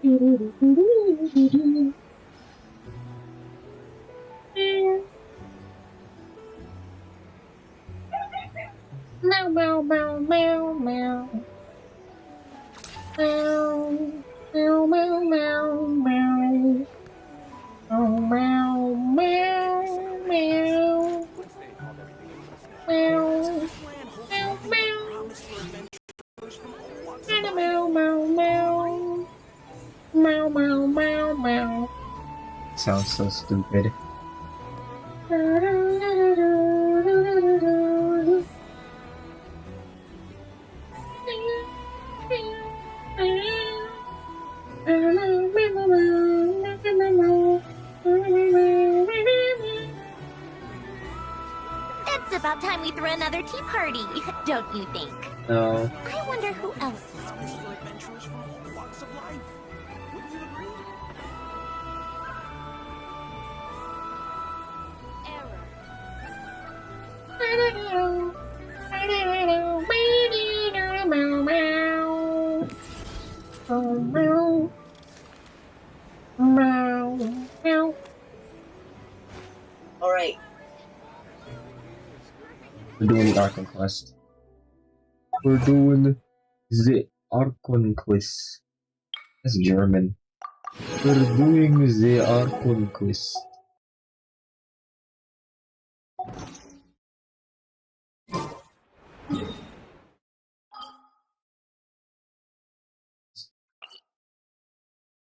Meow meow meow meow meow. Meow meow meow meow meow. Oh meow meow meow. Meow meow meow. Meow meow meow meow. Meow meow meow meow. Sounds so stupid. It's about time we throw another tea party, don't you think? No. I wonder who else is free. Alright. We're doing the Archon quest. We're doing the Archon quest. That's German. We're doing the Archon quest.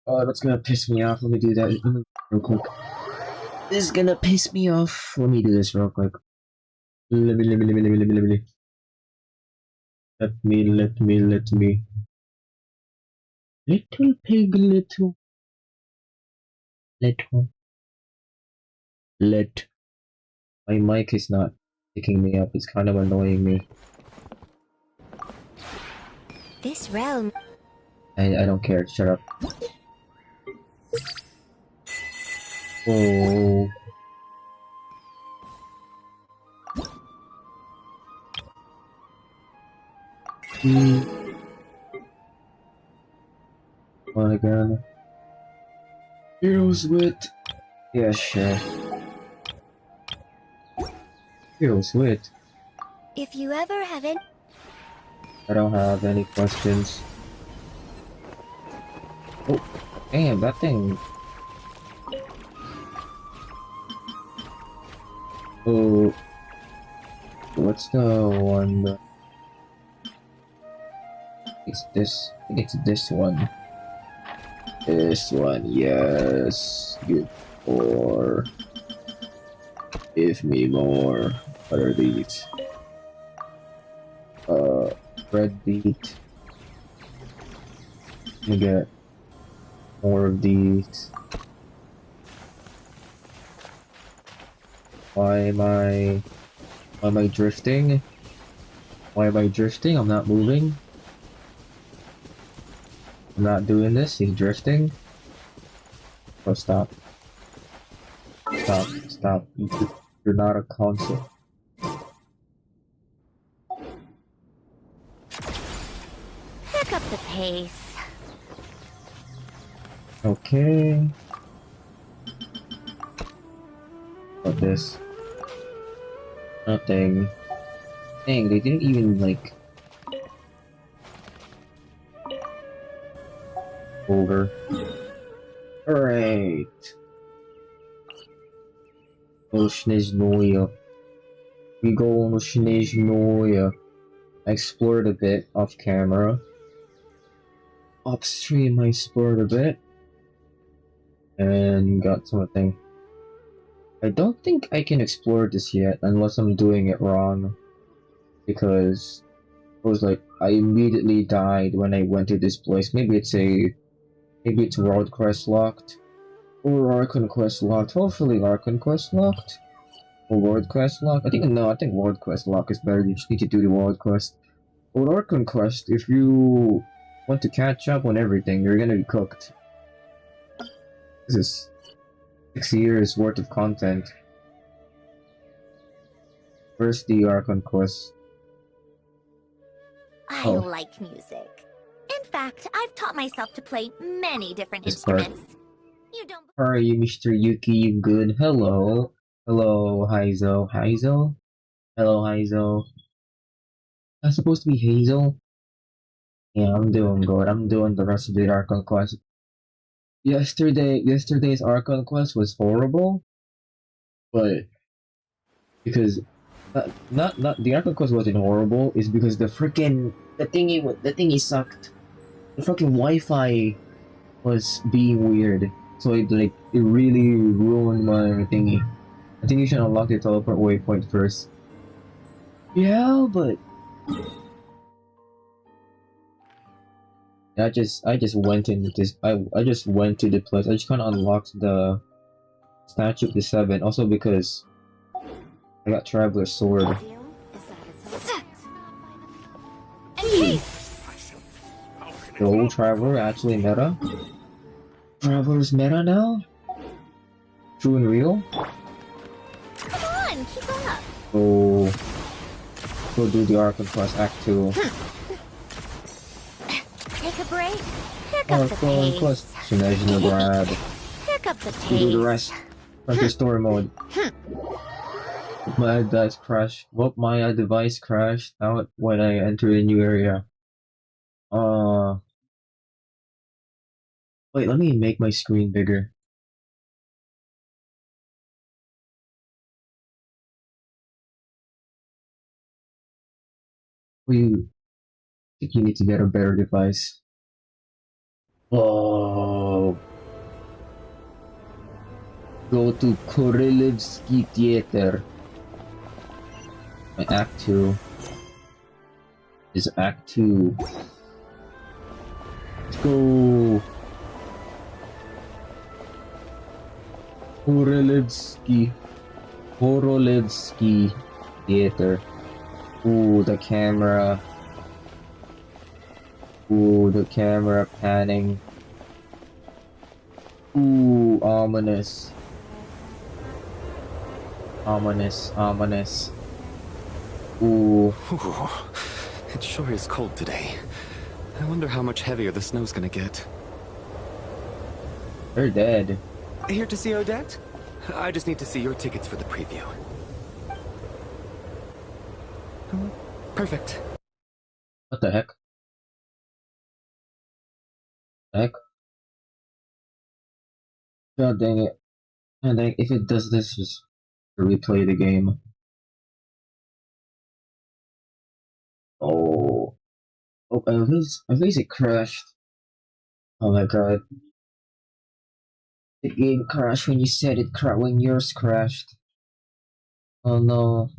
Oh, that's gonna piss me off. Let me do that real quick. This is gonna piss me off. Let me do this real quick. Let me. Little pig, little. Let. My mic is not picking me up. It's kind of annoying me. This realm. I don't care. Shut up. Oh. What again? Heroes with. Yeah, sure. Heroes with. If you ever have any. I don't have any questions. Oh, damn, that thing. Oh. What's the one? It's this. I think it's this one. This one, yes. Good. Or. Give me more. What are these? Red beet. Let me get more of these. Why am I drifting? Why am I drifting? I'm not moving. I'm not doing this. He's drifting. Oh, stop. Stop. Stop. You're not a console. Pick up the pace. Okay. What this? Nothing. Dang, they didn't even like over. Alright. Oh, Snezhnaya. We go on Snezhnaya. I explored a bit off camera. Upstream, I explored a bit. And got something. I don't think I can explore this yet unless I'm doing it wrong. Because I was like, I immediately died when I went to this place. Maybe it's World Quest locked. Or Archon Quest locked. Hopefully Archon Quest locked. Or World Quest locked. I think World Quest lock is better. You just need to do the World Quest. Or Archon Quest, if you want to catch up on everything, you're gonna be cooked. This is 6 years worth of content. First the Archon Quest. I Oh. like music. In fact, I've taught myself to play many different This part. instruments. You don't. How are you, Mr. Yuuki? You good? Hello. Hello, Haizo. Haizo? Hello, Haizo. That's supposed to be Hazel? Yeah, I'm doing good. I'm doing the rest of the Archon quest. Yesterday's Archon quest was horrible, but because not the Archon quest wasn't horrible. It's because the thingy sucked. The fucking Wi-Fi was being weird, so it really ruined my thingy. I think you should unlock the teleport waypoint first. Yeah, but I just went into this. I just went to the place. I just kind of unlocked the statue of the 7. Also because I got Traveler's Sword. The old Traveler actually meta. Traveler's meta now. True and real. Come on, keep up. Go do the Archon quest Act 2. Take a break. Pick up the Archon pace. quest. Snezhnaya grab. Pick up the You do the pace. rest. Frontier story mode. My device crashed. Well, my device crashed out when I entered a new area. Wait, let me make my screen bigger. I think you need to get a better device. Oh. Go to Korylevsky Theater. My Act 2 is Act 2. Let's go. Korolevsky Theater. Ooh, the camera. Ooh, the camera panning. Ooh, ominous. Ominous, ominous. Ooh. Ooh, it sure is cold today. I wonder how much heavier the snow's gonna get. They're dead. Here to see Odette? I just need to see your tickets for the preview. Perfect. What the heck? Heck? God dang it. God dang, if it does this, just replay the game. Oh. Oh, at least it crashed. Oh my god. The game crashed when you said it when yours crashed. Oh no.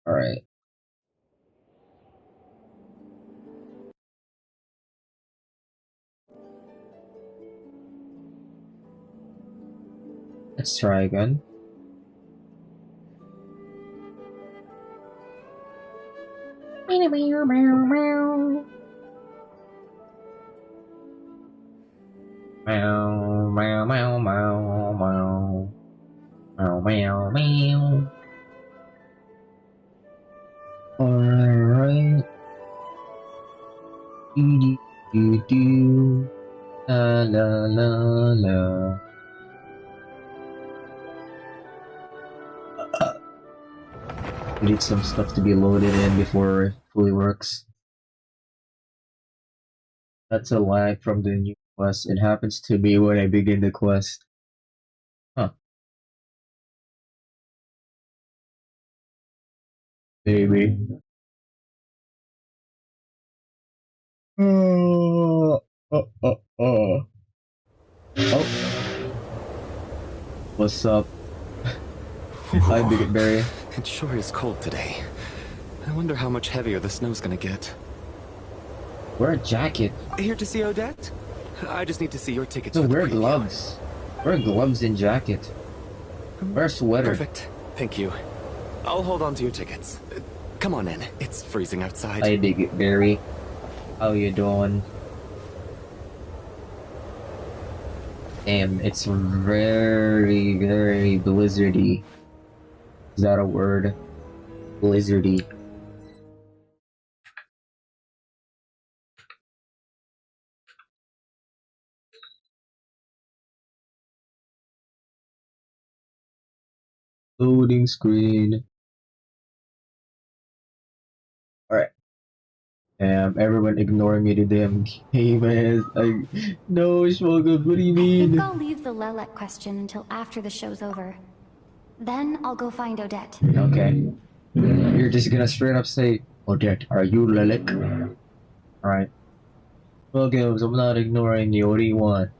Alright. Let's try again. Meow, meow, meow, meow, meow. Meow, meow, meow. Alright. Do, do, do. La, la, la, la. Need some stuff to be loaded in before it fully works. That's a lag from the new quest. It happens to me when I begin the quest. Huh. Maybe. Oh. What's up? Hi, Bigot Berry. It sure is cold today. I wonder how much heavier the snow's gonna get. Wear a jacket. Here to see Odette? I just need to see your tickets So for the wear preview. gloves. Wear gloves and jacket. Wear a sweater. Perfect. Thank you. I'll hold on to your tickets. Come on in. It's freezing outside. Hi, Bigot Berry. How you doing? Damn, it's very, very blizzardy. Is that a word? Blizzardy. Loading screen. Alright. Everyone ignoring me, the damn game is no, Shmoga, what do you I think mean? I'll leave the Lelek question until after the show's over. Then I'll go find Odette. Okay. You're just gonna straight up say, Odette, are you Lilik? Alright. Well, games, I'm not ignoring you. What do you want?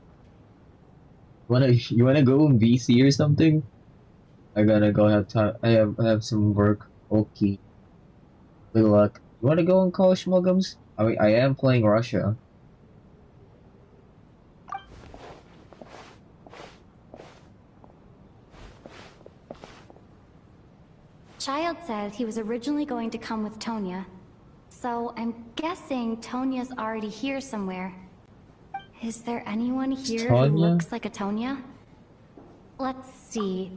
You wanna go in VC or something? I gotta go have time. I have some work. Okay. Good luck. You wanna go and call Schmuggums? I mean, I am playing Russia. Child said he was originally going to come with Tonya. So I'm guessing Tonya's already here somewhere. Is there anyone here who Tonya? looks like a Tonya? Let's see.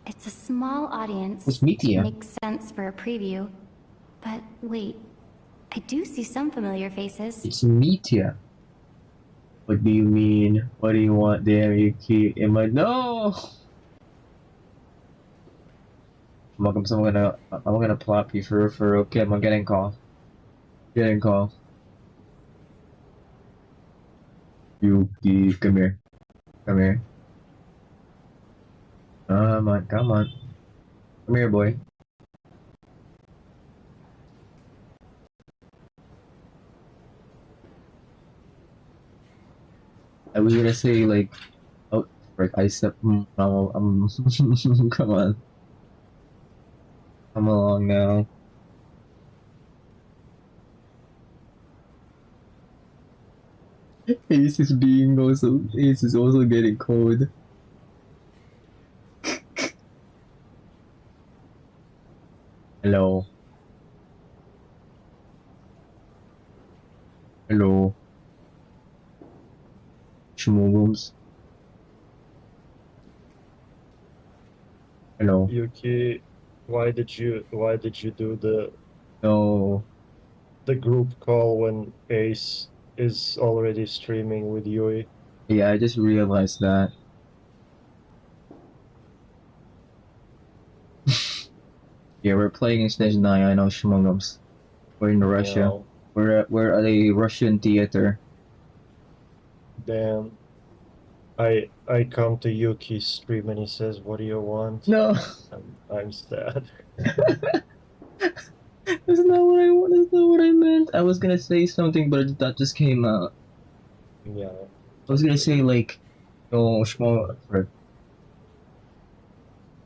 It's a small audience. Who's Mitya? Makes sense for a preview. But wait, I do see some familiar faces. It's Mitya. What do you mean? What do you want? Damn, Yuuki. No! Schmuggums, I'm gonna plop you for okay. I'm getting call. Getting call. Yuuki, come here. Come here. Come on, come on. Come here, boy. I was gonna say like, oh, frick, I said, no, come on, come along now. Ace is also getting cold. Hello. Hello. Schmoogums. Hello. Yuuki, why did you do No. the group call when Ace is already streaming with Yui? Yeah, I just realized that. Yeah, we're playing in Snezhnaya, I know, Schmoogums. We're in Russia. No. We're at a Russian theater. Damn. I come to Yuki's stream and he says, "What do you want?" No. I'm sad. That's not what I want. That's not what I meant. I was gonna say something, but that just came out. Yeah. I was gonna say like, oh, small.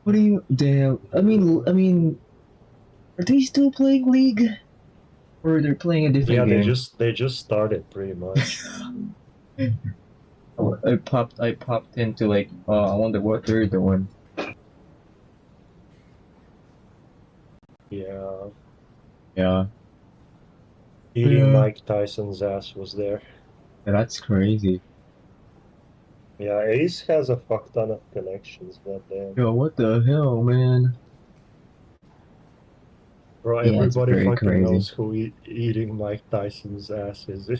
What do you? Damn. I mean, are they still playing League, or they're playing a different Yeah, game? they just started pretty much. I popped into like, I wonder what they're doing. Yeah. Yeah. Eating Yeah. Mike Tyson's ass was there. That's crazy. Yeah, Ace has a fuck ton of connections, goddamn. Yo, what the hell, man? Bro, Yeah, it's everybody very fucking crazy. knows who eating Mike Tyson's ass is,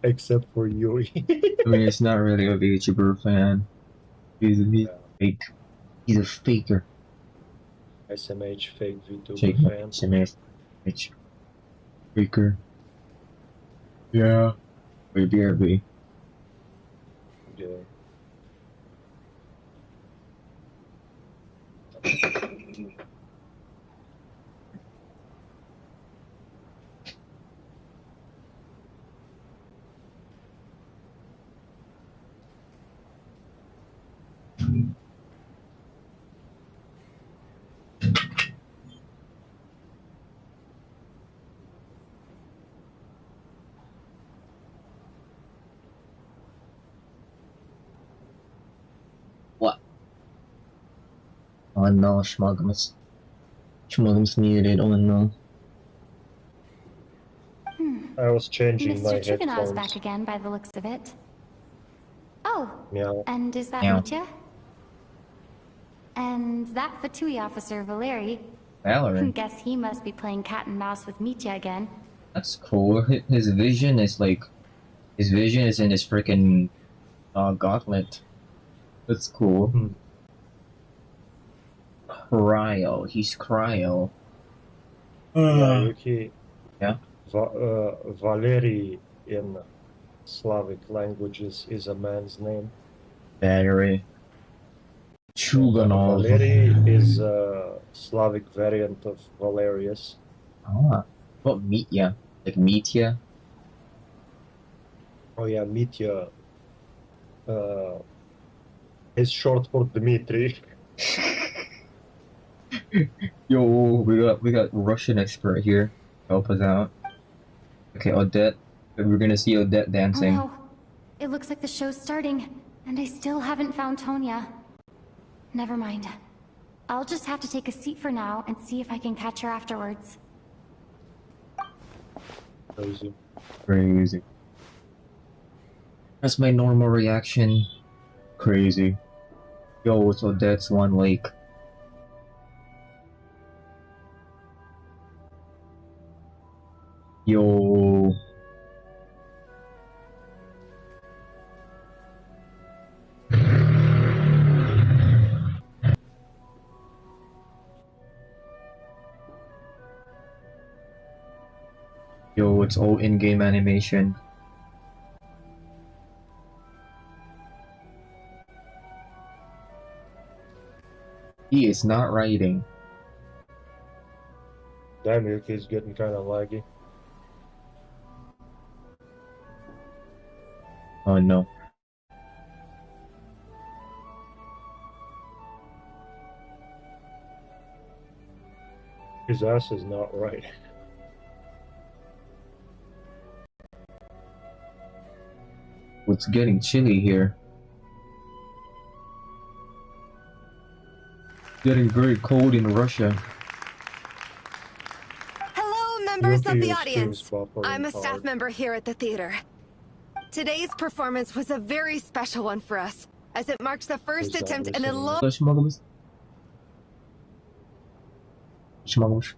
except for Yui. I mean, it's not really a VTuber fan. He's Yeah. fake. He's a faker. SMH fake VTuber Shake fan. SMS. Bitch. Faker. Yeah. Wait, BRB. Yeah. What? Oh no, Schmuggums. Schmuggums muted. Oh no. I was changing my Mr. Chicken Eyes back headphones. again by the looks of it. Oh, Meow. And is that Meow. Mitya? And that Fatui officer, Valeri, Valerie. guess he must be playing cat and mouse with Mitya again. That's cool. His vision is like, his vision is in his freaking gauntlet. That's cool. Hmm. Cryo. He's cryo. Yeah, Yuki. Yeah. Valery in Slavic languages is a man's name. Battery. Chuganov. Valery is a Slavic variant of Valerius. Ah. What Mitya? Like Mitya? Oh yeah, Mitya is short for Dmitry. Yo, we got Russian expert here. Help us out. Okay, Odette. We're gonna see Odette Oh dancing. no. It looks like the show's starting, and I still haven't found Tonya. Never mind. I'll just have to take a seat for now and see if I can catch her afterwards. Crazy. Crazy. That's my normal reaction. Crazy. Yo, it's Odette's one lake. Yo. Yo, it's all in-game animation. He is not writing. Damn, Yuki's getting kind of laggy. Oh no. His ass is not right. It's getting chilly here. Getting very cold in Russia. Hello, members of Yuki, the your audience. stream's buffering I'm a staff hard. member here at the theater. Today's performance was a very special one for us, as it marks the first Is that attempt in a listening? long... Schmuggles. Schmuggles.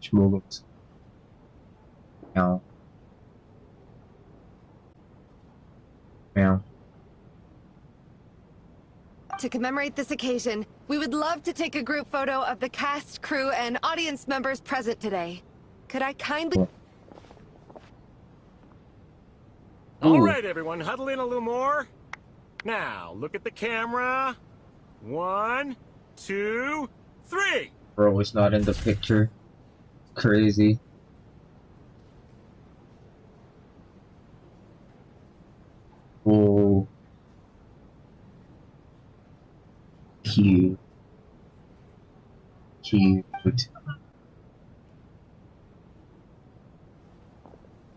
Schmuggles. Meow. Meow. To commemorate this occasion, we would love to take a group photo of the cast, crew, and audience members present today. Could I kindly... Ooh. All right, everyone, huddle in a little more. Now, look at the camera. 1, 2, 3. Bro is not in the picture. Crazy. Whoa. Cute. Cute.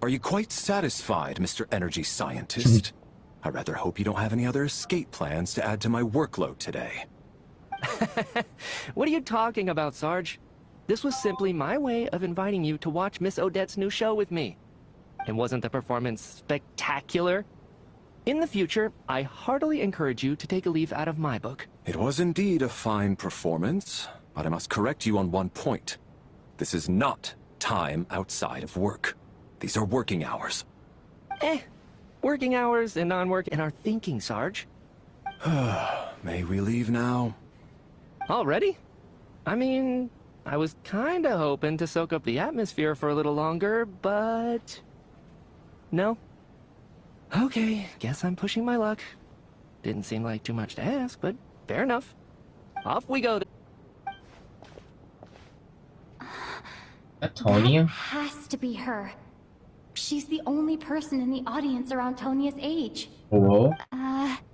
Are you quite satisfied, Mr. Energy Scientist? I rather hope you don't have any other escape plans to add to my workload today. What are you talking about, Sarge? This was simply my way of inviting you to watch Miss Odette's new show with me. And wasn't the performance spectacular? In the future, I heartily encourage you to take a leaf out of my book. It was indeed a fine performance, but I must correct you on one point. This is not time outside of work. These are working hours. Working hours and non-work in our thinking, Sarge. May we leave now? Already? I mean, I was kinda hoping to soak up the atmosphere for a little longer, but... No? Okay, guess I'm pushing my luck. Didn't seem like too much to ask, but fair enough. Off we go. That Tonya? That has to be her. She's the only person in the audience around Tonya's age. Whoa.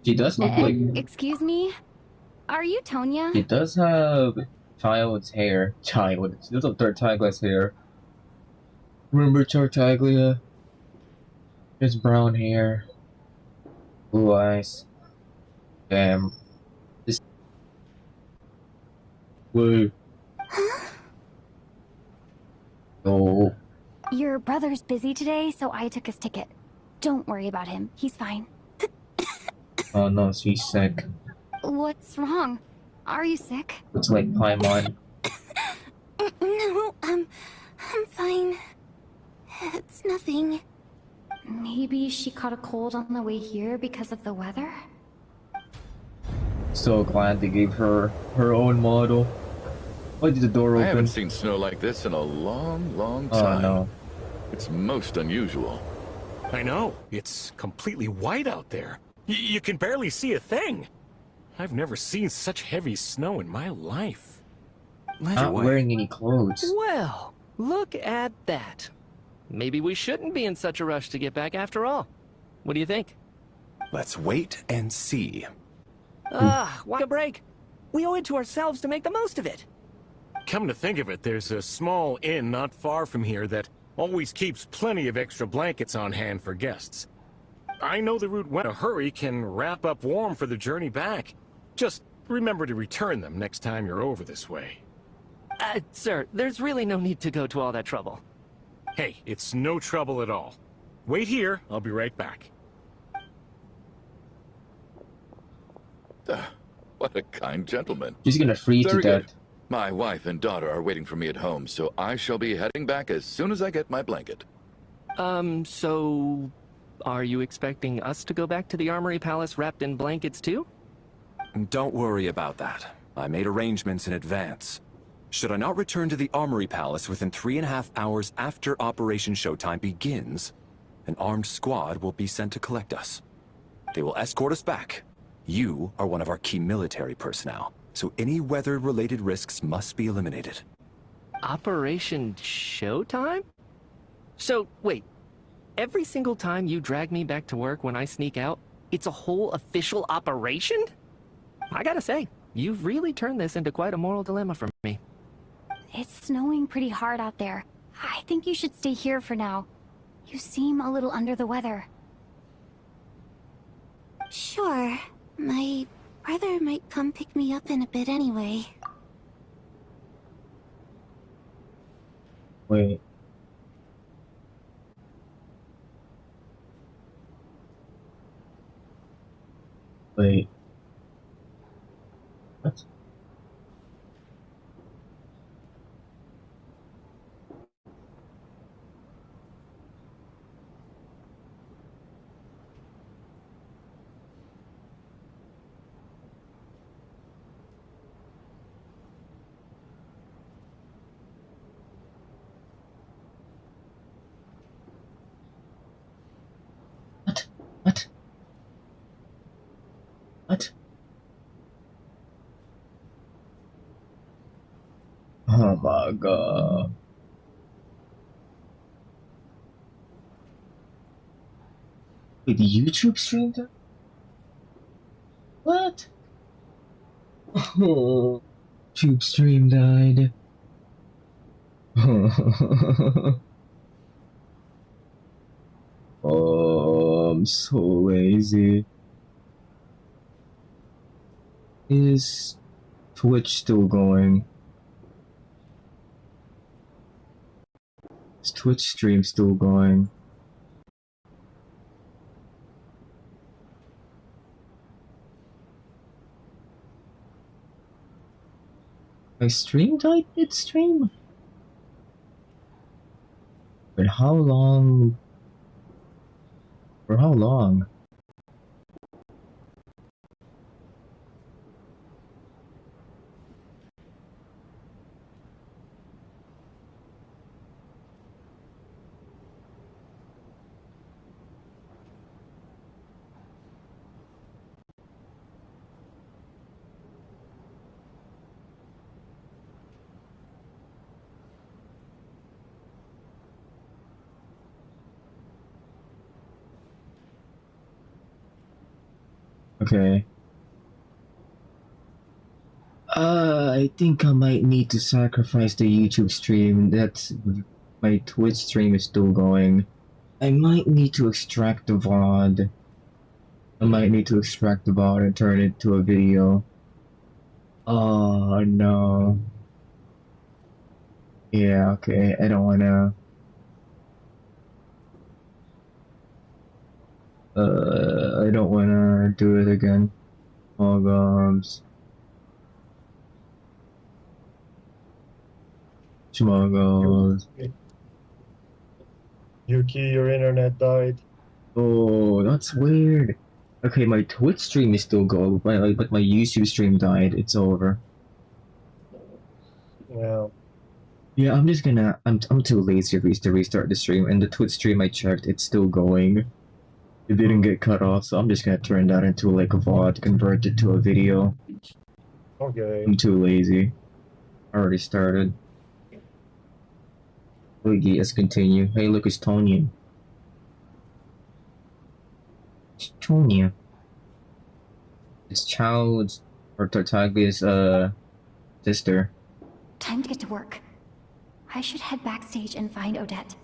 She does look like... Excuse me? Are you Tonya? She does have child's hair. Child. She does have Tartaglia's hair. Remember Tartaglia? His brown hair. Blue eyes. Damn. This... Wait. Oh. Your brother's busy today, so I took his ticket. Don't worry about him. He's fine. Oh no, she's sick. What's wrong? Are you sick? It's like Paimon. No, I'm fine. It's nothing. Maybe she caught a cold on the way here because of the weather? So glad they gave her her own model. Why did the door open? I haven't seen snow like this in a long Oh time. no. It's most unusual. I know. It's completely white out there. You can barely see a thing. I've never seen such heavy snow in my life. Not wearing any clothes. Well, look at that. Maybe we shouldn't be in such a rush to get back after all. What do you think? Let's wait and see. Why a break? We owe it to ourselves to make the most of it. Come to think of it, there's a small inn not far from here that always keeps plenty of extra blankets on hand for guests. I know the route when in a hurry can wrap up warm for the journey back. Just remember to return them next time you're over this way. Sir, there's really no need to go to all that trouble. Hey, it's no trouble at all. Wait here, I'll be right back. What a kind gentleman. She's gonna freeze to Very death. good. My wife and daughter are waiting for me at home, so I shall be heading back as soon as I get my blanket. So... Are you expecting us to go back to the Armory Palace wrapped in blankets too? Don't worry about that. I made arrangements in advance. Should I not return to the Armory Palace within 3.5 hours after Operation Showtime begins, an armed squad will be sent to collect us. They will escort us back. You are one of our key military personnel, so any weather-related risks must be eliminated. Operation Showtime? So, wait. Every single time you drag me back to work when I sneak out, it's a whole official operation? I gotta say, you've really turned this into quite a moral dilemma for me. It's snowing pretty hard out there. I think you should stay here for now. You seem a little under the weather. Sure. My brother might come pick me up in a bit anyway. Wait. Wait. What? What? What? Oh my god. Wait, YouTube streamed that? What? Oh, YouTube stream died. Oh, I'm so lazy. Is Twitch still going? Is Twitch stream still going? My stream died mid-stream? But how long? For how long? Okay. I think I might need to sacrifice the YouTube stream. That's my Twitch stream is still going. I might need to extract the VOD. I might need to extract the VOD and turn it to a video. Oh no. Yeah, okay. I don't wanna. I don't wanna do it again. Oh gosh. Smuggles. Yuuki, your internet died. Oh, that's weird. Okay, my Twitch stream is still going, but my YouTube stream died. It's over. Yeah. Yeah, I'm just gonna. I'm too lazy to restart the stream, and the Twitch stream I checked, it's still going. It didn't get cut off, so I'm just gonna turn that into like a VOD, convert it to a video. Okay. I'm too lazy. I already started. Wiggy, let's continue. Hey, look, it's Tonya. It's Tonya. It's Child's or Tartaglia's sister. Time to get to work. I should head backstage and find Odette.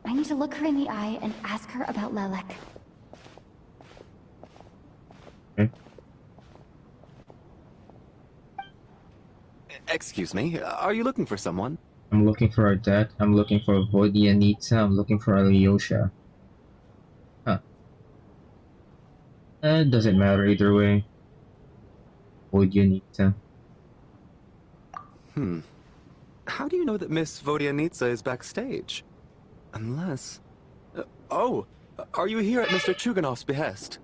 I need to look her in the eye and ask her about Lelek. Okay. Excuse me, are you looking for someone? I'm looking for Odette. I'm looking for Vodianitsa. I'm looking for Alyosha. Huh. It doesn't matter either way. Vodianitsa. How do you know that Miss Vodianitsa is backstage? Unless... oh! Are you here at Mr. Chuganov's behest?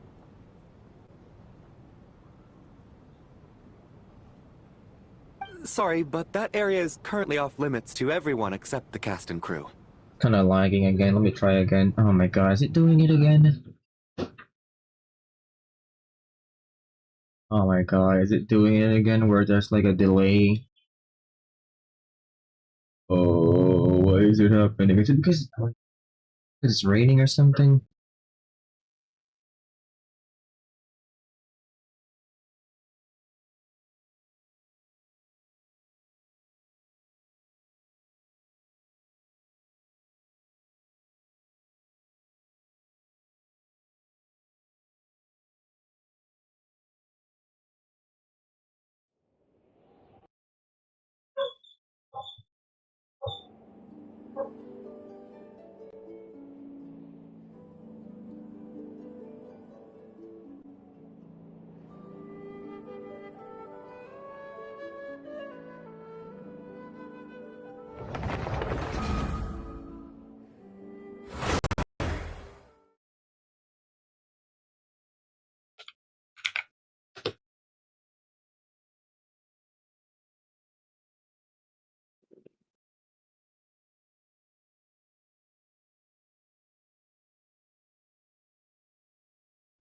Sorry, but that area is currently off limits to everyone except the cast and crew. Kinda lagging again. Let me try again. Oh my god, is it doing it again? Oh my god, is it doing it again where there's like a delay? Oh, why is it happening? Is it because it's raining or something?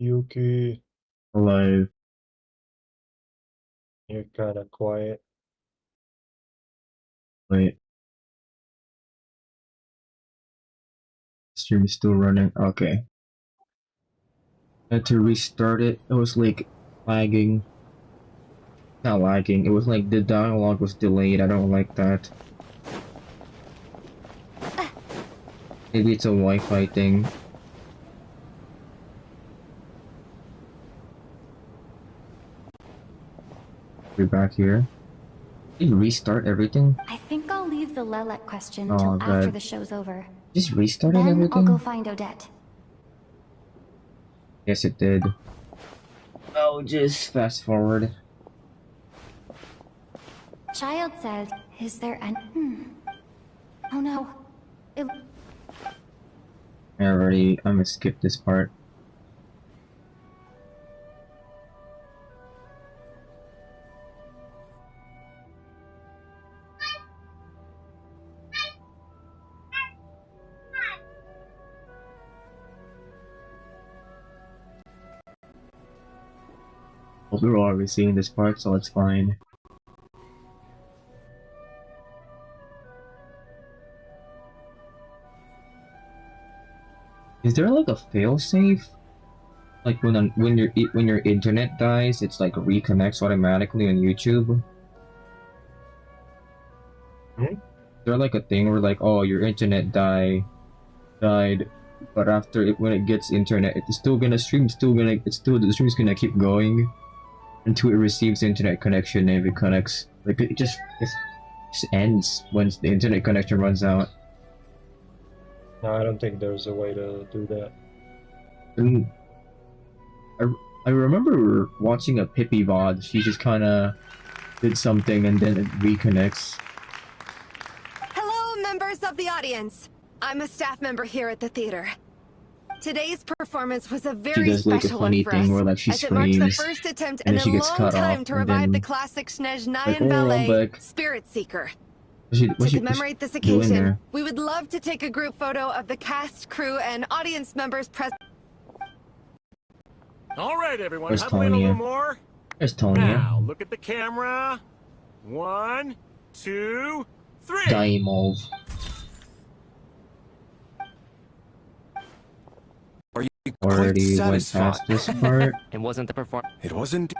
Yuuki, Alive. you're kinda quiet. Wait. Stream is still running. Okay. I had to restart it. It was like lagging. Not lagging. It was like the dialogue was delayed. I don't like that. Maybe it's a Wi-Fi thing. We're back here. Did you restart everything? I think I'll leave the Lelek question Oh, till after God. the show's over. Just restarted Then everything? I'll go find Odette. Yes, it did. Oh, just fast forward. Child said, is there an... Oh no. I'm gonna skip this part. Well, we were already seeing this part, so it's fine. Is there like a failsafe? Like when your internet dies, it's like reconnects automatically on YouTube. Is there like a thing where like, oh, your internet died, but after it when it gets internet, it's still gonna stream, the stream's gonna keep going until it receives internet connection, and if it connects, like it just ends once the internet connection runs out. No, I don't think there's a way to do that. I remember watching a Pippi VOD. She just kind of did something and then it reconnects. Hello, members of the audience. I'm a staff member here at the theater. Today's performance was a She very does like a special one funny for thing us, where like she as it marks the screams first attempt and in then a she gets long cut time off to and revive then the classic Snezhnayan like, oh, I'm ballet, back. Spirit Seeker. What's To she commemorate this doing occasion, there? we would love to take a group photo of the cast, crew, and audience members present. All right, everyone, Where's huddle in a little Tonya? more. There's Tonya. Now, look at the camera. 1, 2, 3. Daimov. Are you Already quite went satisfied? past this part. It wasn't the perform. It wasn't.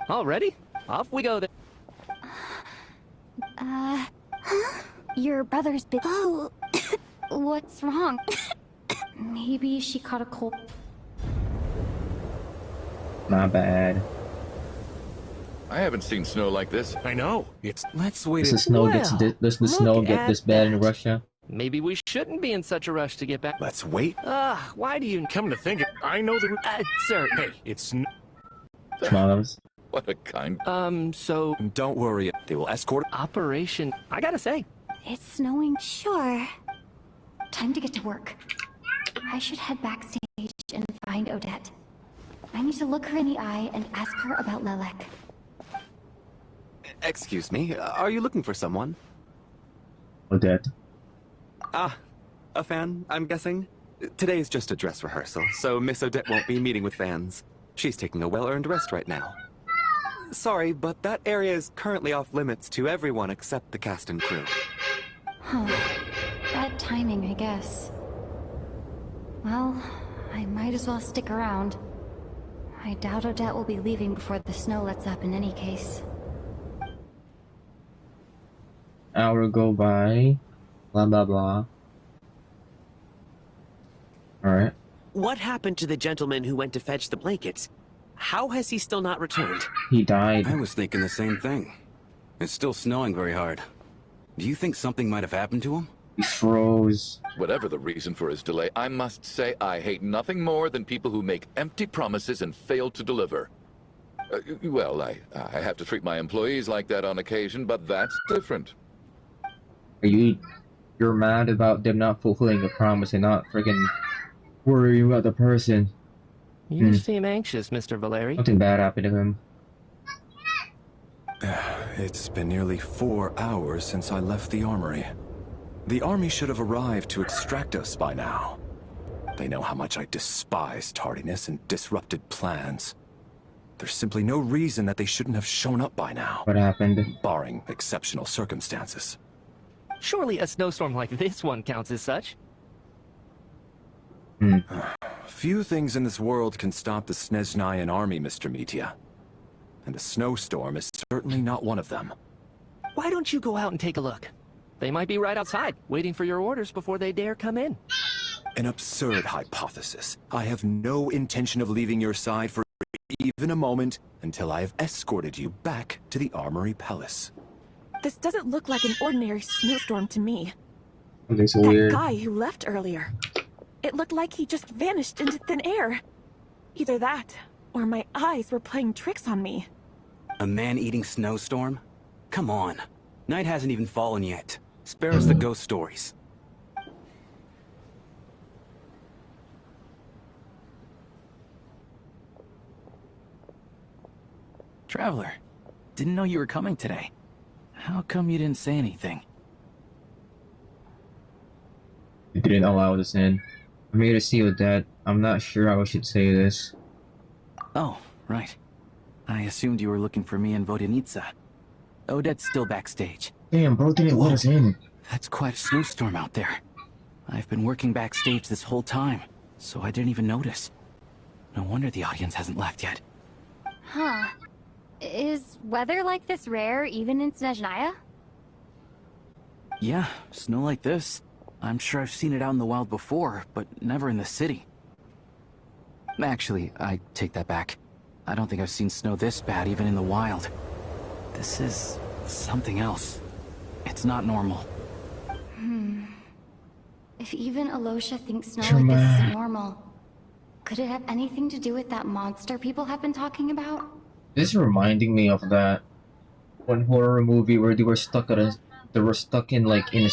Already? Off we go then. Your brother's been. Oh, What's wrong? Maybe she caught a cold. Not bad. I haven't seen snow like this. I know. It's Let's wait. Does the snow does the snow get this bad in Russia? Maybe we shouldn't be in such a rush to get back. Let's wait. Why do you... come to think of it. I know the. Sir. Hey, it's. Smiles. What a kind. So... Don't worry. They will escort. Operation... I gotta say, It's snowing. sure. Time to get to work. I should head backstage and find Odette. I need to look her in the eye and ask her about Lelek. Excuse me, are you looking for someone? Odette. Ah, a fan, I'm guessing? Today's just a dress rehearsal, so Miss Odette won't be meeting with fans. She's taking a well-earned rest right now. Sorry, but that area is currently off limits to everyone except the cast and crew. Huh. Bad timing, I guess. Well, I might as well stick around. I doubt Odette will be leaving before the snow lets up in any case. Hour go by. Blah blah blah. Alright. What happened to the gentleman who went to fetch the blankets? How has he still not returned? He died. I was thinking the same thing. It's still snowing very hard. Do you think something might have happened to him? He froze. Whatever the reason for his delay, I must say I hate nothing more than people who make empty promises and fail to deliver. Well, I have to treat my employees like that on occasion, but that's different. You're mad about them not fulfilling a promise and not freaking worrying about the person. you seem anxious, Mr. Valeri. Something bad happened to him. It's been nearly 4 hours since I left the armory. The army should have arrived to extract us by now. They know how much I despise tardiness and disrupted plans. There's simply no reason that they shouldn't have shown up by now. What happened? Barring exceptional circumstances. Surely a snowstorm like this one counts as such. Few things in this world can stop the Snezhnayan army, Mr. Mitya. And a snowstorm is certainly not one of them. Why don't you go out and take a look? They might be right outside, waiting for your orders before they dare come in. An absurd hypothesis. I have no intention of leaving your side for even a moment until I have escorted you back to the Armory Palace. This doesn't look like an ordinary snowstorm to me. That's That weird. guy who left earlier. It looked like he just vanished into thin air. Either that, or my eyes were playing tricks on me. A man-eating snowstorm? Come on. Night hasn't even fallen yet. Spare us the ghost stories. Traveler, didn't know you were coming today. How come you didn't say anything? They didn't allow us in. I made a deal with that. I'm not sure how I should say this. Oh, right. I assumed you were looking for me and Vodyanitsa. Odette's still backstage. Damn, bro didn't let us in. That's quite a snowstorm out there. I've been working backstage this whole time, so I didn't even notice. No wonder the audience hasn't left yet. Huh. Is weather like this rare even in Snezhnaya? Yeah, snow like this. I'm sure I've seen it out in the wild before, but never in the city. Actually, I take that back. I don't think I've seen snow this bad even in the wild. This is something else. It's not normal. If even Alosha thinks snow like this isn't normal, Could it have anything to do with that monster people have been talking about? This is reminding me of that one horror movie where they were stuck in like in a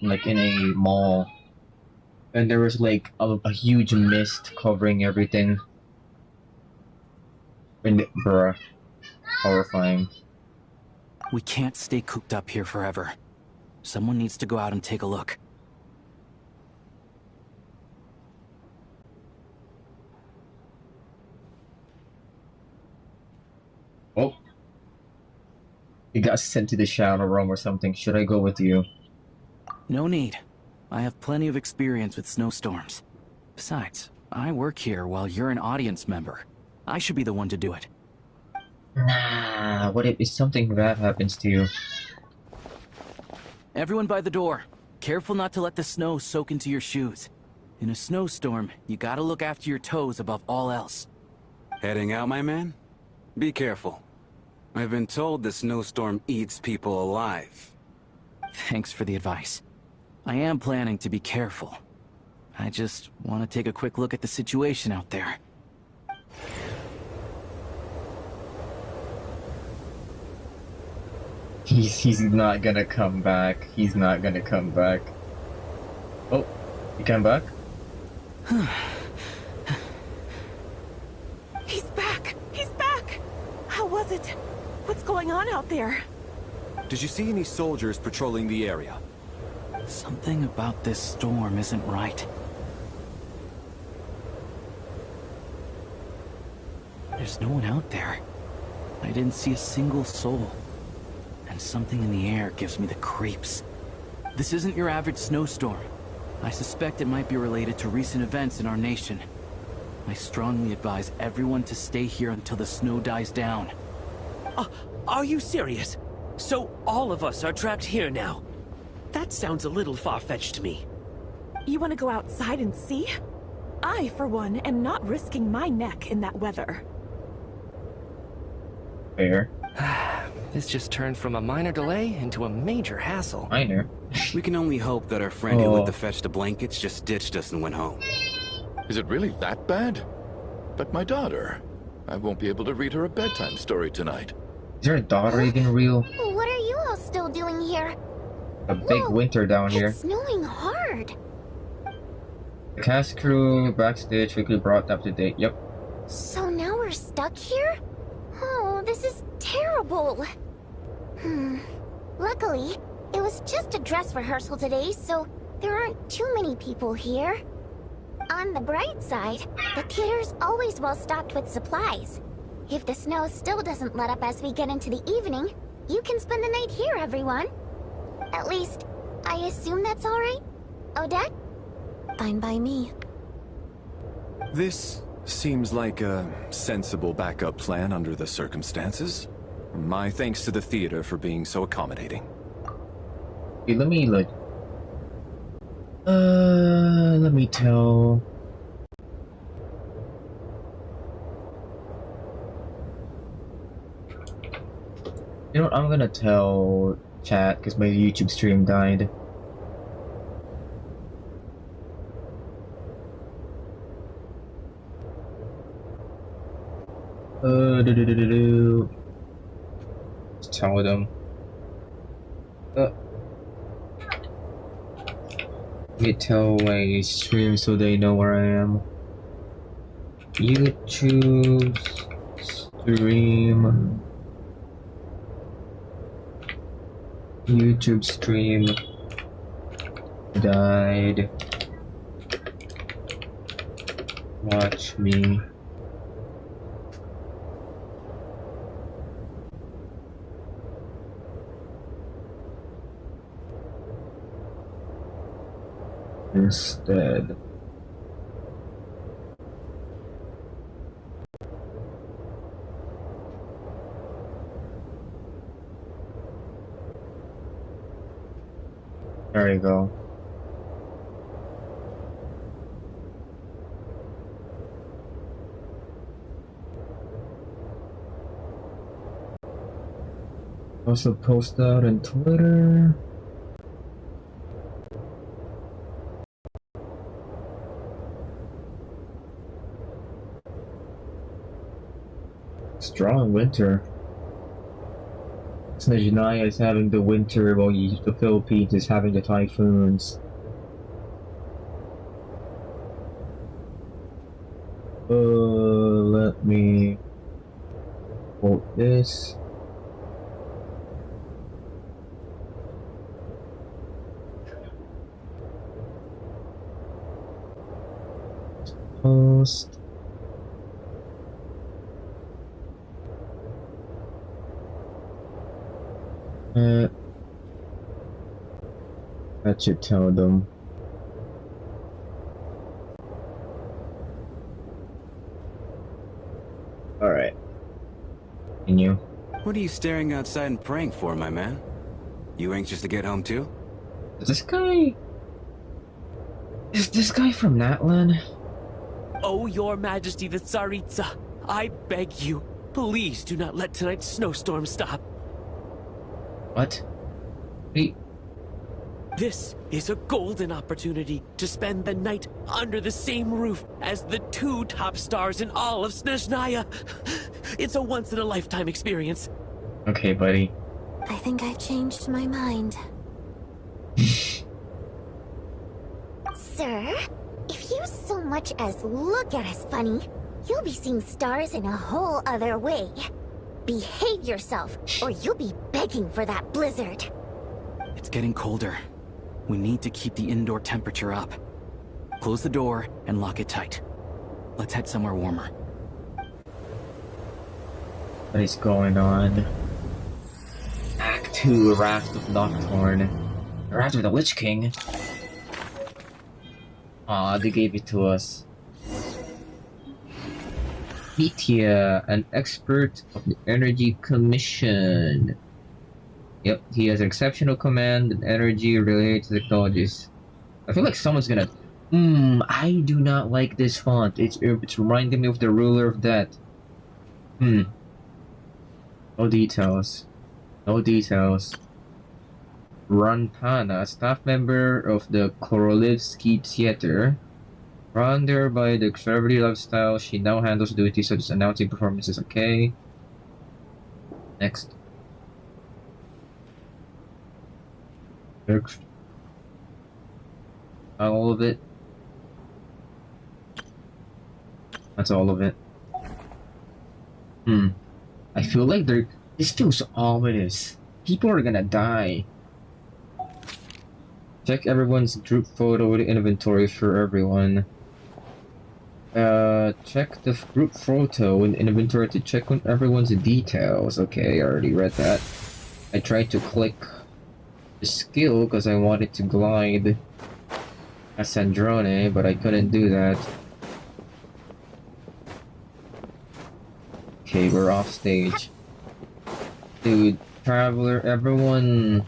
like in a mall, and there was like a huge mist covering everything. And bruh, horrifying. We can't stay cooped up here forever. Someone needs to go out and take a look. Oh. You got sent to the shadow room or something. Should I go with you? No need. I have plenty of experience with snowstorms. Besides, I work here while you're an audience member. I should be the one to do it. Nah, what if something bad happens to you? Everyone by the door. Careful not to let the snow soak into your shoes. In a snowstorm, you gotta look after your toes above all else. Heading out, my man? Be careful. I've been told the snowstorm eats people alive. Thanks for the advice. I am planning to be careful. I just want to take a quick look at the situation out there. He's not gonna come back. He's not gonna come back. Oh, he came back? He's back! He's back! How was it? What's going on out there? Did you see any soldiers patrolling the area? Something about this storm isn't right. There's no one out there. I didn't see a single soul. And something in the air gives me the creeps. This isn't your average snowstorm. I suspect it might be related to recent events in our nation. I strongly advise everyone to stay here until the snow dies down. Are you serious? So all of us are trapped here now? That sounds a little far-fetched to me. You want to go outside and see? I, for one, am not risking my neck in that weather. Fair. This just turned from a minor delay into a major hassle. Minor? We can only hope that our friend who went to fetch the blankets just ditched us and went home. Is it really that bad? But my daughter, I won't be able to read her a bedtime story tonight. Is your daughter even real? What are you all still doing here? A big winter down here. It's snowing hard. The cast crew backstage quickly brought up to date. Yep. So now we're stuck here? Oh, this is terrible. Luckily, it was just a dress rehearsal today, so there aren't too many people here. On the bright side, the theater's always well stocked with supplies. If the snow still doesn't let up as we get into the evening, you can spend the night here, everyone. At least, I assume that's alright? Odette? Fine by me. This seems like a sensible backup plan under the circumstances. My thanks to the theater for being so accommodating. Okay, let me tell. You know what, I'm gonna tell chat because my YouTube stream died. Just tell them. Let me tell my stream so they know where I am. YouTube stream. YouTube stream died. Watch me. Instead. There you go. Also post that on Twitter. Strong winter. Snezhnaya is having the winter while the Philippines is having the typhoons. Let me quote this. Post. That should tell them. Alright. Continue. What are you staring outside and praying for, my man? You anxious to get home too? Is this guy... Is this guy from Natlan? Oh, your majesty the Tsaritsa, I beg you, please do not let tonight's snowstorm stop. What? Wait. This is a golden opportunity to spend the night under the same roof as the 2 top stars in all of Snezhnaya. It's a once-in-a-lifetime experience. Okay, buddy. I think I've changed my mind. Sir, if you so much as look at us funny, you'll be seeing stars in a whole other way. Behave yourself, or you'll be begging for that blizzard. It's getting colder. We need to keep the indoor temperature up. Close the door and lock it tight. Let's head somewhere warmer. What is going on? Act 2, Wrath of Nocturne. Wrath of the Witch King? Aw, they gave it to us. Mitya, an expert of the Energy Commission. Yep, he has exceptional command in energy-related technologies. I feel like someone's gonna... I do not like this font. It's reminding me of the Ruler of Death. No details. No details. Ranpana, staff member of the Korolevsky Theater. Run there by the conservative lifestyle, she now handles duties such as announcing performances. Okay. Next. All of it. That's all of it. I feel like this feels ominous. People are gonna die. Check everyone's group photo inventory for everyone. Check the group photo in inventory to check on everyone's details. Okay, I already read that. I tried to click the skill because I wanted to glide as Sandrone, but I couldn't do that. Okay, we're off stage. Dude, Traveler, everyone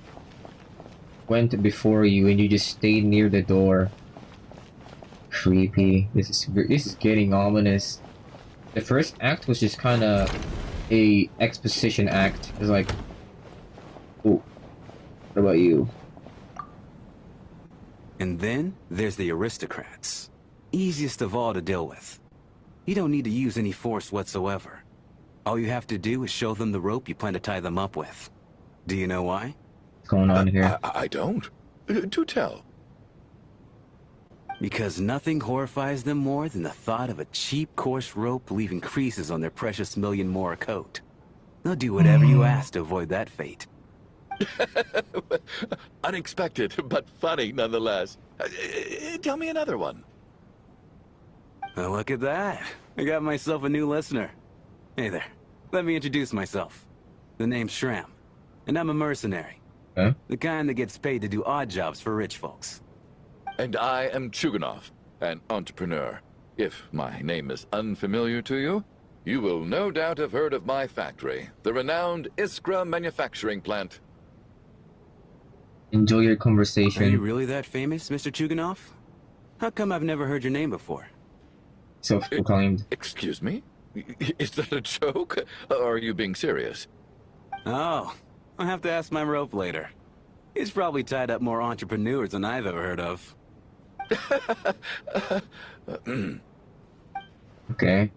went before you and you just stayed near the door. Creepy. This is getting ominous. The first act was just kind of a exposition act. It's like, oh, what about you? And then there's the aristocrats. Easiest of all to deal with. You don't need to use any force whatsoever. All you have to do is show them the rope you plan to tie them up with. Do you know why? What's going on here? I don't. Do tell. Because nothing horrifies them more than the thought of a cheap, coarse rope leaving creases on their precious million Mora coat. They'll do whatever you ask to avoid that fate. Unexpected, but funny nonetheless. Tell me another one. Well, look at that. I got myself a new listener. Hey there. Let me introduce myself. The name's Shram, and I'm a mercenary. Huh? The kind that gets paid to do odd jobs for rich folks. And I am Chuganov, an entrepreneur. If my name is unfamiliar to you, you will no doubt have heard of my factory, the renowned Iskra manufacturing plant. Enjoy your conversation. Are you really that famous, Mr. Chuganov? How come I've never heard your name before? Self-proclaimed. Excuse me? Is that a joke? Or are you being serious? Oh, I'll have to ask my rope later. He's probably tied up more entrepreneurs than I've ever heard of. Okay.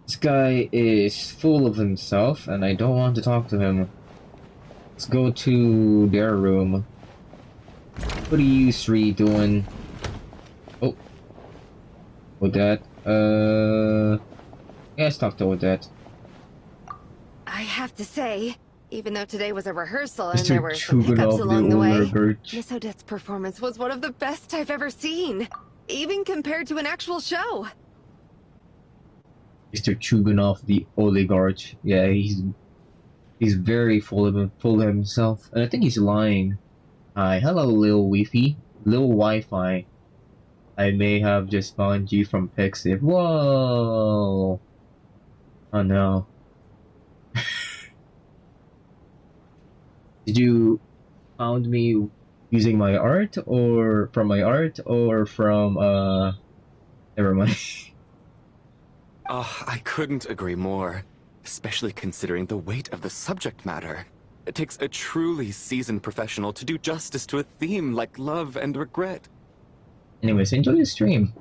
This guy is full of himself, and I don't want to talk to him. Let's go to their room. What are you three doing? Oh. Odette. Yeah, let's talk to Odette. I have to say, even though today was a rehearsal and Mr. there were some hiccups Chuganov, along the way, Birch. Miss Odette's performance was one of the best I've ever seen, even compared to an actual show. Mr. Chuganov, the oligarch. Yeah, he's very full of himself, and I think he's lying. Hi, hello, Lil Wi-Fi. Lil Wi-Fi. I may have just found you from Pixiv. Whoa! Oh no. Did you found me using my art, or from my art, or from never mind. Oh, I couldn't agree more. Especially considering the weight of the subject matter. It takes a truly seasoned professional to do justice to a theme like love and regret. Anyways, enjoy the stream.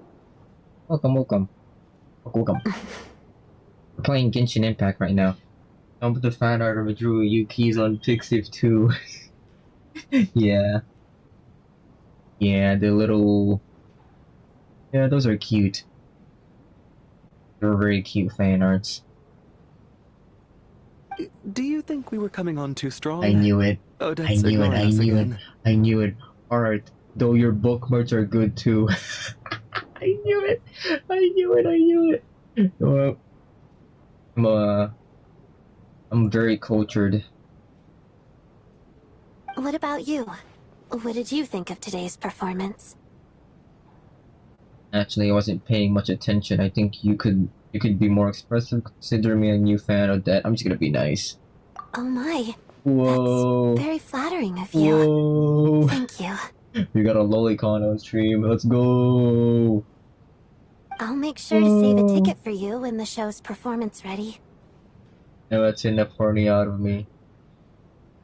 Welcome. We're playing Genshin Impact right now. Some of the fan art of Drew Yuuki's on Pixiv too. Yeah. Yeah, the little... Yeah, those are cute. They're very cute fan arts. Do you think we were coming on too strong? I knew it. Oh, I knew it. Art, though your bookmarks are good too. I knew it. Well, I'm very cultured. What about you? What did you think of today's performance? Actually, I wasn't paying much attention. I think you could be more expressive. Consider me a new fan of that. I'm just gonna be nice. Oh my. Whoa. That's very flattering of you. Whoa. Thank you. We got a lolicon on stream. Let's go. I'll make sure to save a ticket for you when the show's performance ready. No, that's enough horny out of me.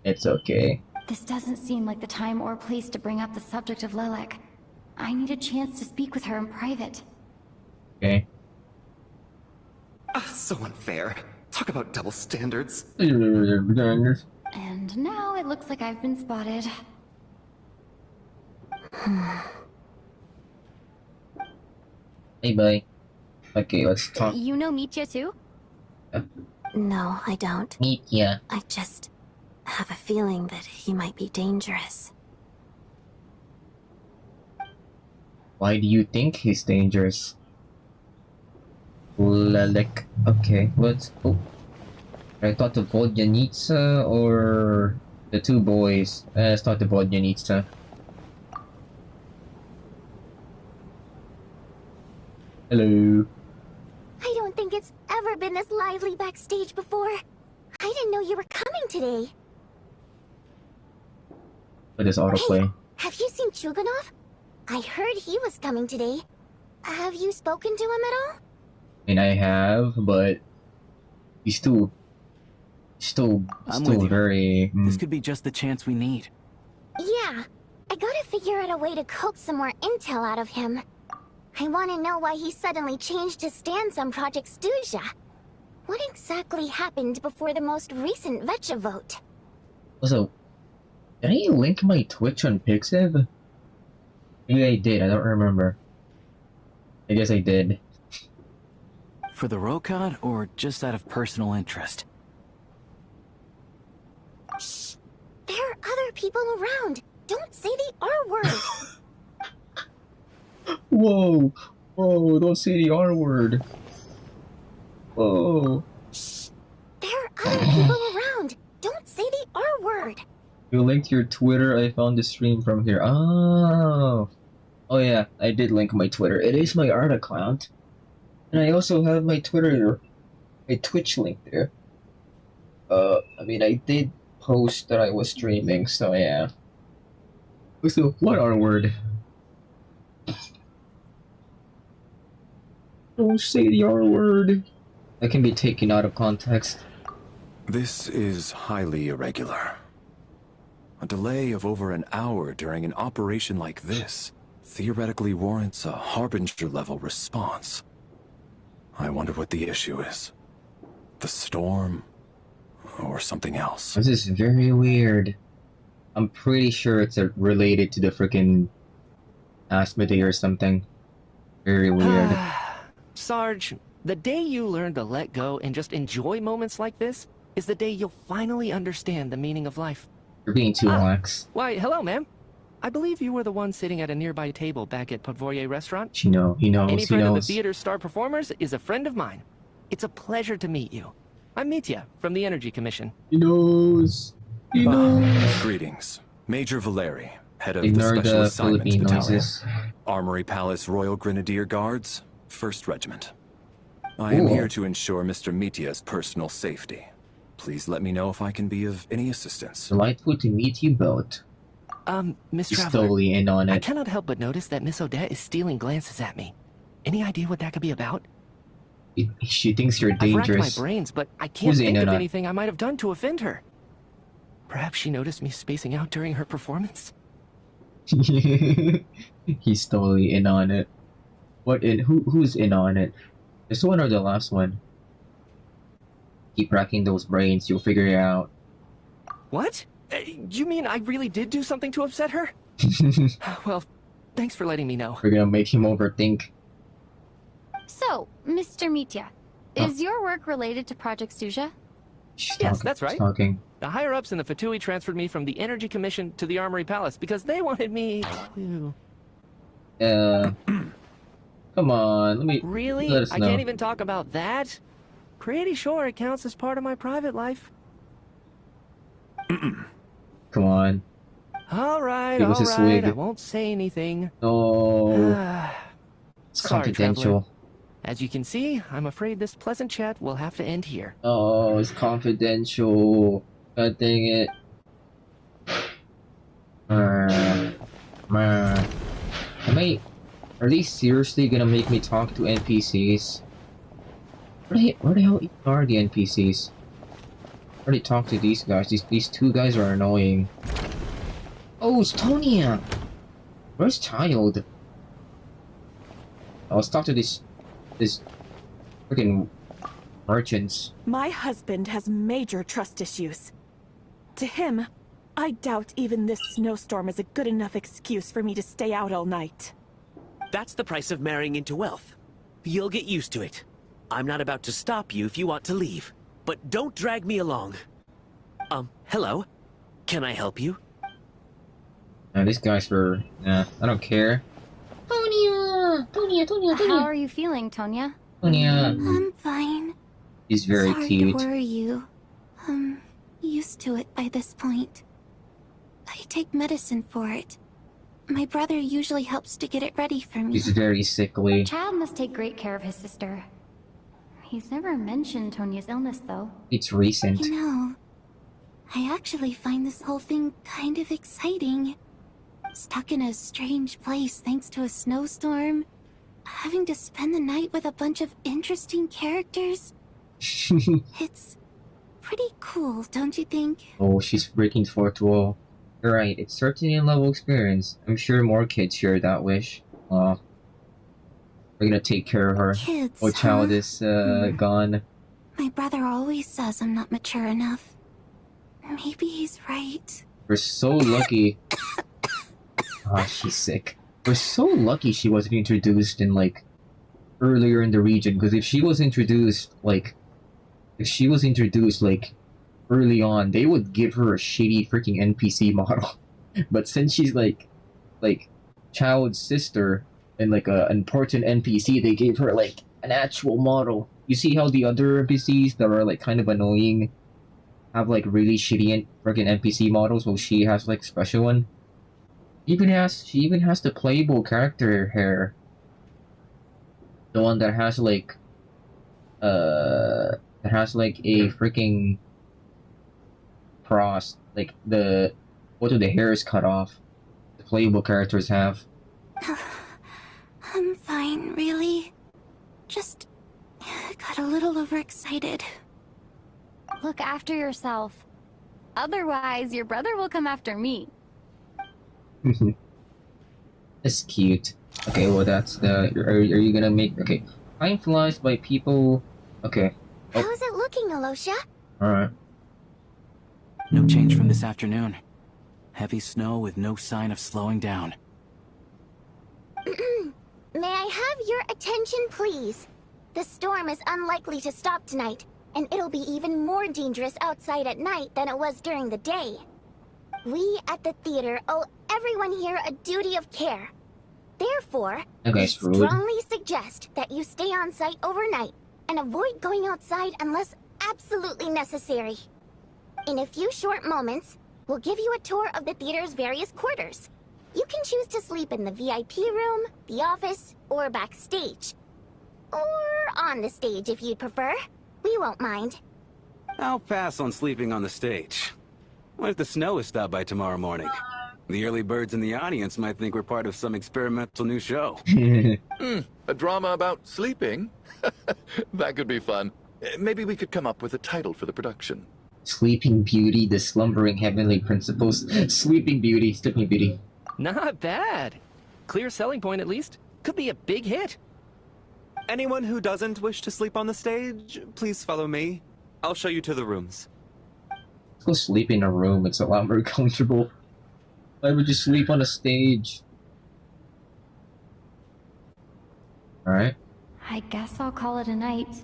It's okay. This doesn't seem like the time or place to bring up the subject of Lilac. I need a chance to speak with her in private. Okay. So unfair. Talk about double standards. And now it looks like I've been spotted. Hey, bye. Okay, let's talk. You know Mitya too? No, I don't. Mitya. I just have a feeling that he might be dangerous. Why do you think he's dangerous? Lelek. Okay, let's go. I thought the Vodyanitsa or the two boys. Let's talk to Vodyanitsa. Hello. I don't think it's ever been this lively backstage before. I didn't know you were coming today. What is autoplay? Hey, have you seen Chuganov? I heard he was coming today. Have you spoken to him at all? I mean, I have, but he's still very... This could be just the chance we need. Yeah. I gotta figure out a way to coax some more intel out of him. I want to know why he suddenly changed his stance on Project Stuzha. What exactly happened before the most recent Vetcha vote? Also, did I link my Twitch on Pixiv? Maybe I did, I don't remember. I guess I did. For the Rokad, or just out of personal interest? Shh! There are other people around! Don't say the R word! Whoa! Whoa, don't say the R word. Whoa. Shh! There are other people around! Don't say the R word! You linked your Twitter, I found the stream from here. Oh! Oh yeah, I did link my Twitter. It is my art account. And I also have my Twitter, my Twitch link there. I mean, I did post that I was streaming, so yeah. So, what R word? Don't say the R word. That can be taken out of context. This is highly irregular. A delay of over an hour during an operation like this theoretically warrants a Harbinger-level response. I wonder what the issue is. The storm, or something else. This is very weird. I'm pretty sure it's related to the freaking Asmodee or something. Very weird. Sarge, the day you learn to let go and just enjoy moments like this is the day you'll finally understand the meaning of life. You're being too lax. Why, hello, ma'am. I believe you were the one sitting at a nearby table back at Podvorye Restaurant. He knows. Any friend of the theater's star performers is a friend of mine. It's a pleasure to meet you. I'm Mitya from the Energy Commission. He knows. He knows. Greetings. Major Valeri, head of Ignore the Special the Assignments Philippine Battalion. noises. Armory Palace Royal Grenadier Guards, 1st Regiment. I am Cool. here to ensure Mr. Mitya's personal safety. Please let me know if I can be of any assistance. Delightful to meet you both. Miss He's Traveler, totally in on I it. cannot help but notice that Miss Odette is stealing glances at me. Any idea what that could be about? She thinks you're I've racked dangerous. my brains, but I can't Who's in think on of it? anything I might have done to offend her. Perhaps she noticed me spacing out during her performance? He's totally in on it. Who's in on it? This one or the last one? Keep racking those brains, you'll figure it out. What? You mean I really did do something to upset her? Well, thanks for letting me know. We're gonna make him overthink. So, Mr. Mitya, is your work related to Project Suja? Yes, that's right. Talking. The higher-ups in the Fatui transferred me from the Energy Commission to the Armory Palace because they wanted me to... Come on, let me... Really? Let us I know. can't even talk about that? Pretty sure it counts as part of my private life. Come on. Alright, Give us a alright, swig. I won't say anything. Oh, it's Sorry, confidential. Traveler. As you can see, I'm afraid this pleasant chat will have to end here. Oh, it's confidential. God dang it. Are they seriously gonna make me talk to NPCs? Where the hell are the NPCs? I already talked to these guys. These two guys are annoying. Oh, it's Tonya! Where's Child? Let's talk to this freaking merchants. My husband has major trust issues. To him, I doubt even this snowstorm is a good enough excuse for me to stay out all night. That's the price of marrying into wealth. You'll get used to it. I'm not about to stop you if you want to leave, but don't drag me along. Hello? Can I help you? These guys were... Nah, I don't care. Tonya! How are you feeling, Tonya? Tonya! I'm fine. He's very Sorry cute. to worry you. I'm used to it by this point. I take medicine for it. My brother usually helps to get it ready for me. He's very sickly. Child must take great care of his sister. He's never mentioned Tonya's illness, though. It's recent. You know, I actually find this whole thing kind of exciting. Stuck in a strange place thanks to a snowstorm. Having to spend the night with a bunch of interesting characters. It's pretty cool, don't you think? Oh, she's breaking fourth wall. You're right, it's certainly a level experience. I'm sure more kids share that wish. Aw. We're gonna take care of her. Kids, Oh, Child huh? is gone. My brother always says I'm not mature enough. Maybe he's right. We're so lucky. Ah, she's sick. We're so lucky she wasn't introduced in, like, earlier in the region, because if she was introduced, like, early on, they would give her a shitty freaking NPC model. But since she's, like, Child's sister, and, like, an important NPC, they gave her, like, an actual model. You see how the other NPCs that are, like, kind of annoying have, like, really shitty freaking NPC models, while she has, like, special one? She even has the playable character hair. The one that has like a freaking cross, like what do the hairs cut off? The playable characters have. I'm fine, really. Just got a little overexcited. Look after yourself. Otherwise, your brother will come after me. It's cute. Okay, well that's the... Are you gonna make... Okay. Time flies by people. Okay. Oh. How's it looking, Alosha? Alright. No change from this afternoon. Heavy snow with no sign of slowing down. May I have your attention, please? The storm is unlikely to stop tonight, and it'll be even more dangerous outside at night than it was during the day. We at the theater owe everyone here a duty of care. Therefore, we strongly suggest that you stay on site overnight and avoid going outside unless absolutely necessary. In a few short moments, we'll give you a tour of the theater's various quarters. You can choose to sleep in the VIP room, the office, or backstage. Or on the stage if you'd prefer. We won't mind. I'll pass on sleeping on the stage. What if the snow is stopped by tomorrow morning? The early birds in the audience might think we're part of some experimental new show. A drama about sleeping? That could be fun. Maybe we could come up with a title for the production. Sleeping Beauty, the Slumbering Heavenly Principles. Sleeping Beauty, Sleeping Beauty. Not bad. Clear selling point at least. Could be a big hit. Anyone who doesn't wish to sleep on the stage, please follow me. I'll show you to the rooms. Let's go sleep in a room, it's a lot more comfortable. Why would you sleep on a stage? Alright. I guess I'll call it a night.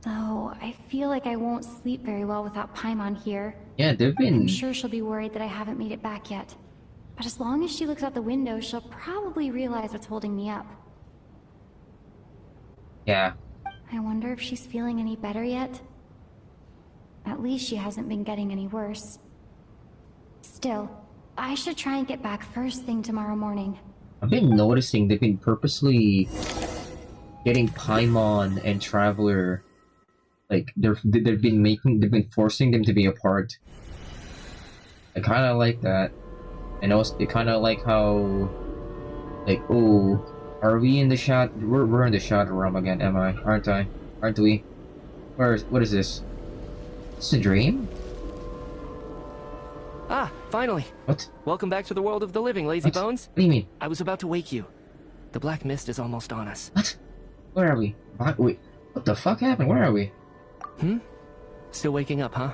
Though, I feel like I won't sleep very well without PAIMON here. Yeah, they've been... I'm sure she'll be worried that I haven't made it back yet. But as long as she looks out the window, she'll probably realize what's holding me up. Yeah. I wonder if she's feeling any better yet? At least she hasn't been getting any worse. Still, I should try and get back first thing tomorrow morning. I've been noticing they've been purposely getting PAIMON and Traveler, like they've been forcing them to be apart. I kind of like that, and also they kind of like how, like, oh, are we in the shot? We're in the shadow realm again, am I? Aren't I? Aren't we? What is this? It's a dream? Ah, finally. What? Welcome back to the world of the living, lazy bones. What do you mean? I was about to wake you. The black mist is almost on us. What? Where are we? Wait, what the fuck happened? Where are we? Still waking up, huh?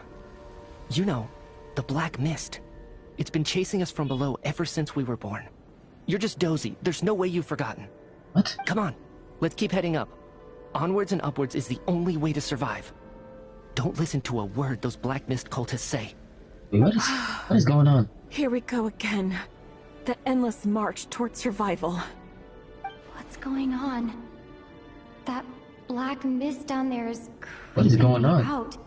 You know, the black mist. It's been chasing us from below ever since we were born. You're just dozy. There's no way you've forgotten. What? Come on, let's keep heading up. Onwards and upwards is the only way to survive. Don't listen to a word those black mist cultists say. Wait, what is going on? Here we go again. The endless march toward survival. What's going on? That black mist down there is What is going on? out.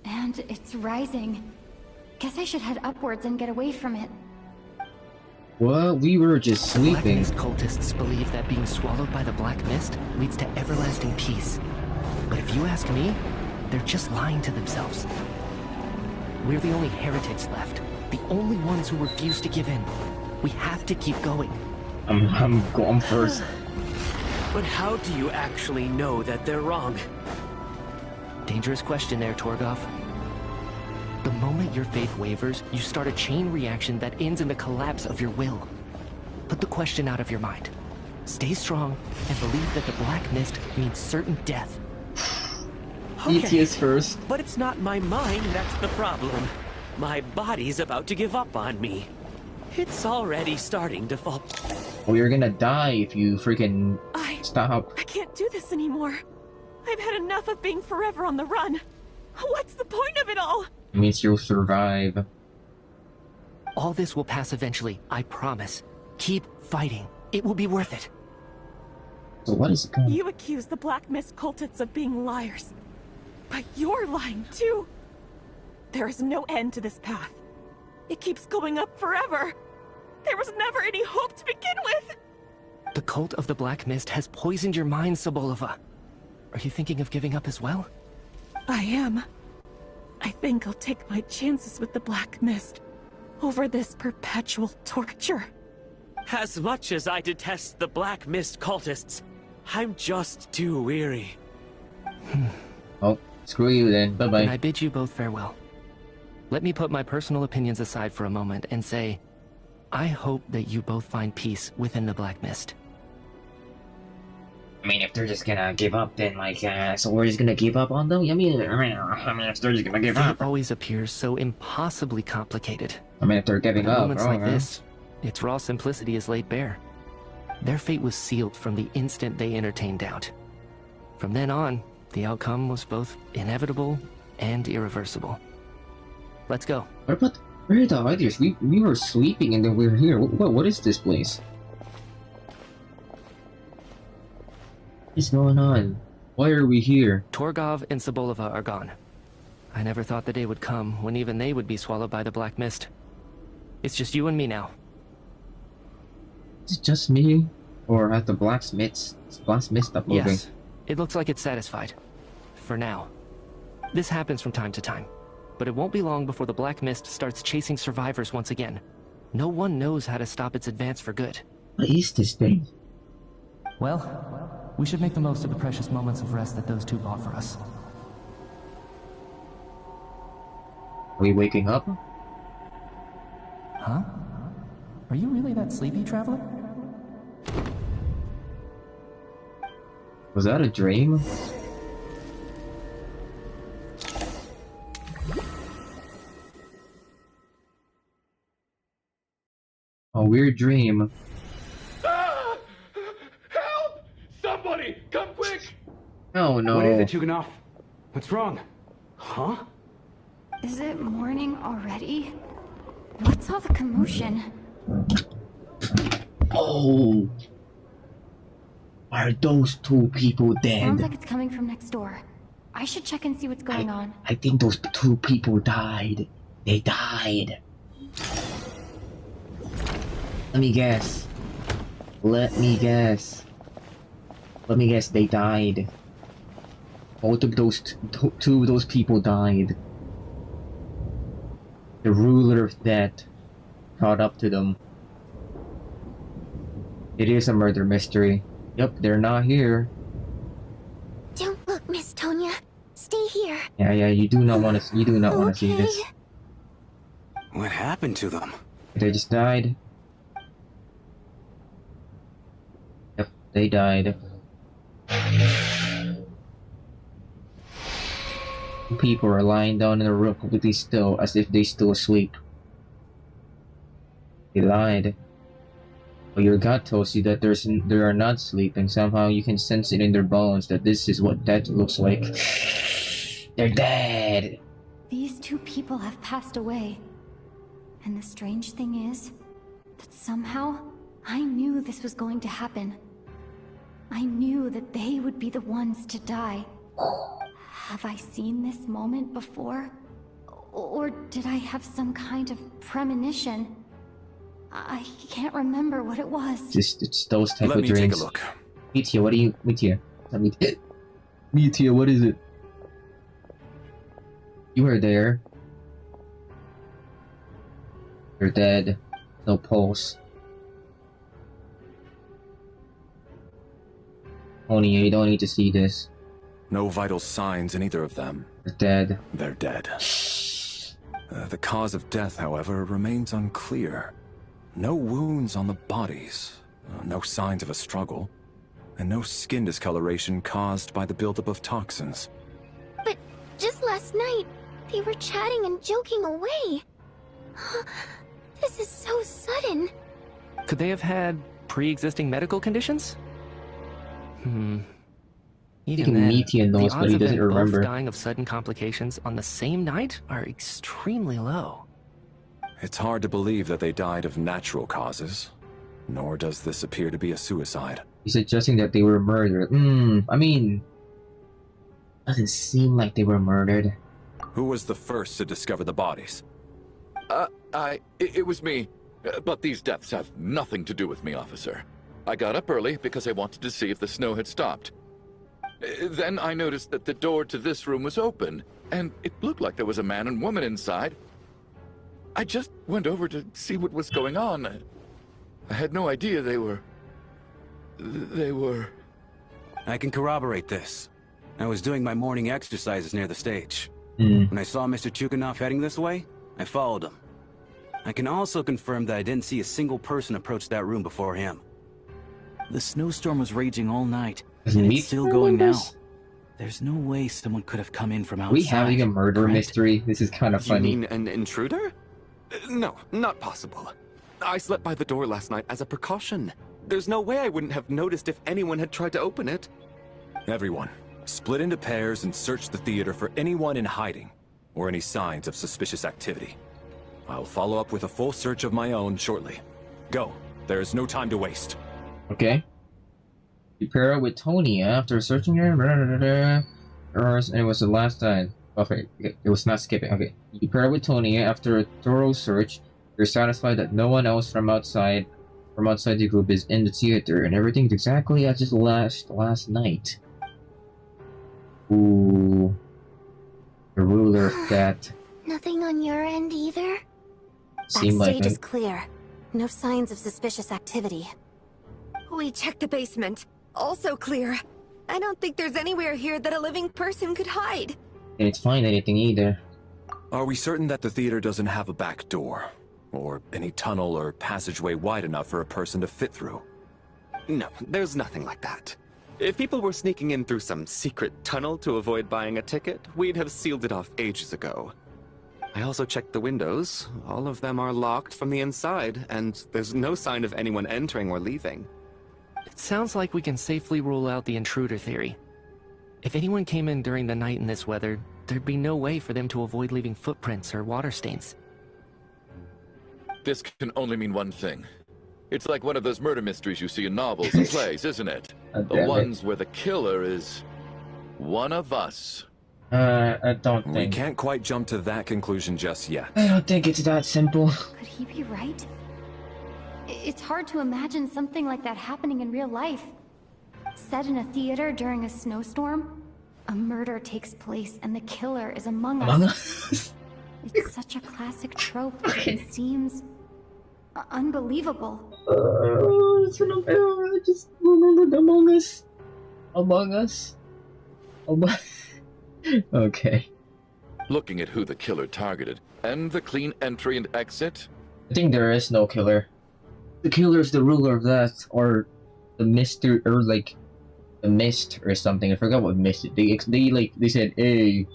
And it's rising. Guess I should head upwards and get away from it. Well, we were just sleeping. Black mist cultists believe that being swallowed by the black mist leads to everlasting peace. But if you ask me, they're just lying to themselves. We're the only heretics left. The only ones who refuse to give in. We have to keep going. I'm going first. But how do you actually know that they're wrong? Dangerous question there, Torgoff. The moment your faith wavers, you start a chain reaction that ends in the collapse of your will. Put the question out of your mind. Stay strong and believe that the black mist means certain death. Okay, ETS first. but it's not my mind that's the problem. My body's about to give up on me. It's already starting to fall. Well, you're gonna die if you freaking stop. I can't do this anymore. I've had enough of being forever on the run. What's the point of it all? It means you'll survive. All this will pass eventually, I promise. Keep fighting. It will be worth it. So what is it going on? You accuse the Black Mist cultists of being liars. But you're lying too. There is no end to this path. It keeps going up forever. There was never any hope to begin with. The cult of the Black Mist has poisoned your mind, Sobolova. Are you thinking of giving up as well? I am. I think I'll take my chances with the Black Mist over this perpetual torture. As much as I detest the Black Mist cultists, I'm just too weary. Oh, screw you then. Bye-bye. And I bid you both farewell. Let me put my personal opinions aside for a moment and say, I hope that you both find peace within the Black Mist. I mean, if they're just gonna give up, then like, so we're just gonna give up on them? I mean, if they're just gonna give Fate up. always appears so impossibly complicated. I mean, if they're giving But at up, moments like this, its raw simplicity is laid bare. Their fate was sealed from the instant they entertained doubt. From then on, the outcome was both inevitable and irreversible. Let's go. What about where are the others? We were sleeping and then we were here. What is this place? What's going on? Why are we here? Torgov and Sobolova are gone. I never thought the day would come when even they would be swallowed by the black mist. It's just you and me now. Is it just me? Or has the blacksmith stopped moving? Yes, it looks like it's satisfied. For now. This happens from time to time, but it won't be long before the black mist starts chasing survivors once again. No one knows how to stop its advance for good. What is this thing? Well, we should make the most of the precious moments of rest that those two bought for us. Are we waking up? Huh? Are you really that sleepy, traveler? Was that a dream? A weird dream. Ah! Help! Somebody, come quick! Oh no. What is it, Yuuki? What's wrong? Huh? Is it morning already? What's all the commotion? Oh. Are those two people dead? Sounds like it's coming from next door. I should check and see what's going on. I think those two people died. They died. Let me guess. Let me guess. Let me guess, they died. Both of those two of those people died. The ruler of death caught up to them. It is a murder mystery. Yep, they're not here. Don't look, Miss Tonya. Stay here. Yeah, you do not want to. You do not want to see this. What happened to them? They just died. Yep, they died. People are lying down in the room completely still, as if they still asleep. They lied. But your gut tells you that they are not sleeping. Somehow you can sense it in their bones that this is what death looks like. They're dead. These two people have passed away. And the strange thing is that somehow I knew this was going to happen. I knew that they would be the ones to die. Have I seen this moment before? Or did I have some kind of premonition? I can't remember what it was. It's those type Let of me dreams. take a look. Meteor, what are you? Meteor. Meteor, what is it? You were there. You're dead. No pulse. Only you don't need to see this. No vital signs in either of them. They're dead. They're dead. The cause of death, however, remains unclear. No wounds on the bodies, no signs of a struggle, and no skin discoloration caused by the buildup of toxins. But just last night, they were chatting and joking away. This is so sudden. Could they have had pre-existing medical conditions? Even then, Meteor knows, the but odds he of doesn't them remember. both dying of sudden complications on the same night are extremely low. It's hard to believe that they died of natural causes, nor does this appear to be a suicide. He's suggesting that they were murdered. I mean, doesn't seem like they were murdered. Who was the first to discover the bodies? It was me. But these deaths have nothing to do with me, officer. I got up early because I wanted to see if the snow had stopped. Then I noticed that the door to this room was open, and it looked like there was a man and woman inside. I just went over to see what was going on. I had no idea they were... I can corroborate this. I was doing my morning exercises near the stage. When I saw Mr. Chukanov heading this way, I followed him. I can also confirm that I didn't see a single person approach that room before him. The snowstorm was raging all night. And it's still going now. There's no way someone could have come in from outside. We having a murder correct? mystery? This is kind of funny. You mean an intruder? No, not possible. I slept by the door last night as a precaution. There's no way I wouldn't have noticed if anyone had tried to open it. Everyone, split into pairs and search the theater for anyone in hiding, or any signs of suspicious activity. I'll follow up with a full search of my own shortly. Go. There is no time to waste. Okay. You pair up with Tony after searching her. And it was the last time. Okay, it was not skipping. Okay. You pair up with Tony after a thorough search. You're satisfied that no one else from outside the group is in the theater, and everything's exactly as it last night. Ooh. The ruler of that. Nothing on your end either? Seemed like Backstage is clear. No signs of suspicious activity. We checked the basement. Also clear. I don't think there's anywhere here that a living person could hide. Can't find anything either. Are we certain that the theater doesn't have a back door? Or any tunnel or passageway wide enough for a person to fit through? No, there's nothing like that. If people were sneaking in through some secret tunnel to avoid buying a ticket, we'd have sealed it off ages ago. I also checked the windows. All of them are locked from the inside, and there's no sign of anyone entering or leaving. It sounds like we can safely rule out the intruder theory. If anyone came in during the night in this weather, there'd be no way for them to avoid leaving footprints or water stains. This can only mean one thing. It's like one of those murder mysteries you see in novels and plays, isn't it? The ones where the killer is one of us. I don't think. We can't quite jump to that conclusion just yet. I don't think it's that simple. Could he be right? It's hard to imagine something like that happening in real life. Set in a theater during a snowstorm, a murder takes place and the killer is among us. It's such a classic trope that it seems unbelievable. I just remembered Among Us. Among Us. Okay. Looking at who the killer targeted, and the clean entry and exit. I think there is no killer. The killer is the ruler of that, or the Mister, or like the Mist or something. I forgot what Mist. They said, "Hey,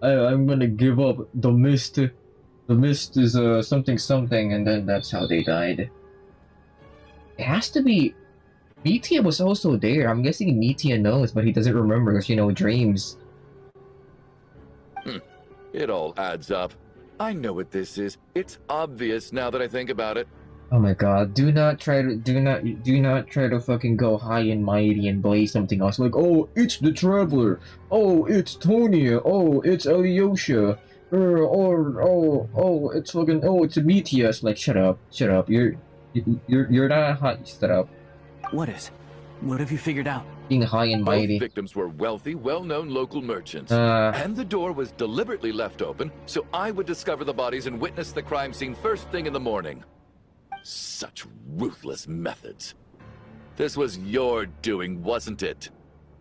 I'm gonna give up the Mist. The Mist is something," and then that's how they died. It has to be. Mitia was also there. I'm guessing Mitia knows, but he doesn't remember because dreams. It all adds up. I know what this is. It's obvious now that I think about it. Oh my god, do not try to fucking go high and mighty and blaze something else. Like, oh, it's the Traveler. Oh, it's Tonya. Oh, it's Alyosha. It's fucking, it's Mitia. Like, shut up. You're not hot, shut up. What is? What have you figured out? Being high and mighty. Both victims were wealthy, well-known local merchants. And the door was deliberately left open, so I would discover the bodies and witness the crime scene first thing in the morning. Such ruthless methods. This was your doing, wasn't it?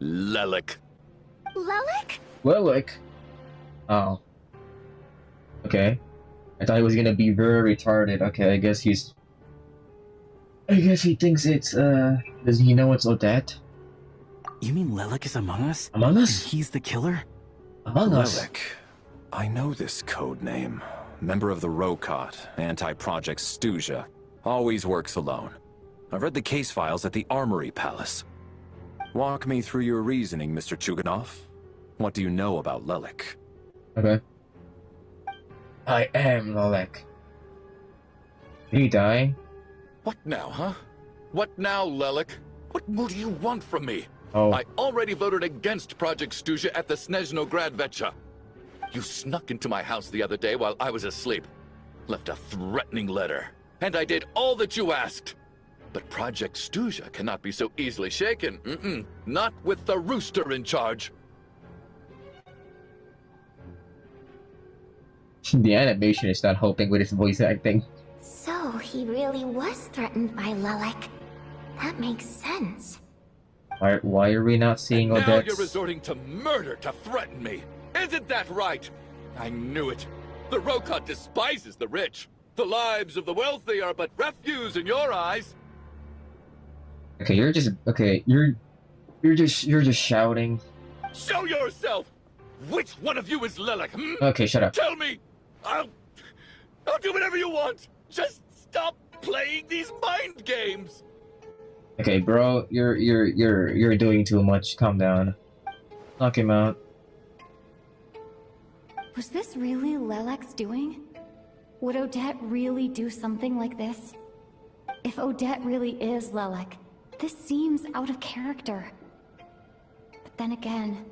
Lelik. Lelik? Lelik? Oh. Okay. I thought he was gonna be very retarded. Okay, I guess he thinks it's, does he know it's Odette? You mean Lelik is among us? Among us? And he's the killer? Among us? Lelik. I know this code name. Member of the Rokot, anti-Project Snezhnaya. Always works alone. I've read the case files at the Armory Palace. Walk me through your reasoning, Mr. Chuganov. What do you know about Lelik? Okay. I am Lelik. Did he die? What now, huh? What now, Lelik? What more do you want from me? Oh. I already voted against Project Snezhnaya at the Snezhnaya Vecha. You snuck into my house the other day while I was asleep. Left a threatening letter. And I did all that you asked. But Project Snezhnaya cannot be so easily shaken. Not with the rooster in charge. The animation is not helping with his voice acting. So he really was threatened by Lelik. That makes sense. Why are we not seeing Now Odette? you're resorting to murder to threaten me. Isn't that right? I knew it. The Rokot despises the rich. The lives of the wealthy are but refuse in your eyes. Okay, you're You're just shouting. Show yourself! Which one of you is Lilac, hmm? Okay, shut up. Tell me! I'll do whatever you want! Just stop playing these mind games! Okay, bro, you're doing too much. Calm down. Knock him out. Was this really Lelek's doing? Would Odette really do something like this? If Odette really is Lelek, this seems out of character. But then again,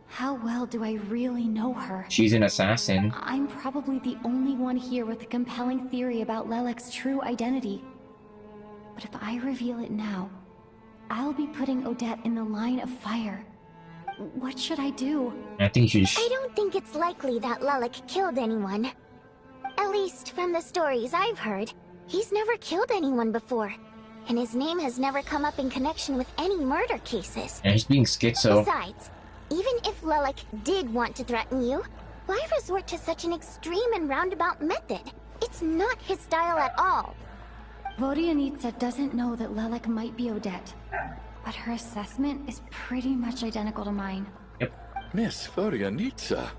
how well do I really know her? She's an assassin. I'm probably the only one here with a compelling theory about Lelek's true identity. But if I reveal it now, I'll be putting Odette in the line of fire. What should I do? I think you should. I don't think it's likely that Lelek killed anyone. At least from the stories I've heard, he's never killed anyone before. And his name has never come up in connection with any murder cases. And he's being schizo. Besides, even if Lelek did want to threaten you, why resort to such an extreme and roundabout method? It's not his style at all. Vodianitsa doesn't know that Lelek might be Odette, but her assessment is pretty much identical to mine. Miss Vodianitsa,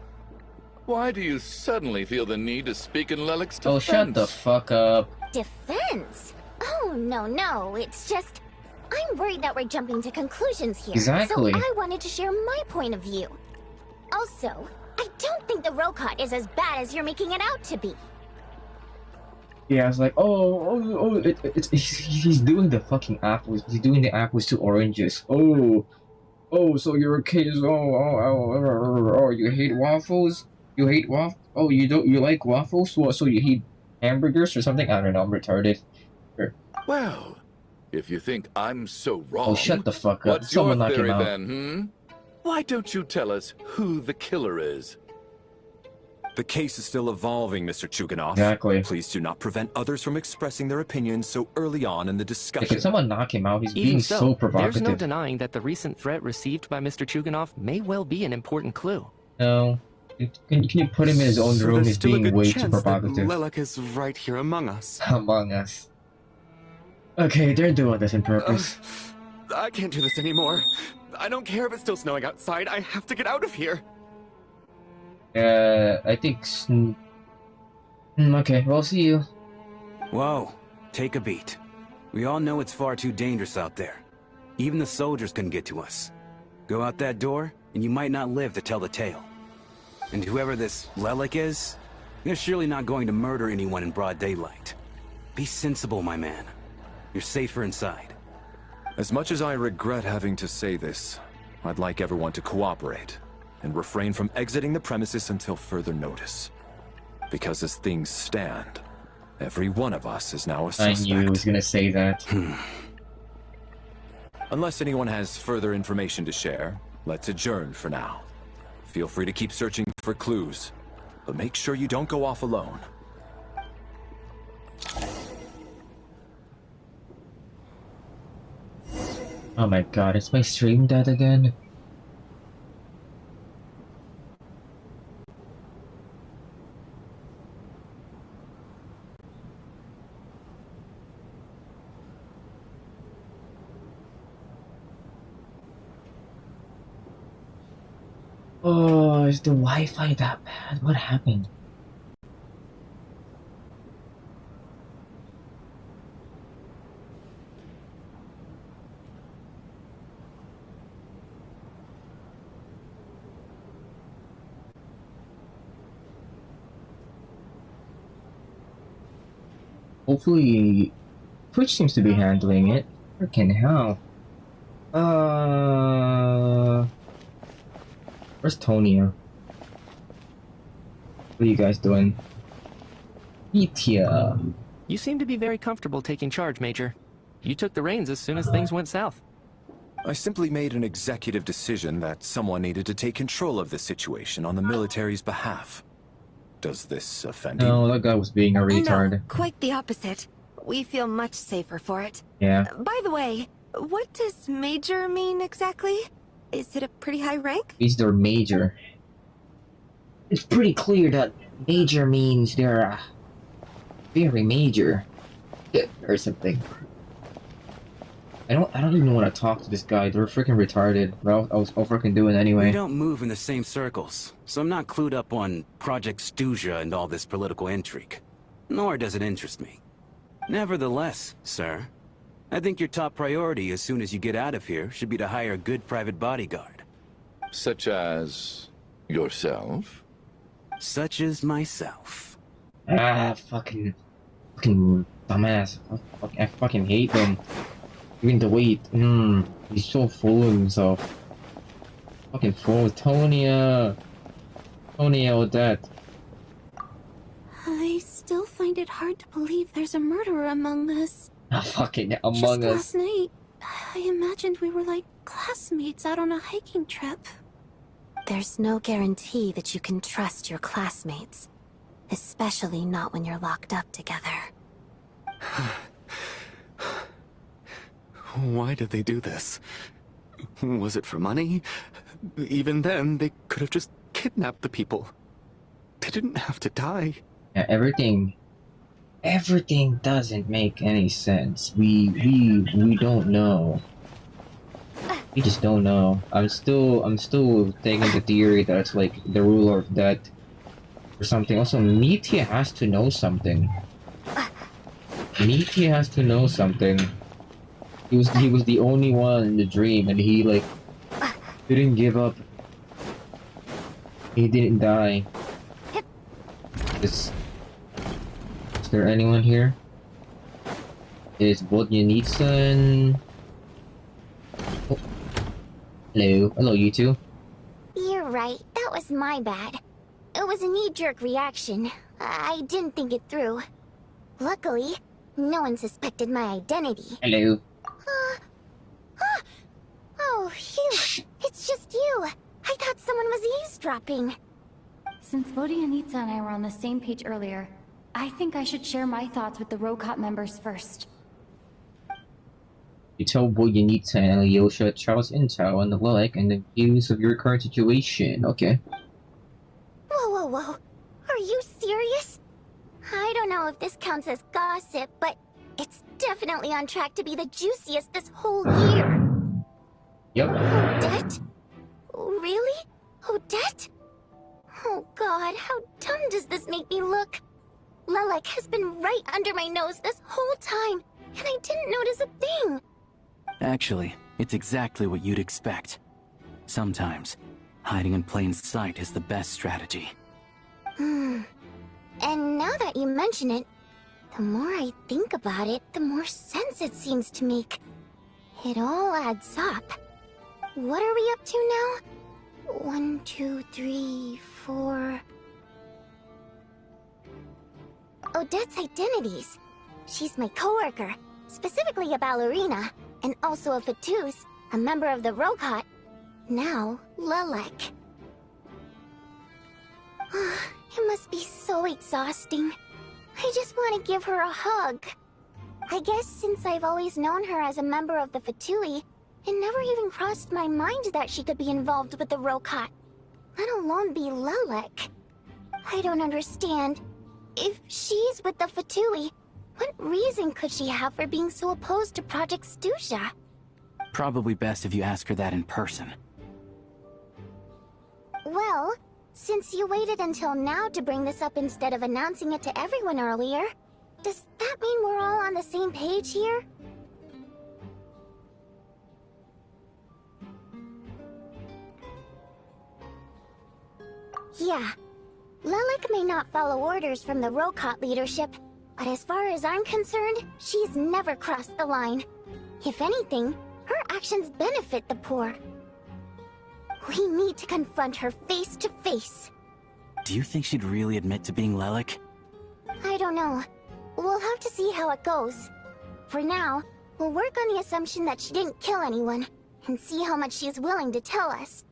why do you suddenly feel the need to speak in Lelek's defense? Oh, shut the fuck up. Defense? Oh, no, it's just... I'm worried that we're jumping to conclusions here. Exactly. So I wanted to share my point of view. Also, I don't think the Rokot is as bad as you're making it out to be. Yeah, I was like, he's doing the fucking apples. He's doing the apples to oranges. Oh, so you're a kid. Oh, you hate waffles? You hate waffles? Oh, you like waffles? What? So you hate hamburgers or something? I don't know. I'm retarded. Sure. Well, if you think I'm so wrong, Oh, shut the fuck up. what's Someone your knock him theory out. then, Why don't you tell us who the killer is? The case is still evolving, Mr. Chuganov. Exactly. Please do not prevent others from expressing their opinions so early on in the Hey, discussion. can someone knock him out? He's Even being so, so there's provocative. no denying that the recent threat received by Mr. Chuganov may well be an important clue. No. Can you put him in his own room? There's He's still a being good way too chance that provocative. Lelek is right here among us. Among us. Okay, they're doing this on purpose. I can't do this anymore. I don't care if it's still snowing outside. I have to get out of here. I think... okay, we'll see you. Whoa, take a beat. We all know it's far too dangerous out there. Even the soldiers couldn't get to us. Go out that door, and you might not live to tell the tale. And whoever this Lelek is, they're surely not going to murder anyone in broad daylight. Be sensible, my man. You're safer inside. As much as I regret having to say this, I'd like everyone to cooperate and refrain from exiting the premises until further notice. Because as things stand, every one of us is now a suspect. I knew he was gonna say that. Unless anyone has further information to share, let's adjourn for now. Feel free to keep searching for clues, but make sure you don't go off alone. Oh my god, is my stream dead again? Oh, is the Wi-Fi that bad? What happened? Hopefully, Twitch seems to be handling it. Freaking hell. Where's Tonya? What are you guys doing? Etya. You seem to be very comfortable taking charge, Major. You took the reins as soon as things went south. I simply made an executive decision that someone needed to take control of the situation on the military's behalf. Does this offend you? No, that guy was being a retard. No, quite the opposite. We feel much safer for it. Yeah. By the way, what does Major mean exactly? Is it a pretty high rank? He's their major. It's pretty clear that major means they're very major. Or something. I don't even want to talk to this guy. They're freaking retarded. But I'll freaking do it We anyway. don't move in the same circles, so I'm not clued up on Project Snezhnaya and all this political intrigue. Nor does it interest me. Nevertheless, sir, I think your top priority as soon as you get out of here should be to hire a good private bodyguard. Such as yourself? Such as myself. Ah, fucking dumbass. I fucking hate them. Even the weight. He's so full of himself. Fucking full. Tonya, Odette. I still find it hard to believe there's a murderer among us. Fucking Just Among Us. last night, I imagined we were like classmates out on a hiking trip. There's no guarantee that you can trust your classmates. Especially not when you're locked up together. Why did they do this? Was it for money? Even then, they could have just kidnapped the people. They didn't have to die. Yeah, everything doesn't make any sense. We don't know. We just don't know. I'm still taking the theory that it's like the ruler of death or something. Also, Nithya has to know something. Nithya has to know something. He was the only one in the dream, and he like didn't give up. He didn't die. Is there anyone here? Is Vodyanitsan? Oh. Hello, you two. You're right, that was my bad. It was a knee-jerk reaction. I didn't think it through. Luckily, no one suspected my identity. Hello. Oh, phew. It's just you. I thought someone was eavesdropping. Since Vodyanitsa and I were on the same page earlier, I think I should share my thoughts with the Rokot members first. You tell Vodyanitsa and Alyosha Charles' intel on the Lilac and the views of your current situation. Okay. Whoa. Are you serious? I don't know if this counts as gossip, but it's definitely on track to be the juiciest this whole year. Yep. Odette? Really? Odette? Oh god, how dumb does this make me look? Lilac has been right under my nose this whole time, and I didn't notice a thing. Actually, it's exactly what you'd expect. Sometimes, hiding in plain sight is the best strategy. And now that you mention it, the more I think about it, the more sense it seems to make. It all adds up. What are we up to now? 1, 2, 3, 4... Odette's identities. She's my coworker, specifically a ballerina, and also a Fatus, a member of the Rokot. Now, Lilac. It must be so exhausting. I just want to give her a hug. I guess since I've always known her as a member of the Fatui, it never even crossed my mind that she could be involved with the Rokot, let alone be Lilac. I don't understand. If she's with the Fatui, what reason could she have for being so opposed to Project Snezhnaya? Probably best if you ask her that in person. Well, since you waited until now to bring this up instead of announcing it to everyone earlier, does that mean we're all on the same page here? Yeah. Lilac may not follow orders from the Rokot leadership, but as far as I'm concerned, she's never crossed the line. If anything, her actions benefit the poor. We need to confront her face to face. Do you think she'd really admit to being Lilac? I don't know. We'll have to see how it goes. For now, we'll work on the assumption that she didn't kill anyone, and see how much she's willing to tell us.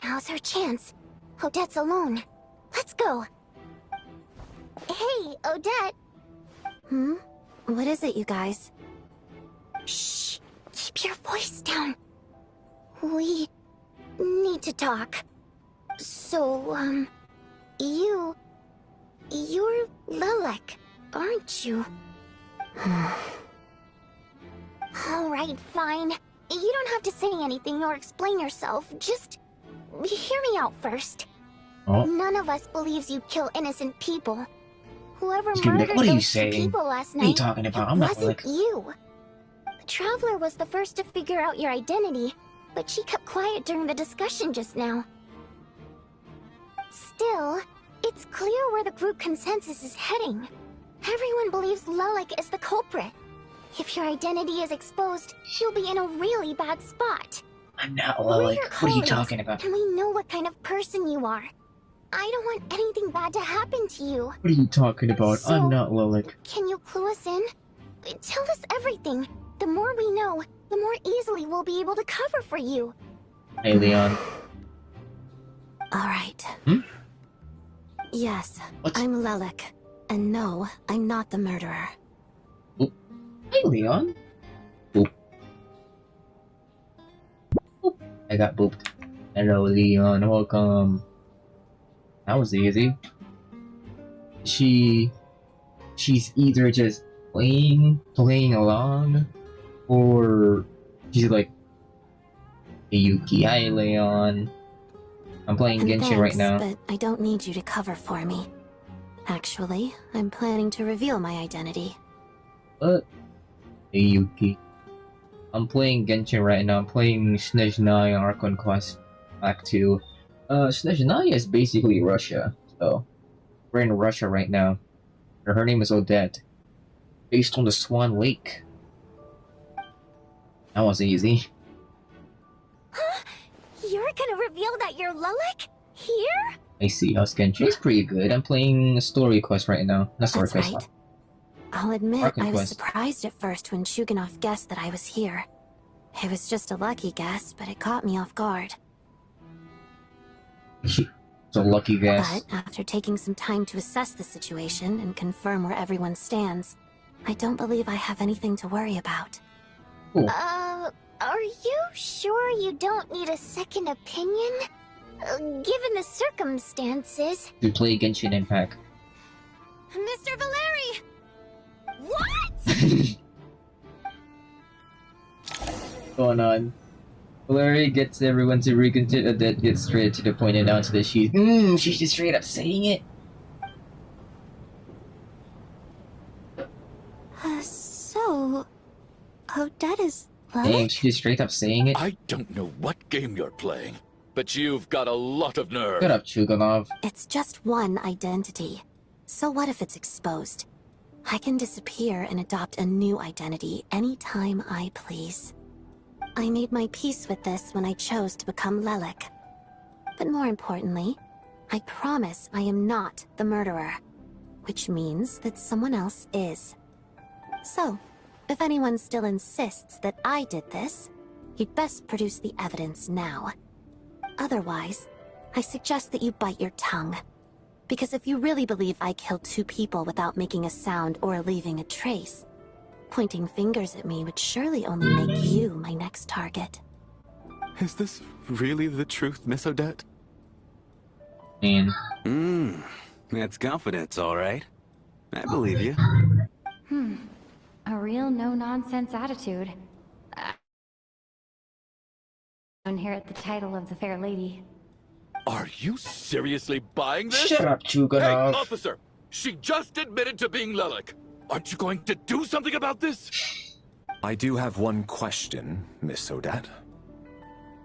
Now's her chance. Odette's alone. Let's go. Hey, Odette. What is it, you guys? Shh. Keep your voice down. We need to talk. So, you You're Lilac, aren't you? Alright, fine. You don't have to say anything or explain yourself. Just hear me out first. Oh. None of us believes you kill innocent people. Whoever Excuse me, murdered what are you those two saying? people last What are you night, talking about? it I'm not wasn't like... you. The Traveler was the first to figure out your identity, but she kept quiet during the discussion just now. Still, it's clear where the group consensus is heading. Everyone believes Lilac is the culprit. If your identity is exposed, you'll be in a really bad spot. I'm not We're Lilac. your What are you colleagues, talking about? and we know what kind of person you are. I don't want anything bad to happen to you. What are you talking about? So, I'm not Lilac. Can you clue us in? Tell us everything. The more we know, the more easily we'll be able to cover for you. Hey, Leon. Alright. Hmm? Yes, What? I'm Lilac. And no, I'm not the murderer. Oop. Hey, Leon. Boop. Boop. I got booped. Hello, Leon. Welcome. That was easy. She's either just playing along, or she's like, hey, Yuuki, hi, Leon. I'm playing And Genshin right thanks, now. but I don't need you to cover for me. Actually, I'm planning to reveal my identity. What? Hey, Yuuki. I'm playing Genshin right now. I'm playing Snezhnaya Archon Quest Act 2. Snezhnaya is basically Russia, so we're in Russia right now. Her name is Odette, based on the Swan Lake. That was easy. You're gonna reveal that you're Lilac? Here? I see how Genshin is pretty good. I'm playing a story quest right now. Not story That's quest. right. I'll admit, Archon I was Quest. surprised at first when Shuganov guessed that I was here. It was just a lucky guess, but it caught me off guard. It's a lucky guess. But after taking some time to assess the situation and confirm where everyone stands, I don't believe I have anything to worry about. Cool. Are you sure you don't need a second opinion? Given the circumstances. To play Genshin Impact. Mr. Valeri! What? Going on. Valerie gets everyone to reconsider that gets straight to the point and announce that she's just straight up saying it. So... Odette is Dang, Lilac? she's just straight up saying it. I don't know what game you're playing, but you've got a lot of nerve. Shut up, Chuganov. It's just one identity. So what if it's exposed? I can disappear and adopt a new identity anytime I please. I made my peace with this when I chose to become Lilac. But more importantly, I promise I am not the murderer, which means that someone else is. So, if anyone still insists that I did this, you'd best produce the evidence now. Otherwise, I suggest that you bite your tongue. Because if you really believe I killed two people without making a sound or leaving a trace, pointing fingers at me would surely only make you my next target. Is this really the truth, Miss Odette? That's confidence, all right. I believe you. A real no-nonsense attitude. Inherit the title of the fair lady. Are you seriously buying this? Shut up, Chuganov. Hey, officer! She just admitted to being Lilac. Aren't you going to do something about this? I do have one question, Miss Odette.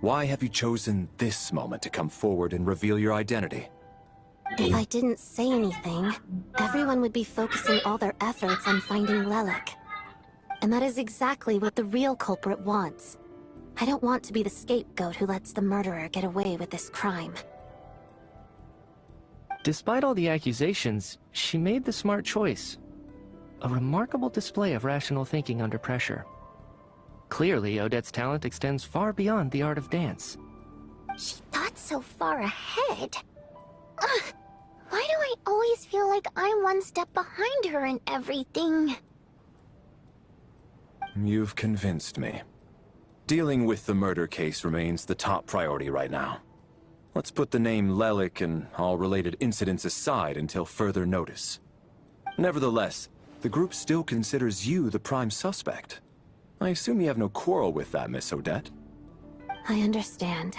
Why have you chosen this moment to come forward and reveal your identity? If I didn't say anything, everyone would be focusing all their efforts on finding Lilac. And that is exactly what the real culprit wants. I don't want to be the scapegoat who lets the murderer get away with this crime. Despite all the accusations, she made the smart choice. A remarkable display of rational thinking under pressure. Clearly, Odette's talent extends far beyond the art of dance. She thought so far ahead. Ugh, why do I always feel like I'm one step behind her in everything? You've convinced me. Dealing with the murder case remains the top priority right now. Let's put the name Lelik and all related incidents aside until further notice. Nevertheless, the group still considers you the prime suspect. I assume you have no quarrel with that, Miss Odette? I understand.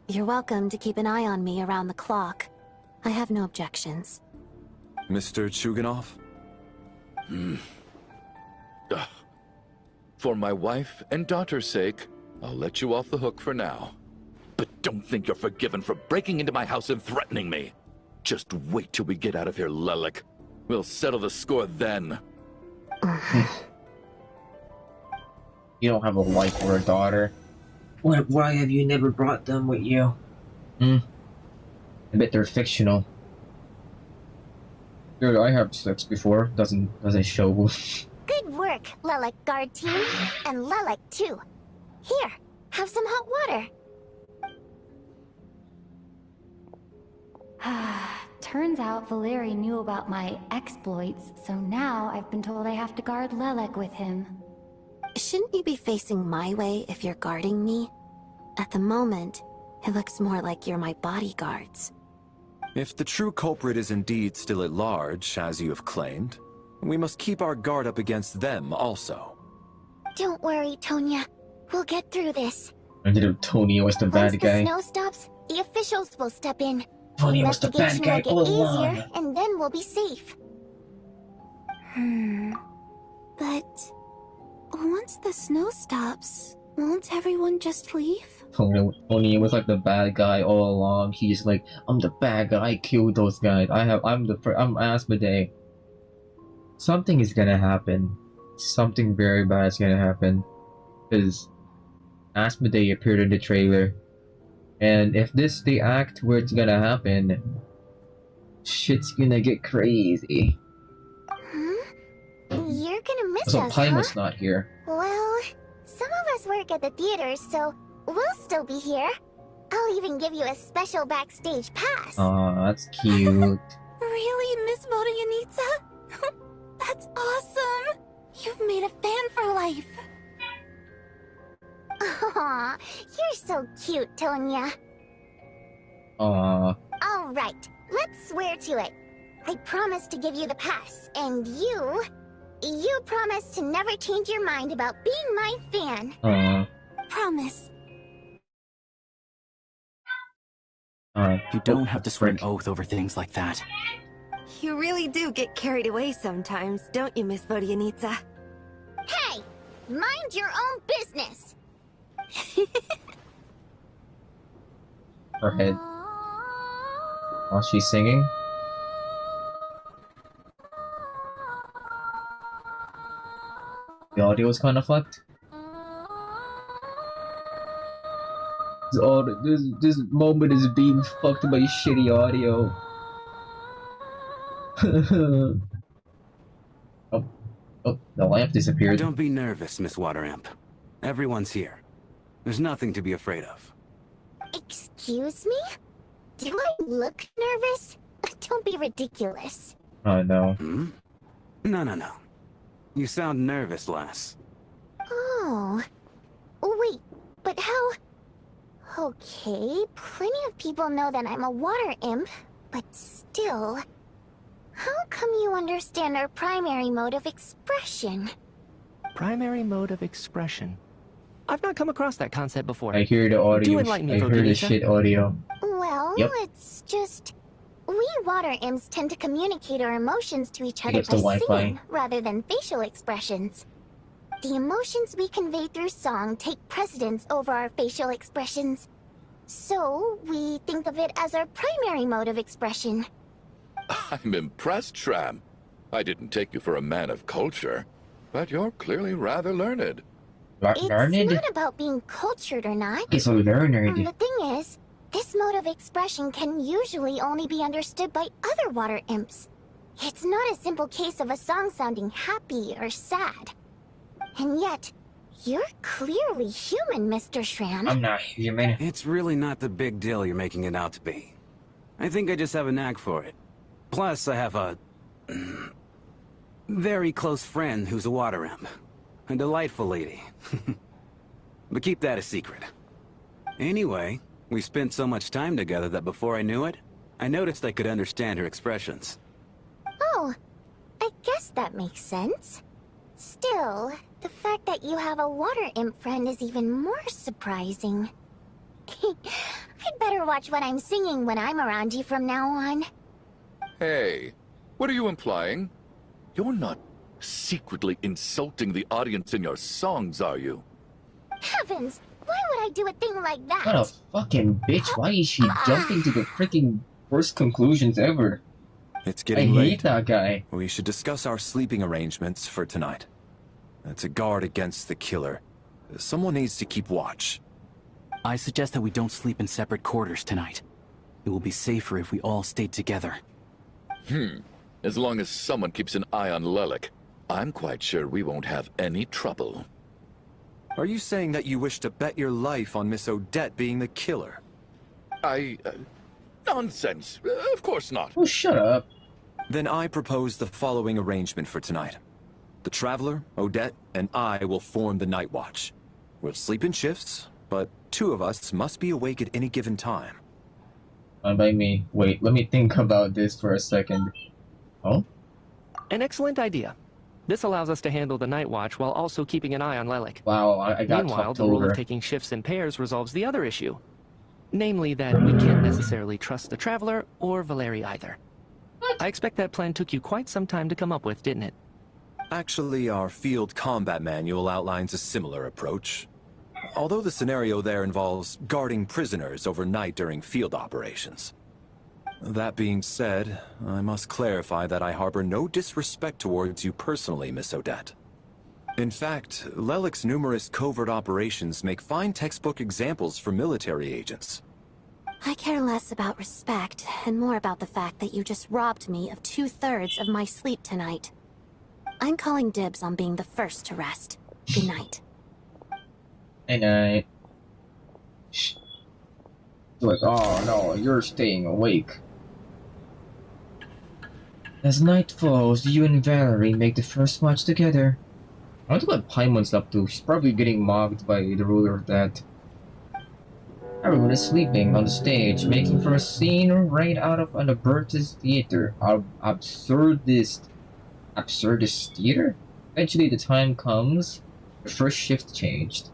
You're welcome to keep an eye on me around the clock. I have no objections. Mr. Chuganov? For my wife and daughter's sake, I'll let you off the hook for now. But don't think you're forgiven for breaking into my house and threatening me. Just wait till we get out of here, Lelik. We'll settle the score then. You don't have a wife or a daughter. Why have you never brought them with you? I bet they're fictional. Dude, I have sex before. Doesn't show. Good work, Lelik guard team. And Lelik too. Here, have some hot water. Turns out Valeri knew about my exploits, so now I've been told I have to guard Lelik with him. Shouldn't you be facing my way if you're guarding me? At the moment, it looks more like you're my bodyguards. If the true culprit is indeed still at large, as you have claimed, we must keep our guard up against them also. Don't worry, Tonya. We'll get through this. I did have Tony was the bad Once guy. the snow stops, the officials will step in. Tony was the bad guy Investigation all will get along. easier, and then we'll be safe. But once the snow stops, won't everyone just leave? Tony was like the bad guy all along. He's like, I'm the bad guy. I killed those guys. I'm Asmodee. Something is gonna happen. Something very bad is gonna happen. Because Asmodee appeared in the trailer. And if this the act where it's gonna happen, shit's gonna get crazy. You're gonna miss So us, PAIMON's huh? not here. Well, some of us work at the theaters, so we'll still be here. I'll even give you a special backstage pass. Aw, that's cute. Really, Miss Vodyanitsa? That's awesome! You've made a fan for life. Aw, you're so cute, Tonya. Aw. All right, let's swear to it. I promise to give you the pass, and you promise to never change your mind about being my fan. Aw. Promise. You don't have to swear an oath over things like that. You really do get carried away sometimes, don't you, Miss Vodyanitsa? Hey, mind your own business. Her head. While she's singing. The audio is kind of fucked. This moment is being fucked by shitty audio. Oh, the lamp disappeared. Don't be nervous, Miss Wateramp. Everyone's here. There's nothing to be afraid of. Excuse me? Do I look nervous? Don't be ridiculous. Oh no. No. You sound nervous, lass. Oh. Wait, but how... Okay, plenty of people know that I'm a water imp, but still... How come you understand our primary mode of expression? Primary mode of expression. I've not come across that concept before. I hear the audio. Do enlighten me, I heard the Vodyanitsa. shit audio. Well, Yep. it's just... We water imps tend to communicate our emotions to each I other guess the by Wi-Fi. singing, rather than facial expressions. The emotions we convey through song take precedence over our facial expressions. So, we think of it as our primary mode of expression. I'm impressed, Shram. I didn't take you for a man of culture, but you're clearly rather learned. It's not about being cultured or not. Okay, so learned. The thing is, this mode of expression can usually only be understood by other water imps. It's not a simple case of a song sounding happy or sad. And yet, you're clearly human, Mr. Shram. I'm not human. It's really not the big deal you're making it out to be. I think I just have a knack for it. Plus, I have a... very close friend who's a water imp. A delightful lady. But keep that a secret. Anyway, We spent so much time together that before I knew it, I noticed I could understand her expressions. Oh, I guess that makes sense. Still, the fact that you have a water imp friend is even more surprising. I'd better watch what I'm singing when I'm around you from now on. Hey, what are you implying? You're not secretly insulting the audience in your songs, are you? Heavens! Why would I do a thing like that? What a fucking bitch. Why is she jumping to the freaking worst conclusions ever? It's getting I hate late. that guy. We should discuss our sleeping arrangements for tonight. To guard against the killer, someone needs to keep watch. I suggest that we don't sleep in separate quarters tonight. It will be safer if we all stay together. As long as someone keeps an eye on Lelik, I'm quite sure we won't have any trouble. Are you saying that you wish to bet your life on Miss Odette being the killer? Nonsense. Of course not. Oh, shut up. Then I propose the following arrangement for tonight. The Traveler, Odette, and I will form the Night Watch. We'll sleep in shifts, but 2 of us must be awake at any given time. Fine by me. Wait, let me think about this for a second. Oh? An excellent idea. This allows us to handle the Night Watch while also keeping an eye on Lelik. Wow, I got Meanwhile, talked the rule over. of taking shifts in pairs resolves the other issue. Namely that we can't necessarily trust the Traveler or Valeri either. I expect that plan took you quite some time to come up with, didn't it? Actually, our field combat manual outlines a similar approach. Although the scenario there involves guarding prisoners overnight during field operations. That being said, I must clarify that I harbor no disrespect towards you personally, Miss Odette. In fact, Lelik's numerous covert operations make fine textbook examples for military agents. I care less about respect and more about the fact that you just robbed me of 2/3 of my sleep tonight. I'm calling dibs on being the first to rest. Good night. Good night. Like, oh no, you're staying awake. As night falls, you and Valerie make the first watch together. I wonder what PAIMON's up to. She's probably getting mocked by the ruler of that. Everyone is sleeping on the stage, making for a scene right out of an absurdist theater. Absurdist theater? Eventually the time comes. The first shift changed.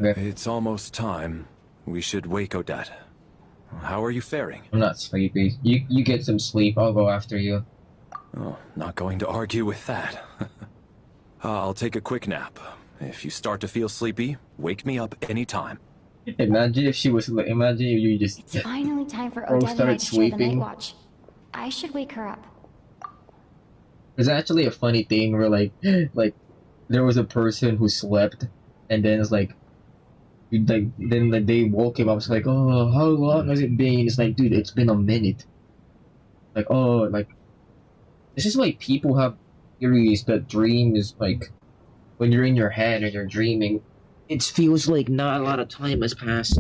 Okay. It's almost time. We should wake Odette. How are you faring? I'm not sleepy. You get some sleep. I'll go after you. Oh, not going to argue with that. I'll take a quick nap. If you start to feel sleepy, wake me up anytime. Imagine if she was. Imagine if you just. It's finally time for Odette and I to share the Night Watch. I should wake her up. There's actually a funny thing where like there was a person who slept, and then it's like they woke him up. It's like, oh, how long has it been? It's like, dude, it's been a minute. Like, oh, like this is why people have theories that dream is like when you're in your head and you're dreaming, it feels like not a lot of time has passed.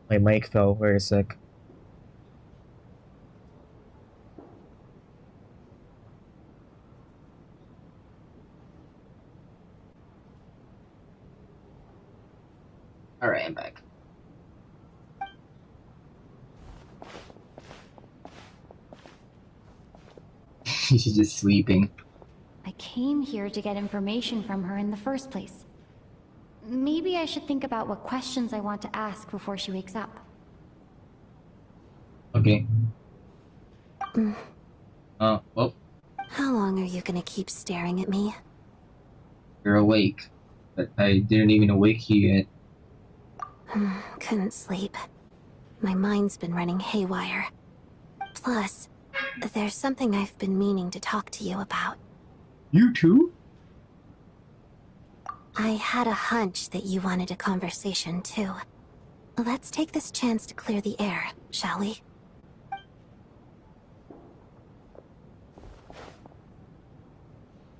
My mic fell for a sec. Alright, I'm back. She's just sleeping. I came here to get information from her in the first place. Maybe I should think about what questions I want to ask before she wakes up. Okay. Well. How long are you gonna keep staring at me? You're awake. But I didn't even awake you yet. Couldn't sleep. My mind's been running haywire. Plus, there's something I've been meaning to talk to you about. You too? I had a hunch that you wanted a conversation too. Let's take this chance to clear the air, shall we?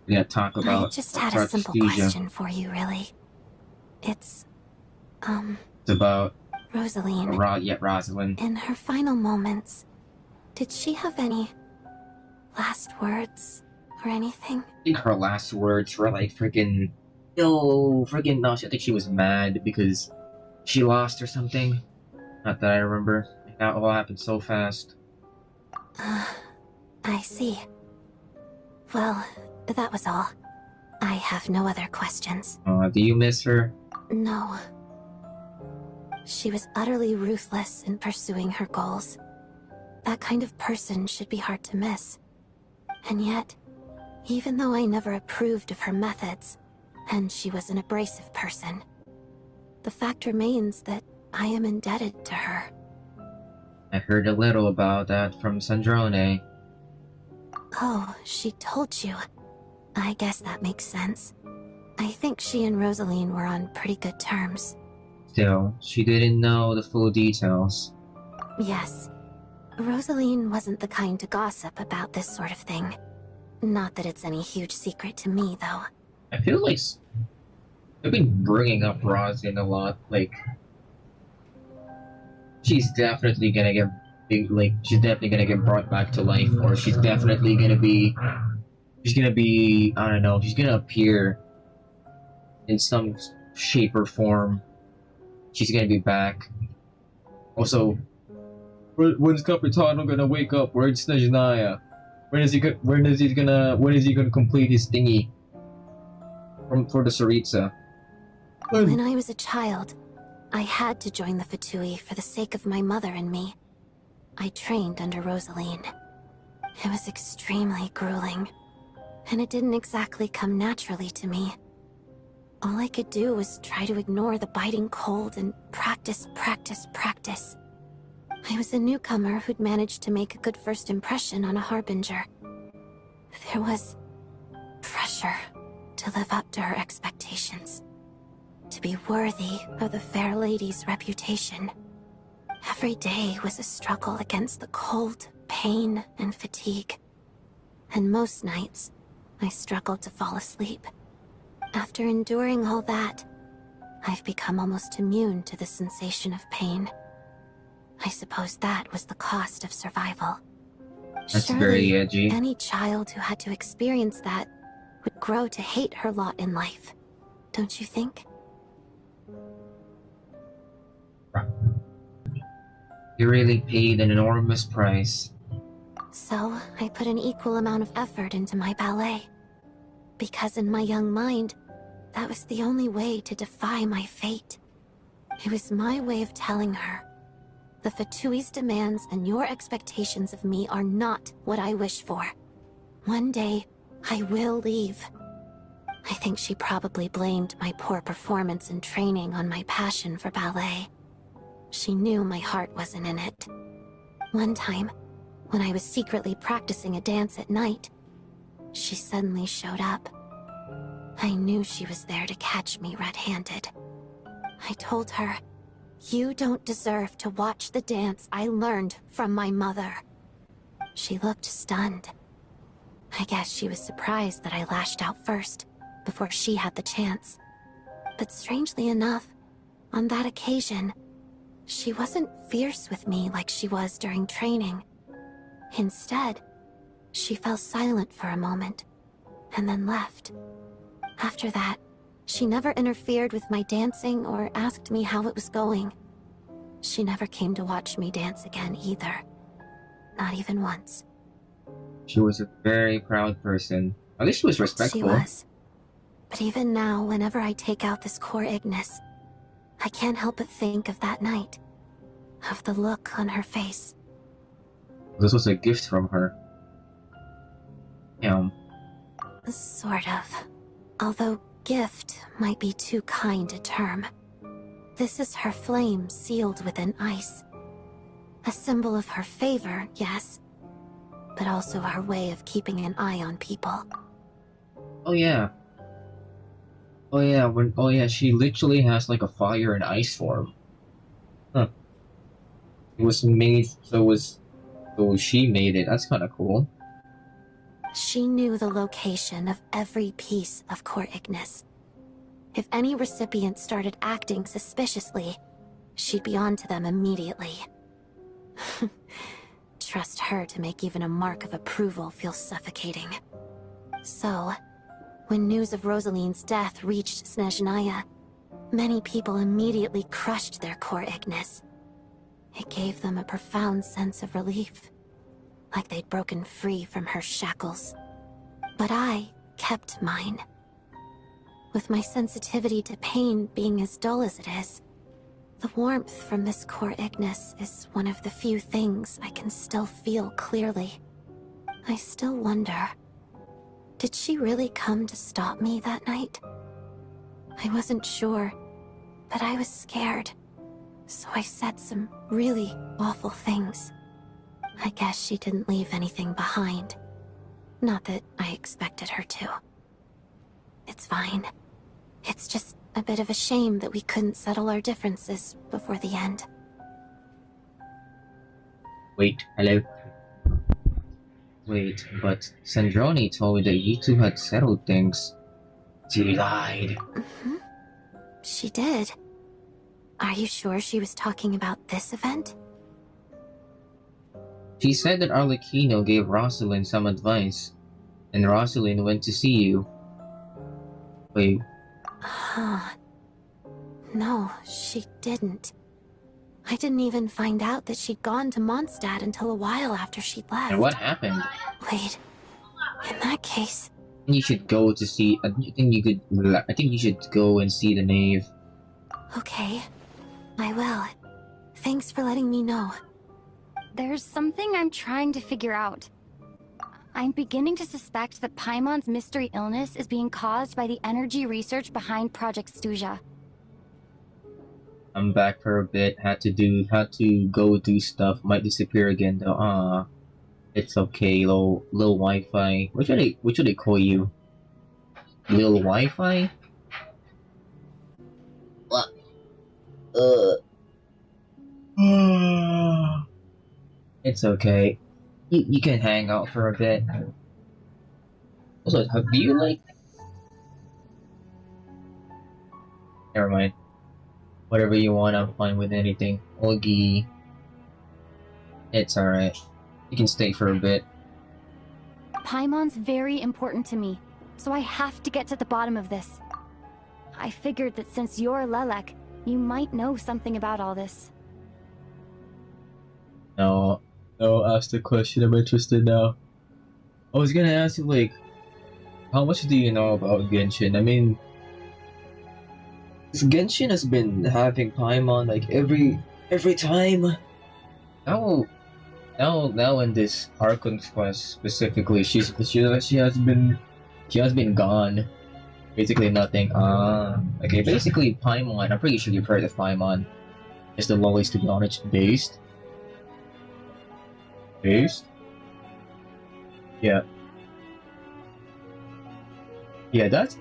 We gotta talk about. I just had a simple question for you, really. It's about Rosaline. Rosalind. In her final moments, did she have any last words or anything? I think her last words were like freaking, yo, freaking no. I think she was mad because she lost or something. Not that I remember. That all happened so fast. I see. Well, that was all. I have no other questions. Do you miss her? No. She was utterly ruthless in pursuing her goals. That kind of person should be hard to miss. And yet, even though I never approved of her methods, and she was an abrasive person, the fact remains that I am indebted to her. I heard a little about that from Snezhnaya. Oh, she told you. I guess that makes sense. I think she and Rosaline were on pretty good terms. Still, she didn't know the full details. Yes. Rosaline wasn't the kind to gossip about this sort of thing. Not that it's any huge secret to me, though. I feel like I've been bringing up Rosin a lot. Like, she's definitely gonna get big. Like, she's definitely gonna get brought back to life, or she's definitely gonna be. She's gonna be. I don't know. She's gonna appear in some shape or form. She's gonna be back. Also, when's Capitano gonna wake up? Where's Snezhnaya? When is he gonna complete his thingy for the Tsaritsa? When I was a child, I had to join the Fatui for the sake of my mother and me. I trained under Rosaline. It was extremely grueling, and it didn't exactly come naturally to me. All I could do was try to ignore the biting cold and practice, practice, practice. I was a newcomer who'd managed to make a good first impression on a harbinger. There was pressure to live up to her expectations, to be worthy of the fair lady's reputation. Every day was a struggle against the cold, pain, and fatigue. And most nights, I struggled to fall asleep. After enduring all that, I've become almost immune to the sensation of pain. I suppose that was the cost of survival. That's Surely, very edgy. any child who had to experience that would grow to hate her lot in life. Don't you think? You really paid an enormous price. So, I put an equal amount of effort into my ballet. Because in my young mind, that was the only way to defy my fate. It was my way of telling her, the Fatui's demands and your expectations of me are not what I wish for. One day, I will leave. I think she probably blamed my poor performance in training on my passion for ballet. She knew my heart wasn't in it. One time, when I was secretly practicing a dance at night, she suddenly showed up. I knew she was there to catch me red-handed. I told her, "You don't deserve to watch the dance I learned from my mother." She looked stunned. I guess she was surprised that I lashed out first, before she had the chance. But strangely enough, on that occasion, she wasn't fierce with me like she was during training. Instead, she fell silent for a moment, and then left. After that, she never interfered with my dancing or asked me how it was going. She never came to watch me dance again either. Not even once. She was a very proud person. At least she was respectful. She was. But even now, whenever I take out this core Ignis, I can't help but think of that night. Of the look on her face. This was a gift from her. Sort of. Although gift might be too kind a term. This is her flame sealed within ice. A symbol of her favor, yes, but also her way of keeping an eye on people. Oh yeah. Oh yeah, she literally has like a fire and ice form. Huh. It was made, so she made it. That's kind of cool. She knew the location of every piece of core Ignis. If any recipient started acting suspiciously, she'd be on to them immediately. Trust her to make even a mark of approval feel suffocating. So, when news of Rosaline's death reached Snezhnaya, many people immediately crushed their core Ignis. It gave them a profound sense of relief, like they'd broken free from her shackles. But I kept mine. With my sensitivity to pain being as dull as it is, the warmth from this core Ignis is one of the few things I can still feel clearly. I still wonder, did she really come to stop me that night? I wasn't sure, but I was scared, so I said some really awful things. I guess she didn't leave anything behind. Not that I expected her to. It's fine. It's just a bit of a shame that we couldn't settle our differences before the end. Wait, hello? Wait, but Sandroni told me that you two had settled things. She lied. Mm-hmm. She did. Are you sure she was talking about this event? She said that Arlecchino gave Rosalind some advice, and Rosalind went to see you. Wait. Huh. No, she didn't. I didn't even find out that she'd gone to Mondstadt until a while after she'd left. And what happened? Wait. In that case... You should go to see... I think you should go and see the Knave. Okay. I will. Thanks for letting me know. There's something I'm trying to figure out. I'm beginning to suspect that Paimon's mystery illness is being caused by the energy research behind Project Stuja. I'm back for a bit. Had to go do stuff. Might disappear again though. It's okay. Little Wi-Fi. What should they call you? Little Wi-Fi? What? It's okay. You can hang out for a bit. Also, have you Never mind. Whatever you want, I'm fine with anything. Oggy. It's alright. You can stay for a bit. Paimon's very important to me, so I have to get to the bottom of this. I figured that since you're Lelek, you might know something about all this. No, ask the question. I'm interested now. I was gonna ask you, how much do you know about Genshin? I mean, Genshin has been having Paimon every time. Now in this Archon quest specifically, she has been gone. Basically nothing. Okay, basically Paimon. I'm pretty sure you've heard of Paimon. It's the lowest to be honest based. Based? Yeah. Yeah, that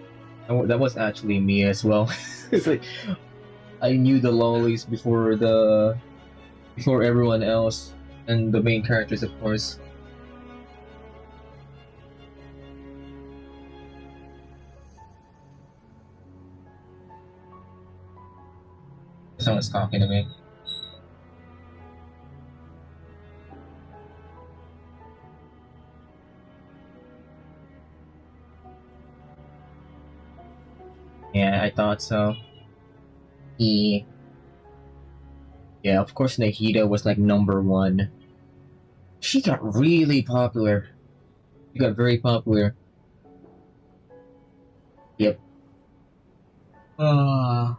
was actually me as well. It's like I knew the lollies before everyone else and the main characters, of course. Someone's talking to me. Yeah, I thought so. Yeah, of course Nahida was #1. She got really popular. She got very popular. Yep. Also,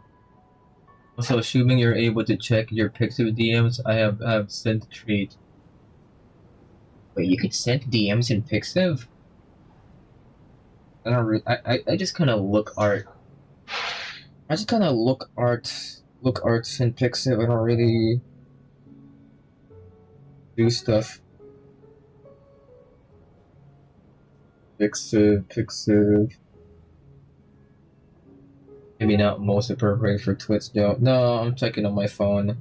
assuming you're able to check your Pixiv DMs, I have sent a treat. Wait, you could send DMs in Pixiv? I don't I just kind of look art. I just kind of look arts in Pixiv. I don't really do stuff. Pixiv. Maybe not most appropriate for Twitch though. No, I'm checking on my phone.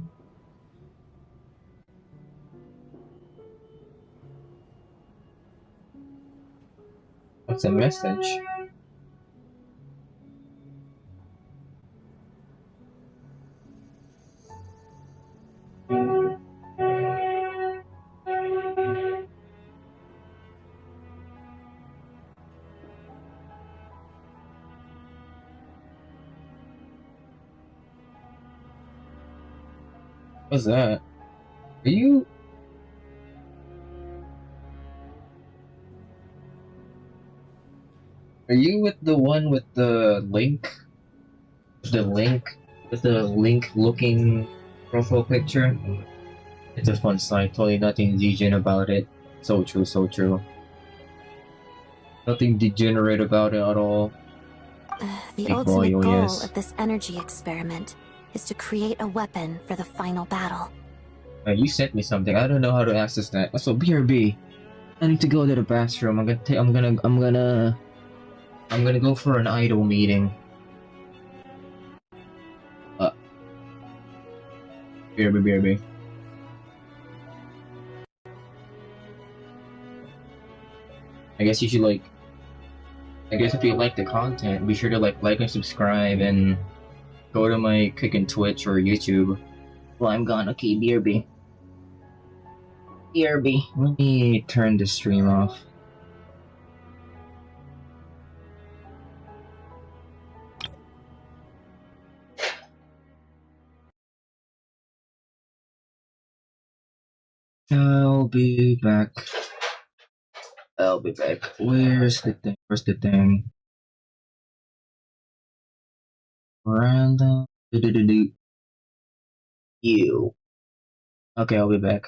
What's a message? What's that? Are you? Are you with the one with the link? The link? With the link looking profile picture? It's a fun site, totally nothing degen about it. So true, so true. Nothing degenerate about it at all. The Big ultimate boy, oh goal yes. of this energy experiment is to create a weapon for the final battle. You sent me something. I don't know how to access that. So BRB, I need to go to the bathroom. I'm gonna go for an idol meeting. BRB. I guess you should like. I guess if you like the content, be sure to like and subscribe and go to my Kick Twitch or YouTube. Well, I'm gone. Okay, BRB. BRB. Let me turn the stream off. I'll be back. Where's the thing? Random. You. Okay, I'll be back.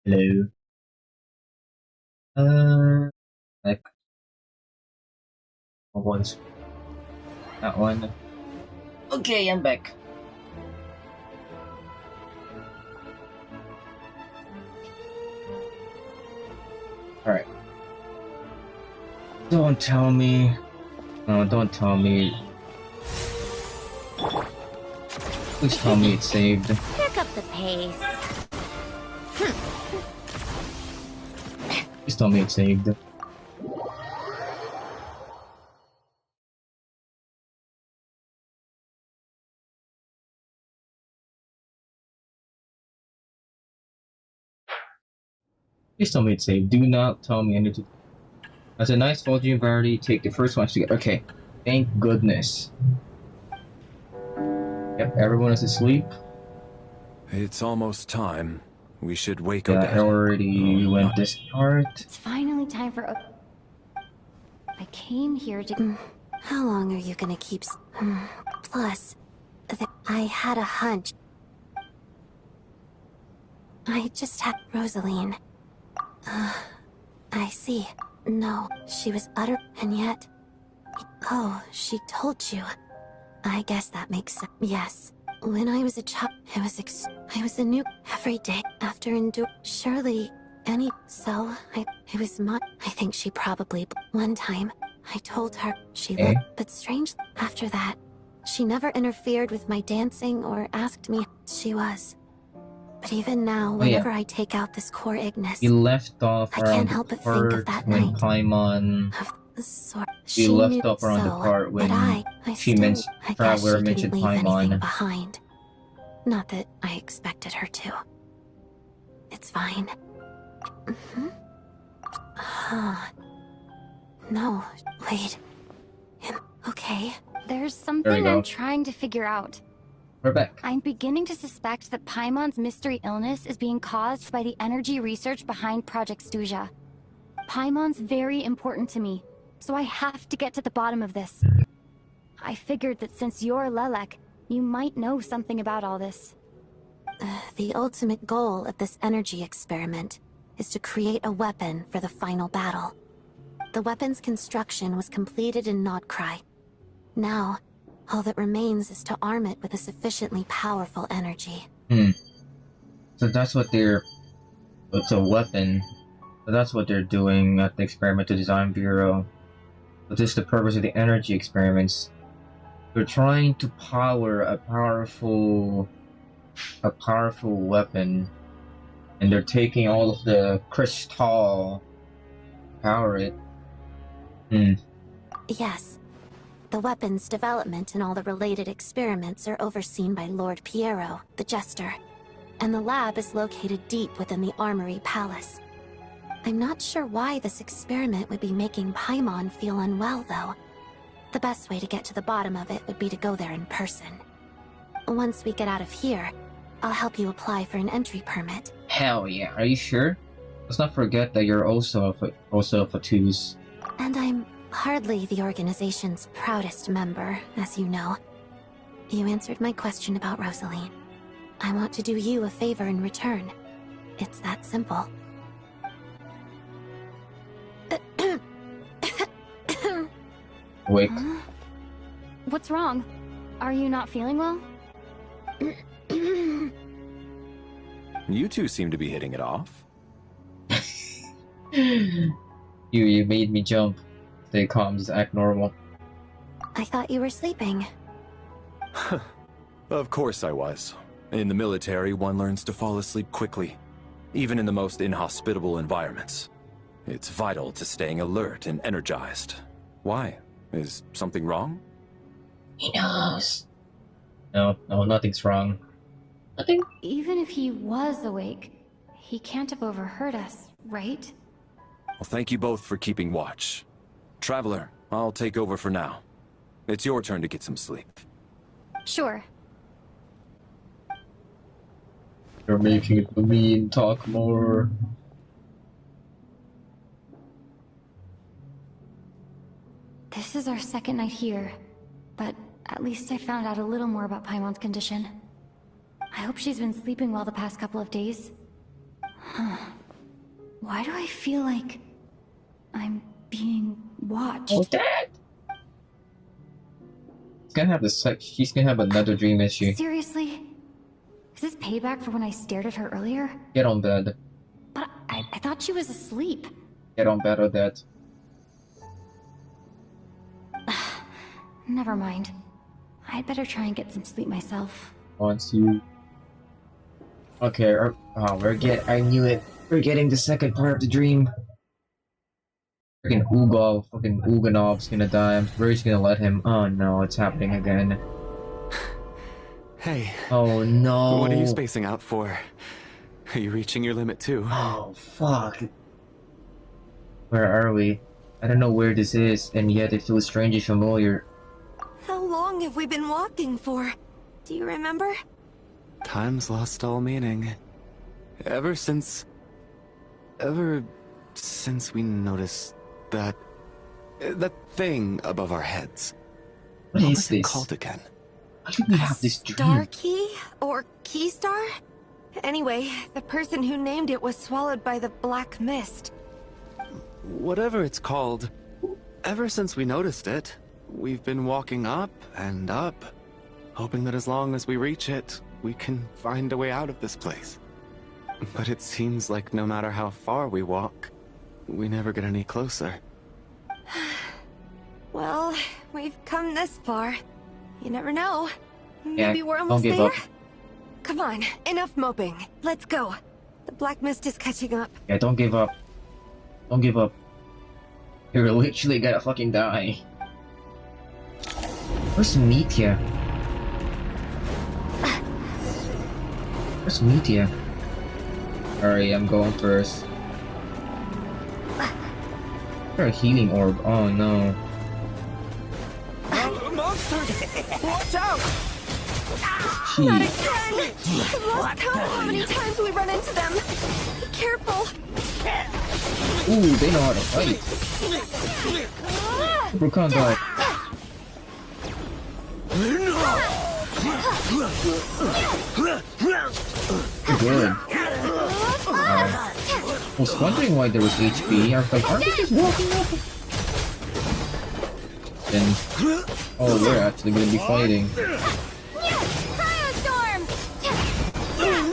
Hello. Like once that one. Okay, I'm back. Alright. Don't tell me. No, don't tell me. Please tell me it's saved. Pick up the pace. Please tell me it's saved. Please tell me it's saved. Do not tell me anything. As a nice volume variety, take the first one to get. Okay. Thank goodness. Yep, everyone is asleep. It's almost time. We should wake Yeah, Odette. I already went this part. It's finally time for... I came here to... How long are you gonna keep... Plus, I had a hunch. I just had Rosaline. I see. No, she was utter... And yet... Oh, she told you. I guess that makes sense. Yes. When I was a child, I was a new every day after surely so it was I think she probably one time I told her she looked, but strange after that she never interfered with my dancing or asked me. She was. But even now, whenever I take out this core Ignis, We left off I around can't the help but think of part that when night. PAIMON. She left knew off around the part when I she still, mentioned I guess Traveler she mentioned didn't leave anything PAIMON. behind. Not that I expected her to. It's fine. No, wait. Okay. There's There we something go. I'm trying to figure out. We're back. I'm beginning to suspect that Paimon's mystery illness is being caused by the energy research behind Project Stuja. Paimon's very important to me, so I have to get to the bottom of this. I figured that since you're Lelek, you might know something about all this. The ultimate goal of this energy experiment is to create a weapon for the final battle. The weapon's construction was completed in Nodcry. Now, all that remains is to arm it with a sufficiently powerful energy. So that's what they're... It's a weapon. So that's what they're doing at the Experimental Design Bureau. But this is the purpose of the energy experiments. They're trying to power a powerful weapon. And they're taking all of the crystal to power it. Yes. The weapon's development and all the related experiments are overseen by Lord Piero, the Jester. And the lab is located deep within the Armory Palace. I'm not sure why this experiment would be making Paimon feel unwell, though. The best way to get to the bottom of it would be to go there in person. Once we get out of here, I'll help you apply for an entry permit. Hell yeah, are you sure? Let's not forget that you're also a Fatuz. And I'm hardly the organization's proudest member, as you know. You answered my question about Rosaline. I want to do you a favor in return. It's that simple. Wait. What's wrong? Are you not feeling well? You two seem to be hitting it off. You made me jump. Stay calm, just act normal. I thought you were sleeping. Of course I was. In the military, one learns to fall asleep quickly, even in the most inhospitable environments. It's vital to staying alert and energized. Why? Is something wrong? He knows. No, nothing's wrong. Nothing? Even if he was awake, he can't have overheard us, right? Well, thank you both for keeping watch. Traveler, I'll take over for now. It's your turn to get some sleep. Sure. You're making it mean, talk more. This is our second night here, but at least I found out a little more about Paimon's condition. I hope she's been sleeping well the past couple of days. Why do I feel like I'm being watched? Oh, Dad! She's gonna have another dream issue. Seriously? Is this payback for when I stared at her earlier? Get on bed. But I thought she was asleep. Get on bed, Odette. Never mind. I'd better try and get some sleep myself. Once you... Okay, I knew it. We're getting the second part of the dream. Freaking fucking Uganov's gonna die. I'm just gonna let him. Oh no, it's happening again. Hey. Oh no. What are you spacing out for? Are you reaching your limit too? Oh, fuck. Where are we? I don't know where this is, and yet it feels strangely familiar. How long have we been walking for? Do you remember? Time's lost all meaning. Ever since we noticed that thing above our heads. What is was it this? called again? How did we have this dream? Star Key? Or Key Star? Anyway, the person who named it was swallowed by the black mist. Whatever it's called, ever since we noticed it, we've been walking up and up, hoping that as long as we reach it, we can find a way out of this place. But it seems like no matter how far we walk, we never get any closer. Well, we've come this far. You never know. Yeah, Maybe we're don't almost give there? up. Come on, enough moping. Let's go. The black mist is catching up. Yeah, don't give up. Don't give up. You're literally gonna fucking die. Where's Metia? Where's Metia? Alright, I'm going first. A healing orb. Oh no. Monsters! Watch out! Not Jeez. again! I've lost count of how many times we run into them. Be careful. Ooh, they know how to fight. Brukan died. Good. I was wondering why there was HP. I was like, aren't they just walking up? Then, oh, we're actually gonna be fighting.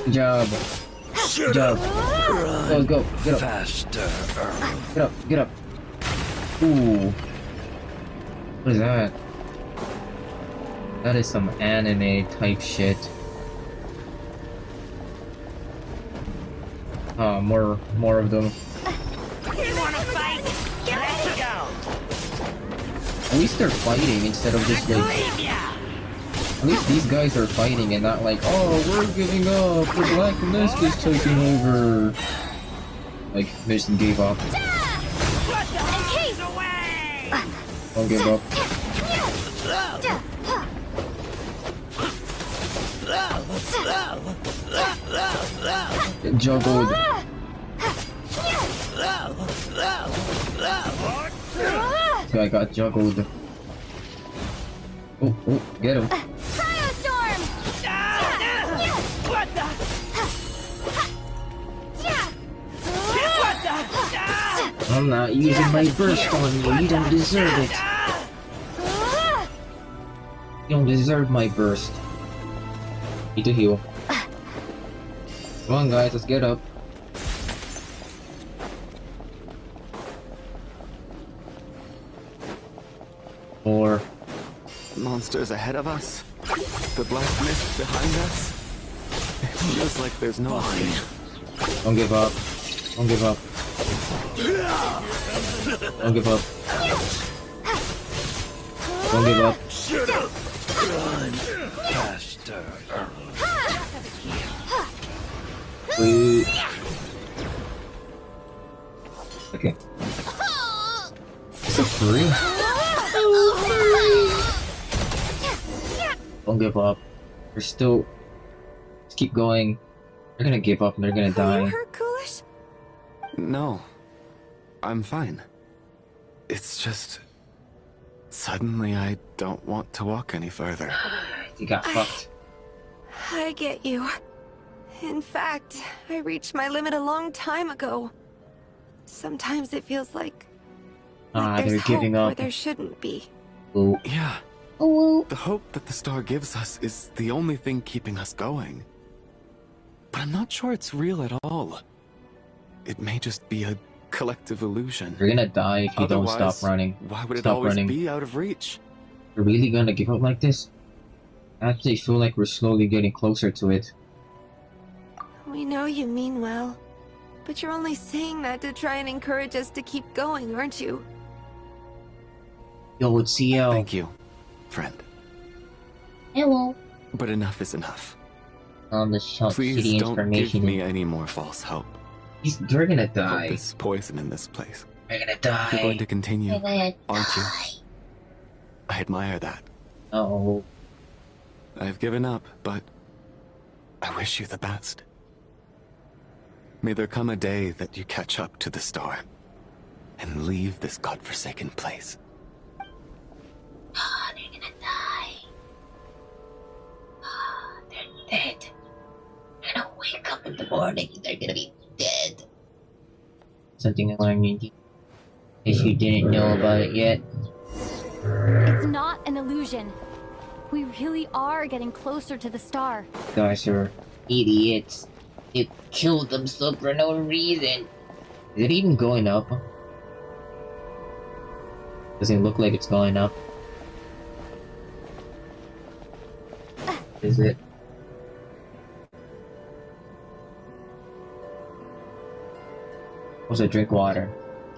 Good job. Good job. Go, go, get up. Faster. Get up, get up. Ooh. What is that? That is some anime type shit. Oh, more of them. You wanna fight? Let's go! At least they're fighting instead of just like... At least these guys are fighting and not like, oh, we're giving up, the black mist is taking over. Like, they just gave up. Don't give up. Get juggled. This guy got juggled. Oh, oh, get him. I'm not using my burst on you. You don't deserve it. You don't deserve my burst. Need to heal. Come on, guys, let's get up. Or Monsters ahead of us? The black mist behind us? It feels like there's no escape. don't give up. Don't give up. Don't give up. Don't give up. Run faster. Wait. Okay. Is it free? Don't give up. They're still... Let's keep going. They're gonna give up and they're gonna die. No. I'm fine. It's just... Suddenly I don't want to walk any further. You got fucked. I get you. In fact, I reached my limit a long time ago. Sometimes it feels like They're there's giving hope where up. there shouldn't be. Oh. Yeah. Oh. The hope that the star gives us is the only thing keeping us going. But I'm not sure it's real at all. It may just be a collective illusion. You're gonna die if you don't Otherwise, stop running. Why would it Stop always running. be out of reach? You're really gonna give up like this? I actually feel like we're slowly getting closer to it. We know you mean well, but you're only saying that to try and encourage us to keep going, aren't you? Yo, it's CL. Thank you, friend. Hello. But enough is enough. On the shop Please city don't information. give me any more false hope. They're gonna die. Hope is poison in this place. They're gonna die. You're going to continue, They're gonna aren't you? die. I admire that. Uh-oh. I've given up, but I wish you the best. May there come a day that you catch up to the star and leave this godforsaken place. Ah, they're gonna die. Ah, they're dead. They're gonna wake up in the morning and they're gonna be dead. Something alarming. If you didn't know about it yet. It's not an illusion. We really are getting closer to the star. Guys are idiots. It killed themselves for no reason. Is it even going up? Doesn't look like it's going up. Is it? Also, drink water.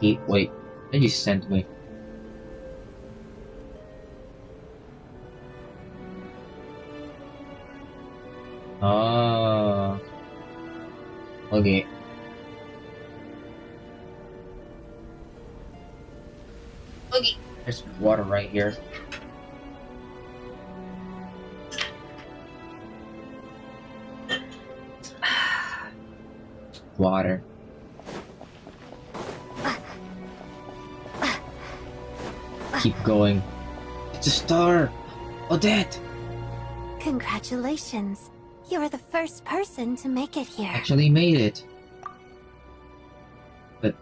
Wait. Did you send me? Ah. Okay. Okay. There's water right here. Water. Keep going. It's a star! Odette! Congratulations. You're the first person to make it here. Actually made it. But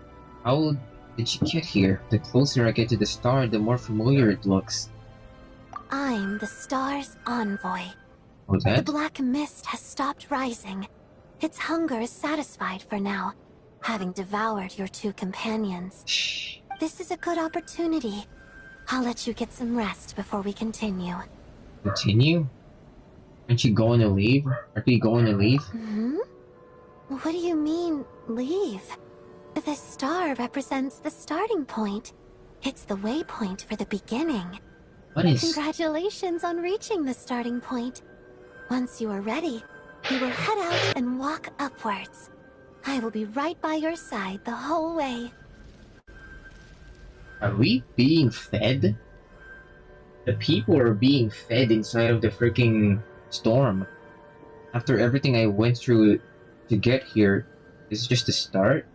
how did you get here? The closer I get to the star, the more familiar it looks. I'm the star's envoy. Odette? The black mist has stopped rising. Its hunger is satisfied for now, having devoured your two companions. Shh. This is a good opportunity. I'll let you get some rest before we continue. Continue? Aren't you going to leave? Aren't we going to leave? Hmm? What do you mean, leave? The star represents the starting point. It's the waypoint for the beginning. What is... Congratulations on reaching the starting point. Once you are ready, we will head out and walk upwards. I will be right by your side the whole way. Are we being fed? The people are being fed inside of the freaking storm. After everything I went through to get here, this is just the start?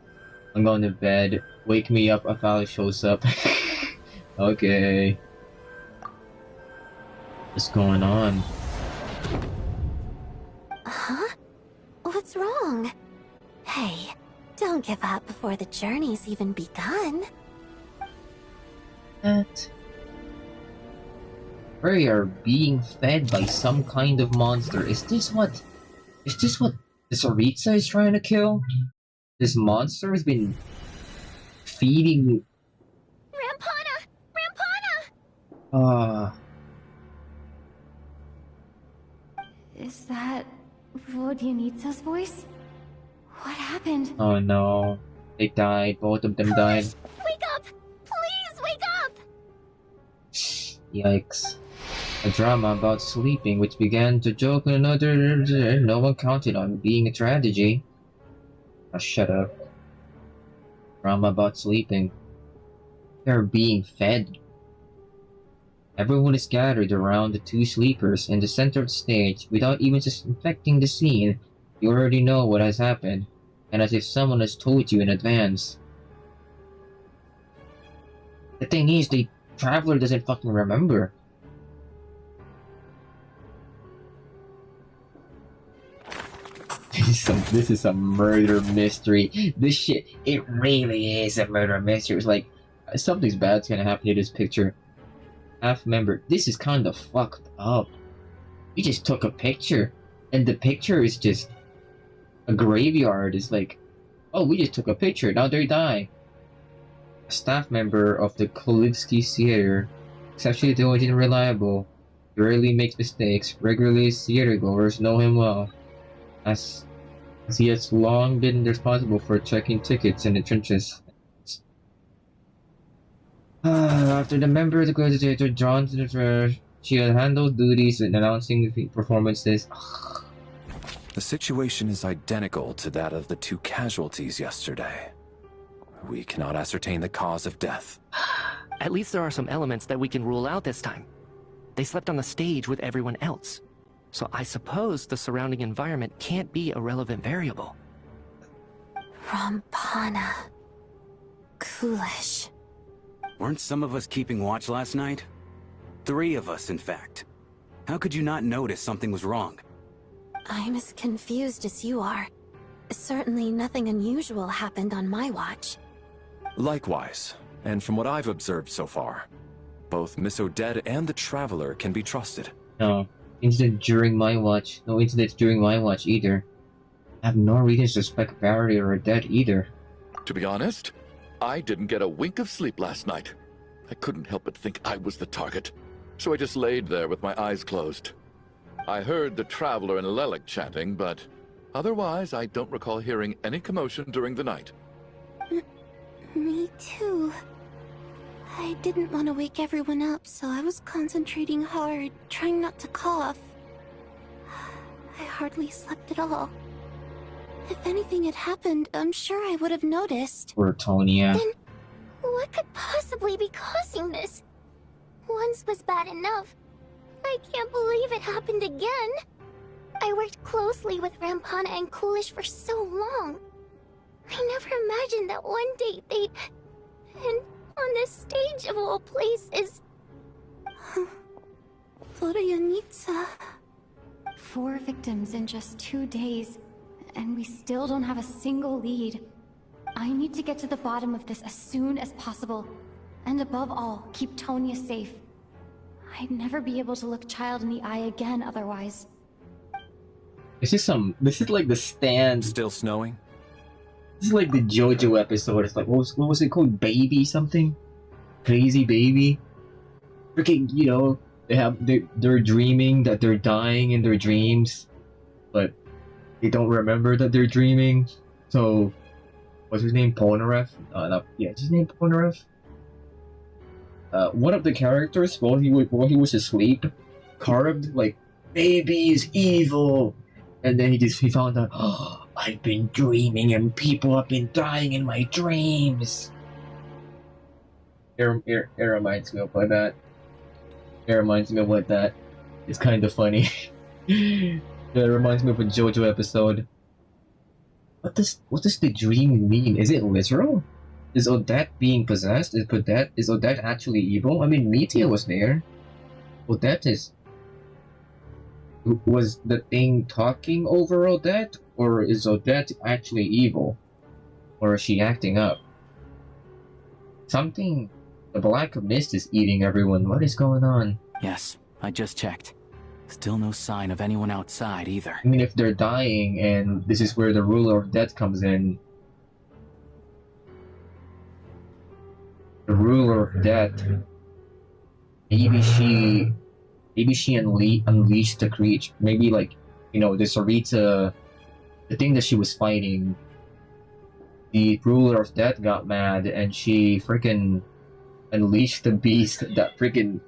I'm going to bed. Wake me up if Alice shows up. Okay. What's going on? Huh? What's wrong? Hey, don't give up before the journey's even begun. What? We are being fed by some kind of monster. Is this what the Tsaritsa is trying to kill? This monster has been feeding... Rampana! Rampana! Is that Vodyanitsa's voice? What happened? Oh no. They died. Both of them died. Wake up! Please wake up! Yikes. A drama about sleeping which began to joke another no one counted on being a tragedy. Oh, shut up. Drama about sleeping. They're being fed. Everyone is gathered around the two sleepers in the center of the stage without even suspecting the scene. You already know what has happened, and as if someone has told you in advance. The thing is, the traveler doesn't fucking remember. This is a murder mystery. This shit, it really is a murder mystery. It's like something's bad's gonna happen to this picture. Half member, this is kind of fucked up. We just took a picture, and the picture is just a graveyard. It's like, oh, we just took a picture. Now they die. A staff member of the Kolivsky Theater, exceptionally diligent and reliable, rarely makes mistakes. Regularly, theater goers know him well, as he has long been responsible for checking tickets in the trenches. After the member of the theater drawn to the fair, she had handled duties in announcing the performances. The situation is identical to that of the 2 casualties yesterday. We cannot ascertain the cause of death. At least there are some elements that we can rule out this time. They slept on the stage with everyone else. So I suppose the surrounding environment can't be a relevant variable. Rampana. Coolish. Weren't some of us keeping watch last night? 3 of us, in fact. How could you not notice something was wrong? I'm as confused as you are. Certainly nothing unusual happened on my watch. Likewise, and from what I've observed so far, both Miss Odette and the Traveler can be trusted. No incident during my watch. No incidents during my watch either. I have no reason to suspect Verity or Odette either. To be honest, I didn't get a wink of sleep last night. I couldn't help but think I was the target, so I just laid there with my eyes closed. I heard the Traveler and Lelik chatting, but otherwise I don't recall hearing any commotion during the night. Me too. I didn't want to wake everyone up, so I was concentrating hard, trying not to cough. I hardly slept at all. If anything had happened, I'm sure I would have noticed. Or Tonya. Then, what could possibly be causing this? Once was bad enough. I can't believe it happened again. I worked closely with Rampana and Coolish for so long. I never imagined that one day they'd... And on this stage of all places... Florianitsa... 4 victims in just 2 days, and we still don't have a single lead. I need to get to the bottom of this as soon as possible. And above all, keep Tonya safe. I'd never be able to look Child in the eye again otherwise. This is like the stand. Still snowing? This is like the JoJo episode. It's like, what was it called? Baby something? Crazy Baby? Freaking, you know, they're dreaming that they're dying in their dreams, but they don't remember that they're dreaming. So, what's his name? Polnareff? Is his name Polnareff? One of the characters, while he was asleep, carved like, baby is evil, and then he found out, oh, I've been dreaming and people have been dying in my dreams. It reminds me of what that. It reminds me of what that. It's kind of funny. It reminds me of a JoJo episode. What does the dream mean? Is it literal? Is Odette being possessed? Is Odette actually evil? I mean, Metia was there. Odette is... Was the thing talking over Odette? Or is Odette actually evil? Or is she acting up? Something... The black mist is eating everyone. What is going on? Yes, I just checked. Still no sign of anyone outside either. I mean, if they're dying and this is where the ruler of death comes in... The ruler of death... Maybe she unleashed the creature. Maybe, like, you know, the Sarita... The thing that she was fighting... The ruler of death got mad and she freaking... Unleashed the beast that freaking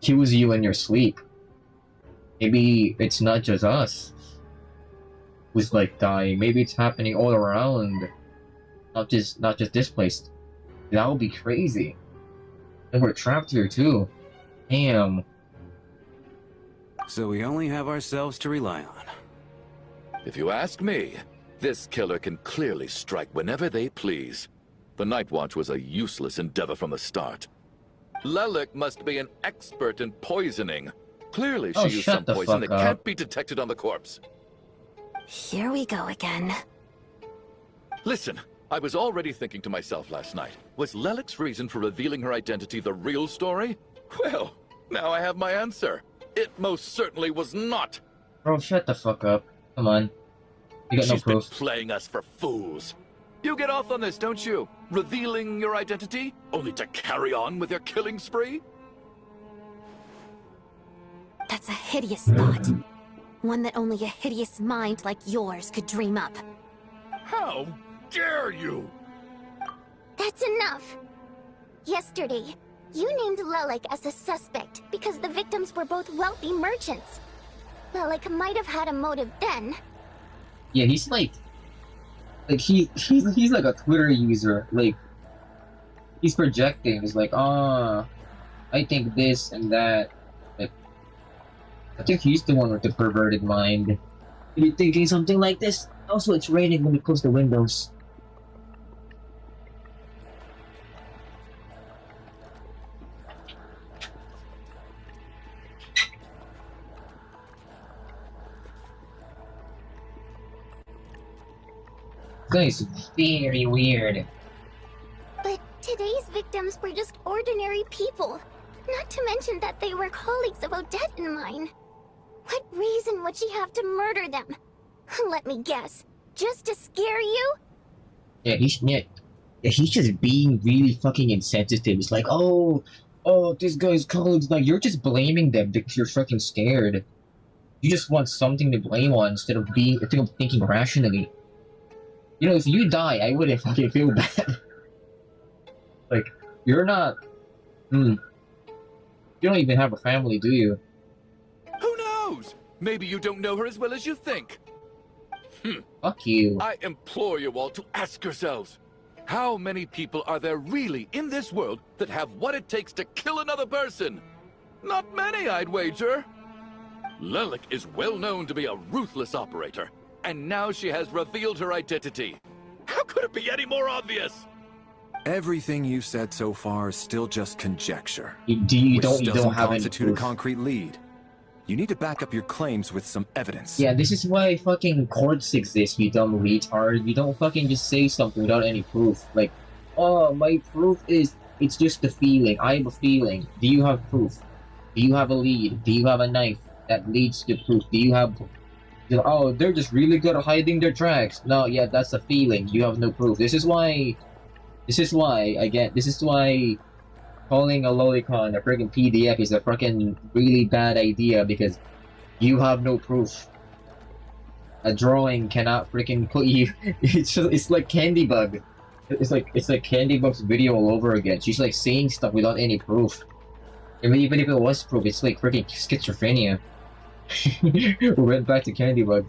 kills you in your sleep. Maybe it's not just us who's like dying. Maybe it's happening all around. Not just this place. That would be crazy. And we're trapped here too. Damn. So we only have ourselves to rely on. If you ask me, this killer can clearly strike whenever they please. The Night Watch was a useless endeavor from the start. Lelik must be an expert in poisoning. Clearly she used some poison that can't be detected on the corpse. Here we go again. Listen, I was already thinking to myself last night, was Lelik's reason for revealing her identity the real story? Well, now I have my answer. It most certainly was not. Bro, shut the fuck up. Come on. You got no She's been proof. playing us for fools. You get off on this, don't you? Revealing your identity, only to carry on with your killing spree? That's a hideous thought. One that only a hideous mind like yours could dream up. How dare you? That's enough! Yesterday, you named Lelik as a suspect because the victims were both wealthy merchants. Lelik might have had a motive then. Yeah, he's like he's like a Twitter user. Like, he's projecting. He's like, I think this and that. Like, I think he's the one with the perverted mind. You thinking something like this? Also, it's raining. Let me close the windows. This is very weird. But today's victims were just ordinary people. Not to mention that they were colleagues of Odette and mine. What reason would she have to murder them? Let me guess. Just to scare you? Yeah, he's just being really fucking insensitive. It's like, oh, this guy's colleagues. Like, you're just blaming them because you're fucking scared. You just want something to blame on instead of thinking rationally. You know, if you die, I wouldn't fucking feel bad. Like, you're not... You don't even have a family, do you? Who knows? Maybe you don't know her as well as you think. Fuck you. I implore you all to ask yourselves, how many people are there really in this world that have what it takes to kill another person? Not many, I'd wager. Lelik is well known to be a ruthless operator, and now she has revealed her identity. How could it be any more obvious? Everything you've said so far is still just conjecture. You don't have any constitute a proof. concrete lead. You need to back up your claims with some evidence. Yeah, this is why fucking courts exist, you dumb retard. You don't fucking just say something without any proof. Like, oh, my proof is, it's just a feeling. I have a feeling. Do you have proof? Do you have a lead? Do you have a knife that leads to proof? Do you have... Oh, they're just really good at hiding their tracks. No, yeah, that's a feeling. You have no proof. This is why calling a lolicon a friggin' PDF is a fucking really bad idea because you have no proof. A drawing cannot freaking put you. It's like Candy Bug. It's like Candy Bug's video all over again. She's like saying stuff without any proof. I mean, even if it was proof, it's like freaking schizophrenia. We went back to Candy Bug.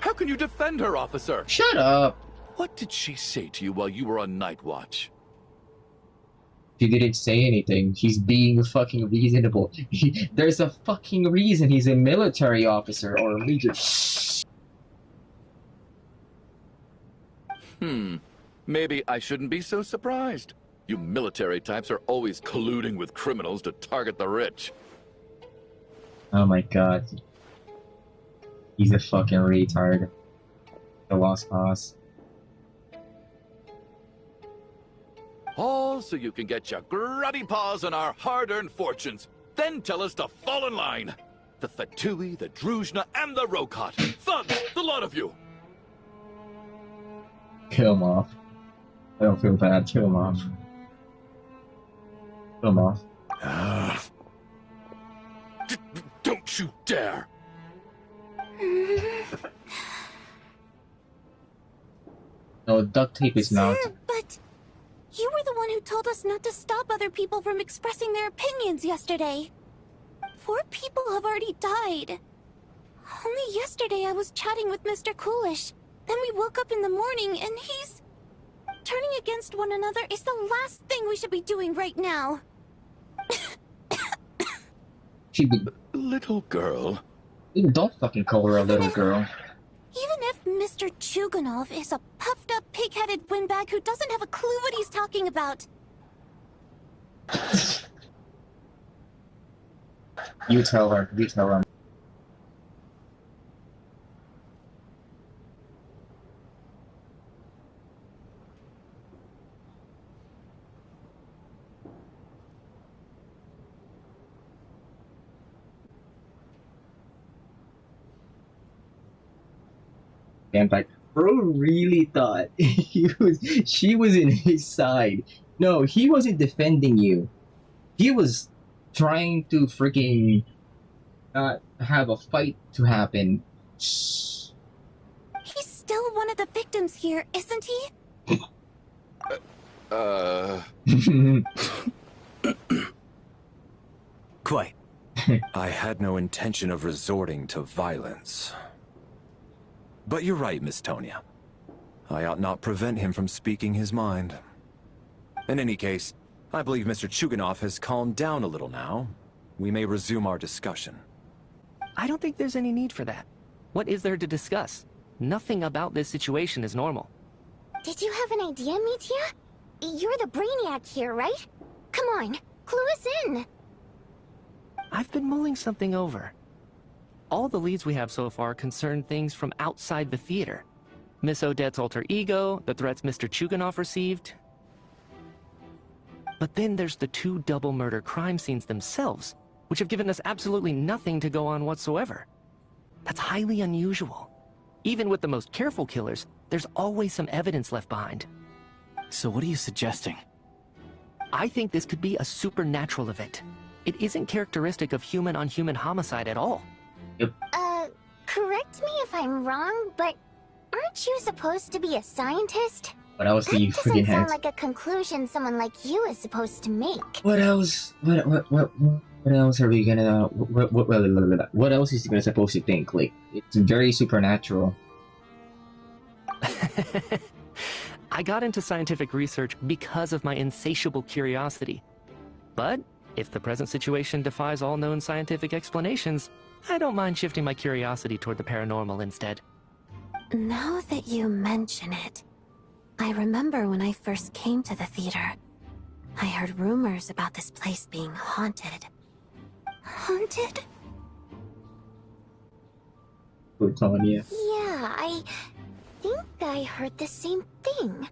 How can you defend her, officer? Shut up! What did she say to you while you were on night watch? She didn't say anything. She's being fucking reasonable. There's a fucking reason he's a military officer or a major. Maybe I shouldn't be so surprised. You military types are always colluding with criminals to target the rich. Oh my god. He's a fucking retard. The lost cause. All so you can get your grubby paws on our hard-earned fortunes. Then tell us to fall in line. The Fatui, the Druzhna, and the Rokot. Thugs, the lot of you. Kill him off. I don't feel bad. Kill him off. Kill him off. Don't you dare! No, duct tape his mouth. But you were the one who told us not to stop other people from expressing their opinions yesterday. 4 people have already died. Only yesterday I was chatting with Mr. Coolish. Then we woke up in the morning and he's... Turning against one another is the last thing we should be doing right now. Little girl. Don't fucking call her a little girl. Even if Mr. Chuganov is a puffed-up, pig-headed windbag who doesn't have a clue what he's talking about. You tell her. You tell her. And like, bro really thought she was in his side. No, he wasn't defending you. He was trying to freaking have a fight to happen. He's still one of the victims here, isn't he? Quite. I had no intention of resorting to violence. But you're right, Miss Tonya. I ought not prevent him from speaking his mind. In any case, I believe Mr. Chuganov has calmed down a little now. We may resume our discussion. I don't think there's any need for that. What is there to discuss? Nothing about this situation is normal. Did you have an idea, Mitya? You're the brainiac here, right? Come on, clue us in. I've been mulling something over. All the leads we have so far concern things from outside the theater. Miss Odette's alter ego, the threats Mr. Chuganov received. But then there's the 2 double murder crime scenes themselves, which have given us absolutely nothing to go on whatsoever. That's highly unusual. Even with the most careful killers, there's always some evidence left behind. So what are you suggesting? I think this could be a supernatural event. It isn't characteristic of human-on-human homicide at all. Correct me if I'm wrong, but aren't you supposed to be a scientist? What else do you That freaking doesn't sound have? like a conclusion someone like you is supposed to make. What else? What else are we gonna? What else is he gonna supposed to think? Like, it's very supernatural. I got into scientific research because of my insatiable curiosity. But if the present situation defies all known scientific explanations, I don't mind shifting my curiosity toward the paranormal instead. Now that you mention it, I remember when I first came to the theater, I heard rumors about this place being haunted. Haunted? Tanya. Yeah, I think I heard the same thing.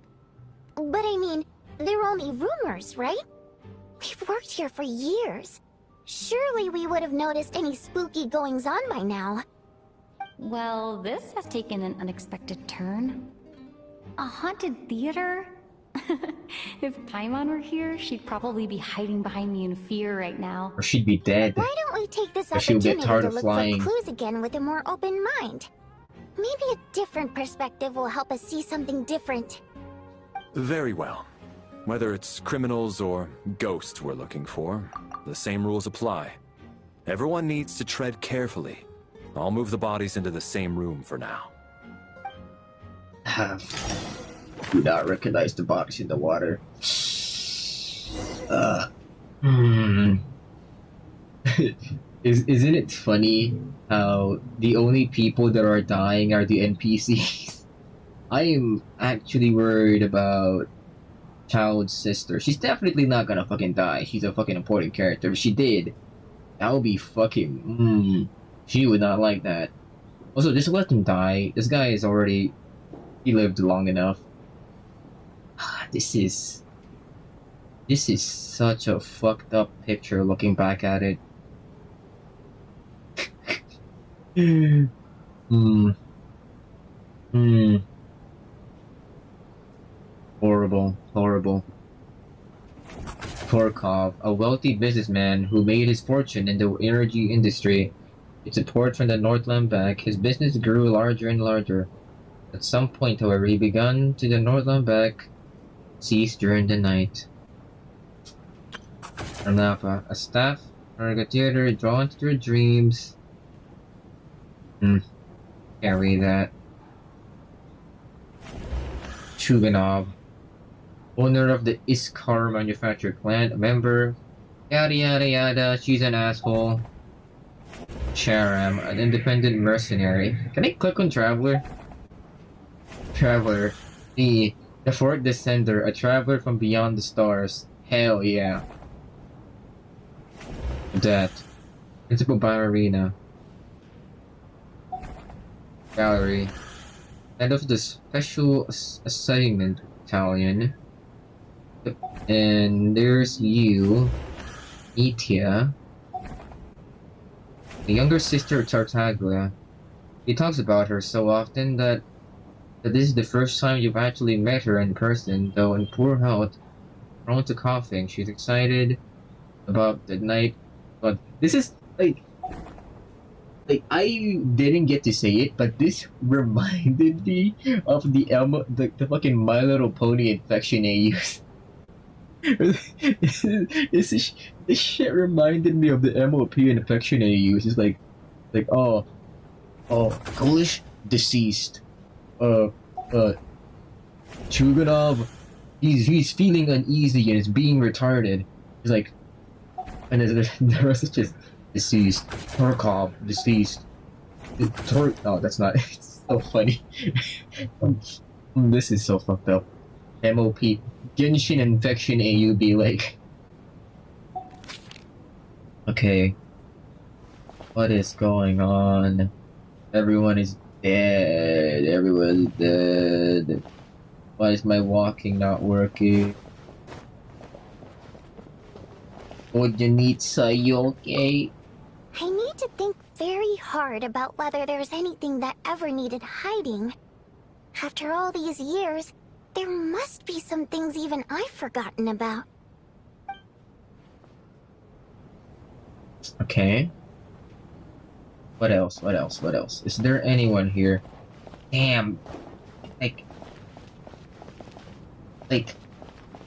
But I mean, they're only rumors, right? We've worked here for years. Surely we would have noticed any spooky goings-on by now. Well, this has taken an unexpected turn. A haunted theater? If Paimon were here, she'd probably be hiding behind me in fear right now. Or she'd be dead. Why don't we take this Or she'll opportunity get tired to of look flying. for clues again with a more open mind? Maybe a different perspective will help us see something different. Very well. Whether it's criminals or ghosts we're looking for, the same rules apply. Everyone needs to tread carefully. I'll move the bodies into the same room for now. Do not recognize the bodies in the water. Isn't it funny how the only people that are dying are the NPCs? I am actually worried about Child's sister. She's definitely not gonna fucking die. She's a fucking important character. If she did, that would be fucking... She would not like that. Also, just let him die. This guy is already... He lived long enough. This is such a fucked up picture looking back at it. Horrible, horrible. Torkov, a wealthy businessman who made his fortune in the energy industry. With support from the Northland Bank, his business grew larger and larger. At some point, however, he began to the Northland Bank ceased during the night. Arnapa, a staff theater drawn to their dreams. Can't read that. Chuganov, owner of the Iskar manufacturing plant, member, yada yada yada, she's an asshole. Charam, an independent mercenary. Can I click on Traveler? Traveler. The fourth descender, a traveler from beyond the stars. Hell yeah. That. Principal ballerina. Gallery. Head of the special assignment battalion. And there's you, Mitya, the younger sister of Tartaglia. He talks about her so often that that this is the first time you've actually met her in person, though in poor health, prone to coughing. She's excited about the night, but this is like I didn't get to say it, but this reminded me of the fucking My Little Pony infection AUs. This shit reminded me of the MOP infection AUs. It's like oh Polish deceased. Chuganov, he's feeling uneasy and is being retarded. He's like, and the rest is just deceased. Torkov, deceased. Oh, that's not. It's so funny. This is so fucked up. MOP, Genshin infection AUB, like. Okay. What is going on? Everyone is dead. Everyone's dead. Why is my walking not working? Ojanitsa, you okay? I need to think very hard about whether there's anything that ever needed hiding. After all these years, there must be some things even I've forgotten about. Okay. What else? What else? What else? Is there anyone here? Damn. Like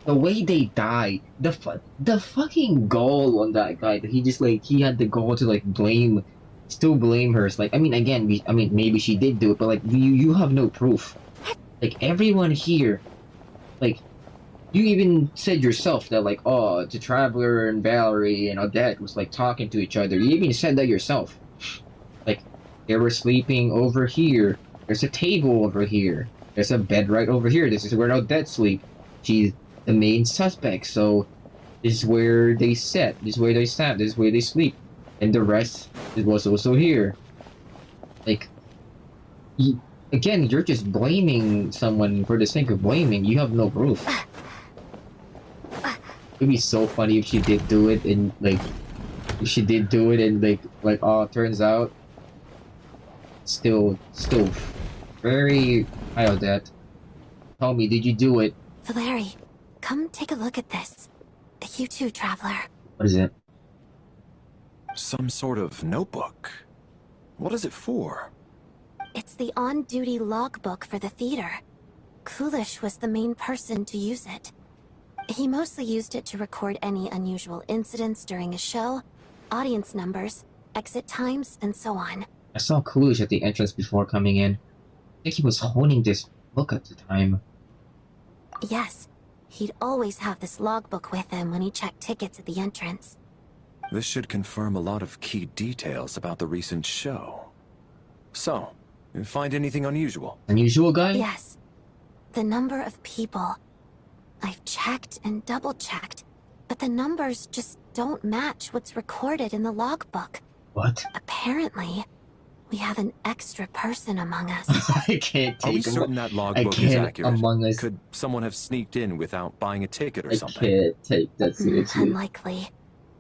the way they die, the fucking goal on that guy, that he just he had the goal to still blame her. It's like, I mean, again, maybe she did do it, but like you have no proof. Like everyone here, like you even said yourself that oh, the Traveler and Valerie and Odette was talking to each other. You even said that yourself. Like they were sleeping over here. There's a table over here. There's a bed right over here. This is where Odette sleep. She's the main suspect, so this is where they sit. This is where they stand. This is where they sleep. And the rest was also here. Like, again, you're just blaming someone for the sake of blaming. You have no proof. It'd be so funny if she did do it and oh, turns out still very high on that. Tell me, did you do it? Valeri, come take a look at this. You too, Traveler. What is it? Some sort of notebook. What is it for? It's the on-duty logbook for the theater. Kulish was the main person to use it. He mostly used it to record any unusual incidents during a show, audience numbers, exit times, and so on. I saw Coolidge at the entrance before coming in. I think he was holding this book at the time. Yes, he'd always have this logbook with him when he checked tickets at the entrance. This should confirm a lot of key details about the recent show. So, you find anything unusual? Unusual, guy? Yes. The number of people. I've checked and double-checked, but the numbers just don't match what's recorded in the logbook. What? Apparently, we have an extra person among us. I can't take Are we certain that logbook is accurate? Could someone have sneaked in without buying a ticket or something? I can't take that seriously. Unlikely.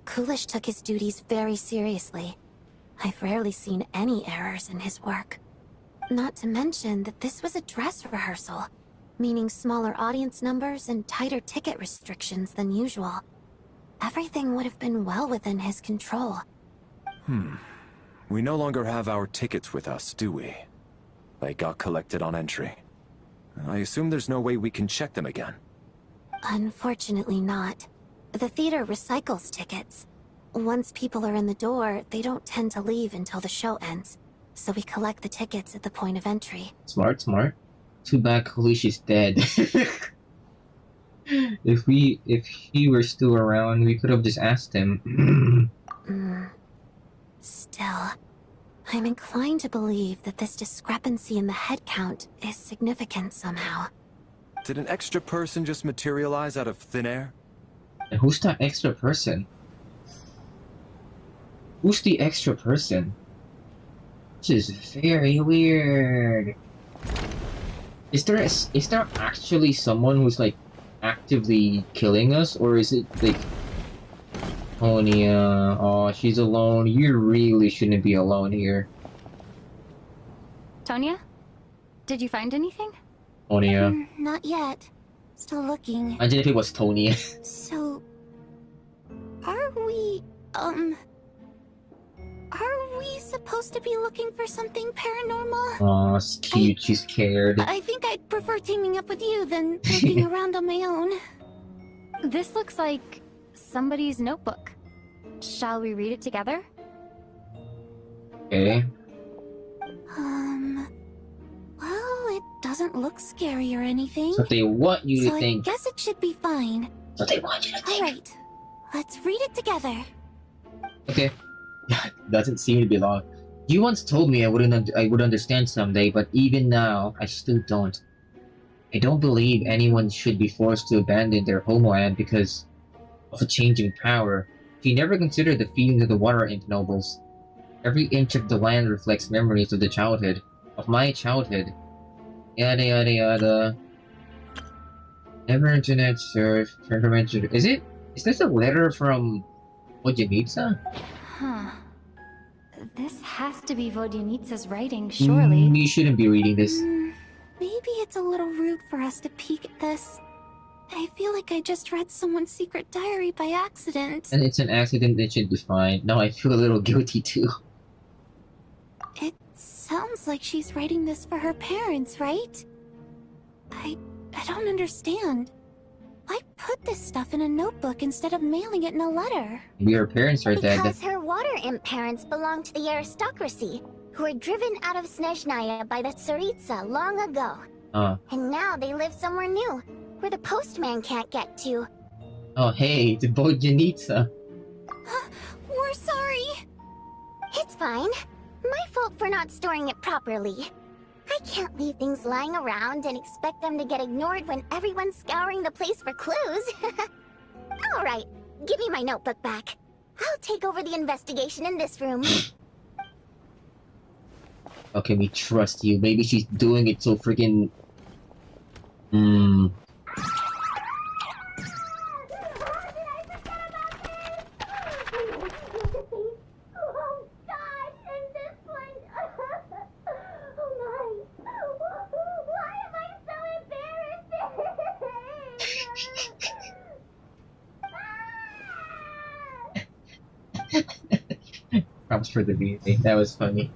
Kulish took his duties very seriously. I've rarely seen any errors in his work. Not to mention that this was a dress rehearsal, meaning smaller audience numbers and tighter ticket restrictions than usual. Everything would have been well within his control. We no longer have our tickets with us, do we? They got collected on entry. I assume there's no way we can check them again. Unfortunately not. The theater recycles tickets. Once people are in the door, they don't tend to leave until the show ends, so we collect the tickets at the point of entry. Smart, smart. Too bad Kalish is dead. If he were still around, we could have just asked him. Still, I'm inclined to believe that this discrepancy in the head count is significant somehow. Did an extra person just materialize out of thin air? And who's that extra person? Who's the extra person? This is very weird. Is there actually someone who's actively killing us, or is it Tonya? Oh, she's alone. You really shouldn't be alone here. Tonya? Did you find anything? Tonya. Not yet. Still looking. Imagine if it was Tonya. So... Are we supposed to be looking for something paranormal? Aw, it's cute. She's scared. I think I'd prefer teaming up with you than looking around on my own. This looks like somebody's notebook. Shall we read it together? Okay. Well, it doesn't look scary or anything. So they want you to think. I guess it should be fine. So they want you to think. Alright, let's read it together. Okay. Doesn't seem to be long. You once told me I would understand someday, but even now, I still don't. I don't believe anyone should be forced to abandon their homeland because of a changing power. She never considered the feelings of the water imp nobles. Every inch of the land reflects memories of my childhood. Yada yada yada. Never internet surf. Is this a letter from Vodyanitsa? Huh. This has to be Vodyanitsa's writing, surely. You shouldn't be reading this. Maybe it's a little rude for us to peek at this. I feel like I just read someone's secret diary by accident. And it's an accident, it should be fine. Now I feel a little guilty too. It sounds like she's writing this for her parents, right? I don't understand. Why put this stuff in a notebook instead of mailing it in a letter? Maybe her parents are dead. Because her water imp parents belong to the aristocracy, who were driven out of Snezhnaya by the Tsaritsa long ago. And now they live somewhere new, where the postman can't get to. Oh hey, it's Vodyanitsa. We're sorry. It's fine. My fault for not storing it properly. I can't leave things lying around and expect them to get ignored when everyone's scouring the place for clues. Alright, give me my notebook back. I'll take over the investigation in this room. Okay, we trust you. Maybe she's doing it so freaking... Props for the music. That was funny.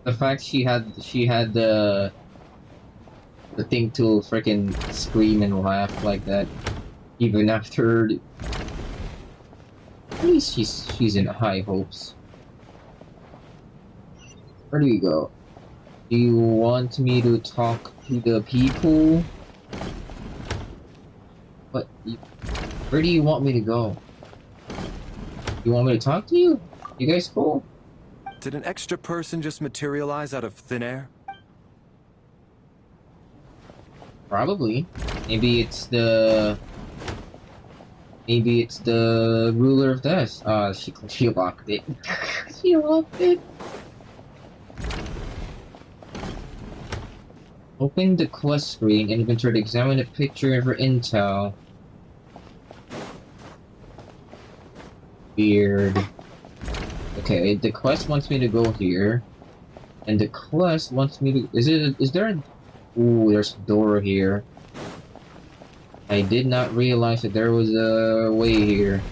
The fact she had the thing to freaking scream and laugh like that, even after. At least she's in high hopes. Where do we go? Do you want me to talk to the people? What? Where do you want me to go? You want me to talk to you? You guys cool? Did an extra person just materialize out of thin air? Probably. Maybe it's the ruler of death. She locked it. She locked it. Open the quest screen and enter to examine a picture for intel. Weird. Okay, the quest wants me to go here. And the quest wants me to... Is there a... Ooh, there's a door here. I did not realize that there was a way here.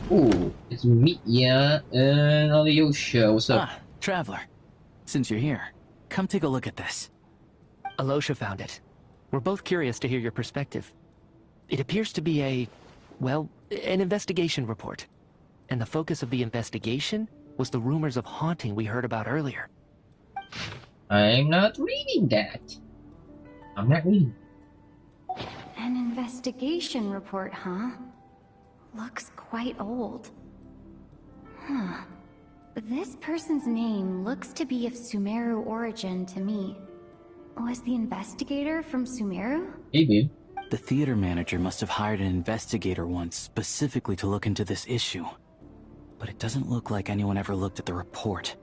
Ooh, it's Mitya and Alyosha. What's up? Ah, Traveler. Since you're here, come take a look at this. Alosha found it. We're both curious to hear your perspective. It appears to be an investigation report. And the focus of the investigation was the rumors of haunting we heard about earlier. I'm not reading that. I'm not reading. An investigation report, huh? Looks quite old. Huh. This person's name looks to be of Sumeru origin to me. Was the investigator from Sumeru? Maybe. The theater manager must have hired an investigator once specifically to look into this issue. But it doesn't look like anyone ever looked at the report.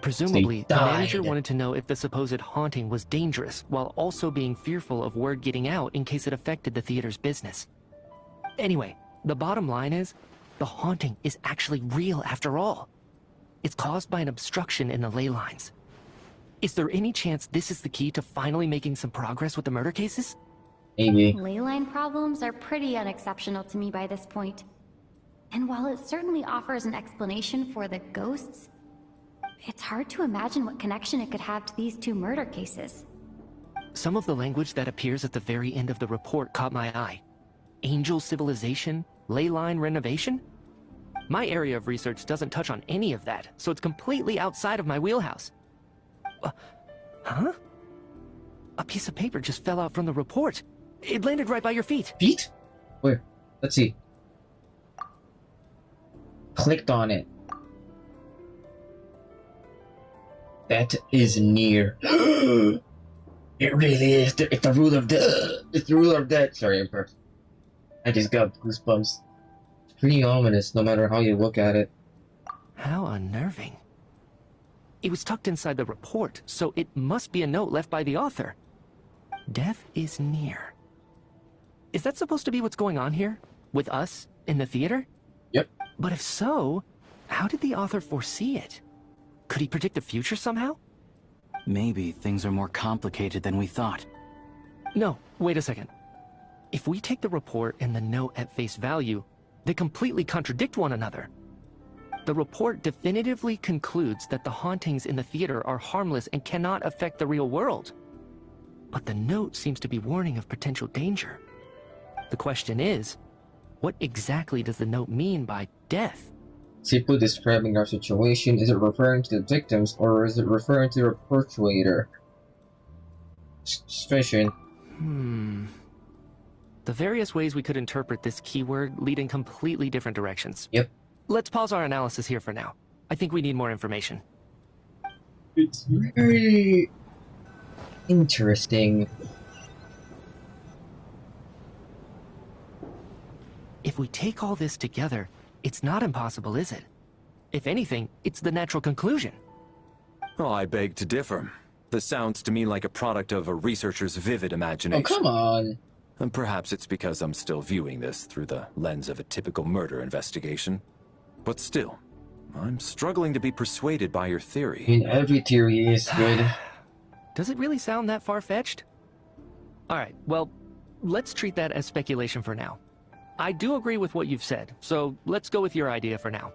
Presumably, the manager wanted to know if the supposed haunting was dangerous, while also being fearful of word getting out in case it affected the theater's business. Anyway, the bottom line is, the haunting is actually real after all. It's caused by an obstruction in the ley lines. Is there any chance this is the key to finally making some progress with the murder cases? Maybe. Leyline problems are pretty unexceptional to me by this point. And while it certainly offers an explanation for the ghosts, it's hard to imagine what connection it could have to these two murder cases. Some of the language that appears at the very end of the report caught my eye. Angel civilization, leyline renovation? My area of research doesn't touch on any of that, so it's completely outside of my wheelhouse. Huh? A piece of paper just fell out from the report. It landed right by your feet. Feet? Where? Let's see. Clicked on it. That is near. It really is. It's the rule of death. It's the rule of death. Sorry, Emperor. I just got goosebumps. It's pretty ominous, no matter how you look at it. How unnerving. It was tucked inside the report, so it must be a note left by the author. Death is near. Is that supposed to be what's going on here? With us? In the theater? Yep. But if so, how did the author foresee it? Could he predict the future somehow? Maybe things are more complicated than we thought. No, wait a second. If we take the report and the note at face value, they completely contradict one another. The report definitively concludes that the hauntings in the theater are harmless and cannot affect the real world. But the note seems to be warning of potential danger. The question is, what exactly does the note mean by death? Simply describing our situation, is it referring to the victims or is it referring to the perpetrator? Situation. The various ways we could interpret this keyword lead in completely different directions. Yep. Let's pause our analysis here for now. I think we need more information. It's very interesting. If we take all this together, it's not impossible, is it? If anything, it's the natural conclusion. Oh, I beg to differ. This sounds to me like a product of a researcher's vivid imagination. Oh, come on. And perhaps it's because I'm still viewing this through the lens of a typical murder investigation. But still, I'm struggling to be persuaded by your theory. I mean, every theory is good. Does it really sound that far-fetched? Alright, well, let's treat that as speculation for now. I do agree with what you've said, so let's go with your idea for now.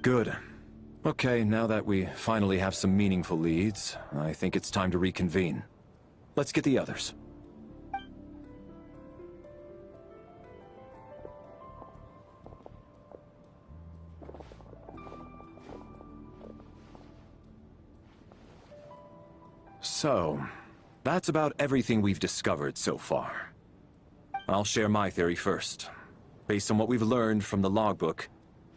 Good. Okay, now that we finally have some meaningful leads, I think it's time to reconvene. Let's get the others. So, that's about everything we've discovered so far. I'll share my theory first. Based on what we've learned from the logbook,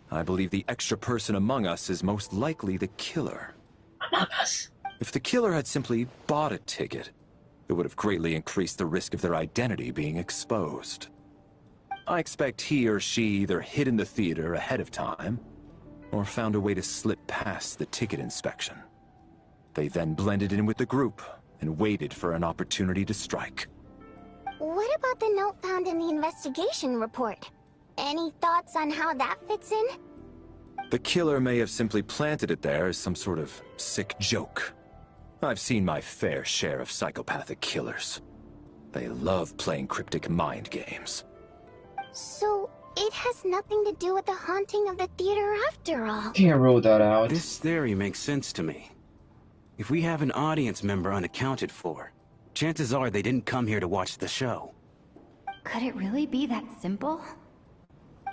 I believe the extra person among us is most likely the killer. Among us? If the killer had simply bought a ticket, it would have greatly increased the risk of their identity being exposed. I expect he or she either hid in the theater ahead of time, or found a way to slip past the ticket inspection. They then blended in with the group and waited for an opportunity to strike. What about the note found in the investigation report? Any thoughts on how that fits in? The killer may have simply planted it there as some sort of sick joke. I've seen my fair share of psychopathic killers. They love playing cryptic mind games. So, it has nothing to do with the haunting of the theater after all. Can't rule that out. This theory makes sense to me. If we have an audience member unaccounted for, chances are they didn't come here to watch the show. Could it really be that simple?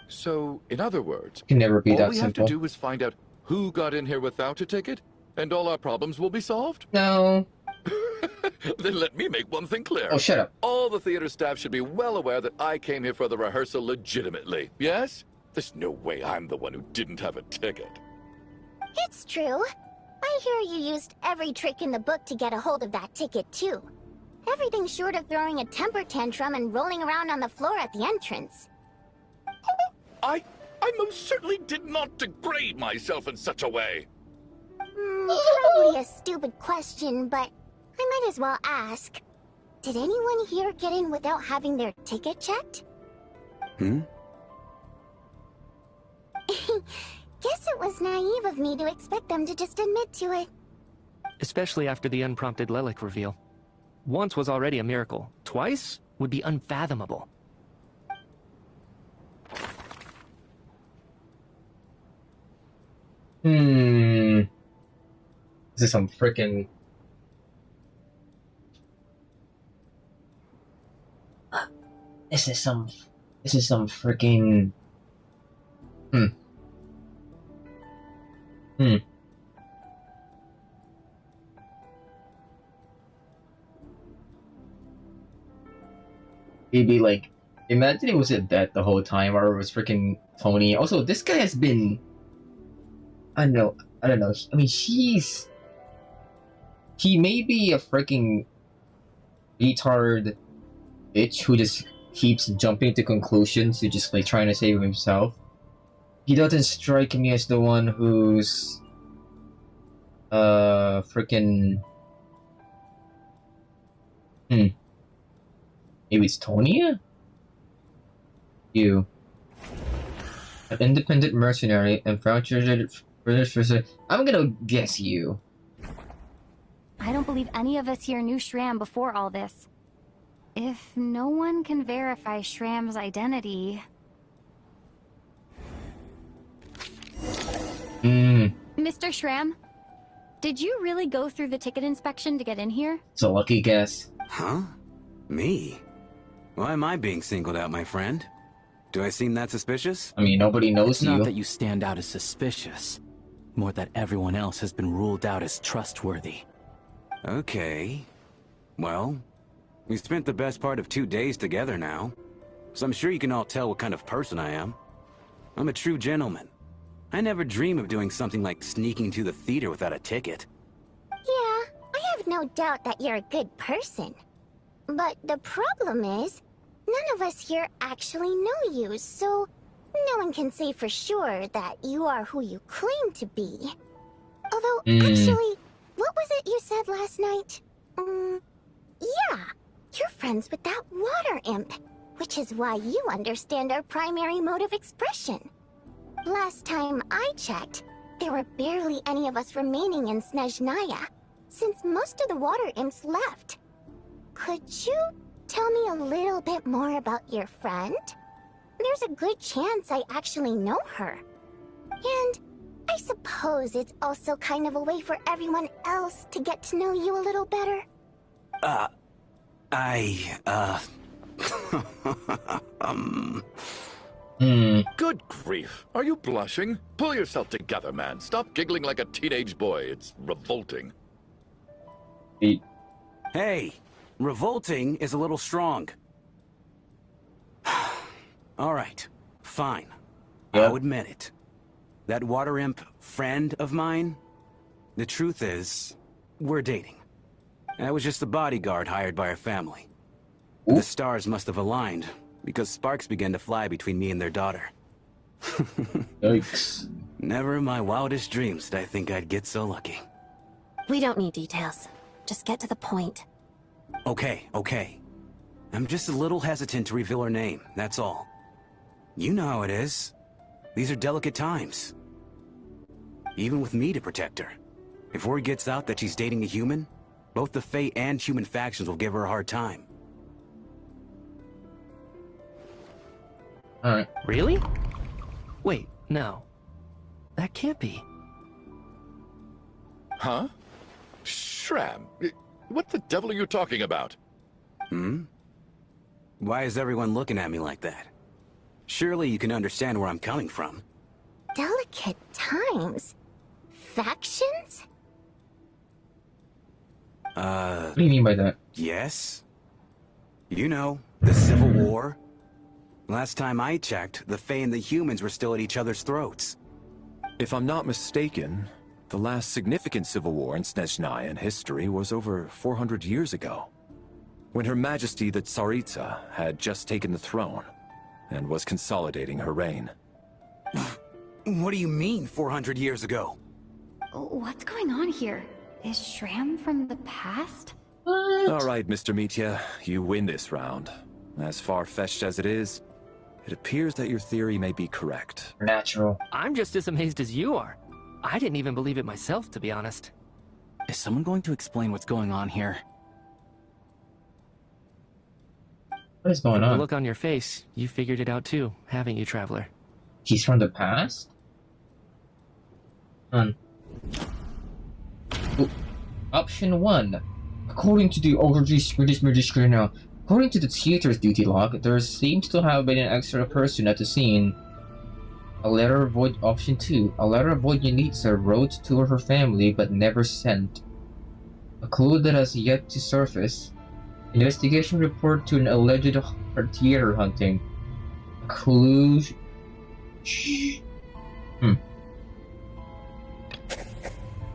So, in other words, Can never be all that we simple. have to do is find out who got in here without a ticket, and all our problems will be solved? No. Then let me make one thing clear. Oh, shut up. All the theater staff should be well aware that I came here for the rehearsal legitimately, yes? There's no way I'm the one who didn't have a ticket. It's true. I hear you used every trick in the book to get a hold of that ticket, too. Everything short of throwing a temper tantrum and rolling around on the floor at the entrance. I most certainly did not degrade myself in such a way. Probably a stupid question, but I might as well ask. Did anyone here get in without having their ticket checked? Guess it was naive of me to expect them to just admit to it. especially after the unprompted Lelik reveal. Once was already a miracle. Twice would be unfathomable. This is some freaking. This is some freaking. Maybe like, imagine it was a dead the whole time, or it was freaking Tony. Also, this guy has been. I don't know. I mean, he may be a freaking retard bitch who just keeps jumping to conclusions to just like trying to save himself. He doesn't strike me as the one who's freaking maybe it's Tonya? You. An independent mercenary and frustrated. I'm gonna guess you. I don't believe any of us here knew Shram before all this. If no one can verify Shram's identity... Mr. Shram, did you really go through the ticket inspection to get in here? It's a lucky guess. Huh? Me? Why am I being singled out, my friend? Do I seem that suspicious? I mean, nobody knows it's you. Not that you stand out as suspicious. More that everyone else has been ruled out as trustworthy. Okay. Well, we spent the best part of 2 days together now, so I'm sure you can all tell what kind of person I am. I'm a true gentleman. I never dream of doing something like sneaking to the theater without a ticket. Yeah, I have no doubt that you're a good person. But the problem is, none of us here actually know you, so no one can say for sure that you are who you claim to be. Although, actually, what was it you said last night? Yeah, you're friends with that water imp, which is why you understand our primary mode of expression. Last time I checked, there were barely any of us remaining in Snezhnaya, since most of the water imps left. Could you tell me a little bit more about your friend? There's a good chance I actually know her. And I suppose it's also kind of a way for everyone else to get to know you a little better. Good grief. Are you blushing? Pull yourself together, man. Stop giggling like a teenage boy. It's revolting. Hey, revolting is a little strong. Alright, fine. I'll admit it. That water imp friend of mine, the truth is, we're dating. I was just the bodyguard hired by our family. The stars must have aligned, because sparks began to fly between me and their daughter. Yikes. Never in my wildest dreams did I think I'd get so lucky. We don't need details. Just get to the point. Okay. I'm just a little hesitant to reveal her name, that's all. You know how it is. These are delicate times. Even with me to protect her. If word gets out that she's dating a human, both the Fae and human factions will give her a hard time. Alright. Really? Wait, no. That can't be. Huh? Shram, what the devil are you talking about? Why is everyone looking at me like that? Surely you can understand where I'm coming from. Delicate times? Factions? What do you mean by that? Yes. You know, the Civil War. Last time I checked, the Fae and the humans were still at each other's throats. If I'm not mistaken, the last significant civil war in Snezhnaya history was over 400 years ago, when Her Majesty the Tsaritsa had just taken the throne and was consolidating her reign. What do you mean, 400 years ago? What's going on here? Is Shram from the past? All right, Mr. Mitya, you win this round. As far-fetched as it is, it appears that your theory may be correct. Natural. I'm just as amazed as you are. I didn't even believe it myself, to be honest. Is someone going to explain what's going on here? What is going From the on? look on your face, you figured it out too, haven't you, Traveler? He's from the past? Option 1. According to the according to the theater's duty log, there seems to have been an extra person at the scene. A letter void. Option 2. A letter Voynitsa wrote to her family but never sent. A clue that has yet to surface. Investigation report to an alleged theater hunting. A clue.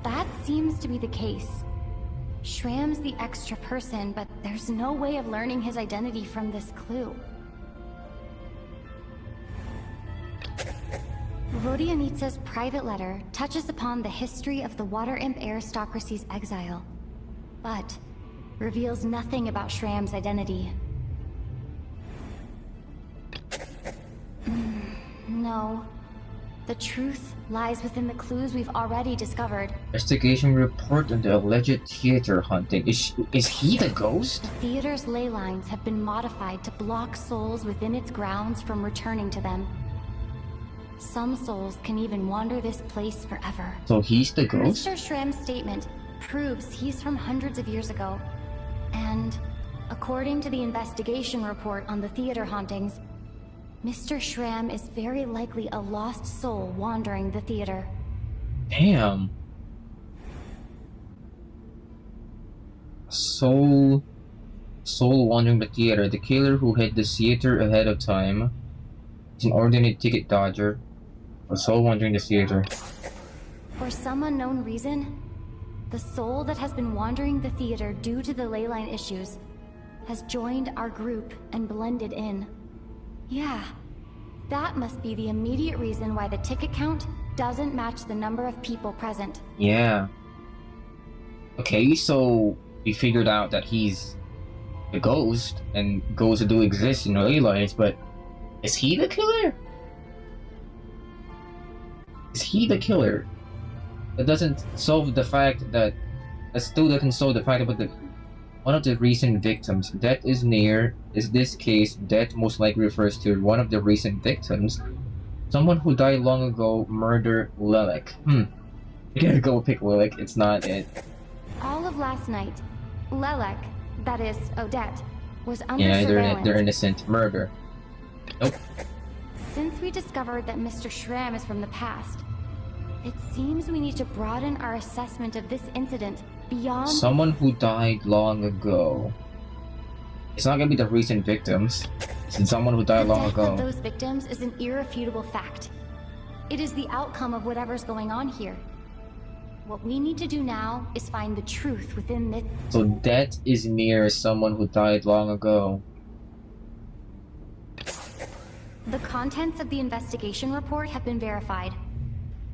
That seems to be the case. Shram's the extra person, but there's no way of learning his identity from this clue. Voynitsa's private letter touches upon the history of the Water Imp aristocracy's exile, but reveals nothing about Shram's identity. No. The truth lies within the clues we've already discovered. Investigation report on the alleged theater hunting. Is he the ghost? The theater's ley lines have been modified to block souls within its grounds from returning to them. Some souls can even wander this place forever. So he's the ghost? Mr. Shram's statement proves he's from hundreds of years ago. And according to the investigation report on the theater hauntings, Mr. Shram is very likely a lost soul wandering the theater. Damn. Soul wandering the theater. The killer who hid the theater ahead of time is an ordinary ticket dodger. A soul wandering the theater. For some unknown reason, the soul that has been wandering the theater due to the ley line issues has joined our group and blended in. Yeah, that must be the immediate reason why the ticket count doesn't match the number of people present. Yeah. Okay, so we figured out that he's the ghost, and ghosts do exist in the ley lines, but is he the killer? Is he the killer? That doesn't solve the fact that... That still doesn't solve the fact about the... One of the recent victims. Death is near. In this case, death most likely refers to one of the recent victims. Someone who died long ago, murder Lilac. You gotta go pick Lilac, it's not it. All of last night, Lilac, that is, Odette, was under surveillance. They're innocent. Murder. Nope. Since we discovered that Mr. Shram is from the past, it seems we need to broaden our assessment of this incident beyond... Someone who died long ago. It's not gonna be the recent victims. It's someone who died long ago. The death of those victims is an irrefutable fact. It is the outcome of whatever's going on here. What we need to do now is find the truth within this... So death is near someone who died long ago. The contents of the investigation report have been verified.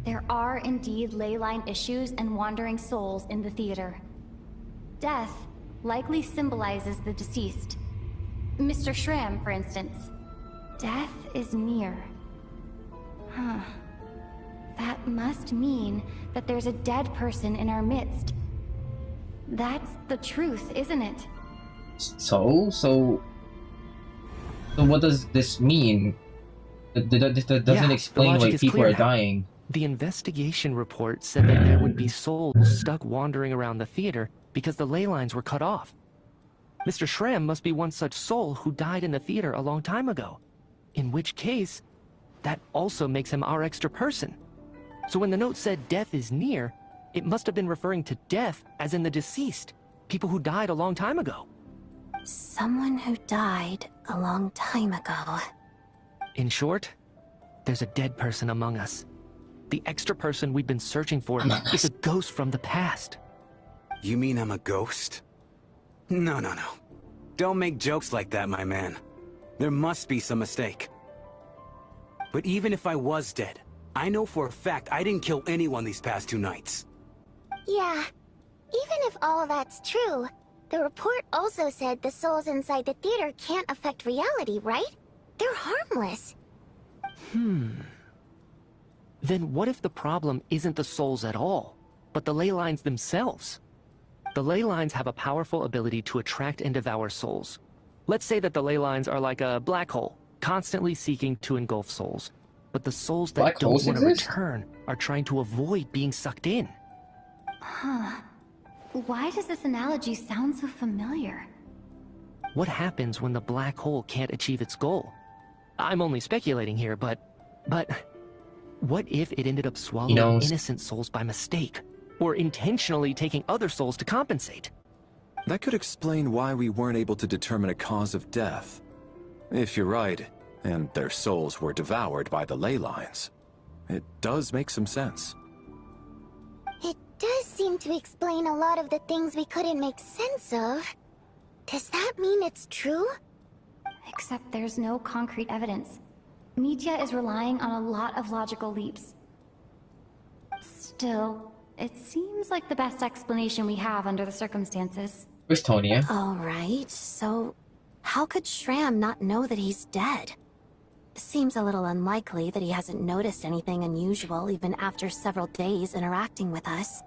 There are indeed ley line issues and wandering souls in the theater. Death likely symbolizes the deceased. Mr. Shram, for instance. Death is near. Huh. That must mean that there's a dead person in our midst. That's the truth, isn't it? So what does this mean? That doesn't explain why people are dying. The investigation report said that there would be souls stuck wandering around the theater because the ley lines were cut off. Mr. Shram must be one such soul who died in the theater a long time ago. In which case, that also makes him our extra person. So when the note said death is near, it must have been referring to death as in the deceased, people who died a long time ago. Someone who died a long time ago. In short, there's a dead person among us. The extra person we've been searching for is a ghost from the past. You mean I'm a ghost? No. Don't make jokes like that, my man. There must be some mistake. But even if I was dead, I know for a fact I didn't kill anyone these past 2 nights. Yeah, even if all that's true, the report also said the souls inside the theater can't affect reality, right? They're harmless. Then what if the problem isn't the souls at all, but the ley lines themselves? The ley lines have a powerful ability to attract and devour souls. Let's say that the ley lines are like a black hole, constantly seeking to engulf souls. But the souls that Black don't holes want to exist? return are trying to avoid being sucked in. Huh. Why does this analogy sound so familiar? What happens when the black hole can't achieve its goal? I'm only speculating here, but what if it ended up swallowing innocent souls by mistake? Or intentionally taking other souls to compensate? That could explain why we weren't able to determine a cause of death. If you're right, and their souls were devoured by the ley lines, it does make some sense. It does seem to explain a lot of the things we couldn't make sense of. Does that mean it's true? Except there's no concrete evidence. Media is relying on a lot of logical leaps. Still, it seems like the best explanation we have under the circumstances. Where's Tonya? Alright, so how could Shram not know that he's dead? Seems a little unlikely that he hasn't noticed anything unusual even after several days interacting with us.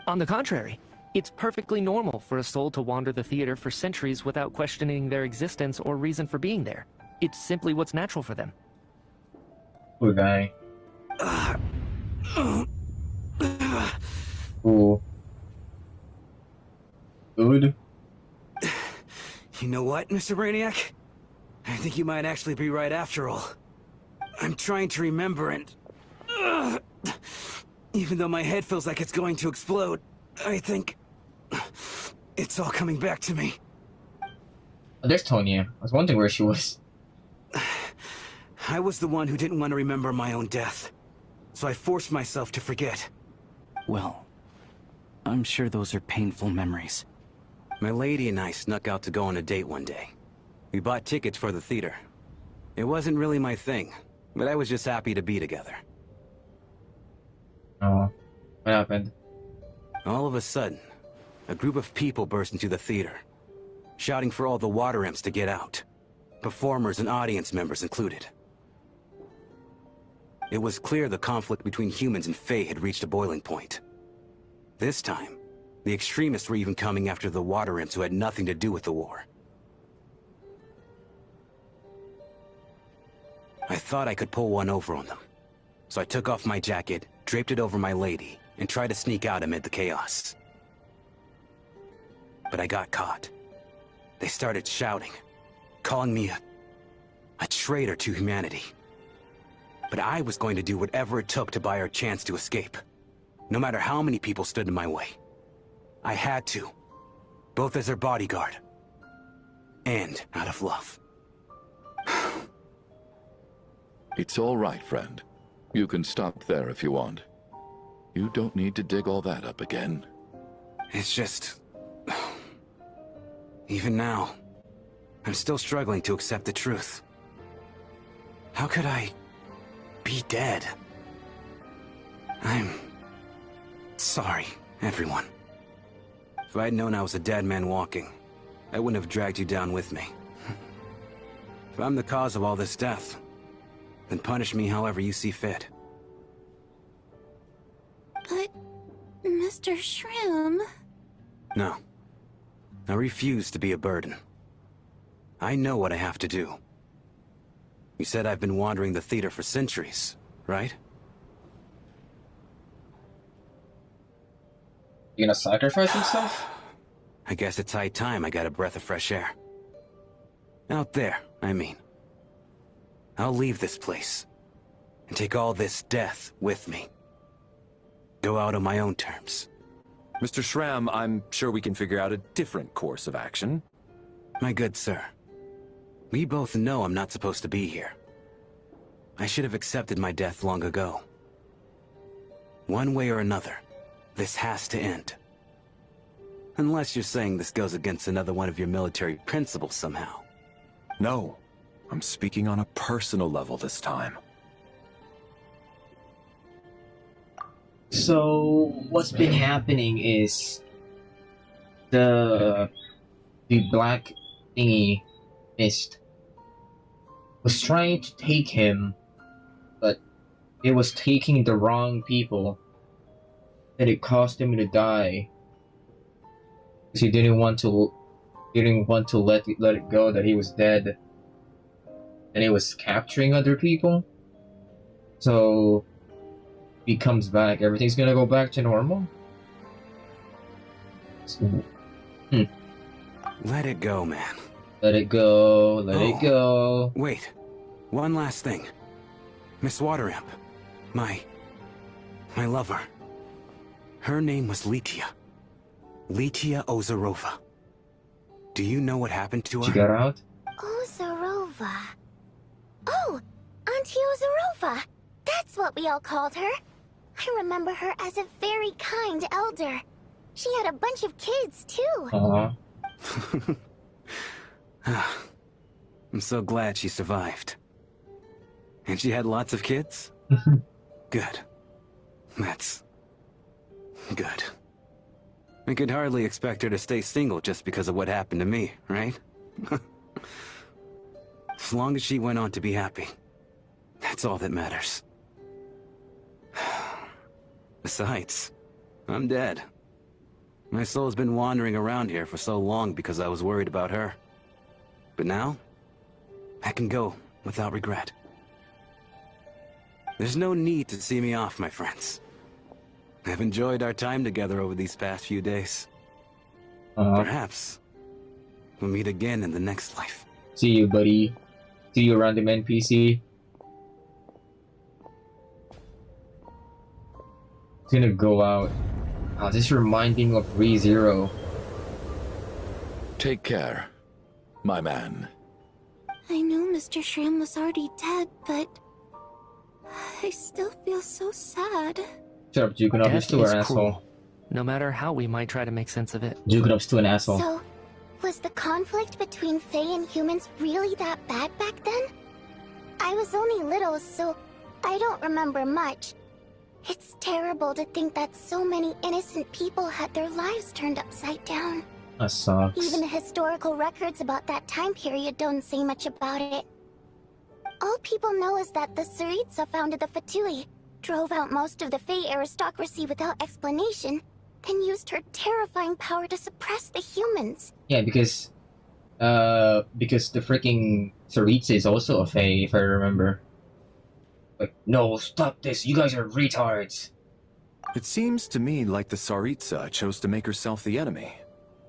On the contrary, it's perfectly normal for a soul to wander the theater for centuries without questioning their existence or reason for being there. It's simply what's natural for them. Poor guy. Ooh. Good. You know what, Mr. Brainiac? I think you might actually be right after all. I'm trying to remember and... even though my head feels like it's going to explode, I think... it's all coming back to me. Oh, there's Tonya. I was wondering where she was. I was the one who didn't want to remember my own death. So I forced myself to forget. Well, I'm sure those are painful memories. My lady and I snuck out to go on a date one day. We bought tickets for the theater. It wasn't really my thing, but I was just happy to be together. Oh, what happened? All of a sudden, a group of people burst into the theater, shouting for all the water imps to get out, performers and audience members included. It was clear the conflict between humans and Fae had reached a boiling point. This time, the extremists were even coming after the water imps who had nothing to do with the war. I thought I could pull one over on them, so I took off my jacket, draped it over my lady, and tried to sneak out amid the chaos. But I got caught. They started shouting, calling me a traitor to humanity. But I was going to do whatever it took to buy our chance to escape, no matter how many people stood in my way. I had to, both as their bodyguard and out of love. It's all right, friend. You can stop there if you want. You don't need to dig all that up again. It's just... even now, I'm still struggling to accept the truth. How could I be dead? I'm sorry, everyone. If I'd known I was a dead man walking, I wouldn't have dragged you down with me. If I'm the cause of all this death, then punish me however you see fit. But, Mr. Shroom... No. I refuse to be a burden. I know what I have to do. You said I've been wandering the theater for centuries, right? You gonna sacrifice himself? I guess it's high time I got a breath of fresh air. Out there, I mean. I'll leave this place, and take all this death with me. Go out on my own terms. Mr. Shram, I'm sure we can figure out a different course of action. My good sir, we both know I'm not supposed to be here. I should have accepted my death long ago. One way or another, this has to end. Unless you're saying this goes against another one of your military principles somehow. No, I'm speaking on a personal level this time. So what's been happening is the black thingy mist was trying to take him, but it was taking the wrong people, and it caused him to die. Because he didn't want to let it go that he was dead, and he was capturing other people. So he comes back, everything's gonna go back to normal. So, Let it go, man. Let it go. Let it go. Wait, one last thing. Miss Wateramp, my lover. Her name was Litia. Litia Ozarova. Do you know what happened to her? She got out? Ozarova. Oh, Auntie Ozarova. That's what we all called her. I remember her as a very kind elder. She had a bunch of kids, too. I'm so glad she survived. And she had lots of kids? Good. That's good. I could hardly expect her to stay single just because of what happened to me, right? As long as she went on to be happy, that's all that matters. Besides, I'm dead. My soul's been wandering around here for so long because I was worried about her. But now, I can go without regret. There's no need to see me off, my friends. I've enjoyed our time together over these past few days. Perhaps we'll meet again in the next life. See you, buddy. See you, random NPC. It's gonna go out. Oh, this reminding of ReZero. Take care, my man. I know Mr. Shram was already dead, but I still feel so sad. Shut up, Jukenop. You're still an asshole. Cruel, no matter how we might try to make sense of it. Jukenop's still an asshole. So, was the conflict between Fae and humans really that bad back then? I was only little, so I don't remember much. It's terrible to think that so many innocent people had their lives turned upside down. That sucks. Even the historical records about that time period don't say much about it. All people know is that the Tsaritsa founded the Fatui, drove out most of the Fae aristocracy without explanation, then used her terrifying power to suppress the humans. Yeah, because the freaking Tsaritsa is also a Fae, if I remember. Like, no, stop this, you guys are retards. It seems to me like the Tsaritsa chose to make herself the enemy.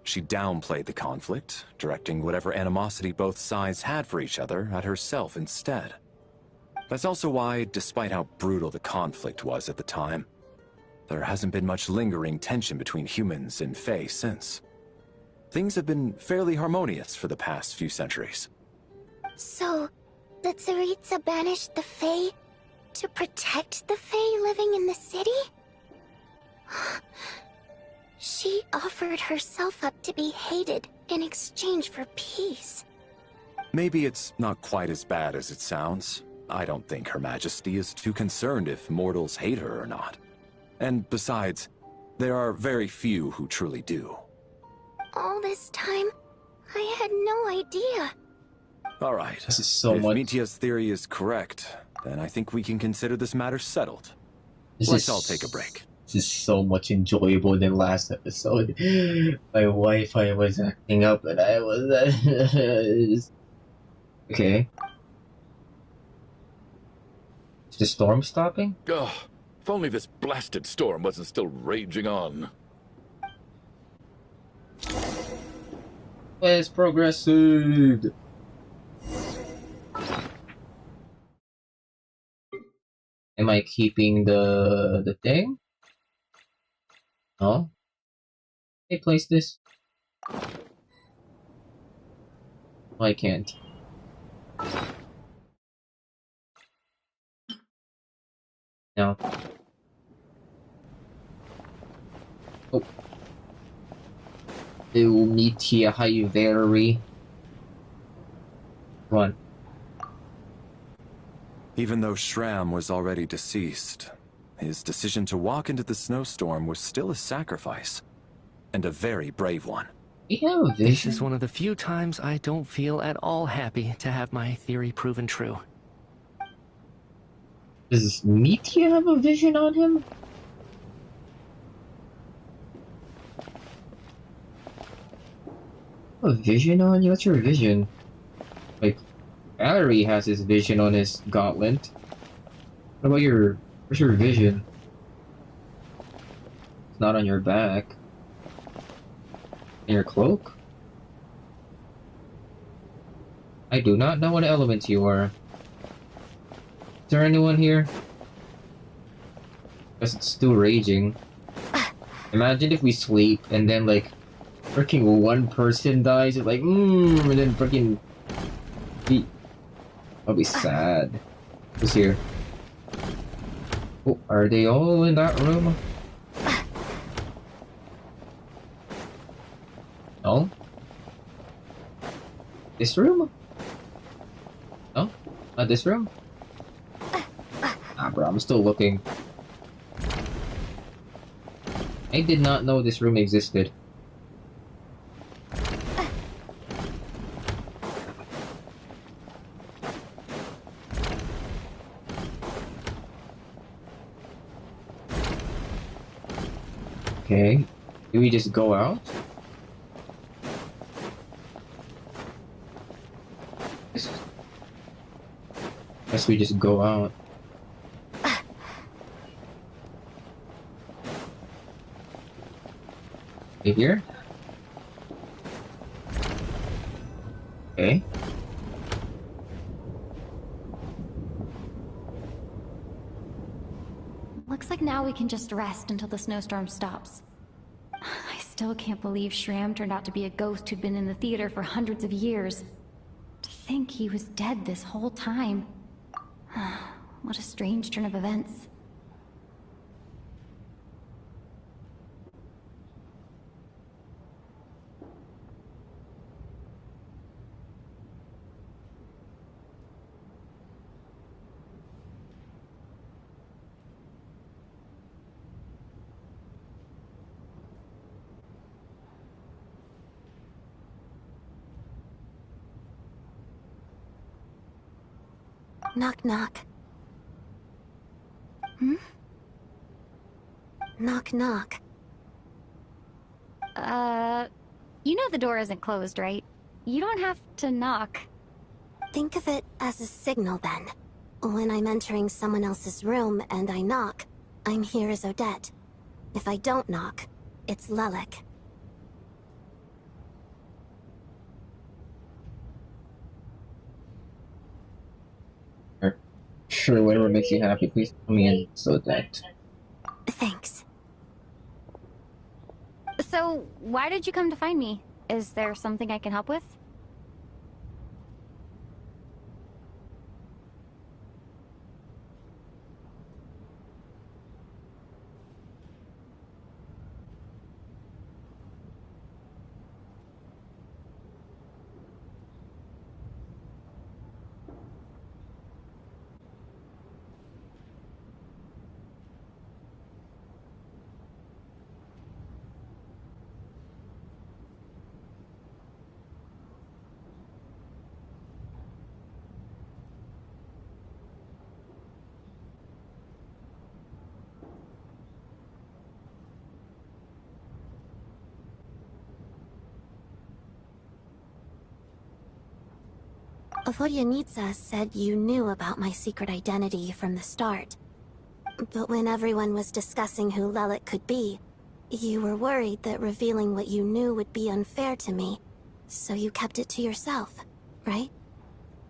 She downplayed the conflict, directing whatever animosity both sides had for each other at herself instead. That's also why, despite how brutal the conflict was at the time, there hasn't been much lingering tension between humans and Fae since. Things have been fairly harmonious for the past few centuries. So, the Tsaritsa banished the Fae to protect the Fae living in the city? She offered herself up to be hated in exchange for peace. Maybe it's not quite as bad as it sounds. I don't think Her Majesty is too concerned if mortals hate her or not. And besides, there are very few who truly do. All this time, I had no idea. All right. This is so if much. Mitia's theory is correct, then I think we can consider this matter settled. Let's all take a break. This is so much enjoyable than last episode. My Wi-Fi was acting up and I was... Okay. Is the storm stopping? Ugh, if only this blasted storm wasn't still raging on. Let's progressive. Am I keeping the thing? No? Hey, place this. I can't. No. Oh. Ew, Mitia, how you very. Come on. Even though Shram was already deceased, his decision to walk into the snowstorm was still a sacrifice, and a very brave one. This is one of the few times I don't feel at all happy to have my theory proven true. Does Mitia have a vision on him? a vision on you? What's your vision? Like, Valerie has his vision on his gauntlet. What about your... Where's your vision? It's not on your back. In your cloak? I do not know what element you are. Is there anyone here? Guess it's still raging. Imagine if we sleep and then like freaking one person dies, it's like and then freaking I'll be sad. Who's here? Oh, are they all in that room? No? This room? No? Not this room? Ah, bro, I'm still looking. I did not know this room existed. Okay, do we just go out? Guess we just go out. Here? Okay. Looks like now we can just rest until the snowstorm stops. I still can't believe Shram turned out to be a ghost who'd been in the theater for hundreds of years. To think he was dead this whole time. What a strange turn of events. Knock knock. Hmm? Knock knock. You know the door isn't closed, right? You don't have to knock. Think of it as a signal then. When I'm entering someone else's room and I knock, I'm here as Odette. If I don't knock, it's Lelik. Sure, whatever makes you happy, please tell me in so that. Thanks. So, why did you come to find me? Is there something I can help with? Vodyanitsa said you knew about my secret identity from the start. But when everyone was discussing who Lelik could be, you were worried that revealing what you knew would be unfair to me. So you kept it to yourself, right?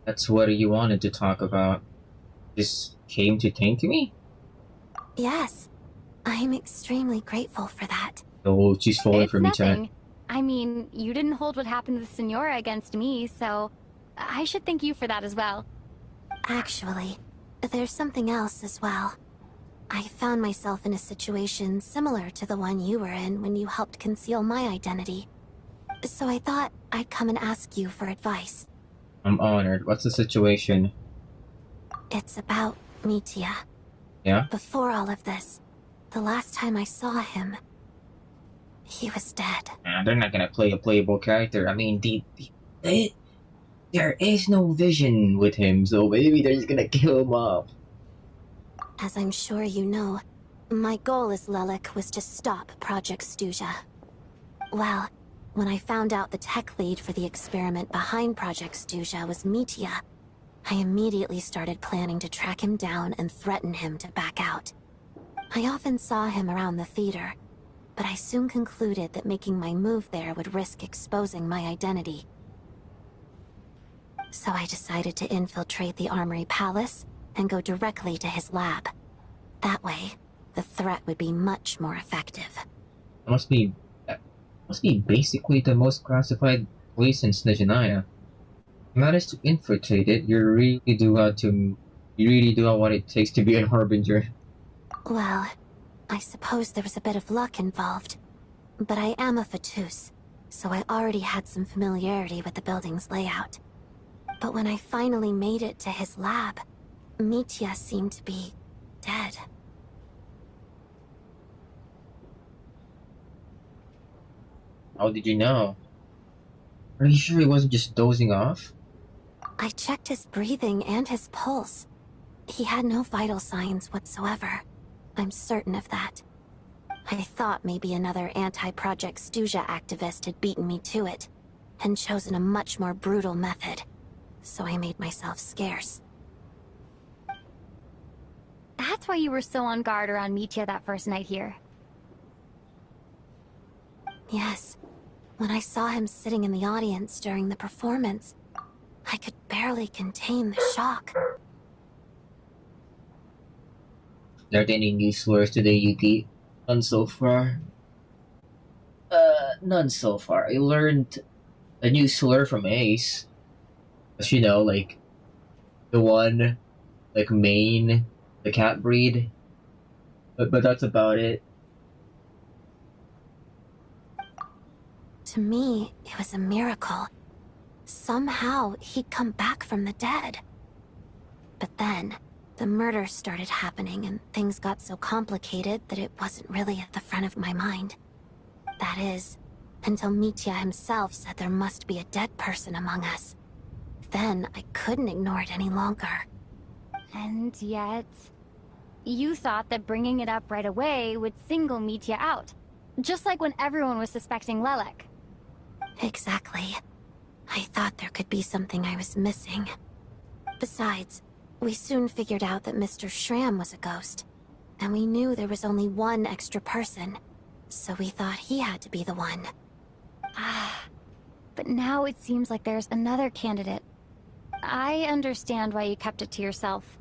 That's what you wanted to talk about. Just came to thank me? Yes. I'm extremely grateful for that. Oh, she's falling for me, Nothing. chat. I mean, you didn't hold what happened with Senora against me, so I should thank you for that as well. Actually, there's something else as well. I found myself in a situation similar to the one you were in when you helped conceal my identity. So I thought I'd come and ask you for advice. I'm honored. What's the situation? It's about Mitya. Yeah? Before all of this, the last time I saw him, he was dead. They're not gonna play a playable character. I mean, there is no vision with him, so maybe they're just gonna kill him off. As I'm sure you know, my goal as Lelik was to stop Project Stuja. Well, When I found out the tech lead for the experiment behind Project Snezhnaya was Mitya, I immediately started planning to track him down and threaten him to back out. I often saw him around the theater, but I soon concluded that making my move there would risk exposing my identity. So I decided to infiltrate the Armory Palace and go directly to his lab. That way, the threat would be much more effective. Must be basically the most classified place in Snezhnaya. You managed to infiltrate it, you really do have what it takes to be a harbinger. Well, I suppose there was a bit of luck involved. But I am a Fatus, so I already had some familiarity with the building's layout. But when I finally made it to his lab, Mitya seemed to be dead. How did you know? Are you sure he wasn't just dozing off? I checked his breathing and his pulse. He had no vital signs whatsoever. I'm certain of that. I thought maybe another anti-Project Snezhnaya activist had beaten me to it, and chosen a much more brutal method. So I made myself scarce. That's why you were so on guard around Mitya that first night here. Yes. When I saw him sitting in the audience during the performance, I could barely contain the shock. Are there any new slurs today, Yuuki? None so far. None so far. I learned a new slur from Ace. But you know, like, the one, like, Maine, the cat breed. But that's about it. To me, it was a miracle. Somehow, he'd come back from the dead. But then, the murders started happening and things got so complicated that it wasn't really at the front of my mind. That is, until Mitya himself said there must be a dead person among us. Then, I couldn't ignore it any longer. And yet... you thought that bringing it up right away would single Mitya out. Just like when everyone was suspecting Lelek. Exactly. I thought there could be something I was missing. Besides, we soon figured out that Mr. Schramm was a ghost. And we knew there was only one extra person. So we thought he had to be the one. But now it seems like there's another candidate. I understand why you kept it to yourself.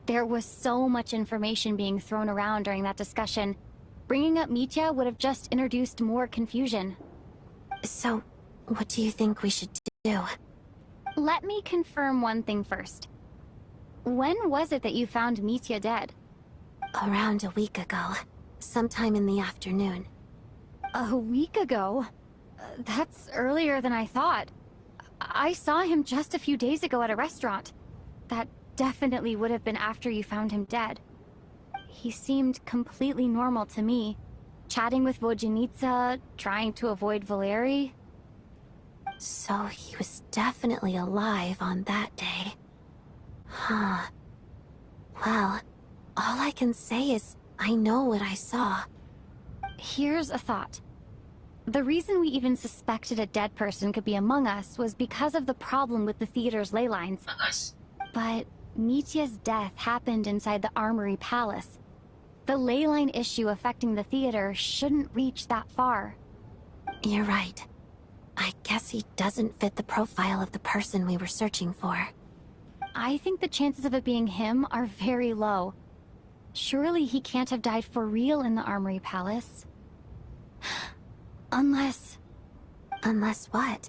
There was so much information being thrown around during that discussion. Bringing up Mitya would have just introduced more confusion. So, what do you think we should do? Let me confirm one thing first. When was it that you found Mitya dead? Around a week ago. Sometime in the afternoon. A week ago? That's earlier than I thought. I saw him just a few days ago at a restaurant. That definitely would have been after you found him dead. He seemed completely normal to me. Chatting with Vodjanitsa, trying to avoid Valeri. So he was definitely alive on that day. Huh. Well, all I can say is I know what I saw. Here's a thought. The reason we even suspected a dead person could be among us was because of the problem with the theater's ley lines. But Mitya's death happened inside the Armory Palace. The ley line issue affecting the theater shouldn't reach that far. You're right. I guess he doesn't fit the profile of the person we were searching for. I think the chances of it being him are very low. Surely he can't have died for real in the Armory Palace. Unless... Unless what?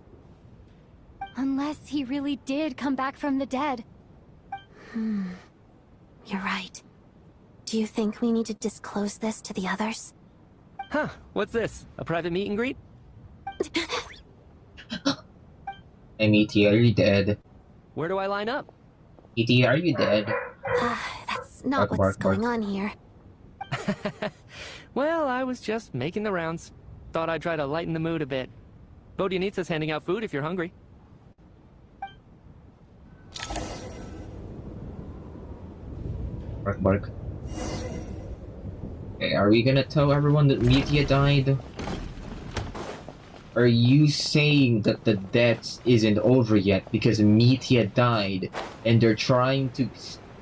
Unless he really did come back from the dead. You're right. Do you think we need to disclose this to the others? Huh, what's this? A private meet and greet? Hey, Mitya, are you dead? Where do I line up? Mitya, are you dead? That's not what's going on here. Well, I was just making the rounds. Thought I'd try to lighten the mood a bit. Vodjanitsa's handing out food if you're hungry. Bark, bark. Okay, are we gonna tell everyone that Mitya died? are you saying that the death isn't over yet because Metia died and they're trying to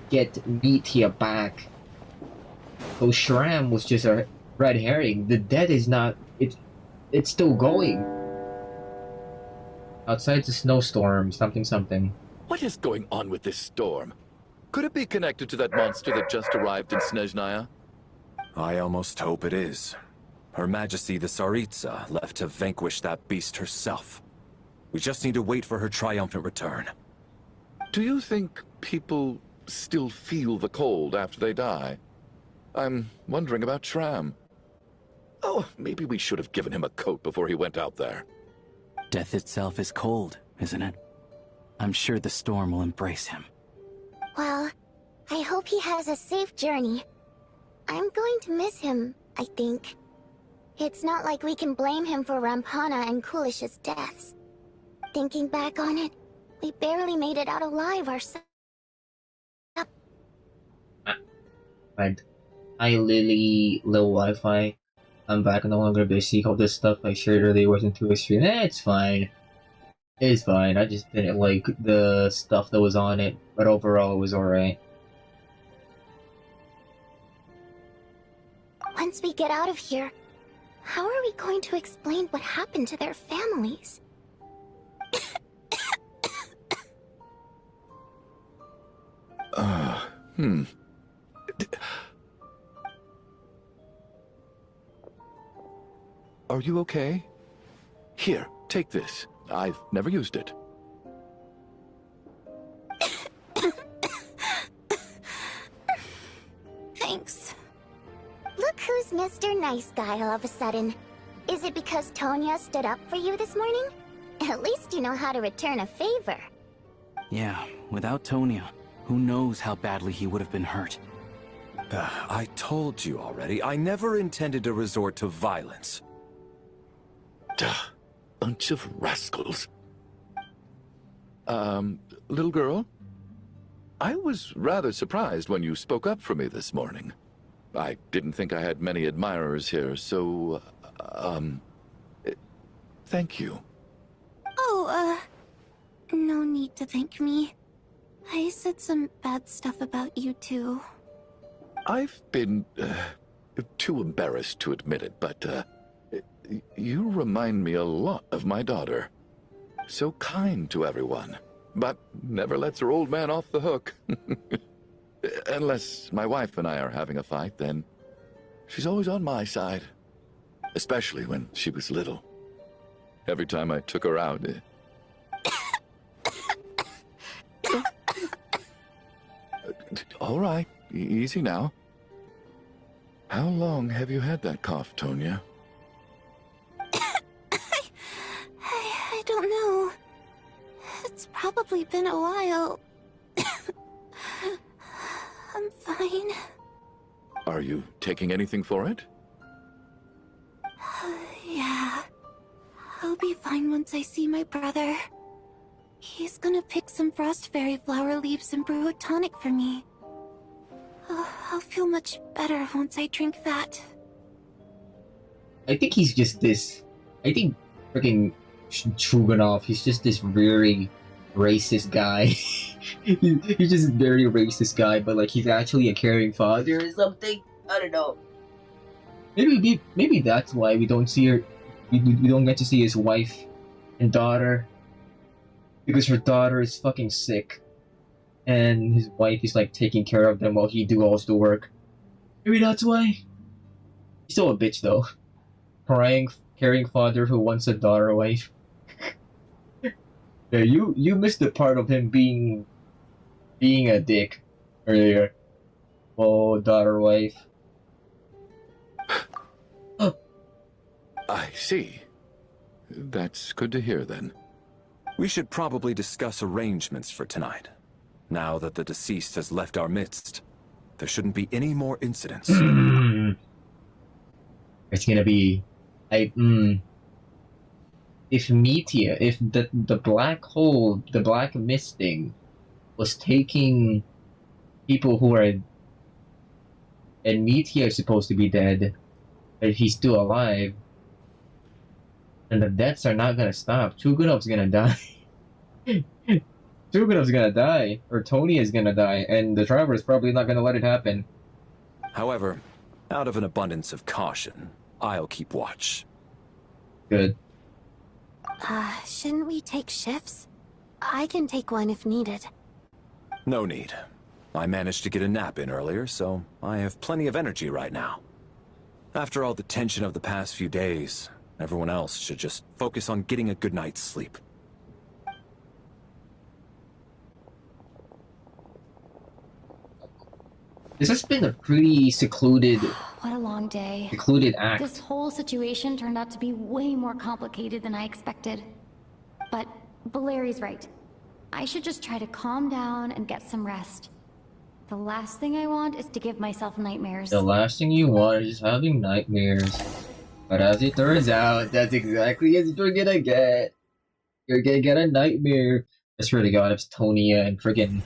get Metia back? So Shram was just a red herring. The death is not. It's still going. Outside the snowstorm, something. What is going on with this storm? Could it be connected to that monster that just arrived in Snezhnaya? I almost hope it is. Her Majesty the Tsaritsa left to vanquish that beast herself. We just need to wait for her triumphant return. Do you think people still feel the cold after they die? I'm wondering about Shram. Oh, maybe we should have given him a coat before he went out there. Death itself is cold, isn't it? I'm sure the storm will embrace him. Well, I hope he has a safe journey. I'm going to miss him, I think. It's not like we can blame him for Rampana and Kulish's deaths. Thinking back on it, we barely made it out alive ourselves. Right. Hi Lily, low Wi-Fi. I'm back, no longer busy. Hope this stuff I shared earlier wasn't too extreme. It's fine. It's fine. I just didn't like the stuff that was on it, but overall it was alright. Once we get out of here, how are we going to explain what happened to their families? Are you okay? Here, take this. I've never used it. Thanks. Look who's Mr. Nice Guy all of a sudden. Is it because Tonya stood up for you this morning? At least you know how to return a favor. Yeah, without Tonya, who knows how badly he would have been hurt. I told you already, I never intended to resort to violence. Duh, bunch of rascals. Little girl? I was rather surprised when you spoke up for me this morning. I didn't think I had many admirers here, so, thank you. Oh, no need to thank me. I said some bad stuff about you too. I've been, too embarrassed to admit it, but, you remind me a lot of my daughter. So kind to everyone, but never lets her old man off the hook. Unless my wife and I are having a fight, then she's always on my side. Especially when she was little. Every time I took her out... All right, easy now. How long have you had that cough, Tonya? I don't know. It's probably been a while. I'm fine. Are you taking anything for it? Yeah. I'll be fine once I see my brother. He's gonna pick some frost fairy flower leaves and brew a tonic for me. I'll feel much better once I drink that. I think he's just this... I think freaking Chuganov, he's just this very racist guy. He's just a very racist guy, but like he's actually a caring father or something. I don't know. Maybe that's why we don't see her. We don't get to see his wife and daughter, because her daughter is fucking sick, and his wife is like taking care of them while he do all the work. Maybe that's why. He's still a bitch though. Caring father who wants a daughter wife. Yeah, you missed the part of him being a dick earlier. Oh, daughter wife. I see. That's good to hear then. We should probably discuss arrangements for tonight. Now that the deceased has left our midst, there shouldn't be any more incidents. It's gonna be... If Metia, if the black hole, the black mist thing was taking people who are... And Metia is supposed to be dead, but he's still alive. And the deaths are not gonna stop. Chugunov's gonna die. Chugunov's gonna die. Or Tony is gonna die. And the driver is probably not gonna let it happen. However, out of an abundance of caution, I'll keep watch. Good. Shouldn't we take shifts? I can take one if needed. No need. I managed to get a nap in earlier, so I have plenty of energy right now. After all the tension of the past few days, everyone else should just focus on getting a good night's sleep. This has been a pretty secluded... What a long day. Secluded act. This whole situation turned out to be way more complicated than I expected. But Valeri's right. I should just try to calm down and get some rest. The last thing I want is to give myself nightmares. The last thing you want is having nightmares. But as it turns out, that's exactly as you're gonna get. You're gonna get a nightmare. I swear to God, if Tonya and friggin'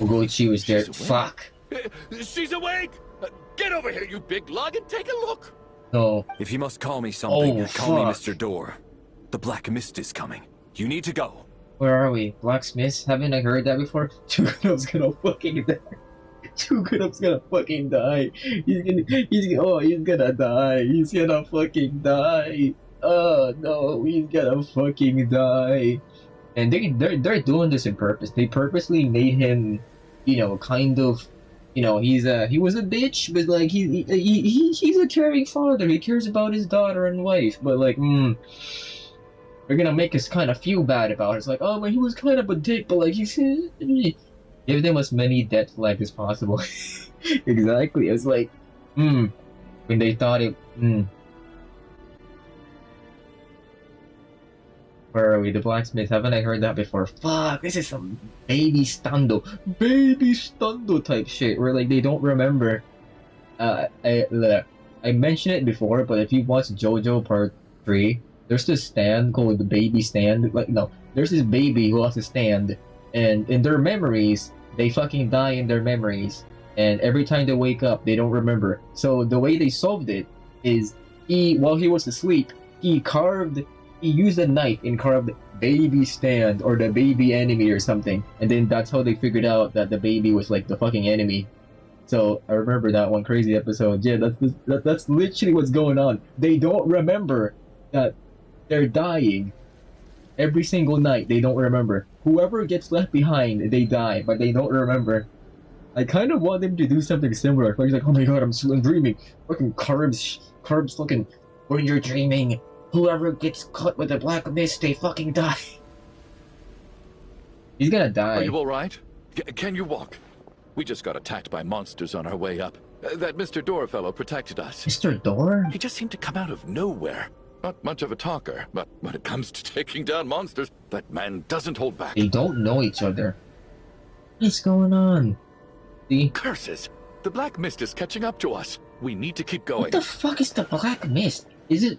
Ugochi was there. Fuck. She's awake! Get over here, you big lug, and take a look! No. If you must call me something, call me fuck. Mr. Door. The Black Mist is coming. You need to go. Where are we? Blacksmiths? Haven't I heard that before? Chugunov's gonna fucking die. Chugunov's gonna fucking die. He's gonna die. He's gonna fucking die. Oh no, he's gonna fucking die. And they're doing this on purpose. They purposely made him, you know, kind of, you know, he was a bitch, but like he's a caring father. He cares about his daughter and wife, but like, they're gonna make us kind of feel bad about it. It's like, oh, but he was kind of a dick, but like give them as many death flags as possible. Exactly. It's like, when they thought it, Where are we? The blacksmith. Haven't I heard that before? Fuck, this is some baby stundo type shit where like they don't remember. I mentioned it before, but if you watch JoJo Part 3, there's this stand called the baby stand. Like, no, there's this baby who has a stand, and in their memories, they fucking die in their memories, and every time they wake up, they don't remember. So the way they solved it is while he was asleep, he used a knife and carved baby stand or the baby enemy or something, and then that's how they figured out that the baby was like the fucking enemy. So I remember that one crazy episode. Yeah, that's literally what's going on. They don't remember that they're dying every single night. They don't remember. Whoever gets left behind, they die, but they don't remember. I kind of want them to do something similar. Like, oh my god, I'm dreaming. Fucking carbs, fucking. When you're dreaming, whoever gets caught with the black mist, they fucking die. He's gonna die. Are you alright? Can you walk? We just got attacked by monsters on our way up. That Mr. Door fellow protected us. Mr. Door? He just seemed to come out of nowhere. Not much of a talker, but when it comes to taking down monsters, that man doesn't hold back. They don't know each other. What's going on? See? Curses! The black mist is catching up to us. We need to keep going. What the fuck is the black mist? Is it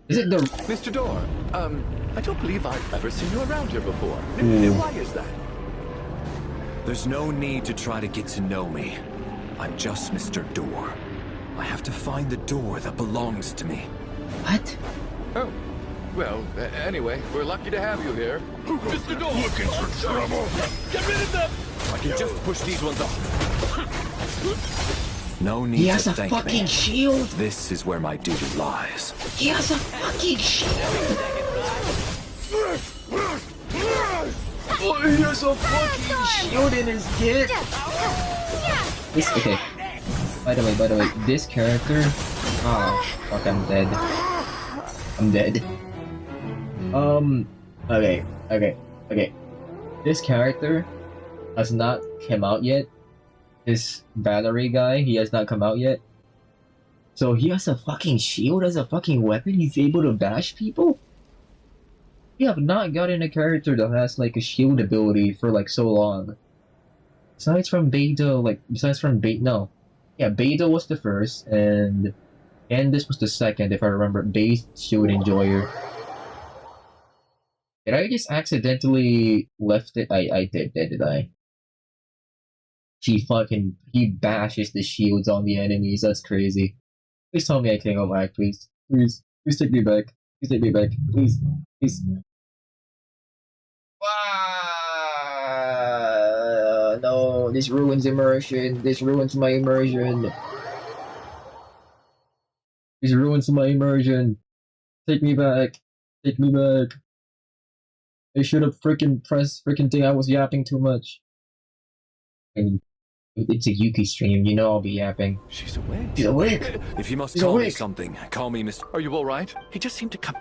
the... Mr. Door, I don't believe I've ever seen you around here before. Why is that? There's no need to try to get to know me. I'm just Mr. Door. I have to find the door that belongs to me. What? Oh. Well, anyway, we're lucky to have you here. Mr. Door! Looking for trouble! Get rid of them! I can just push these ones off. No need He has to a thank fucking me. shield! This is where my duty lies. He has a fucking shield! Oh, he has a fucking shield in his kit! Okay. By the way, this character... Ah, fuck, I'm dead. I'm dead. Okay. This character has not come out yet. This Valerie guy, he has not come out yet. So he has a fucking shield as a fucking weapon? He's able to bash people? We have not gotten a character that has like a shield ability for like so long. Besides from Beta, Yeah, Beta was the first, and this was the second, if I remember. Base Shield Enjoyer. Did I just accidentally left it? I did I? He bashes the shields on the enemies. That's crazy. Please tell me I can't go back, please. Please take me back. Please take me back. Please. Please. No, this ruins immersion. This ruins my immersion. This ruins my immersion. Take me back. Take me back. I should have freaking pressed freaking thing. I was yapping too much. And it's a Yuuki stream, you know I'll be yapping. She's awake. She's awake. If you must She's call me awake. something, call me Mr. Are you all right? He just seemed to come.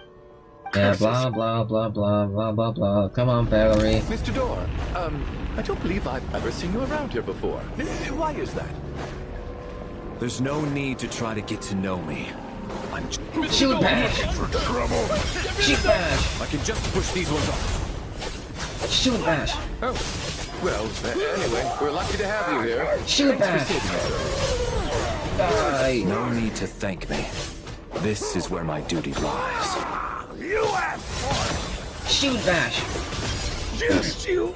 Yeah, blah blah blah blah blah blah blah. Come on, Valerie. Mr. Door, I don't believe I've ever seen you around here before. Why is that? There's no need to try to get to know me. I'm Shoot bash! Shoot bash! I can just push these ones off. Shoot bash! Oh, well, anyway, we're lucky to have you here. Shoot bash! Die! No need to thank me. This is where my duty lies. You asked Shoot bash! Just you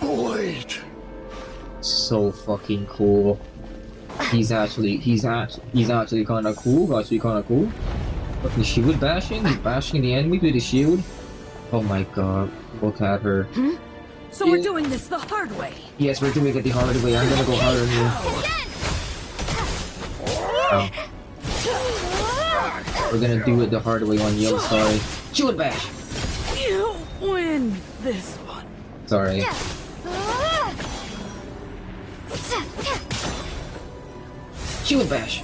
wait. So fucking cool. He's actually kinda cool. Actually kinda cool. Fucking shield bashing. He's bashing the enemy with his shield. Oh my god! Look at her. So we're doing this the hard way. Yes, we're doing it the hard way. I'm gonna go harder than you. We're gonna do it the hard way on you. I'm sorry. Shield bash. You win this one. Sorry. Shield bash.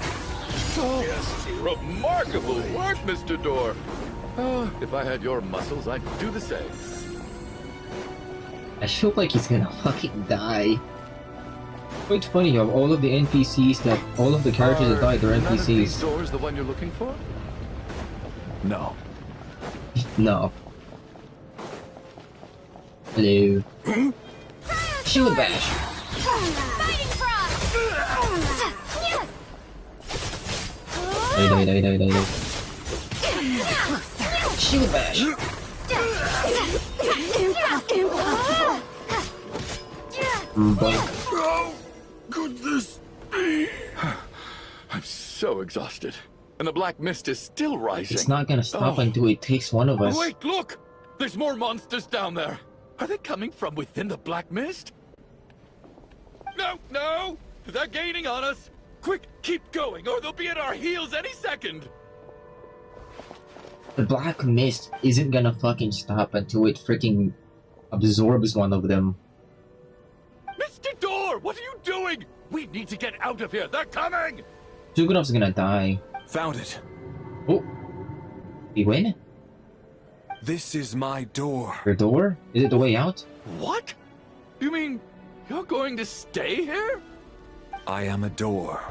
Remarkable work, Mr. Door. Oh, if I had your muscles, I'd do the same. I feel like he's gonna fucking die. Quite funny, of all of the NPCs all of the characters that died, they're None of these NPCs. doors the one you're looking for? No. No. Hello. Shield bash. Die. Shield bash. Boink. How could this be? I'm so exhausted. And the black mist is still rising. It's not gonna stop until it takes one of us. Wait, look! There's more monsters down there. Are they coming from within the black mist? No! They're gaining on us! Quick, keep going, or they'll be at our heels any second! The black mist isn't gonna fucking stop until it freaking absorbs one of them. Mr. Door, what are you doing? We need to get out of here. They're coming! Zuganov's gonna die. Found it. Oh. We win? This is my door. Your door? Is it the way out? What? You mean you're going to stay here? I am a door.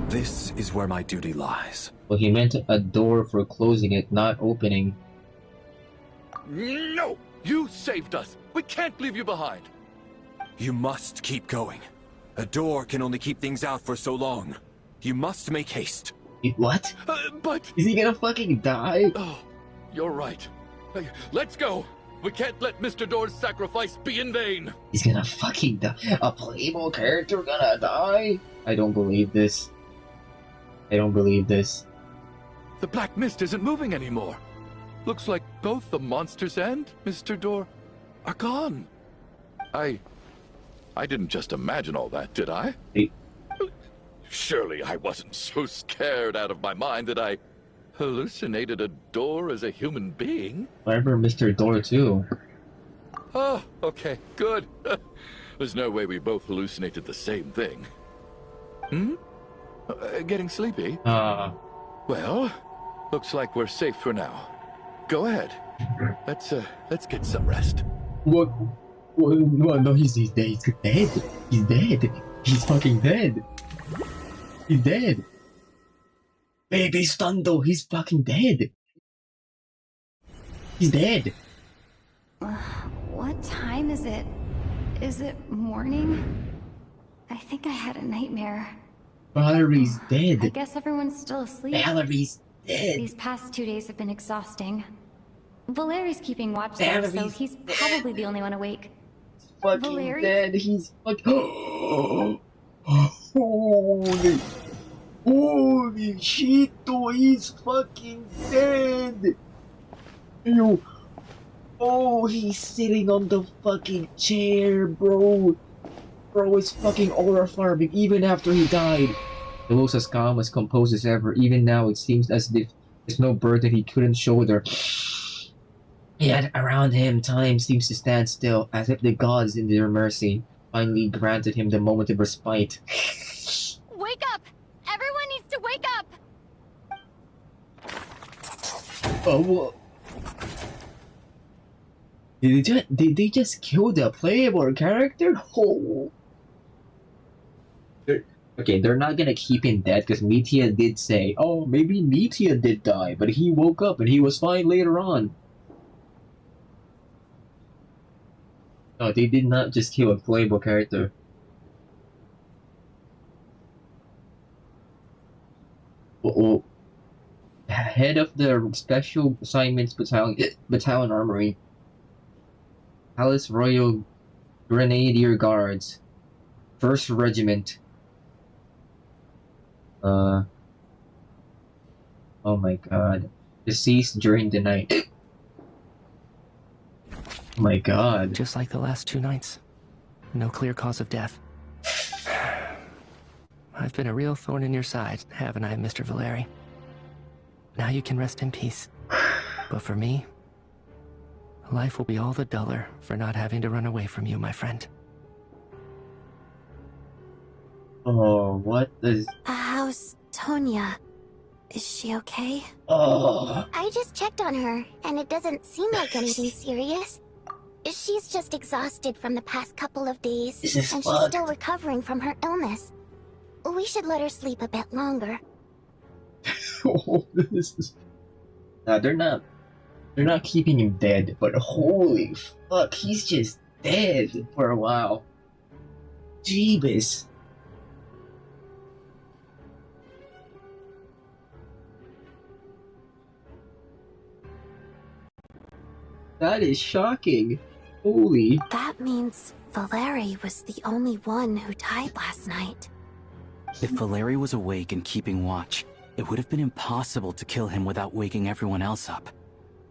This is where my duty lies. Well, he meant a door for closing it, not opening. No! You saved us. We can't leave you behind. You must keep going. A door can only keep things out for so long. You must make haste. What? But... Is he gonna fucking die? Oh, you're right. Let's go. We can't let Mr. Door's sacrifice be in vain. He's gonna fucking die. A playable character gonna die? I don't believe this. I don't believe this. The black mist isn't moving anymore. Looks like both the monsters and Mr. Door are gone. I didn't just imagine all that, did I? Surely I wasn't so scared out of my mind that I hallucinated a door as a human being. Whatever, Mr. Door too. Oh, okay, good. There's no way we both hallucinated the same thing. Getting sleepy? Well, looks like we're safe for now. Go ahead. Let's get some rest. What? No, he's dead. He's dead. He's dead. He's fucking dead. He's dead. Baby Stundo, he's fucking dead. He's dead. What time is it? Is it morning? I think I had a nightmare. Valerie's dead. I guess everyone's still asleep. Valerie's dead. These past 2 days have been exhausting. Valeri's keeping watch though, so he's probably the only one awake. Fucking Valeri? dead. He's fucking... Holy shit, he's fucking dead. Ew. Oh, he's sitting on the fucking chair, bro. Bro is fucking aura farming even after he died. He looks as calm, as composed as ever. Even now, it seems as if there's no burden he couldn't shoulder. Yet around him, time seems to stand still, as if the gods, in their mercy, finally granted him the moment of respite. Wake up! Everyone needs to wake up! Oh, did they just kill the playable character? Oh. They're not gonna keep him dead because Metia did say, oh, maybe Metia did die, but he woke up and he was fine later on. No, they did not just kill a playable character. Oh, head of the Special Assignments Battalion Armory. Palace Royal Grenadier Guards. 1st Regiment. Oh my god. Deceased during the night. Oh my god. Just like the last 2 nights. No clear cause of death. I've been a real thorn in your side, haven't I, Mr. Valeri? Now you can rest in peace. But for me, life will be all the duller for not having to run away from you, my friend. Oh, what is... How's Tonya? Is she okay? Oh. I just checked on her, and it doesn't seem like anything serious. She's just exhausted from the past couple of days, and she's still recovering from her illness. We should let her sleep a bit longer. Oh, this is... Nah, they're not keeping him dead, but holy fuck, he's just dead for a while. Jeebus. That is shocking. Holy. That means Valeri was the only one who died last night. If Valeri was awake and keeping watch, it would have been impossible to kill him without waking everyone else up.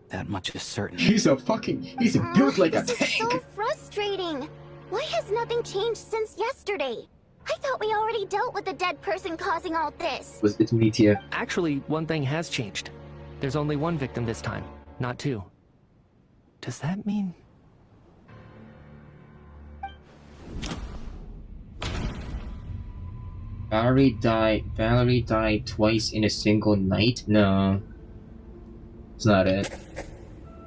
That much is certain. He's a built like a tank. This is so frustrating. Why has nothing changed since yesterday? I thought we already dealt with the dead person causing all this. It's Metia. Actually, one thing has changed. There's only 1 victim this time, not 2. Does that mean... Valerie died twice in a single night? No. It's not it.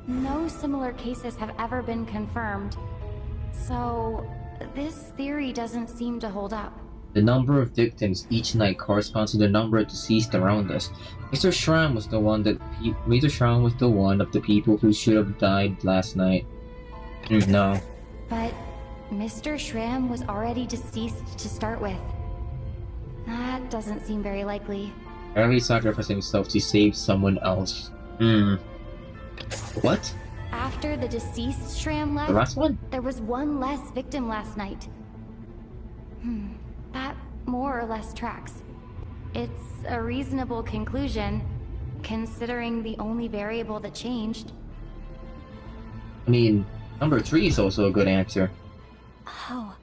No similar cases have ever been confirmed. So, this theory doesn't seem to hold up. The number of victims each night corresponds to the number of deceased around us. Mr. Schramm was the one of the people who should have died last night. No. But Mr. Schramm was already deceased to start with. That doesn't seem very likely. Barely sacrificing himself to save someone else. What? After the deceased Schramm left, The last one? there was 1 less victim last night. That more or less tracks. It's a reasonable conclusion, considering the only variable that changed. I mean, number 3 is also a good answer. Oh.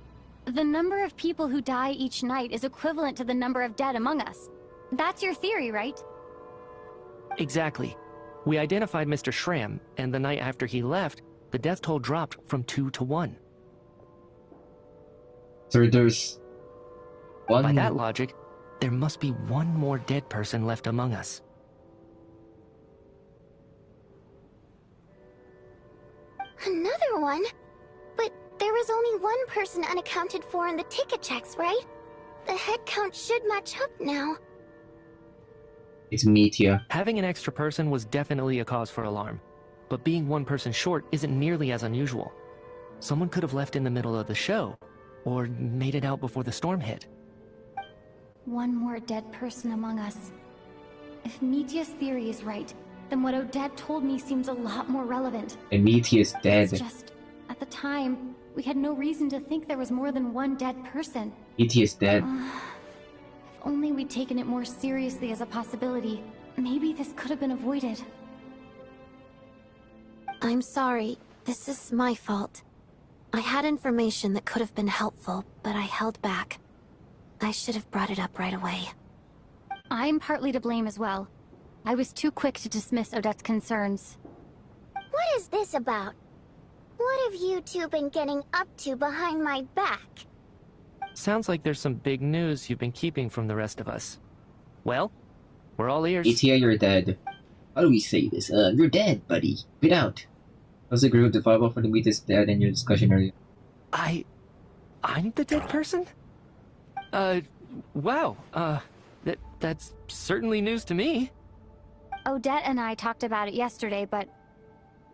The number of people who die each night is equivalent to the number of dead among us. That's your theory, right? Exactly. We identified Mr. Schramm, and the night after he left, the death toll dropped from 2 to 1. So there's... one... By that logic, there must be 1 more dead person left among us. Another one? But there was only 1 person unaccounted for in the ticket checks, right? The head count should match up now. It's Metia. Having an extra person was definitely a cause for alarm, but being 1 person short isn't nearly as unusual. Someone could have left in the middle of the show, or made it out before the storm hit. 1 more dead person among us. If Metia's theory is right, then what Odette told me seems a lot more relevant. And Metia's dead. It's just, at the time, we had no reason to think there was more than 1 dead person. Metia's dead. If only we'd taken it more seriously as a possibility, maybe this could have been avoided. I'm sorry. This is my fault. I had information that could have been helpful, but I held back. I should have brought it up right away. I'm partly to blame as well. I was too quick to dismiss Odette's concerns. What is this about? What have you two been getting up to behind my back? Sounds like there's some big news you've been keeping from the rest of us. Well, we're all ears. Itia, you're dead. How do we say this? You're dead, buddy. Get out. How's the group? The fireball for the meat is dead in your discussion earlier. I'm the dead person? Wow. That's certainly news to me. Odette and I talked about it yesterday, but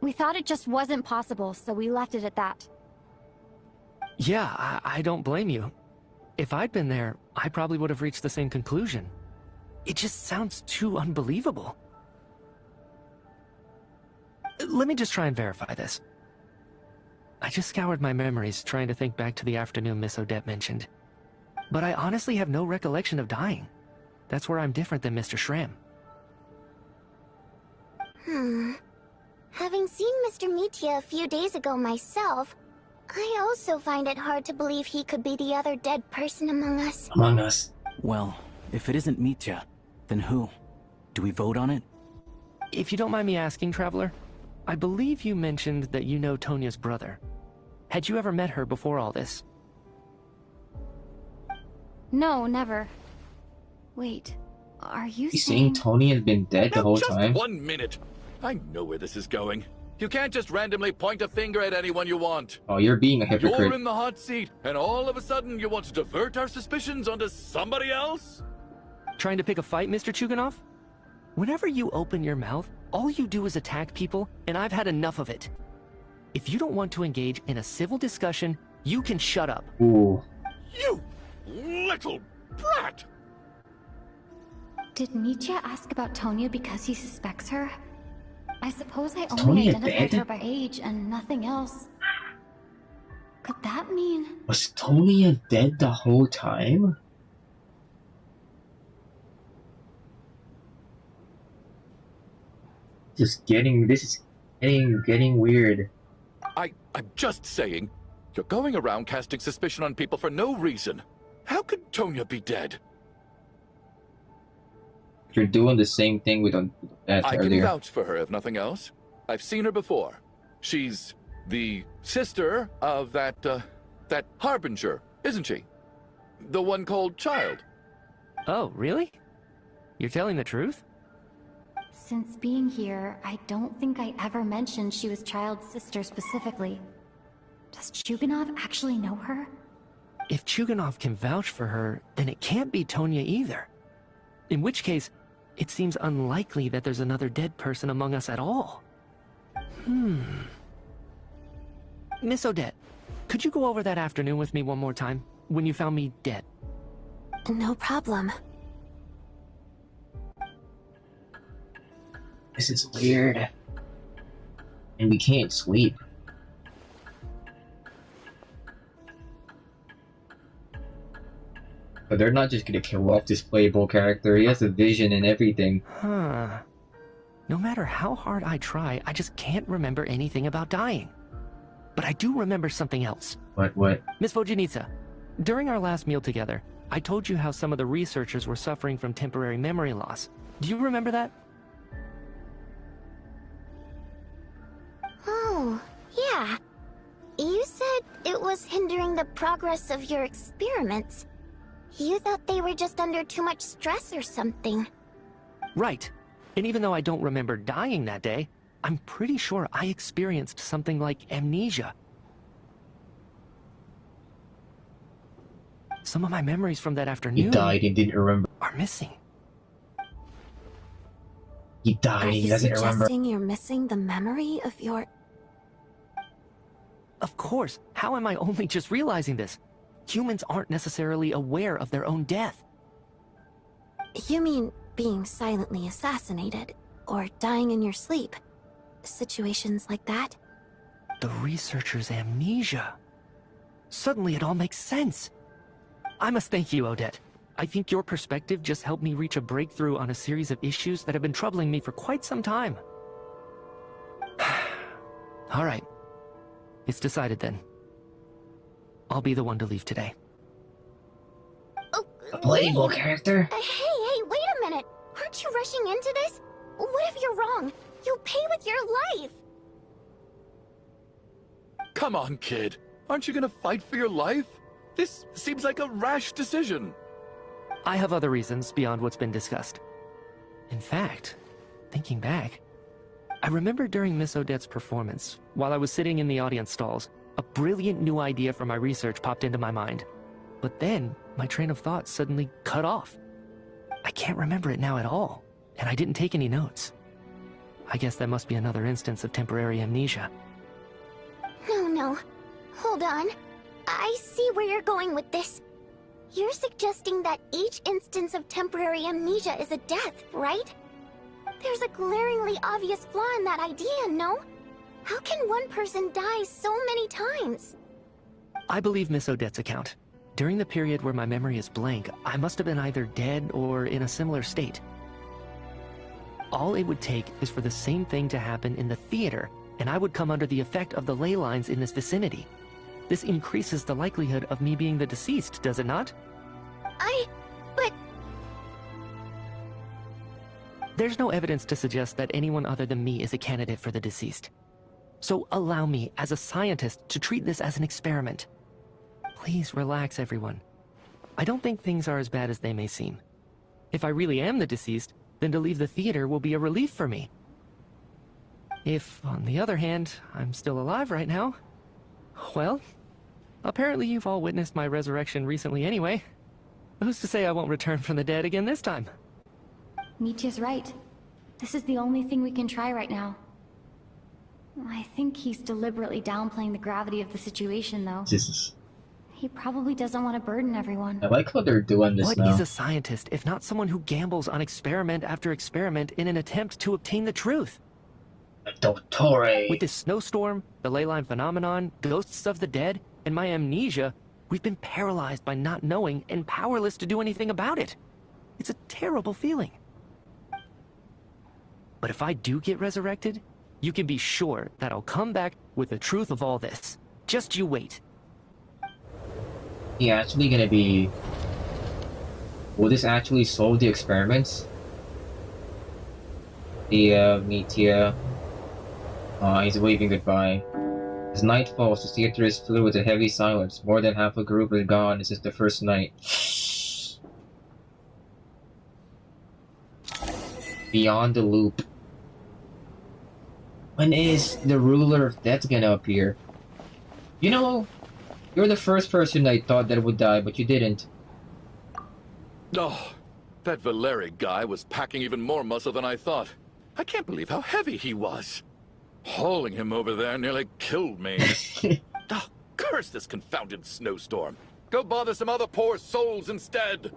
we thought it just wasn't possible, so we left it at that. Yeah, I don't blame you. If I'd been there, I probably would have reached the same conclusion. It just sounds too unbelievable. Let me just try and verify this. I just scoured my memories trying to think back to the afternoon Miss Odette mentioned. But I honestly have no recollection of dying. That's where I'm different than Mr. Schramm. Having seen Mr. Mitya a few days ago myself, I also find it hard to believe he could be the other dead person among us. Among us. Well, if it isn't Mitya, then who? Do we vote on it? If you don't mind me asking, Traveler, I believe you mentioned that you know Tonya's brother. Had you ever met her before all this? No, never. Wait, are you saying Tony has been dead the whole time? Just 1 minute. I know where this is going. You can't just randomly point a finger at anyone you want. Oh, you're being a hypocrite. You're in the hot seat, and all of a sudden you want to divert our suspicions onto somebody else? Trying to pick a fight, Mr. Chuganov? Whenever you open your mouth, all you do is attack people, and I've had enough of it. If you don't want to engage in a civil discussion, you can shut up. Ooh. You little brat! Did Mitya ask about Tonya because he suspects her? I suppose I Is only Tonya identified dead? her by age and nothing else. Could that mean... Was Tonya dead the whole time? This is getting weird. I'm just saying, you're going around casting suspicion on people for no reason. How could Tonya be dead? You're doing the same thing with that I earlier. can vouch for her, if nothing else. I've seen her before. She's the sister of that Harbinger, isn't she? The one called Child. Oh, really? You're telling the truth? Since being here, I don't think I ever mentioned she was Child's sister specifically. Does Chuganov actually know her? If Chuganov can vouch for her, then it can't be Tonya either. In which case, it seems unlikely that there's another dead person among us at all. Miss Odette, could you go over that afternoon with me one more time, when you found me dead? No problem. This is weird. And we can't sleep. But they're not just gonna kill off this playable character. He has a vision and everything. Huh. No matter how hard I try, I just can't remember anything about dying. But I do remember something else. What? Miss Vojanitsa, during our last meal together, I told you how some of the researchers were suffering from temporary memory loss. Do you remember that? Oh, yeah. You said it was hindering the progress of your experiments. You thought they were just under too much stress or something. Right. And even though I don't remember dying that day, I'm pretty sure I experienced something like amnesia. Some of my memories from that afternoon He died and didn't remember. Are missing. He died and he doesn't remember. Suggesting you're missing the memory of your... Of course. How am I only just realizing this? Humans aren't necessarily aware of their own death. You mean being silently assassinated, or dying in your sleep? Situations like that? The researcher's amnesia. Suddenly it all makes sense. I must thank you, Odette. I think your perspective just helped me reach a breakthrough on a series of issues that have been troubling me for quite some time. All right. It's decided then. I'll be the one to leave today. A playable character? Hey, wait a minute. Aren't you rushing into this? What if you're wrong? You'll pay with your life. Come on, kid. Aren't you gonna fight for your life? This seems like a rash decision. I have other reasons beyond what's been discussed. In fact, thinking back, I remember during Miss Odette's performance, while I was sitting in the audience stalls, a brilliant new idea for my research popped into my mind. But then, my train of thought suddenly cut off. I can't remember it now at all, and I didn't take any notes. I guess that must be another instance of temporary amnesia. No. Hold on. I see where you're going with this. You're suggesting that each instance of temporary amnesia is a death, right? There's a glaringly obvious flaw in that idea, no? How can one person die so many times? I believe Miss Odette's account. During the period where my memory is blank, I must have been either dead or in a similar state. All it would take is for the same thing to happen in the theater, and I would come under the effect of the ley lines in this vicinity. This increases the likelihood of me being the deceased, does it not? But... There's no evidence to suggest that anyone other than me is a candidate for the deceased. So allow me, as a scientist, to treat this as an experiment. Please relax, everyone. I don't think things are as bad as they may seem. If I really am the deceased, then to leave the theater will be a relief for me. If, on the other hand, I'm still alive right now, well, apparently you've all witnessed my resurrection recently anyway. Who's to say I won't return from the dead again this time? Mitya's right. This is the only thing we can try right now. I think he's deliberately downplaying the gravity of the situation, though. Jesus. He probably doesn't want to burden everyone. I like how they're doing this now. What is a scientist if not someone who gambles on experiment after experiment in an attempt to obtain the truth? Dottore. With this snowstorm, the ley line phenomenon, ghosts of the dead, and my amnesia, we've been paralyzed by not knowing and powerless to do anything about it. It's a terrible feeling. But if I do get resurrected, you can be sure that I'll come back with the truth of all this. Just you wait. He actually gonna be... Will this actually solve the experiments? Mitya... he's waving goodbye. As night falls, the theater is filled with a heavy silence. More than half a group is gone. This is the first night. Beyond the loop. When is the ruler of death gonna appear? You know, you're the first person I thought that would die, but you didn't. Oh, that Valeri guy was packing even more muscle than I thought. I can't believe how heavy he was. Hauling him over there nearly killed me. Oh, curse this confounded snowstorm. Go bother some other poor souls instead.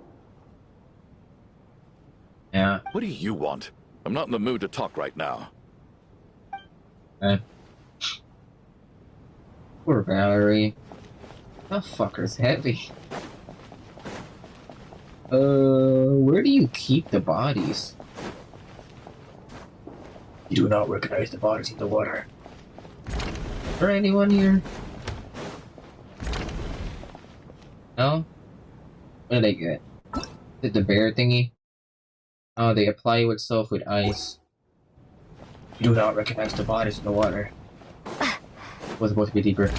Yeah. What do you want? I'm not in the mood to talk right now. Poor Valerie. That fucker's heavy. Where do you keep the bodies? You do not recognize the bodies in the water. Is there anyone here? No? What did I get? Is it the bear thingy? Oh, they apply itself with ice. You do not recognize the bodies in the water. Was supposed to be deeper.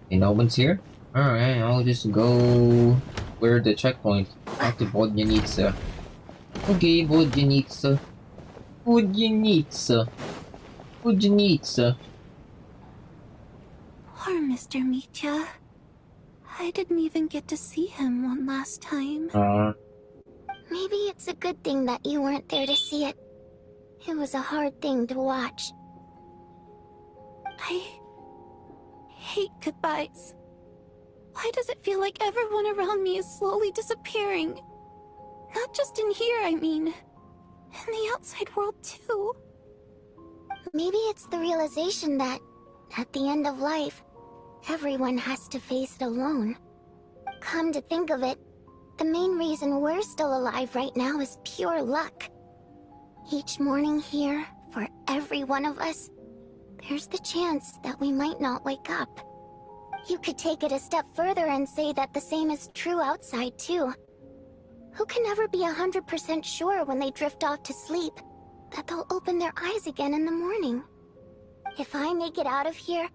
Okay, no one's here? Alright, I'll just go where the checkpoint. Back to Bodjanitsa. Okay, Bodjanitsa. Bodjanitsa. Bodjanitsa. Poor Mr. Mitya. I didn't even get to see him one last time. Maybe it's a good thing that you weren't there to see it. It was a hard thing to watch. I hate goodbyes. Why does it feel like everyone around me is slowly disappearing? Not just in here, I mean. In the outside world, too. Maybe it's the realization that, at the end of life, everyone has to face it alone. Come to think of it, the main reason we're still alive right now is pure luck. Each morning here, for every one of us, there's the chance that we might not wake up. You could take it a step further and say that the same is true outside too. Who can ever be 100% sure when they drift off to sleep that they'll open their eyes again in the morning? If I make it out of here,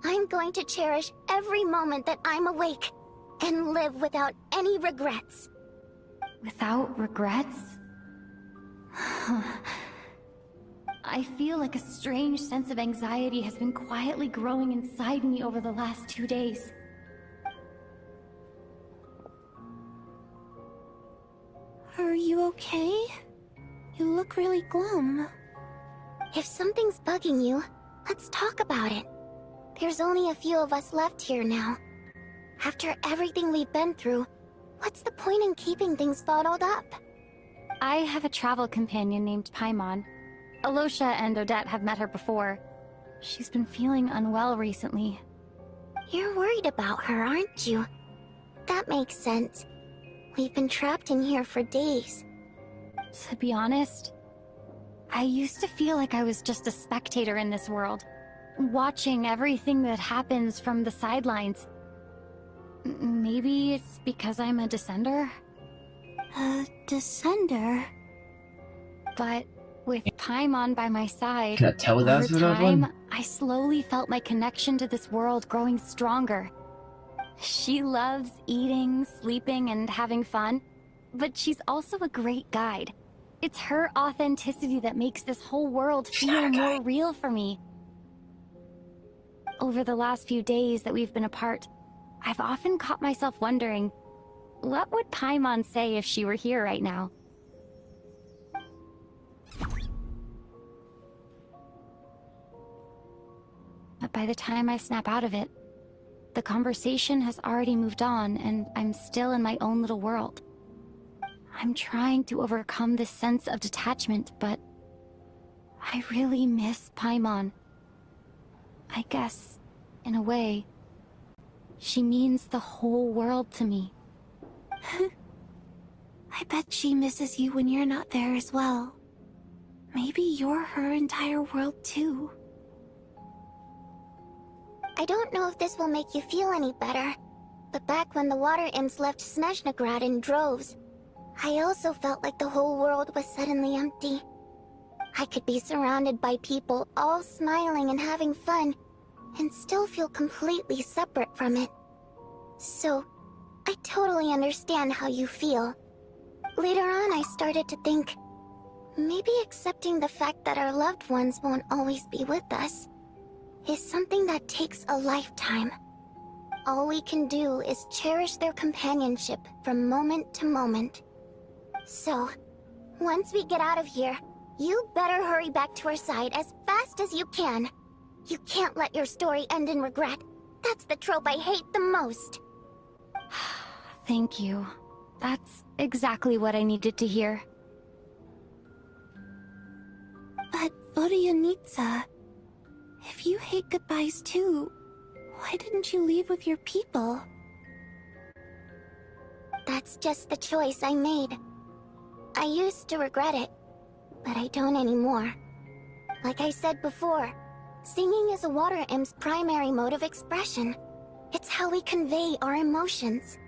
I'm going to cherish every moment that I'm awake and live without any regrets. Without regrets? I feel like a strange sense of anxiety has been quietly growing inside me over the last 2 days. Are you okay? You look really glum. If something's bugging you, let's talk about it. There's only a few of us left here now. After everything we've been through, what's the point in keeping things bottled up? I have a travel companion named PAIMON. Alosha and Odette have met her before. She's been feeling unwell recently. You're worried about her, aren't you? That makes sense. We've been trapped in here for days. To be honest, I used to feel like I was just a spectator in this world, watching everything that happens from the sidelines. Maybe it's because I'm a descender? A descender? But with PAIMON by my side, Can I tell that's over what that one? time, I slowly felt my connection to this world growing stronger. She loves eating, sleeping, and having fun, but she's also a great guide. It's her authenticity that makes this whole world feel more real for me. Over the last few days that we've been apart, I've often caught myself wondering, what would PAIMON say if she were here right now? But by the time I snap out of it, the conversation has already moved on and I'm still in my own little world. I'm trying to overcome this sense of detachment, but I really miss PAIMON. I guess, in a way, she means the whole world to me. I bet she misses you when you're not there as well. Maybe you're her entire world too. I don't know if this will make you feel any better, but back when the water imps left Snezhnaya in droves, I also felt like the whole world was suddenly empty. I could be surrounded by people all smiling and having fun, and still feel completely separate from it. So, I totally understand how you feel. Later on, I started to think, maybe accepting the fact that our loved ones won't always be with us is something that takes a lifetime. All we can do is cherish their companionship from moment to moment. So, once we get out of here, you better hurry back to our side as fast as you can. You can't let your story end in regret. That's the trope I hate the most. Thank you. That's exactly what I needed to hear. But Vodyanitsa, if you hate goodbyes too, why didn't you leave with your people? That's just the choice I made. I used to regret it, but I don't anymore. Like I said before, singing is a water imp's primary mode of expression. It's how we convey our emotions.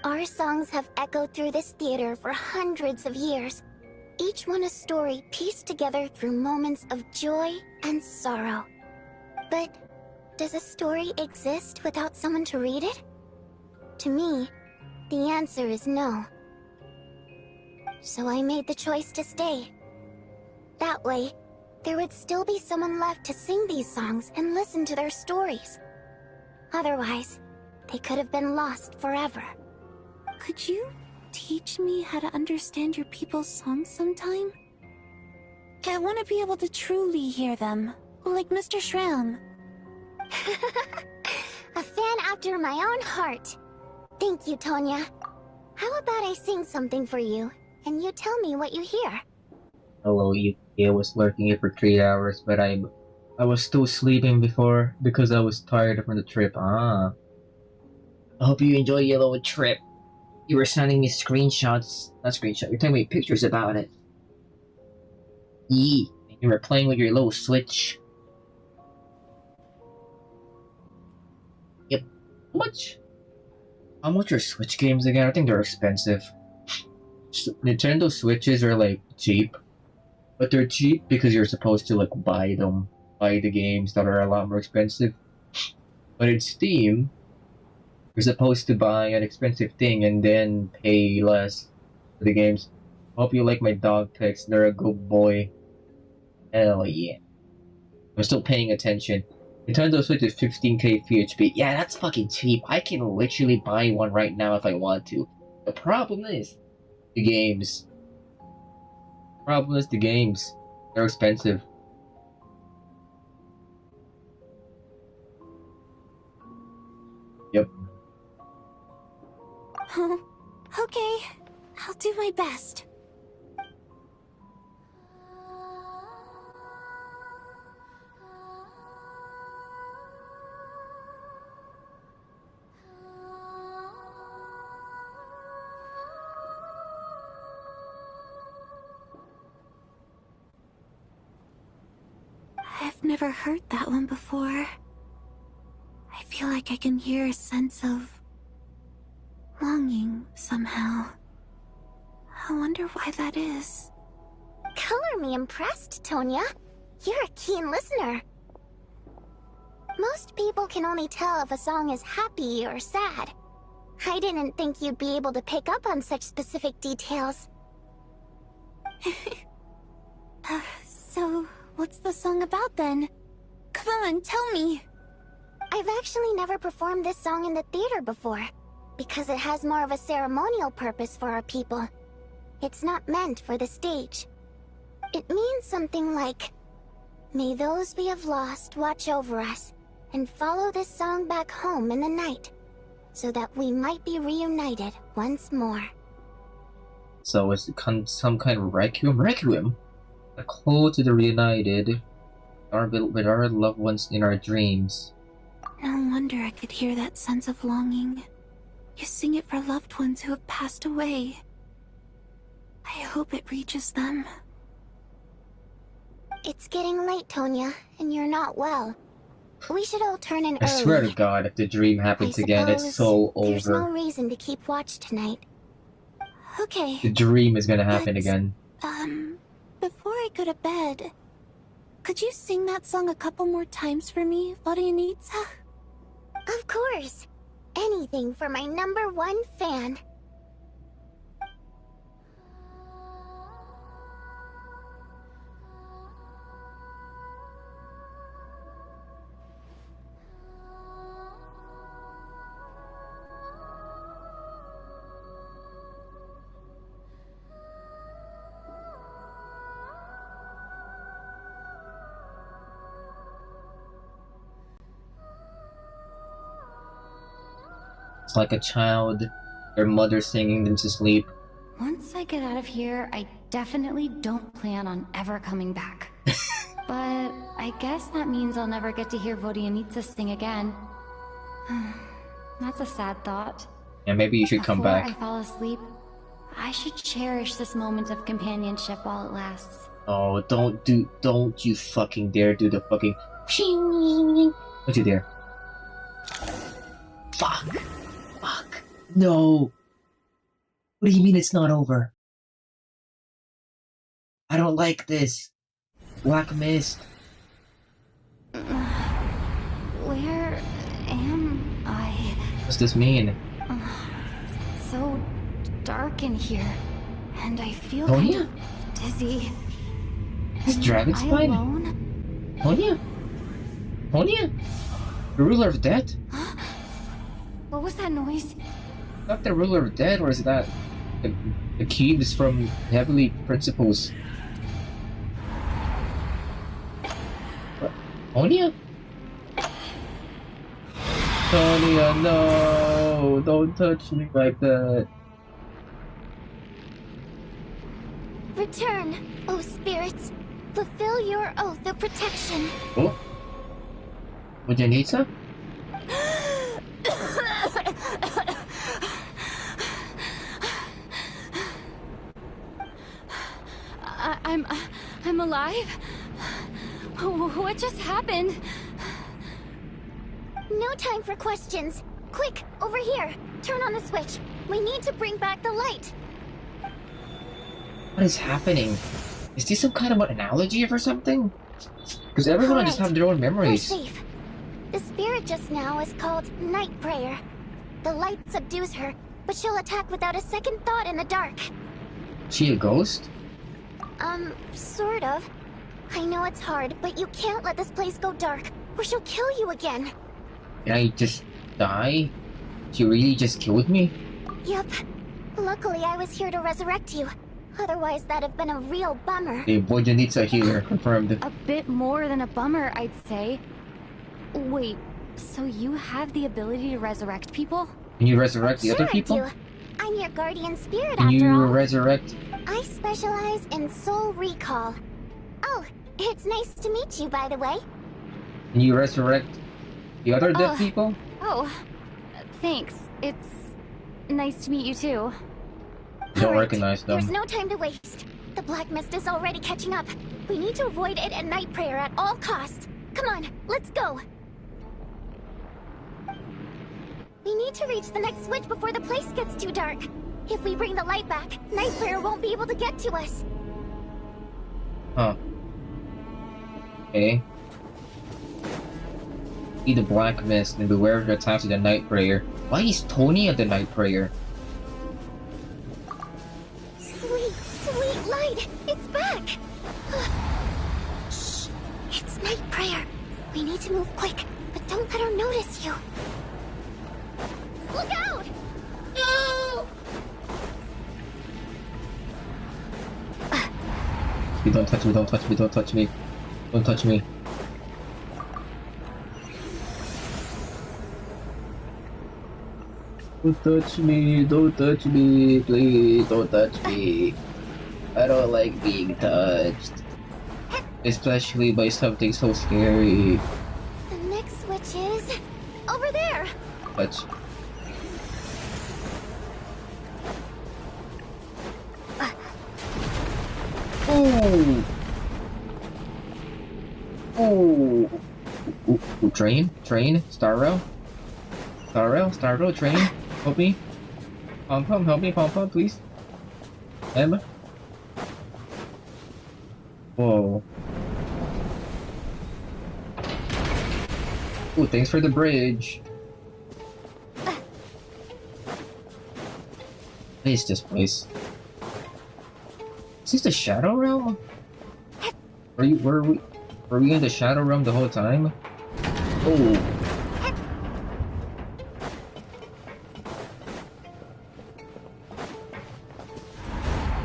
Our songs have echoed through this theater for hundreds of years, each one a story pieced together through moments of joy and sorrow. But does a story exist without someone to read it? To me, the answer is no. So I made the choice to stay. That way, there would still be someone left to sing these songs and listen to their stories. Otherwise, they could have been lost forever. Could you teach me how to understand your people's songs sometime? I want to be able to truly hear them, like Mr. Shram. A fan after my own heart. Thank you, Tonya. How about I sing something for you, and you tell me what you hear? Hello, Yuuki. I was lurking here for 3 hours, but I was still sleeping before because I was tired from the trip. I hope you enjoy your little trip. You were sending me screenshots. Not screenshots, you're telling me pictures about it. Yee. You were playing with your little Switch. How much are Switch games again? I think they're expensive. Nintendo Switches are like cheap, but they're cheap because you're supposed to like buy the games that are a lot more expensive. But in Steam, you're supposed to buy an expensive thing and then pay less for the games. Hope you like my dog pics. They're a good boy. Hell yeah. I'm still paying attention. Nintendo Switch is 15k PHP. Yeah, that's fucking cheap. I can literally buy one right now if I want to. The problem is the games. They're expensive. Yep. Oh, okay. I'll do my best. I've never heard that one before. I feel like I can hear a sense of longing somehow. I wonder why that is. Color me impressed, Tonya. You're a keen listener. Most people can only tell if a song is happy or sad. I didn't think you'd be able to pick up on such specific details. So, what's the song about then? Come on, tell me! I've actually never performed this song in the theater before, because it has more of a ceremonial purpose for our people. It's not meant for the stage. It means something like, "May those we have lost watch over us, and follow this song back home in the night, so that we might be reunited once more." So it's some kind of requiem? A call to the reunited, with our loved ones in our dreams. No wonder I could hear that sense of longing. You sing it for loved ones who have passed away. I hope it reaches them. It's getting late, Tonya, and you're not well. We should all turn in I early. swear to God, if the dream happens again, it's so over. There's no reason to keep watch tonight. Okay. The dream is gonna happen again. Before I go to bed, could you sing that song a couple more times for me, Vodianitsa? Of course. Anything for my #1 fan. It's like a child, their mother singing them to sleep. Once I get out of here, I definitely don't plan on ever coming back. But I guess that means I'll never get to hear Vodianitsa sing again. That's a sad thought. Yeah, maybe you should come back. Before I fall asleep, I should cherish this moment of companionship while it lasts. Oh, don't you fucking dare do the fucking... Don't you dare. Fuck. No. What do you mean it's not over? I don't like this. Black mist. Where am I? What's this mean? It's so dark in here, and I feel Tonya? kind of dizzy. This dragon Am I spine? alone? Tonya? The ruler of death? What was that noise? Not the ruler of death, or is that the cubes from Heavenly Principles? Tonya? Tonya, no! Don't touch me like that. Return, O spirits. Fulfill your oath of protection. Oh? Vodianitsa? I'm alive? What just happened? No time for questions. Quick, over here. Turn on the switch. We need to bring back the light. What is happening? Is this some kind of an analogy or something? Because everyone just have their own We're memories. safe. The spirit just now is called Night Prayer. The light subdues her, but she'll attack without a second thought in the dark. She a ghost? Sort of. I know it's hard, but you can't let this place go dark, or she'll kill you again. Can I just die? She really just killed me? Yep. Luckily, I was here to resurrect you. Otherwise, that'd have been a real bummer. The boy needs a healer, confirmed. A bit more than a bummer, I'd say. Wait, so you have the ability to resurrect people? Can you resurrect the other people? I do. I'm your guardian spirit Can after you all. resurrect? I specialize in soul recall. Oh, it's nice to meet you, by the way. Can you resurrect the other dead people? Oh, thanks. It's nice to meet you too. You don't recognize them. There's no time to waste. The black mist is already catching up. We need to avoid it and Night Prayer at all costs. Come on, let's go. We need to reach the next switch before the place gets too dark. If we bring the light back, Night Prayer won't be able to get to us. Huh. Okay. See the black mist and beware of the attacks of the Night Prayer. Why is Tony at the Night Prayer? Sweet, sweet light! It's back! Shh! It's Night Prayer. We need to move quick, but don't let her notice you. Look out! No! Don't touch me, don't touch me, don't touch me. Don't touch me. Don't touch me, don't touch me, please don't touch me. I don't like being touched. Especially by something so scary. The next switch is over there. Touch. Oh! Oh! Ooh, train? Train? Star Rail? Star Rail? Star Rail? Train? Help me? Pom-pom, help me, Pom-pom, please. Emma? Whoa. Ooh, thanks for the bridge. What is this place? Is this the Shadow Realm? Were we in the Shadow Realm the whole time? Oh.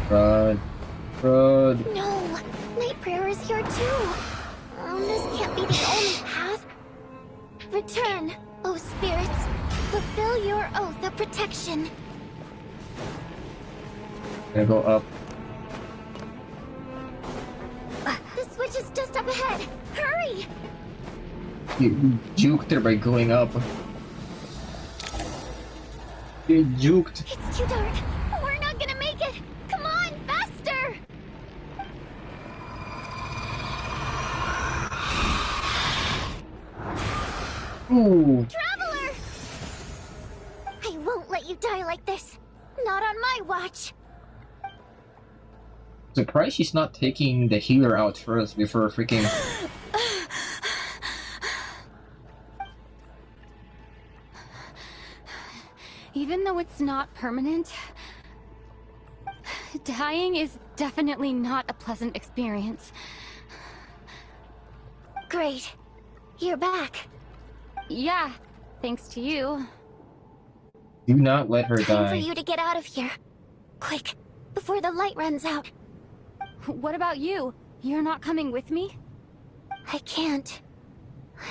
Run. Run. No! Night Prayer is here too! This can't be the only path. Return, oh spirits. Fulfill your oath of protection. Gonna go up. The switch is just up ahead. Hurry! You juked her by going up. You juked. It's too dark. We're not gonna make it. Come on, faster! Ooh. Traveler! I won't let you die like this. Not on my watch. Surprised she's not taking the healer out first before freaking. Even though it's not permanent, dying is definitely not a pleasant experience. Great. You're back. Yeah, thanks to you. Do not let her Time for die. you to get out of here. Quick, before the light runs out. What about you? You're not coming with me? I can't.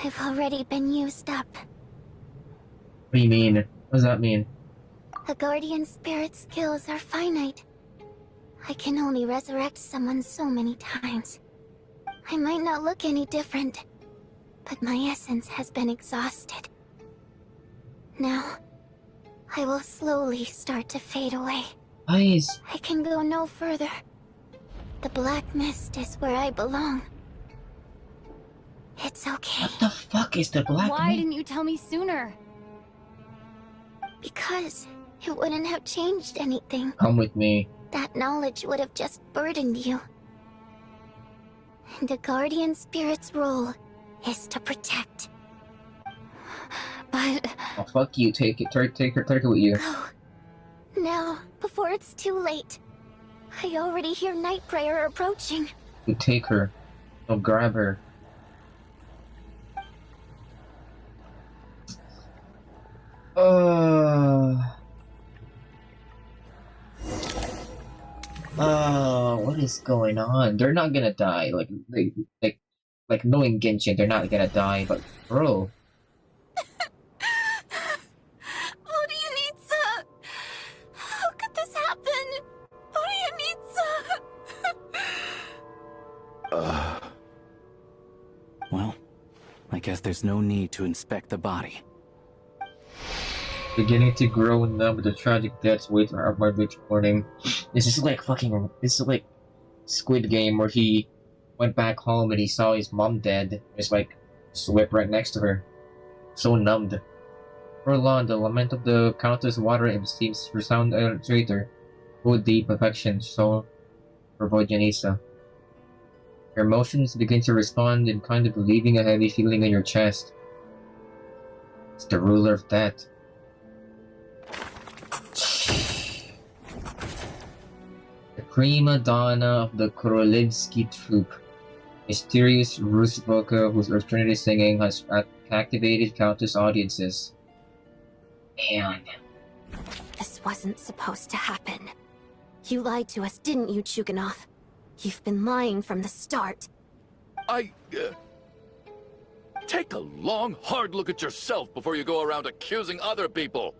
I've already been used up. What do you mean? What does that mean? A guardian spirit's skills are finite. I can only resurrect someone so many times. I might not look any different, but my essence has been exhausted. Now, I will slowly start to fade away. Eyes. I can go no further. The black mist is where I belong. It's okay. What the fuck is the black Why mist? didn't you tell me sooner? Because it wouldn't have changed anything. Come with me. That knowledge would have just burdened you. And a guardian spirit's role is to protect. But... Oh, fuck you. Take it. Take her with you. Go. Now, before it's too late. I already hear Night Prayer approaching. You take her. I'll grab her. What is going on? They're not gonna die. Like knowing Genshin, they're not gonna die. But bro, How could this happen? Well, I guess there's no need to inspect the body. beginning to grow numb with the tragic deaths waiting for our rich morning. This is like Squid Game where he went back home and he saw his mom dead. It's like swept right next to her. So numbed. For long, the lament of the Countess Water seems to resound a traitor. Who deep affection so for Vojanisa. Your emotions begin to respond in kind of relieving a heavy feeling in your chest. It's the ruler of death. The prima donna of the Korolevsky troupe. Mysterious Rusvoka, whose eternity singing has captivated countless audiences. Man. This wasn't supposed to happen. You lied to us, didn't you, Chuganov? You've been lying from the start. Take a long, hard look at yourself before you go around accusing other people.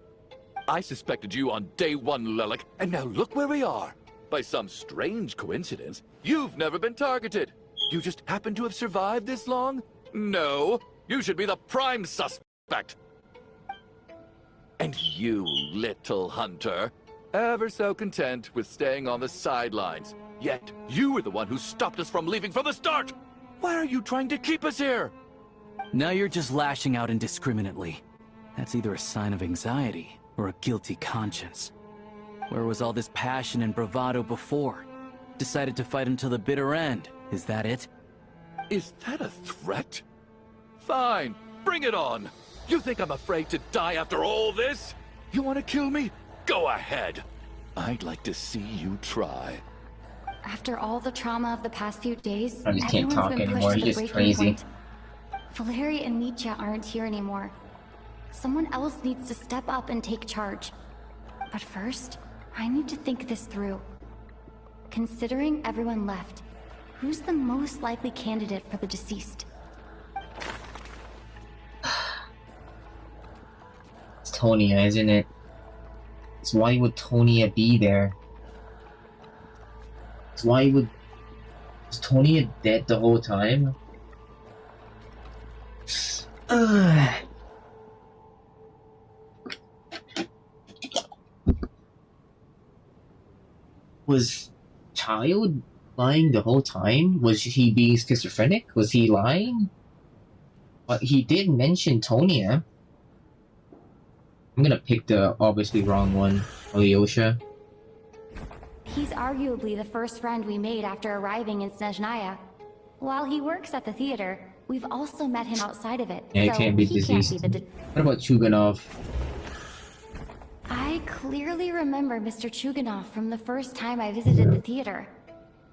I suspected you on day one, Lelik, and now look where we are. By some strange coincidence, you've never been targeted. You just happen to have survived this long? No, you should be the prime suspect. And you, little hunter, ever so content with staying on the sidelines. Yet, you were the one who stopped us from leaving from the start! Why are you trying to keep us here? Now you're just lashing out indiscriminately. That's either a sign of anxiety or a guilty conscience. Where was all this passion and bravado before? Decided to fight until the bitter end. Is that it? Is that a threat? Fine, bring it on! You think I'm afraid to die after all this? You want to kill me? Go ahead! I'd like to see you try. After all the trauma of the past few days, I just can't everyone's talk been pushed anymore. to He's the just breaking crazy. point. Valeri and Nietzsche aren't here anymore. Someone else needs to step up and take charge. But first, I need to think this through. Considering everyone left, who's the most likely candidate for the deceased? It's Tonia, isn't it? So why would Tonia be there? So why would... Was Tonia dead the whole time? Was Child lying the whole time? Was he being schizophrenic? Was he lying? But he did mention Tonia. I'm gonna pick the obviously wrong one, Alyosha. He's arguably the first friend we made after arriving in Snezhnaya. While he works at the theater, we've also met him outside of it. Yeah, he so can't be he deceased. Can't be What about Chuganov? I clearly remember Mr. Chuganov from the first time I visited the theater.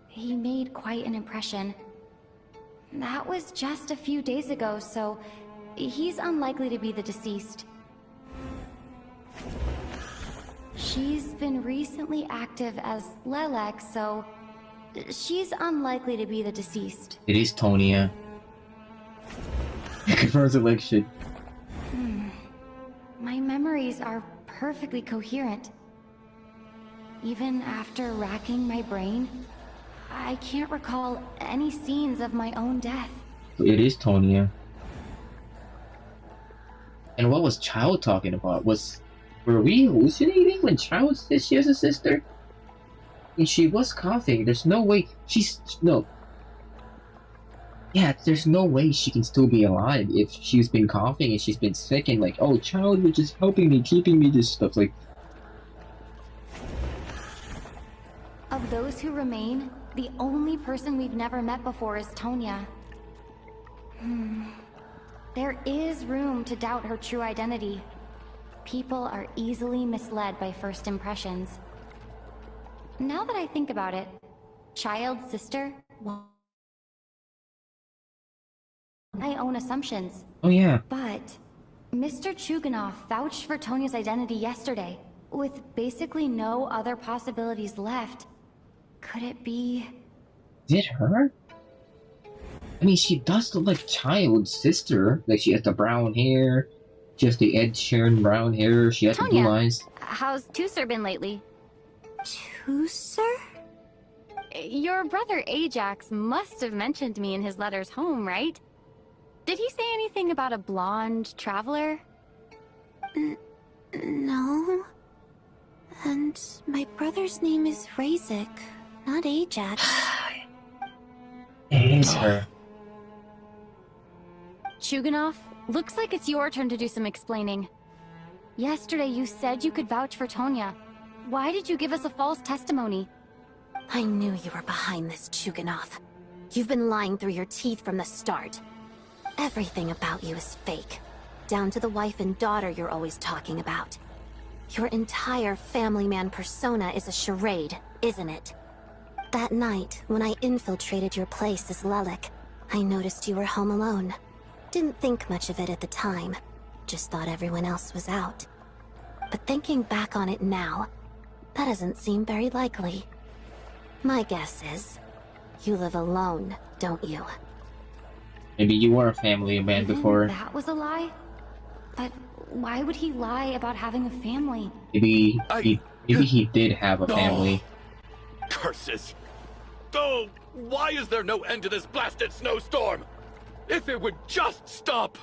He made quite an impression. That was just a few days ago, so he's unlikely to be the deceased. She's been recently active as Lelek, so she's unlikely to be the deceased. It is Tonia. Confirms election. My memories are perfectly coherent. Even after racking my brain, I can't recall any scenes of my own death. It is Tonia. And what was Child talking about? Were we hallucinating when Child said she has a sister? And she was coughing. There's no way. No. Yeah, there's no way she can still be alive if she's been coughing and she's been sick and like, oh, child was just helping me, keeping me this stuff. Like, Of those who remain, the only person we've never met before is Tonya. There is room to doubt her true identity. People are easily misled by first impressions. Now that I think about it, child's sister, my own assumptions. oh yeah. But Mr. Chuganov vouched for Tonya's identity yesterday, with basically no other possibilities left. Could it be... Is it her? I mean, she does look like child's sister. Like, she has the brown hair, she has the Ed Sheeran brown hair, she has the blue eyes. How's Tusser been lately? Tusser? Your brother Ajax must have mentioned me in his letters home, right? Did he say anything about a blonde traveler? No. And my brother's name is Razik, not Ajax. It is her. Chuganov, looks like it's your turn to do some explaining. Yesterday you said you could vouch for Tonya. Why did you give us a false testimony? I knew you were behind this, Chuganov. You've been lying through your teeth from the start. Everything about you is fake. Down to the wife and daughter you're always talking about. Your entire family man persona is a charade, isn't it? That night, when I infiltrated your place as Lelik, I noticed you were home alone. Didn't think much of it at the time. Just thought everyone else was out. But thinking back on it now, that doesn't seem very likely. My guess is, you live alone, don't you? Maybe you were a family man before. That was a lie? But why would he lie about having a family? Maybe he did have a family. Curses! Oh, why is there no end to this blasted snowstorm? If it would just stop!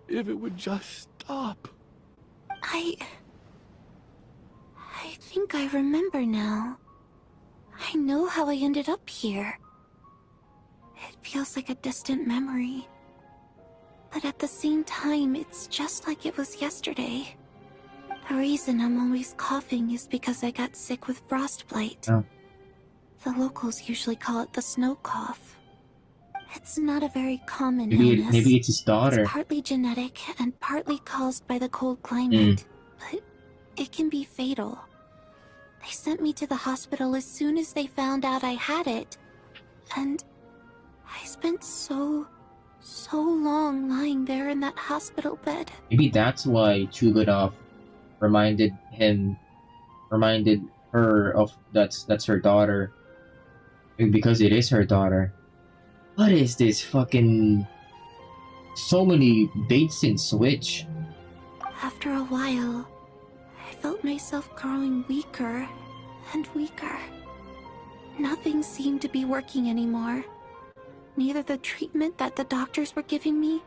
If it would just stop. I think I remember now. I know how I ended up here. It feels like a distant memory. But at the same time, it's just like it was yesterday. The reason I'm always coughing is because I got sick with frostbite. Oh. The locals usually call it the snow cough. It's not a very common Maybe illness. maybe it's his daughter. It's partly genetic and partly caused by the cold climate, but it can be fatal. They sent me to the hospital as soon as they found out I had it, and I spent so long lying there in that hospital bed. Maybe that's why Chuganov reminded her of that's her daughter. Maybe because it is her daughter. What is this fucking... So many baits in Switch. After a while, I felt myself growing weaker and weaker. Nothing seemed to be working anymore. Neither the treatment that the doctors were giving me,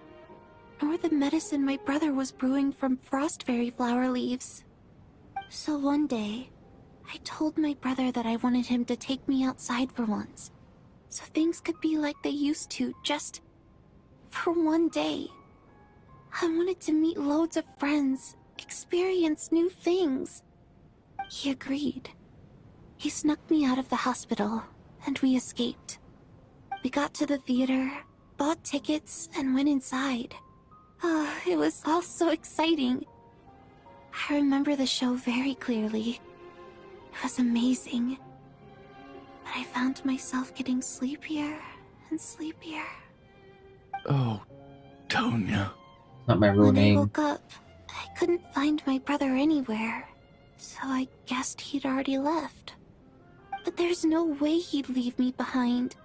nor the medicine my brother was brewing from frostberry flower leaves. So one day, I told my brother that I wanted him to take me outside for once, so things could be like they used to, just for one day. I wanted to meet loads of friends, experience new things. He agreed. He snuck me out of the hospital, and we escaped. We got to the theater, bought tickets, and went inside. It was all so exciting. I remember the show very clearly. It was amazing. But I found myself getting sleepier and sleepier. Oh, Tonya. Not my real When name. I woke up, I couldn't find my brother anywhere, so I guessed he'd already left. But there's no way he'd leave me behind.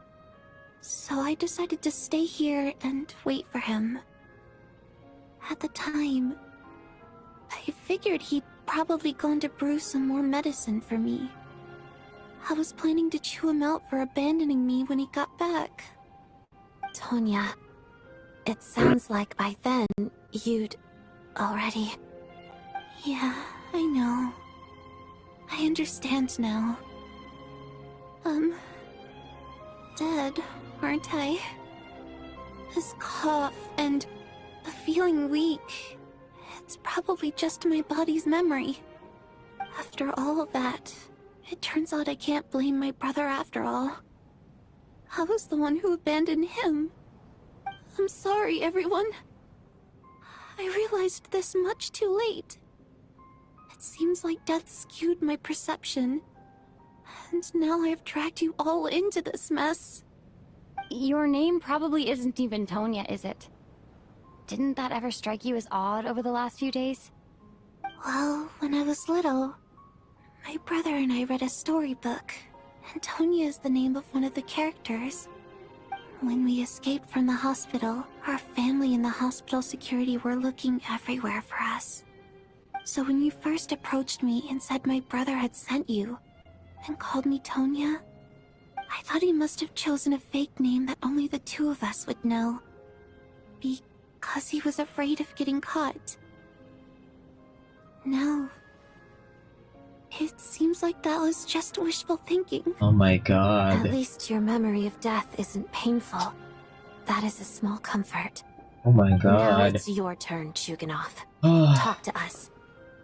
So I decided to stay here and wait for him. At the time, I figured he'd probably gone to brew some more medicine for me. I was planning to chew him out for abandoning me when he got back. Tonya, it sounds like by then, you'd already... Yeah, I know. I understand now. dead, aren't I? This cough and the feeling weak, it's probably just my body's memory. After all of that, it turns out I can't blame my brother after all. I was the one who abandoned him. I'm sorry, everyone. I realized this much too late. It seems like death skewed my perception. And now I've dragged you all into this mess. Your name probably isn't even Tonya, is it? Didn't that ever strike you as odd over the last few days? Well, when I was little, my brother and I read a storybook, and Tonya is the name of one of the characters. When we escaped from the hospital, our family and the hospital security were looking everywhere for us. So when you first approached me and said my brother had sent you, and called me Tonya, I thought he must have chosen a fake name that only the two of us would know. Because he was afraid of getting caught. No. It seems like that was just wishful thinking. Oh my god. At least your memory of death isn't painful. That is a small comfort. Oh my Now god. it's your turn, Chuganov. Talk to us.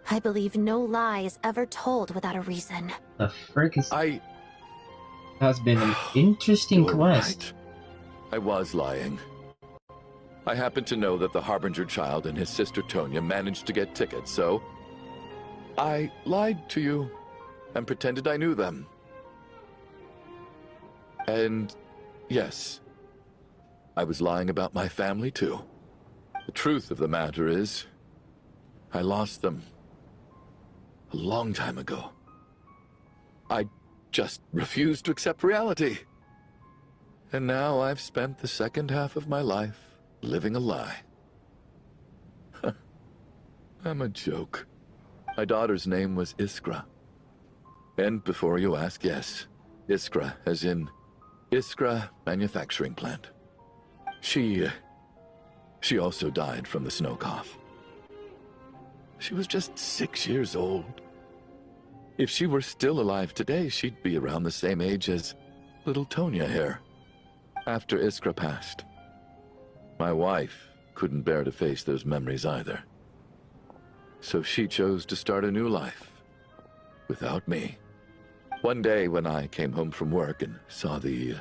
I believe no lie is ever told without a reason. The frick is... Has been an interesting You're quest. right. I was lying. I happened to know that the Harbinger child and his sister Tonya managed to get tickets, so I lied to you and pretended I knew them. And yes, I was lying about my family too. The truth of the matter is, I lost them a long time ago. I just refused to accept reality. And now I've spent the second half of my life living a lie. I'm a joke. My daughter's name was Iskra. And before you ask, yes, Iskra, as in Iskra Manufacturing Plant. She also died from the snow cough. She was just 6 years old. If she were still alive today, she'd be around the same age as little Tonya here. After Iskra passed, my wife couldn't bear to face those memories either. So she chose to start a new life without me. One day when I came home from work and saw the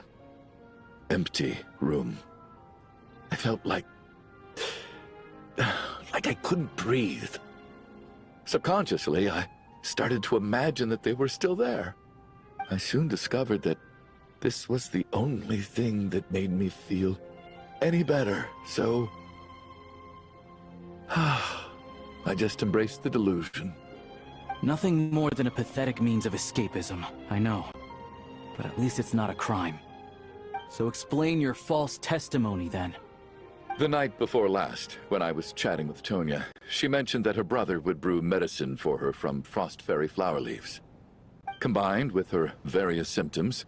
empty room, I felt like I couldn't breathe. Subconsciously, I started to imagine that they were still there. I soon discovered that this was the only thing that made me feel any better, so I just embraced the delusion. Nothing more than a pathetic means of escapism, I know. But at least it's not a crime. So explain your false testimony, then. The night before last, when I was chatting with Tonya, she mentioned that her brother would brew medicine for her from frost fairy flower leaves. Combined with her various symptoms,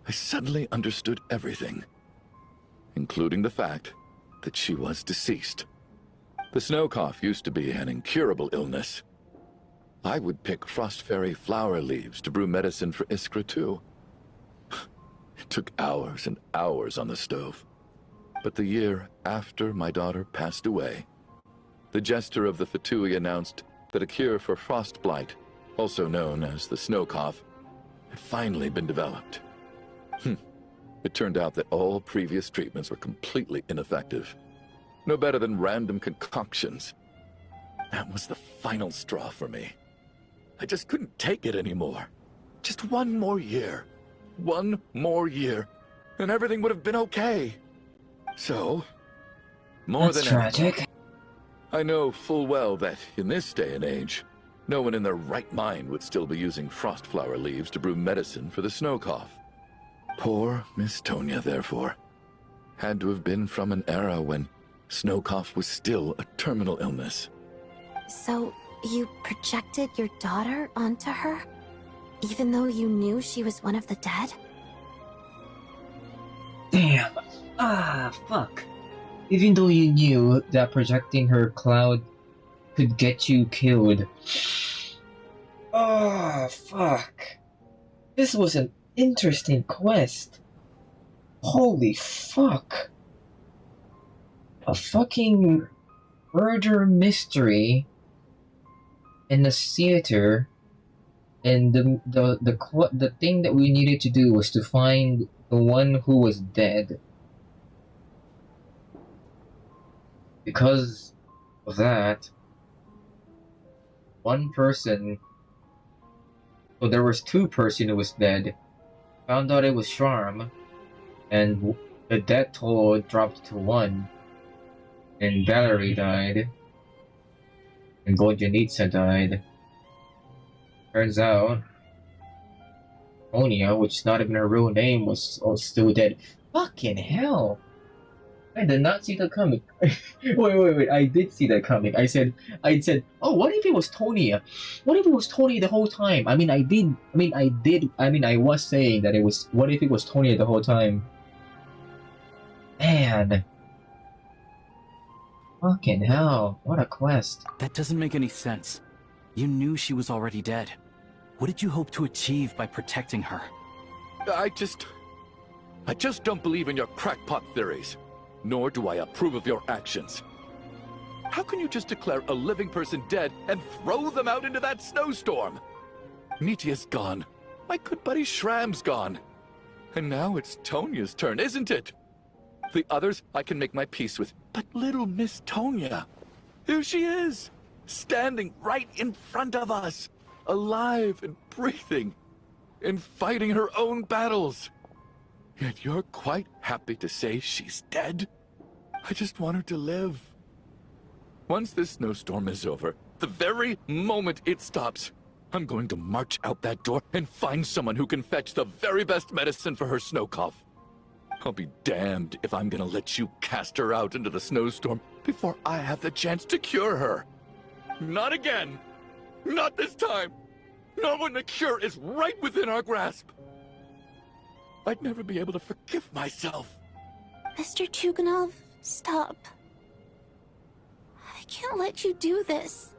I suddenly understood everything, including the fact that she was deceased. The snow cough used to be an incurable illness. I would pick frost fairy flower leaves to brew medicine for Iskra too. It took hours and hours on the stove. But the year after my daughter passed away, the jester of the Fatui announced that a cure for frostblight, also known as the snow cough, had finally been developed. It turned out that all previous treatments were completely ineffective. No better than random concoctions. That was the final straw for me. I just couldn't take it anymore. Just one more year. One more year, and everything would have been okay. So, more That's than tragic. anything, I know full well that in this day and age, no one in their right mind would still be using frost flower leaves to brew medicine for the snow cough. Poor Miss Tonya, therefore, had to have been from an era when snow cough was still a terminal illness. So, you projected your daughter onto her? Even though you knew she was one of the dead? Damn. Fuck. Even though you knew that projecting her cloud could get you killed. Fuck. This was an interesting quest. Holy fuck! A fucking murder mystery in the theater, and the thing that we needed to do was to find the one who was dead. Because of that, one person, so there was two person who was dead, found out it was Charm, and the death toll dropped to 1, and Valerie died, and Goljanitsa died. Turns out, Onia, which is not even her real name, was still dead. Fucking hell! I did not see that coming. wait, I did see that coming. I said, oh, what if it was Tonya? What if it was Tonya the whole time? I was saying that it was, what if it was Tonya the whole time? Man. Fucking hell, what a quest. That doesn't make any sense. You knew she was already dead. What did you hope to achieve by protecting her? I just don't believe in your crackpot theories. Nor do I approve of your actions. How can you just declare a living person dead and throw them out into that snowstorm? Nitia's gone. My good buddy Shram's gone. And now it's Tonya's turn, isn't it? The others I can make my peace with, but little Miss Tonya, here she is, standing right in front of us, alive and breathing, and fighting her own battles. Yet you're quite happy to say she's dead? I just want her to live. Once this snowstorm is over, the very moment it stops, I'm going to march out that door and find someone who can fetch the very best medicine for her snow cough. I'll be damned if I'm gonna let you cast her out into the snowstorm before I have the chance to cure her. Not again! Not this time! Not when the cure is right within our grasp! I'd never be able to forgive myself. Mr. Chuganov, stop. I can't let you do this.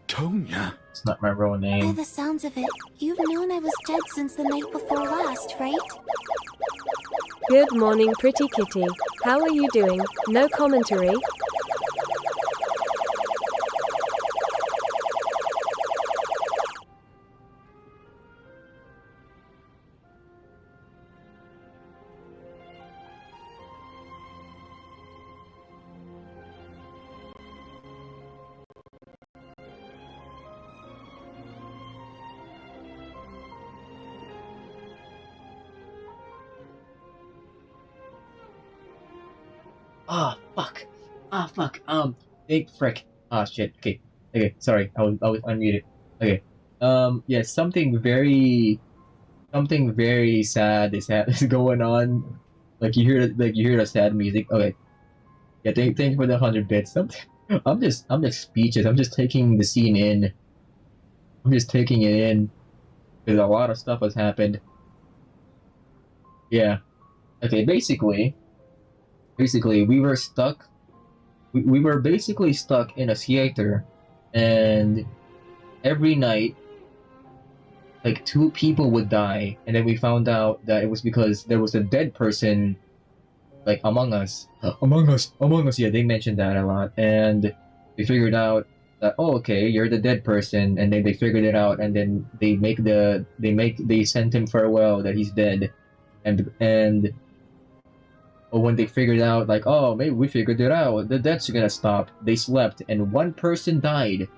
Tonya. It's not my real By name. the sounds of it, you've known I was dead since the night before last, right? Good morning, pretty kitty. How are you doing? No commentary? Ah, fuck. Big frick. Ah, shit. Okay, sorry. I was unmuted. Okay. Yeah, something very sad is going on. Like you hear the sad music. Okay. Yeah, thank you for the 100 bits. I'm just speechless. I'm just taking the scene in. I'm just taking it in because a lot of stuff has happened. Yeah. Okay, basically we were stuck. We were basically stuck in a theater, and every night, like 2 people would die, and then we found out that it was because there was a dead person, like among us. Among us. Yeah, they mentioned that a lot, and we figured out that, oh, okay, you're the dead person, and then they figured it out, and then they sent him farewell that he's dead, and. But when they figured out, like, oh, maybe we figured it out, the deaths are gonna stop, they slept, and 1 person died.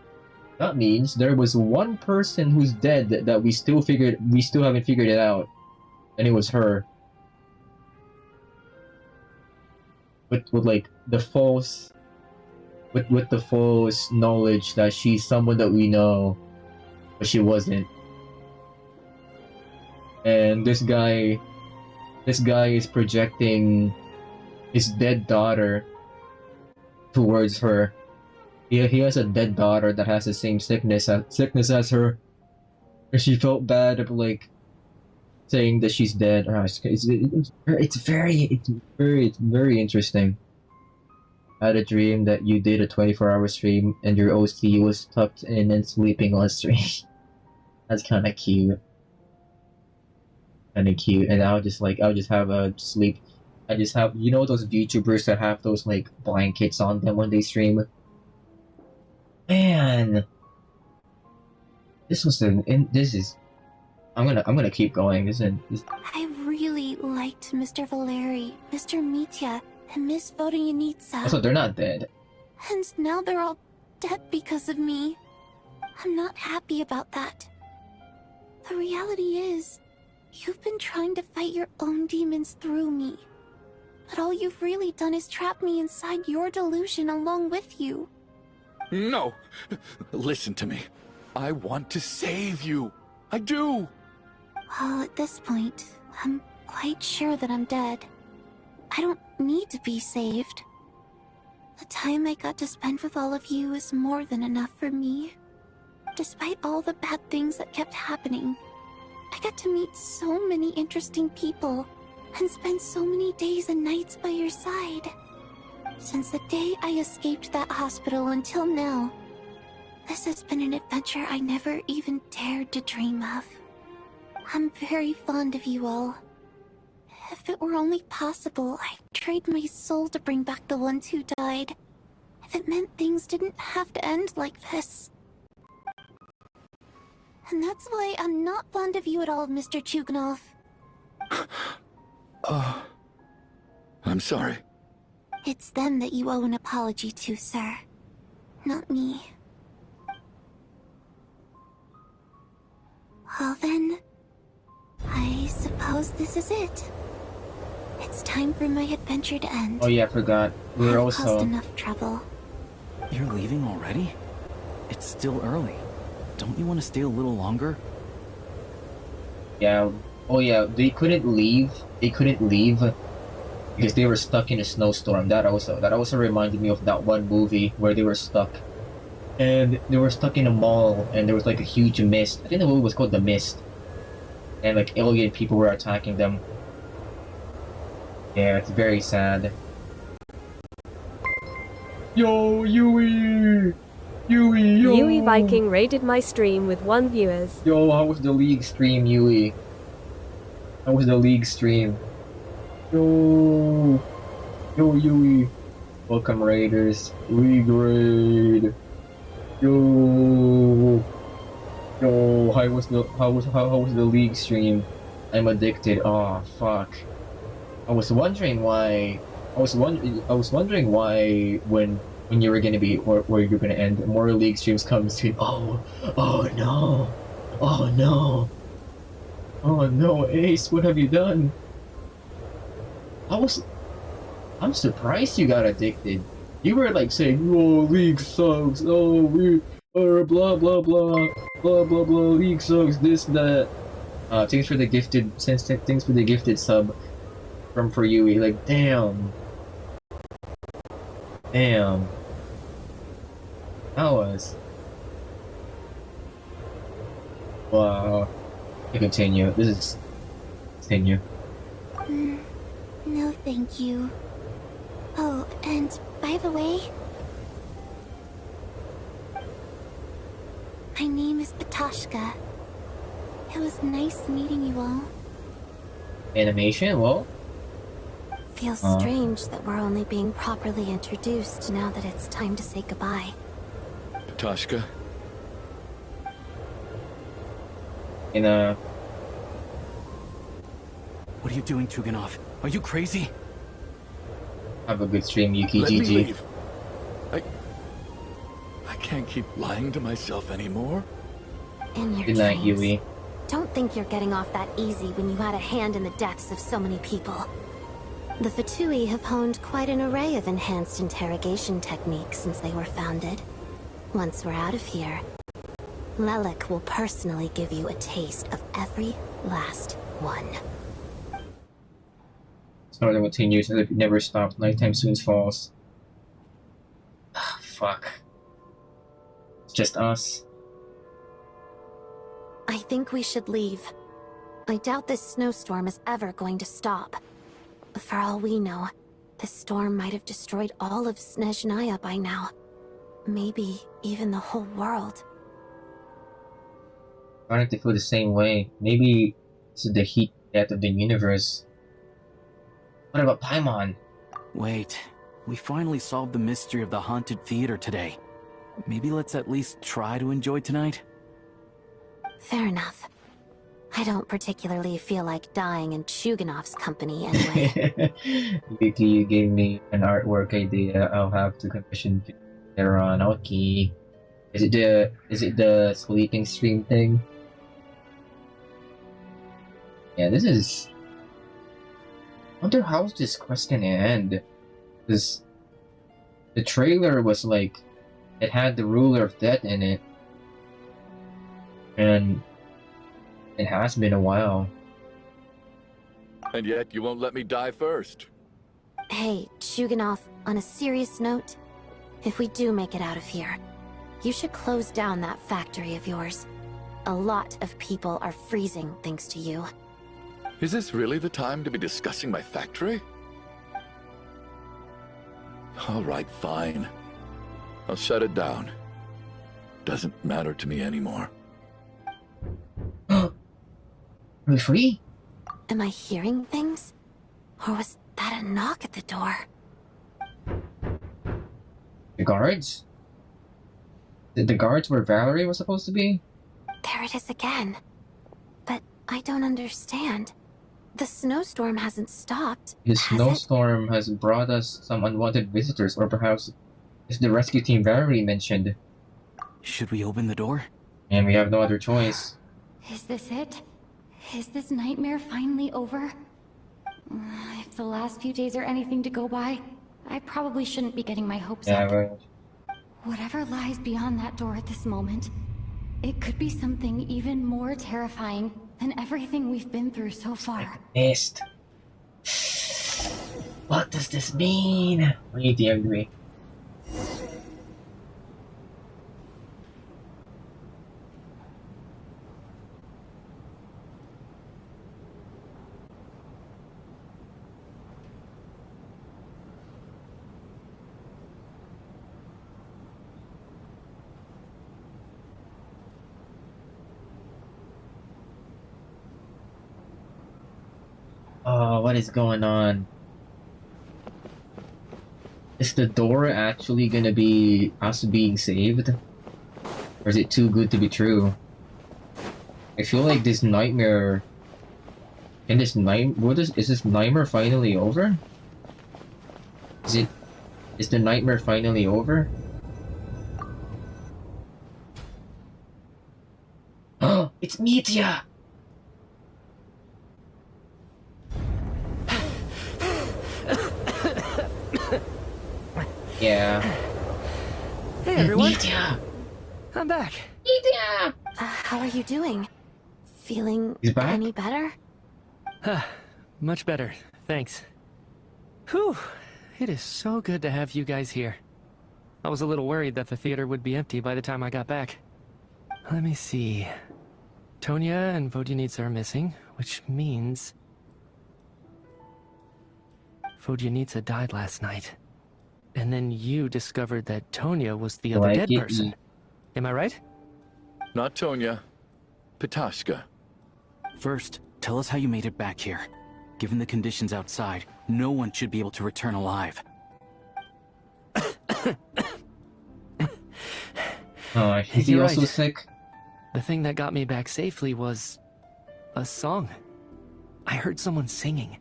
That means there was 1 person who's dead that we still haven't figured it out. And it was her. With like, the false... With the false knowledge that she's someone that we know, but she wasn't. And this guy is projecting his dead daughter towards her. He has a dead daughter that has the same sickness as her, and she felt bad of like saying that she's dead. It's very interesting. I had a dream that you did a 24-hour stream and your OC was tucked in and sleeping on stream. That's kind of cute. kind of cute, and I'll just have a sleep. I just have, you know, those VTubers that have those like blankets on them when they stream. Man, this was this is. I'm gonna keep going. I really liked Mr. Valeri, Mr. Mitya, and Miss Vodoyanitsa. Also, they're not dead. And now they're all dead because of me. I'm not happy about that. The reality is, you've been trying to fight your own demons through me. But all you've really done is trap me inside your delusion along with you. No! Listen to me. I want to save you. I do! Well, at this point, I'm quite sure that I'm dead. I don't need to be saved. The time I got to spend with all of you is more than enough for me. Despite all the bad things that kept happening, I got to meet so many interesting people and spend so many days and nights by your side. Since the day I escaped that hospital until now, this has been an adventure I never even dared to dream of. I'm very fond of you all. If it were only possible, I'd trade my soul to bring back the ones who died. If it meant things didn't have to end like this. And that's why I'm not fond of you at all, Mr. Chuganov. I'm sorry. It's them that you owe an apology to, sir. Not me. Well then, I suppose this is it. It's time for my adventure to end. Oh yeah, I forgot. We're I've caused also. enough trouble. You're leaving already? It's still early. Don't you want to stay a little longer? Yeah. Oh yeah, they couldn't leave. They couldn't leave because they were stuck in a snowstorm. That also reminded me of that one movie where they were stuck. And they were stuck in a mall, and there was like a huge mist. I think the movie was called The Mist. And like alien people were attacking them. Yeah, it's very sad. Yo, Yui! Yui, yo! Yui Viking raided my stream with 1 viewers. Yo, how was the league stream, Yui? How was the league stream? Yo! Yo, Yui! Welcome, Raiders. League raid! Yo! Yo, how was the league stream? I'm addicted. Oh, fuck. I was wondering why when you were gonna be where you're gonna end. More league streams come to. Oh no, oh no, oh no, Ace, what have you done? I'm surprised you got addicted. You were like saying, "Oh, league sucks. Oh, we blah blah blah blah blah blah. League sucks. This that." Thanks for the gifted sub from for Yui. Like, damn. Damn. That was. Wow. I continue. This is. Continue. No, thank you. Oh, and by the way, my name is Batashka. It was nice meeting you all. Animation? Well? Feels strange that we're only being properly introduced now that it's time to say goodbye. Tashka? What are you doing, Chuganov? Are you crazy? Have a good stream, Yuki. Let me GG. leave. I can't keep lying to myself anymore. In your Good night, dreams. Yui. Don't think you're getting off that easy when you had a hand in the deaths of so many people. The Fatui have honed quite an array of enhanced interrogation techniques since they were founded. Once we're out of here, Lelik will personally give you a taste of every last one. Snoring continues as if it never stops. Nighttime soon falls. Fuck. It's just us. I think we should leave. I doubt this snowstorm is ever going to stop. For all we know, this storm might have destroyed all of Snezhnaya by now. Maybe even the whole world. Starting to feel the same way. Maybe this is the heat death of the universe. What about Paimon? Wait, we finally solved the mystery of the haunted theater today. Maybe let's at least try to enjoy tonight? Fair enough. I don't particularly feel like dying in Chuganov's company anyway. Yuuki, you gave me an artwork idea. I'll have to commission later on. Okay. Is it the sleeping stream thing? Yeah, this is. I wonder how's this quest gonna end. Because the trailer was like, it had the ruler of death in it, and it has been a while. And yet you won't let me die first. Hey, Chuganov, on a serious note, if we do make it out of here, you should close down that factory of yours. A lot of people are freezing thanks to you. Is this really the time to be discussing my factory? All right, fine. I'll shut it down. Doesn't matter to me anymore. Are we free? Am I hearing things? Or was that a knock at the door? The guards? The guards where Valerie was supposed to be? There it is again. But I don't understand. The snowstorm hasn't stopped. The snowstorm has brought us some unwanted visitors, or perhaps it's the rescue team Valerie mentioned. Should we open the door? And we have no other choice. Is this it? Is this nightmare finally over? If the last few days are anything to go by, I probably shouldn't be getting my hopes up. Right. Whatever lies beyond that door at this moment, it could be something even more terrifying than everything we've been through so far. Missed. What does this mean? I need to agree. Oh, what is going on? Is the door actually gonna be us being saved? Or is it too good to be true? I feel like this nightmare... Is this nightmare finally over? Is the nightmare finally over? Oh, it's Mitya! Yeah. Hey everyone! Mitya! I'm back! Mitya! How are you doing? Feeling He's back? any better? Much better, thanks. Whew, it is so good to have you guys here. I was a little worried that the theater would be empty by the time I got back. Let me see. Tonya and Vodyanitsa are missing, which means... Vodyanitsa died last night. And then you discovered that Tonya was the other dead person. Am I right? Not Tonya. Pitashka. First, tell us how you made it back here. Given the conditions outside, no one should be able to return alive. Oh, is he also right. sick? The thing that got me back safely was... a song. I heard someone singing.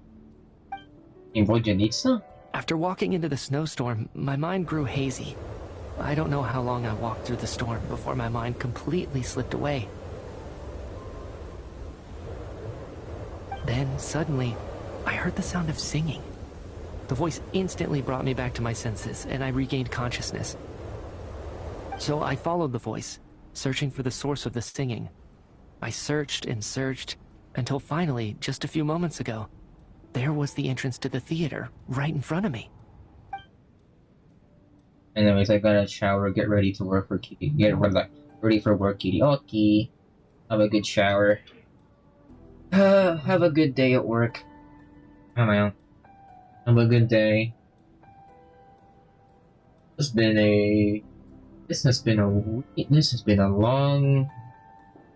In Vodyanitsa? After walking into the snowstorm, my mind grew hazy. I don't know how long I walked through the storm before my mind completely slipped away. Then, suddenly, I heard the sound of singing. The voice instantly brought me back to my senses, and I regained consciousness. So I followed the voice, searching for the source of the singing. I searched and searched, until finally, just a few moments ago, there was the entrance to the theater, right in front of me. Anyways, I gotta shower, get ready to work for Kitty. Get ready for work, Kitty. Okay. Have a good shower. Have a good day at work. Come on. Have a good day. This has been a long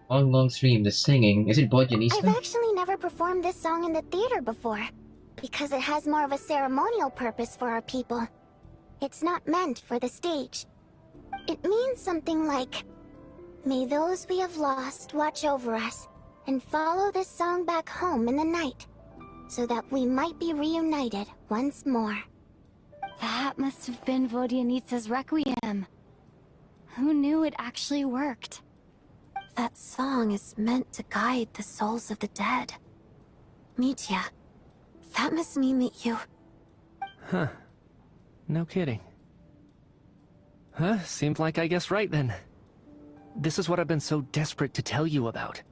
Long stream, the singing. Is it I've Bojanista? actually never performed this song in the theater before, because it has more of a ceremonial purpose for our people. It's not meant for the stage. It means something like, "May those we have lost watch over us, and follow this song back home in the night, so that we might be reunited once more." That must have been Vodyanitsa's Requiem. Who knew it actually worked? That song is meant to guide the souls of the dead. Mitya, that must mean that you... Huh. No kidding. Huh, seems like I guessed right then. This is what I've been so desperate to tell you about.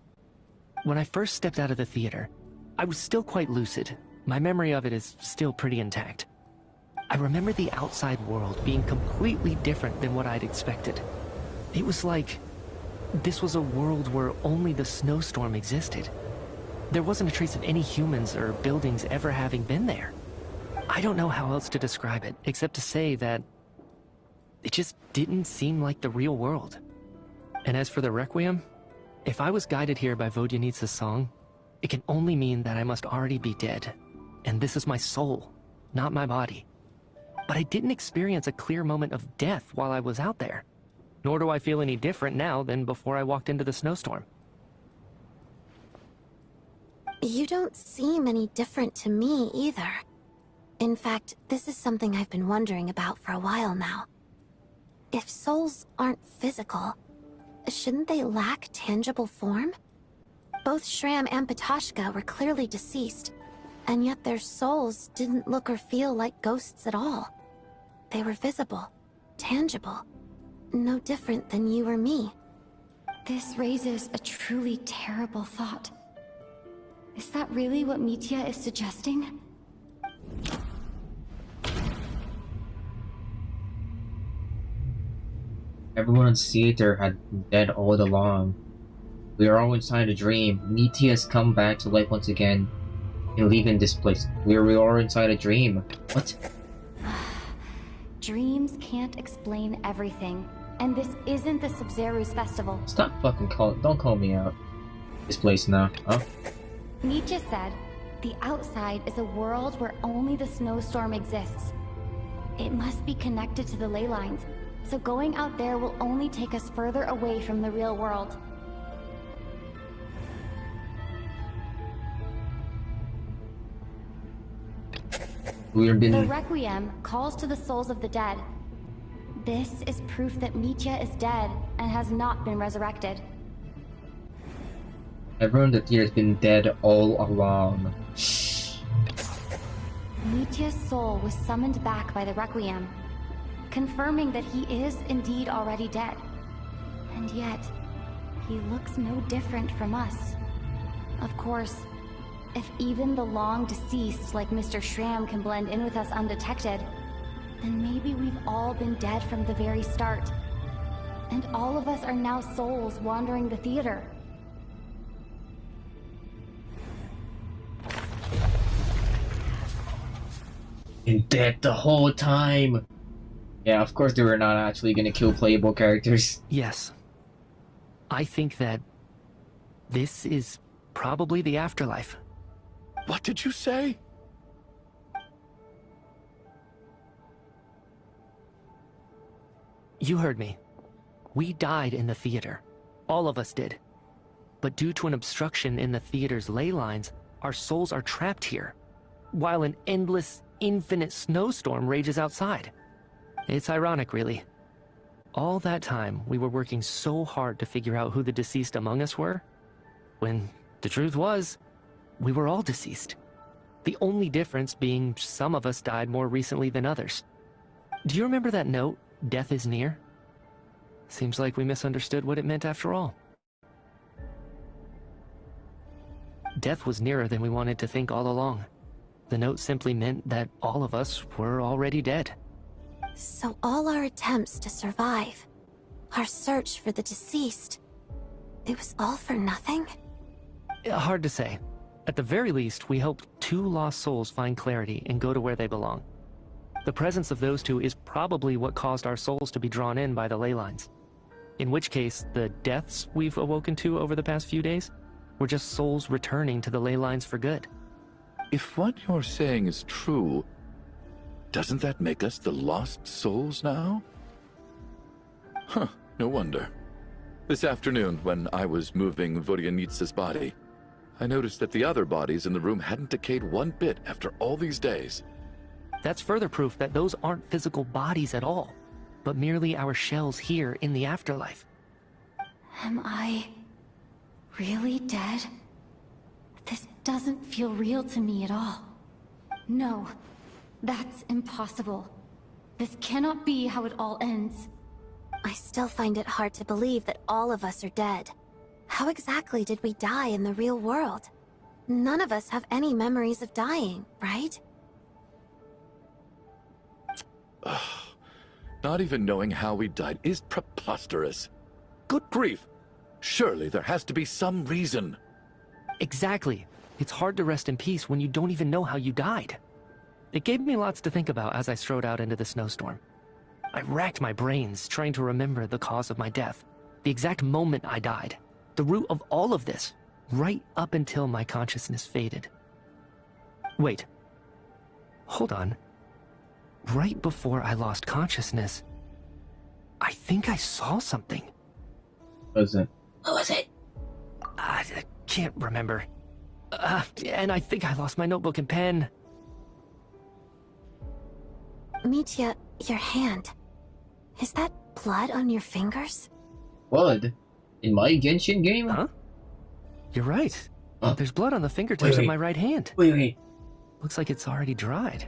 When I first stepped out of the theater, I was still quite lucid. My memory of it is still pretty intact. I remember the outside world being completely different than what I'd expected. It was like this was a world where only the snowstorm existed. There wasn't a trace of any humans or buildings ever having been there. I don't know how else to describe it, except to say that it just didn't seem like the real world. And as for the Requiem, if I was guided here by Vodyanitsa's song, it can only mean that I must already be dead. And this is my soul, not my body. But I didn't experience a clear moment of death while I was out there. Nor do I feel any different now than before I walked into the snowstorm. You don't seem any different to me either. In fact, this is something I've been wondering about for a while now. If souls aren't physical, shouldn't they lack tangible form? Both Shram and Patoshka were clearly deceased, and yet their souls didn't look or feel like ghosts at all. They were visible, tangible, no different than you or me. This raises a truly terrible thought. Is that really what Mitya is suggesting? Everyone in theater had been dead all along. We are all inside a dream. Mitya has come back to life once again. And leaving this place. We are all inside a dream. What? Dreams can't explain everything, and this isn't the Sub-Zero's festival. Stop fucking don't call me out. This place now, huh? Mitya said, the outside is a world where only the snowstorm exists. It must be connected to the ley lines, so going out there will only take us further away from the real world. The Requiem calls to the souls of the dead. This is proof that Mitya is dead and has not been resurrected. Everyone in the theater has been dead all along. Mitya's soul was summoned back by the Requiem, confirming that he is indeed already dead. And yet, he looks no different from us. Of course, if even the long-deceased like Mr. Shram can blend in with us undetected, then maybe we've all been dead from the very start. And all of us are now souls wandering the theater. Been dead the whole time! Yeah, of course they were not actually gonna kill playable characters. Yes. I think that this is probably the afterlife. What did you say? You heard me. We died in the theater. All of us did. But due to an obstruction in the theater's ley lines, our souls are trapped here, while an endless, infinite snowstorm rages outside. It's ironic, really. All that time, we were working so hard to figure out who the deceased among us were, when the truth was, we were all deceased. The only difference being some of us died more recently than others. Do you remember that note, "Death is near"? Seems like we misunderstood what it meant after all. Death was nearer than we wanted to think all along. The note simply meant that all of us were already dead. So all our attempts to survive, our search for the deceased, it was all for nothing? Hard to say. At the very least, we hoped 2 lost souls find clarity and go to where they belong. The presence of those 2 is probably what caused our souls to be drawn in by the ley lines. In which case, the deaths we've awoken to over the past few days were just souls returning to the ley lines for good. If what you're saying is true, doesn't that make us the lost souls now? Huh, no wonder. This afternoon, when I was moving Vodyanitsa's body, I noticed that the other bodies in the room hadn't decayed one bit after all these days. That's further proof that those aren't physical bodies at all, but merely our shells here in the afterlife. Am I really dead? This doesn't feel real to me at all. No, that's impossible. This cannot be how it all ends. I still find it hard to believe that all of us are dead. How exactly did we die in the real world? None of us have any memories of dying, right? Not even knowing how we died is preposterous. Good grief! Surely there has to be some reason. Exactly. It's hard to rest in peace when you don't even know how you died. It gave me lots to think about as I strode out into the snowstorm. I racked my brains trying to remember the cause of my death, the exact moment I died, the root of all of this, right up until my consciousness faded. Wait. Hold on. Right before I lost consciousness, I think I saw something. What was it? What was it? I can't remember. And I think I lost my notebook and pen. Mitya, your hand. Is that blood on your fingers? Blood? In my Genshin game? Huh? You're right. There's blood on the fingertips Wait. of my right hand. Wait. Looks like it's already dried.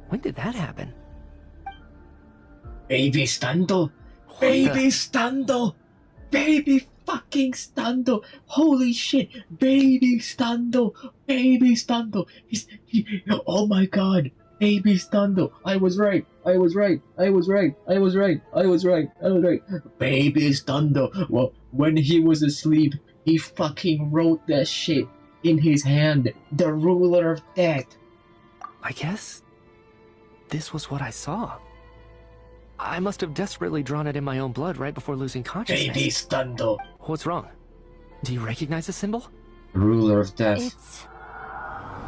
When did that happen? Baby Stando! Baby Stando! Baby fucking Stando! Holy shit! Baby Stando! Baby Stando! Oh my god! Baby Stando! I was right! I was right! I was right! I was right! I was right! I was right! Baby Stando! Well, when he was asleep, he fucking wrote that shit in his hand. The ruler of death! I guess this was what I saw. I must have desperately drawn it in my own blood right before losing consciousness. Baby Stando! What's wrong? Do you recognize the symbol? Ruler of death. It's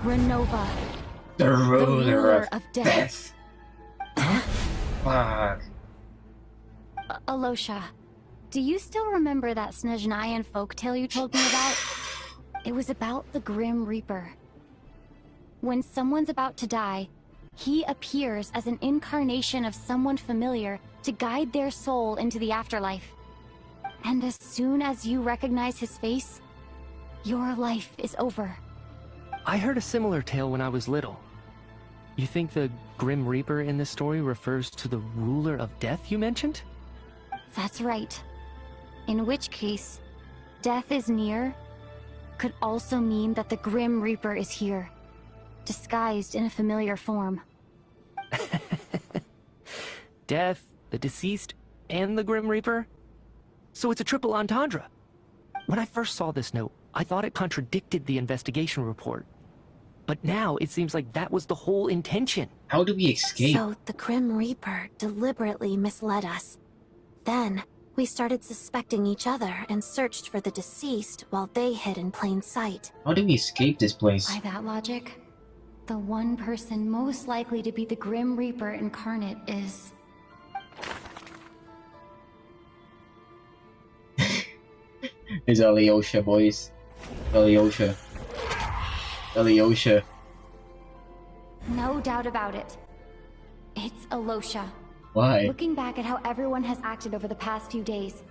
Renova. The ruler of death. Fuck. Alosha, do you still remember that Snezhnayan folktale you told me about? It was about the Grim Reaper. When someone's about to die, he appears as an incarnation of someone familiar to guide their soul into the afterlife. And as soon as you recognize his face, your life is over. I heard a similar tale when I was little. You think the Grim Reaper in this story refers to the ruler of death you mentioned? That's right. In which case, death is near could also mean that the Grim Reaper is here, disguised in a familiar form. Death, the deceased, and the Grim Reaper? So it's a triple entendre. When I first saw this note, I thought it contradicted the investigation report. But now it seems like that was the whole intention. How do we escape? So the Grim Reaper deliberately misled us. Then, we started suspecting each other and searched for the deceased while they hid in plain sight. How do we escape this place? By that logic, the one person most likely to be the Grim Reaper incarnate is... It's Alyosha, boys. Alyosha. Alyosha. No doubt about it. It's Alosha. Why? Looking back at how everyone has acted over the past few days,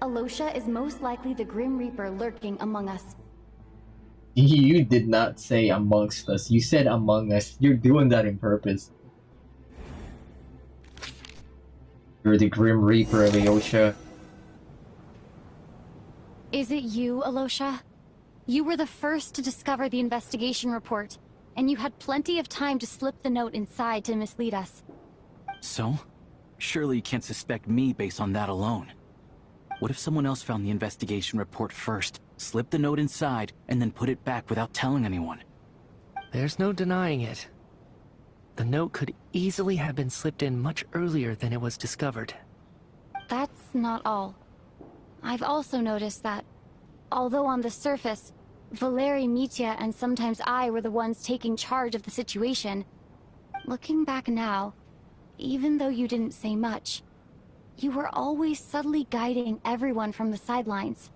Alosha is most likely the Grim Reaper lurking among us. You did not say amongst us. You said among us. You're doing that in purpose. You're the Grim Reaper, Alyosha. Is it you, Alosha? You were the first to discover the investigation report, and you had plenty of time to slip the note inside to mislead us. So? Surely you can't suspect me based on that alone. What if someone else found the investigation report first, slipped the note inside, and then put it back without telling anyone? There's no denying it. The note could easily have been slipped in much earlier than it was discovered. That's not all. I've also noticed that, although on the surface, Valeri, Mitya, and sometimes I were the ones taking charge of the situation, looking back now, even though you didn't say much, you were always subtly guiding everyone from the sidelines.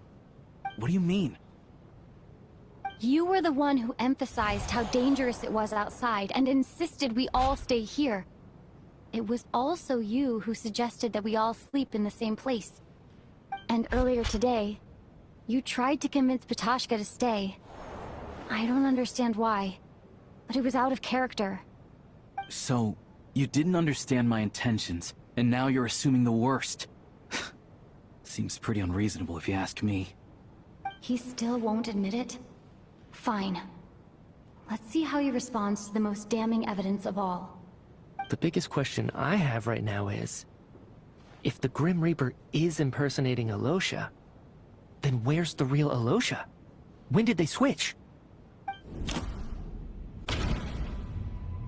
What do you mean? You were the one who emphasized how dangerous it was outside and insisted we all stay here. It was also you who suggested that we all sleep in the same place. And earlier today, you tried to convince Patashka to stay. I don't understand why, but it was out of character. So, you didn't understand my intentions, and now you're assuming the worst. Seems pretty unreasonable if you ask me. He still won't admit it? Fine. Let's see how he responds to the most damning evidence of all. The biggest question I have right now is, if the Grim Reaper is impersonating Alosha, then where's the real Alosha? When did they switch?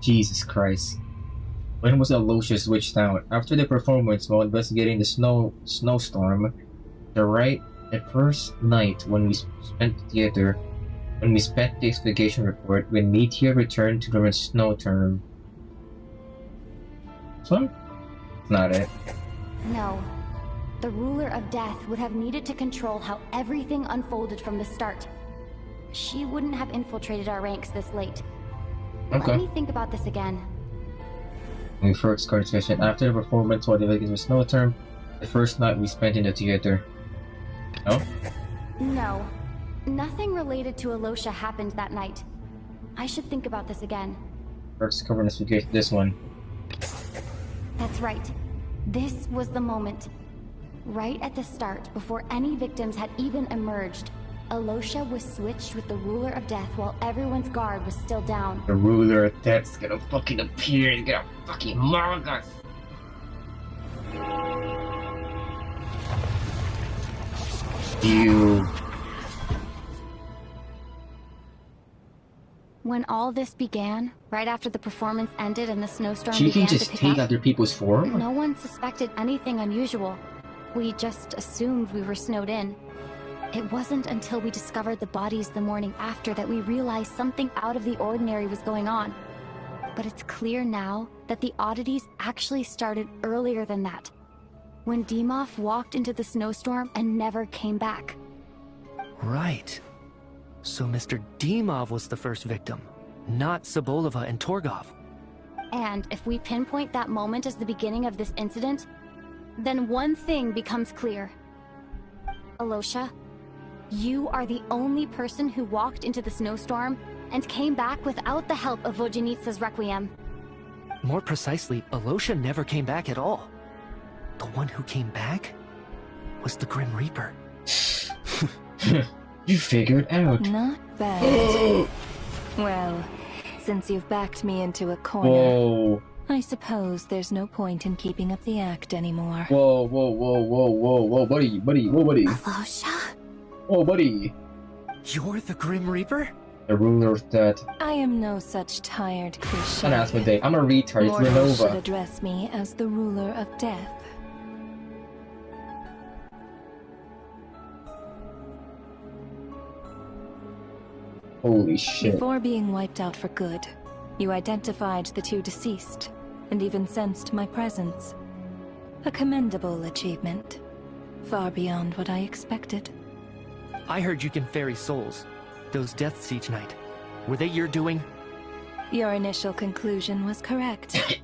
Jesus Christ. When was Alosha switched out? After the performance while investigating the snowstorm, the first night when we spent the theater, when we spent the investigation report, when Meteor returned to the snow term. So? Not it. No. The ruler of death would have needed to control how everything unfolded from the start. She wouldn't have infiltrated our ranks this late. Okay. Let me think about this again. When we first started discussion, after the performance while the Vegas was snow term, the first night we spent in the theater. No? No. Nothing related to Alosha happened that night. I should think about this again. First cover investigation, this one. That's right. This was the moment. Right at the start, before any victims had even emerged, Alosha was switched with the ruler of death while everyone's guard was still down. The ruler of death's gonna fucking appear and gonna fucking murder us. You. When all this began, right after the performance ended and the snowstorm She began can just to pick take up, other people's form? no one suspected anything unusual. We just assumed we were snowed in. It wasn't until we discovered the bodies the morning after that we realized something out of the ordinary was going on. But it's clear now that the oddities actually started earlier than that, when Dimov walked into the snowstorm and never came back. Right. So Mr. Dimov was the first victim, not Sobolova and Torgov. And if we pinpoint that moment as the beginning of this incident, then one thing becomes clear. Alosha, you are the only person who walked into the snowstorm and came back without the help of Vojanitsa's Requiem. More precisely, Alosha never came back at all. The one who came back was the Grim Reaper. You figured out. Not bad. Well, since you've backed me into a corner, Whoa. I suppose there's no point in keeping up the act anymore. Whoa, buddy, whoa, buddy. Alosha? Whoa, buddy. You're the Grim Reaper? The ruler of death. I am no such tired cliche. Don't ask me, Dave. I'm a retard. It's Mortals should Renova. address me as the ruler of death. Holy shit. Before being wiped out for good, you identified the two deceased, and even sensed my presence. A commendable achievement. Far beyond what I expected. I heard you can ferry souls. Those deaths each night. Were they your doing? Your initial conclusion was correct.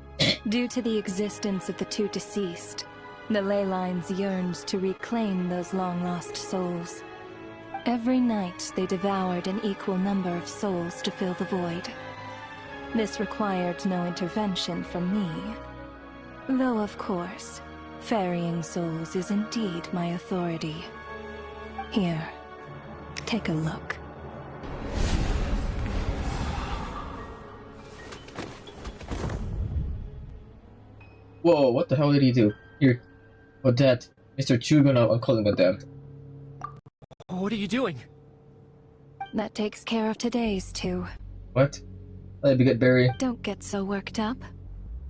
Due to the existence of the two deceased, the ley lines yearned to reclaim those long-lost souls. Every night they devoured an equal number of souls to fill the void. This required no intervention from me. Though, of course, ferrying souls is indeed my authority. Here, take a look. Whoa, what the hell did he do? Here. Odette. Mr. Chuganov, I'm calling Odette. What are you doing? That takes care of today's two. What? Let me get buried. Don't get so worked up.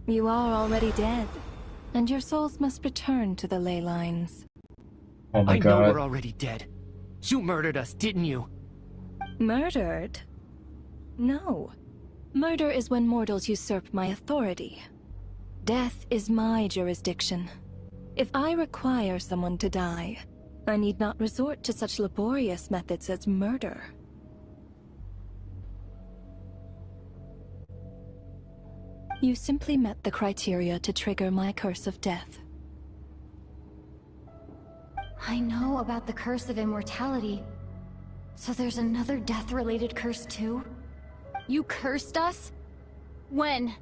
You are already dead, and your souls must return to the ley lines. Oh my I know god. we're already dead. You murdered us, didn't you? Murdered? No. Murder is when mortals usurp my authority. Death is my jurisdiction. If I require someone to die, I need not resort to such laborious methods as murder. You simply met the criteria to trigger my curse of death. I know about the curse of immortality. So there's another death-related curse too? You cursed us? When?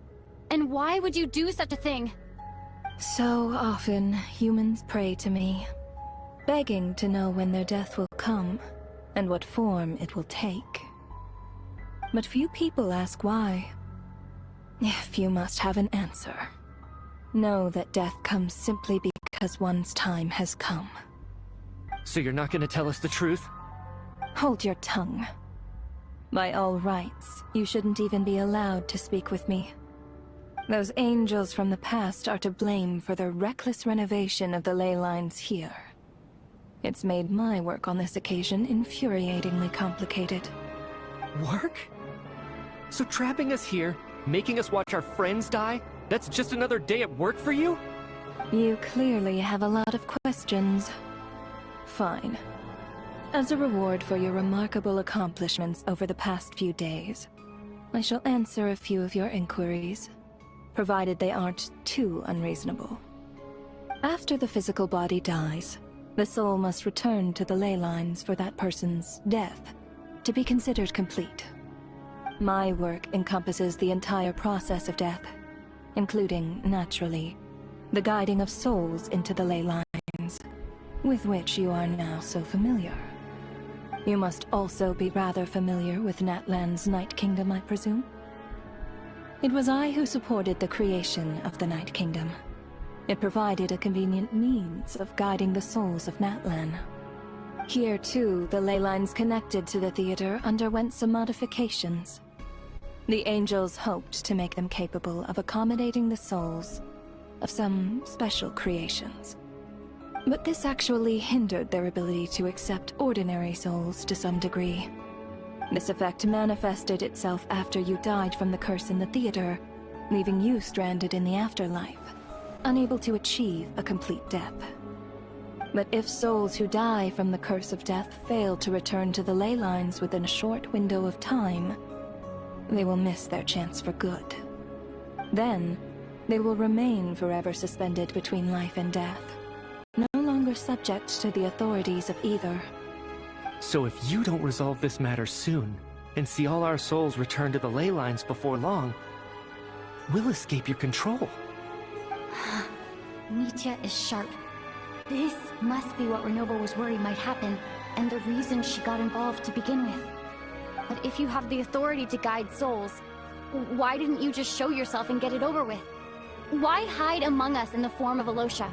And why would you do such a thing? So often, humans pray to me, begging to know when their death will come, and what form it will take. But few people ask why. If you must have an answer, know that death comes simply because one's time has come. So you're not gonna tell us the truth? Hold your tongue. By all rights, you shouldn't even be allowed to speak with me. Those angels from the past are to blame for the reckless renovation of the ley lines here. It's made my work on this occasion infuriatingly complicated. Work? So trapping us here, making us watch our friends die, that's just another day at work for you? You clearly have a lot of questions. Fine. As a reward for your remarkable accomplishments over the past few days, I shall answer a few of your inquiries, provided they aren't too unreasonable. After the physical body dies, the soul must return to the ley lines for that person's death to be considered complete. My work encompasses the entire process of death, including, naturally, the guiding of souls into the ley lines, with which you are now so familiar. You must also be rather familiar with Natlan's Night Kingdom, I presume? It was I who supported the creation of the Night Kingdom. It provided a convenient means of guiding the souls of Natlan. Here, too, the ley lines connected to the theater underwent some modifications. The angels hoped to make them capable of accommodating the souls of some special creations. But this actually hindered their ability to accept ordinary souls to some degree. This effect manifested itself after you died from the curse in the theater, leaving you stranded in the afterlife, unable to achieve a complete death. But if souls who die from the curse of death fail to return to the ley lines within a short window of time, they will miss their chance for good. Then, they will remain forever suspended between life and death, no longer subject to the authorities of either. So if you don't resolve this matter soon, and see all our souls return to the ley lines before long, we'll escape your control. Mitya is sharp. This must be what Renovo was worried might happen, and the reason she got involved to begin with. But if you have the authority to guide souls, why didn't you just show yourself and get it over with? Why hide among us in the form of Alosha?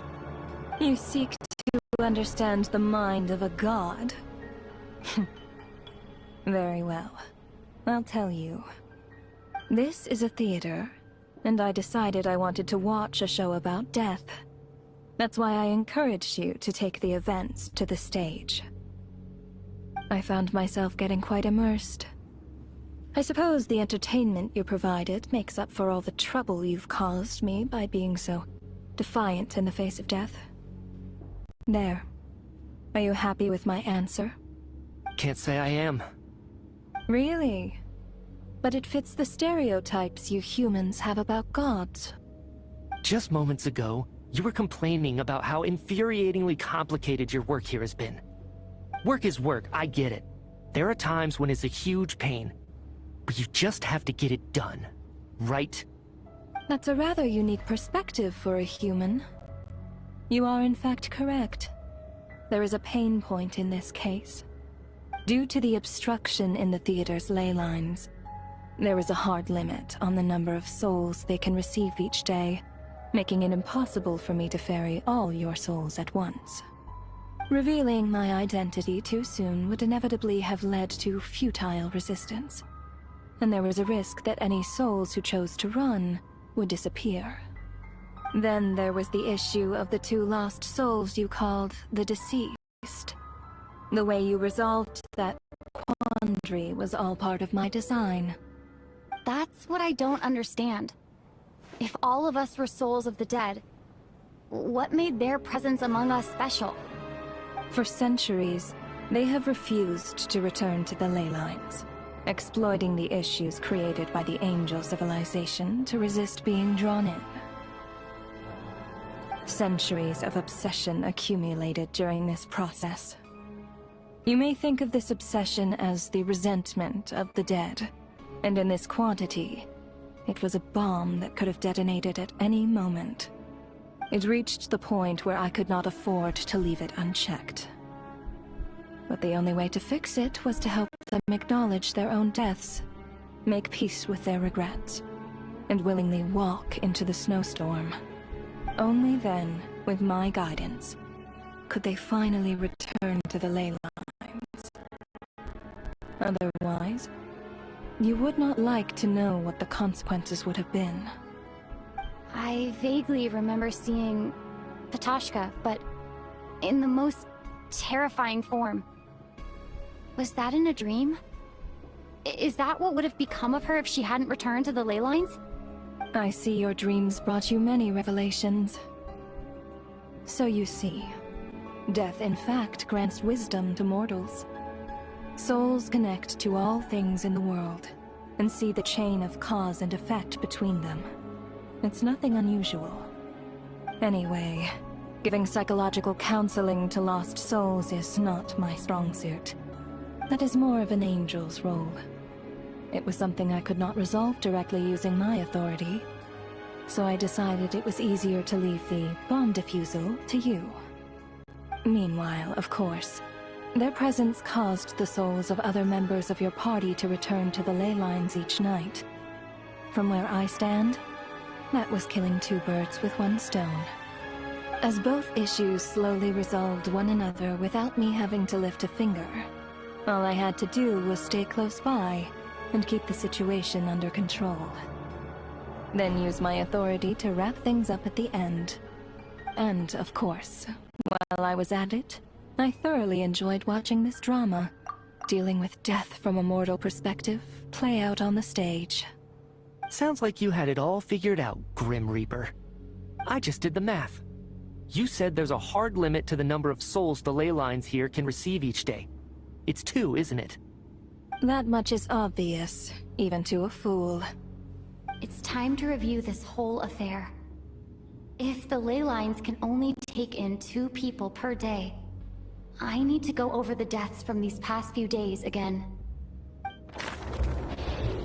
You seek to understand the mind of a god? Very well. I'll tell you. This is a theater, and I decided I wanted to watch a show about death. That's why I encouraged you to take the events to the stage. I found myself getting quite immersed. I suppose the entertainment you provided makes up for all the trouble you've caused me by being so defiant in the face of death. There. Are you happy with my answer? Can't say I am. Really? But it fits the stereotypes you humans have about gods. Just moments ago, you were complaining about how infuriatingly complicated your work here has been. Work is work, I get it. There are times when it's a huge pain, but you just have to get it done, right? That's a rather unique perspective for a human. You are in fact correct. There is a pain point in this case. Due to the obstruction in the theater's ley lines, there is a hard limit on the number of souls they can receive each day, making it impossible for me to ferry all your souls at once. Revealing my identity too soon would inevitably have led to futile resistance, and there was a risk that any souls who chose to run would disappear. Then there was the issue of the two lost souls you called the deceased. The way you resolved that quandary was all part of my design. That's what I don't understand. If all of us were souls of the dead, what made their presence among us special? For centuries, they have refused to return to the ley lines, exploiting the issues created by the angel civilization to resist being drawn in. Centuries of obsession accumulated during this process. You may think of this obsession as the resentment of the dead, and in this quantity, it was a bomb that could have detonated at any moment. It reached the point where I could not afford to leave it unchecked. But the only way to fix it was to help them acknowledge their own deaths, make peace with their regrets, and willingly walk into the snowstorm. Only then, with my guidance, could they finally return to the ley lines. Otherwise, you would not like to know what the consequences would have been. I vaguely remember seeing Patoshka, but in the most terrifying form. Was that in a dream? Is that what would have become of her if she hadn't returned to the ley lines? I see your dreams brought you many revelations. So you see, death in fact grants wisdom to mortals. Souls connect to all things in the world, and see the chain of cause and effect between them. It's nothing unusual. Anyway, giving psychological counseling to lost souls is not my strong suit. That is more of an angel's role. It was something I could not resolve directly using my authority, so I decided it was easier to leave the bomb defusal to you. Meanwhile, of course, their presence caused the souls of other members of your party to return to the ley lines each night. From where I stand, that was killing two birds with one stone. As both issues slowly resolved one another without me having to lift a finger, all I had to do was stay close by and keep the situation under control. Then use my authority to wrap things up at the end. And, of course, while I was at it, I thoroughly enjoyed watching this drama, dealing with death from a mortal perspective, play out on the stage. Sounds like you had it all figured out, Grim Reaper. I just did the math. You said there's a hard limit to the number of souls the ley lines here can receive each day. It's 2, isn't it? That much is obvious, even to a fool. It's time to review this whole affair. If the ley lines can only take in 2 people per day, I need to go over the deaths from these past few days again.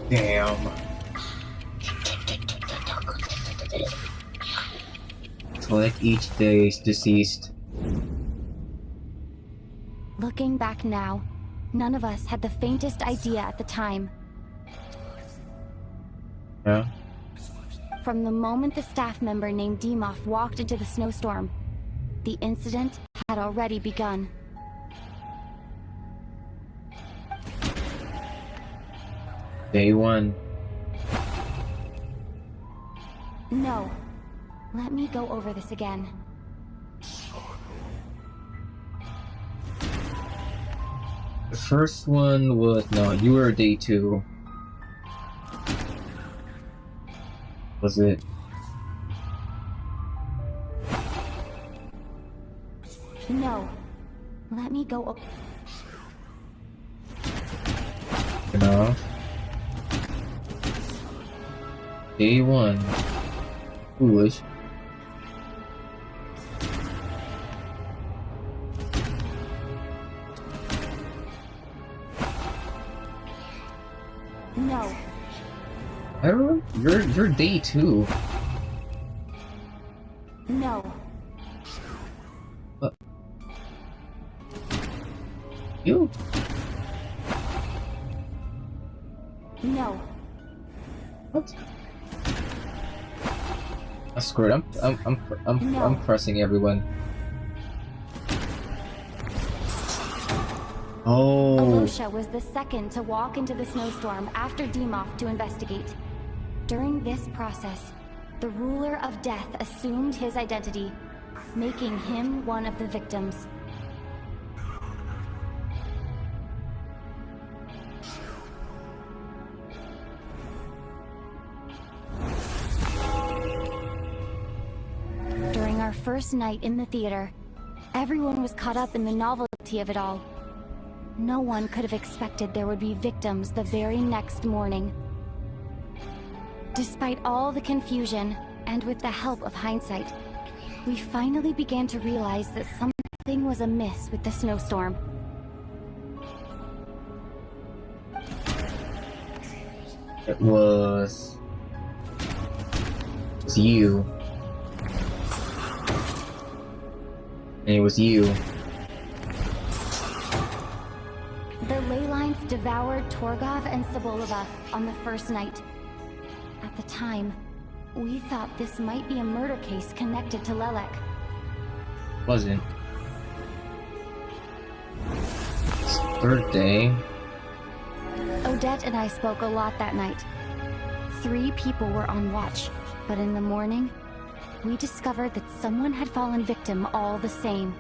Damn. Collect each day's deceased. Looking back now, none of us had the faintest idea at the time. Yeah? From the moment the staff member named Dimov walked into the snowstorm, the incident had already begun. Day 1. No. Let me go over this again. The first one was... No, you were day 2. Was it? No. Let me go No. Day 1. Foolish. No. I remember you're day 2. No. You? No. What? Screw it. I'm pressing everyone. Oh. Alosha was the second to walk into the snowstorm after Dimov to investigate. During this process, the ruler of death assumed his identity, making him one of the victims. first night in the theater, everyone was caught up in the novelty of it all. No one could have expected there would be victims the very next morning. Despite all the confusion, and with the help of hindsight, we finally began to realize that something was amiss with the snowstorm. It was you. And it was you. The ley lines devoured Torgov and Sobolova on the first night. At the time, we thought this might be a murder case connected to Lelek. Wasn't. It's third day. Odette and I spoke a lot that night. 3 people were on watch, but in the morning, we discovered that someone had fallen victim all the same.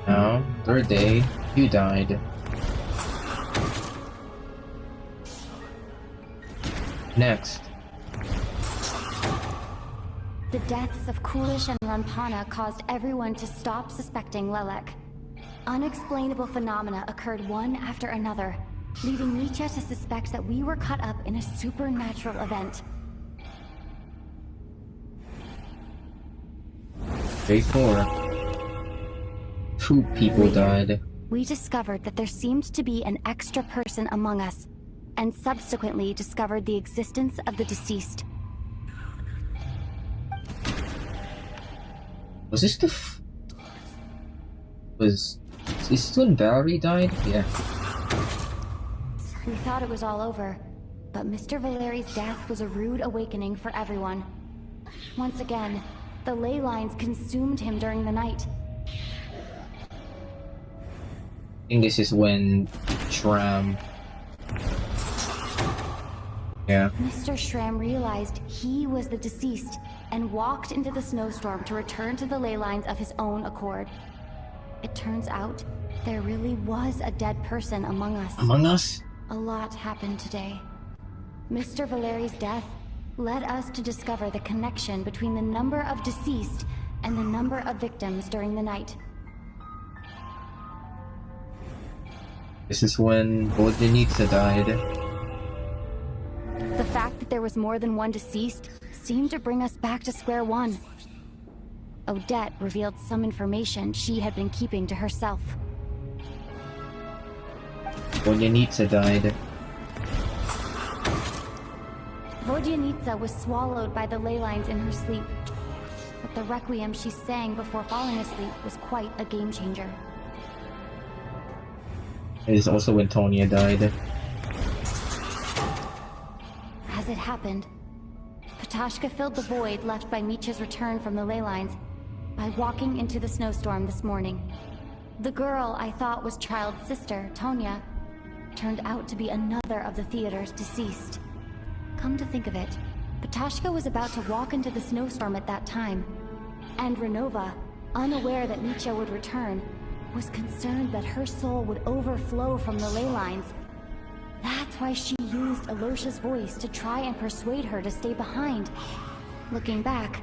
Now, third day, you died. Next. The deaths of Kulish and Ranpana caused everyone to stop suspecting Lelek. Unexplainable phenomena occurred one after another, leading Nietzsche to suspect that we were caught up in a supernatural event. Day 4. 2 people died. We discovered that there seemed to be an extra person among us, and subsequently discovered the existence of the deceased. Was this the is this when Valerie died? Yeah. We thought it was all over, but Mr. Valeri's death was a rude awakening for everyone. Once again, the ley lines consumed him during the night. I think this is when Shram. Yeah. Mr. Schramm realized he was the deceased and walked into the snowstorm to return to the ley lines of his own accord. It turns out there really was a dead person among us. Among us? A lot happened today. Mr. Valeri's death led us to discover the connection between the number of deceased and the number of victims during the night. This is when Vodyanica died. The fact that there was more than one deceased seemed to bring us back to square one. Odette revealed some information she had been keeping to herself. Vodyanica died. Vodyanica was swallowed by the ley lines in her sleep, but the requiem she sang before falling asleep was quite a game changer. It is also when Tonya died. As it happened, Patashka filled the void left by Micha's return from the ley lines by walking into the snowstorm this morning. The girl I thought was Child's sister, Tonya, turned out to be another of the theater's deceased. Come to think of it, Patashka was about to walk into the snowstorm at that time, and Renova, unaware that Nietzsche would return, was concerned that her soul would overflow from the ley lines. That's why she used Alosha's voice to try and persuade her to stay behind. Looking back,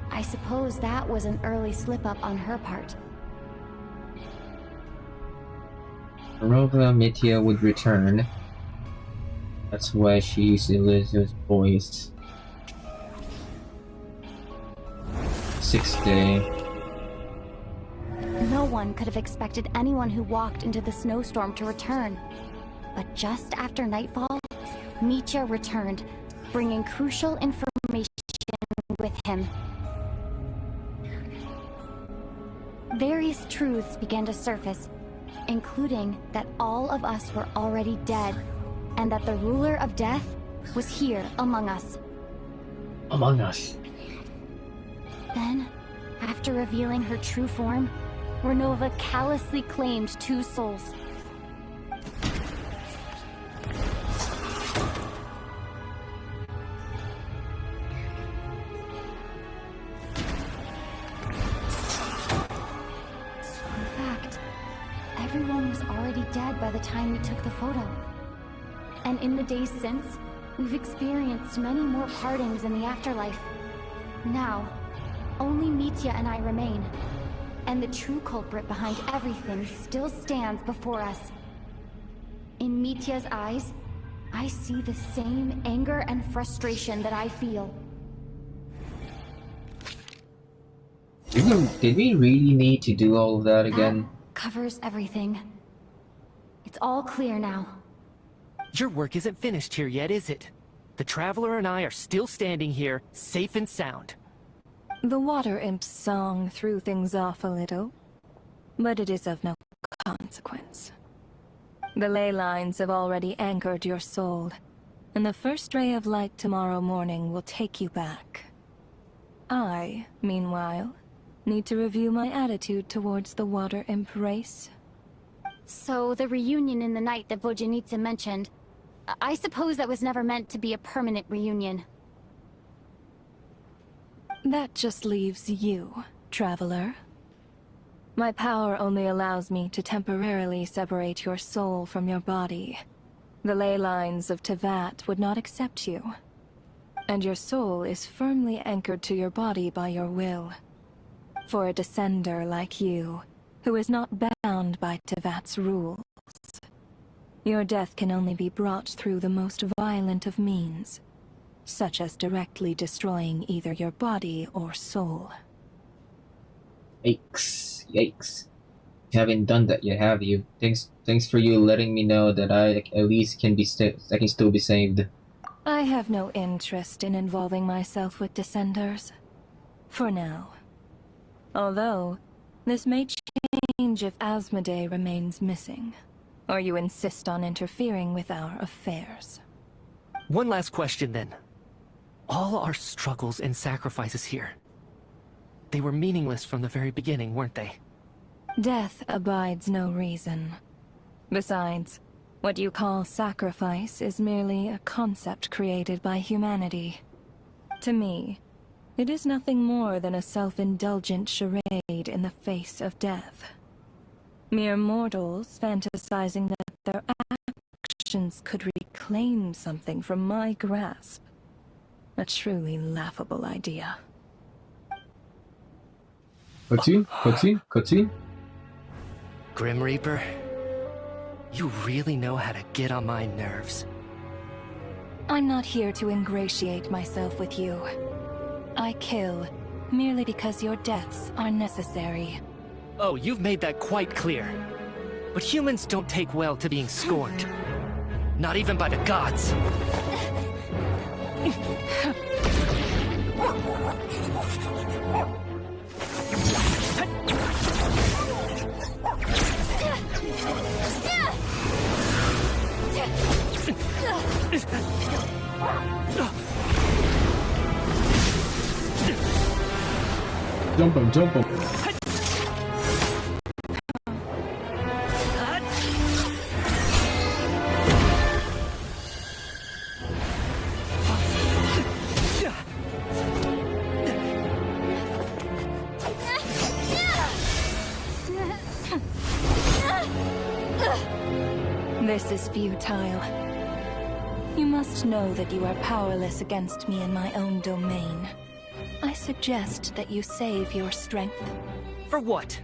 I suppose that was an early slip-up on her part. Renova Mitya would return. That's why she used Elizabeth's voice. 6th day. No one could have expected anyone who walked into the snowstorm to return. But just after nightfall, Nietzsche returned, bringing crucial information with him. Various truths began to surface, including that all of us were already dead, and that the ruler of death was here among us. Among us. Then, after revealing her true form, Renova callously claimed 2 souls. In fact, everyone was already dead by the time we took the photo. And in the days since, we've experienced many more partings in the afterlife. Now, Only Mitya and I remain. And the true culprit behind everything still stands before us. In Mitya's eyes, I see the same anger and frustration that I feel. Did we really need to do all of that again? That covers everything. It's all clear now. Your work isn't finished here yet, is it? The Traveler and I are still standing here, safe and sound. The Water Imp's song threw things off a little, but it is of no consequence. The ley lines have already anchored your soul, and the first ray of light tomorrow morning will take you back. I, meanwhile, need to review my attitude towards the Water Imp race. So, the reunion in the night that Vojanitsa mentioned, I suppose that was never meant to be a permanent reunion. That just leaves you, Traveler. My power only allows me to temporarily separate your soul from your body. The ley lines of Teyvat would not accept you. And your soul is firmly anchored to your body by your will. For a descender like you, who is not bound by Teyvat's rules, your death can only be brought through the most violent of means, such as directly destroying either your body or soul. Yikes. Yikes. You haven't done that yet, have you? Thanks for you letting me know that I at least can be I can still be saved. I have no interest in involving myself with Descenders. For now. Although, this may change if Asmodee remains missing, or you insist on interfering with our affairs. One last question then. All our struggles and sacrifices here, they were meaningless from the very beginning, weren't they? Death abides no reason. Besides, what you call sacrifice is merely a concept created by humanity. To me, it is nothing more than a self-indulgent charade in the face of death. Mere mortals fantasizing that their actions could reclaim something from my grasp. A truly laughable idea. Cutscene? Grim Reaper, you really know how to get on my nerves. I'm not here to ingratiate myself with you. I kill, merely because your deaths are necessary. Oh, you've made that quite clear. But humans don't take well to being scorned. Not even by the gods. Jump him. This is futile. You must know that you are powerless against me in my own domain. I suggest that you save your strength. For what?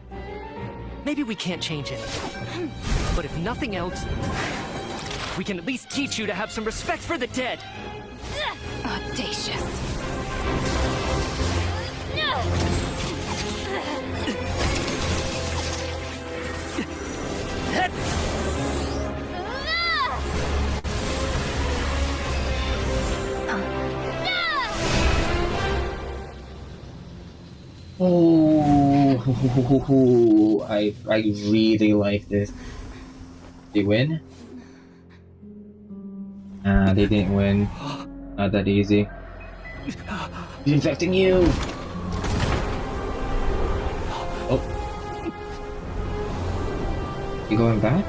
Maybe we can't change it. But if nothing else, we can at least teach you to have some respect for the dead. Audacious. Oh, I really like this. They win? They didn't win. Not that easy. He's infecting you! Oh. You going back?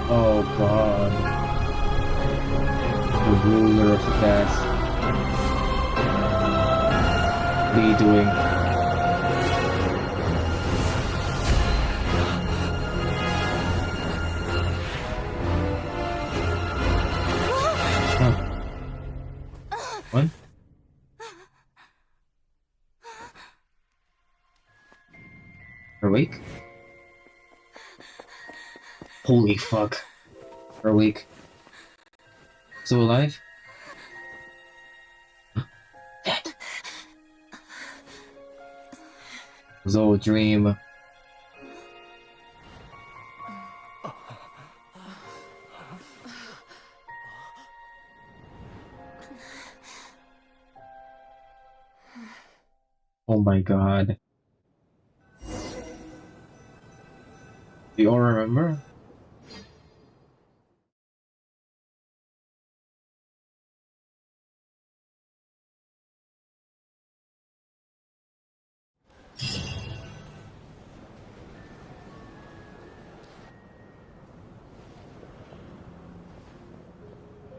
Oh god. The ruler of the cast. What are you doing? awake? Holy fuck. You're awake. Still alive? Dead. It was all a dream. Oh my god. Do you all remember?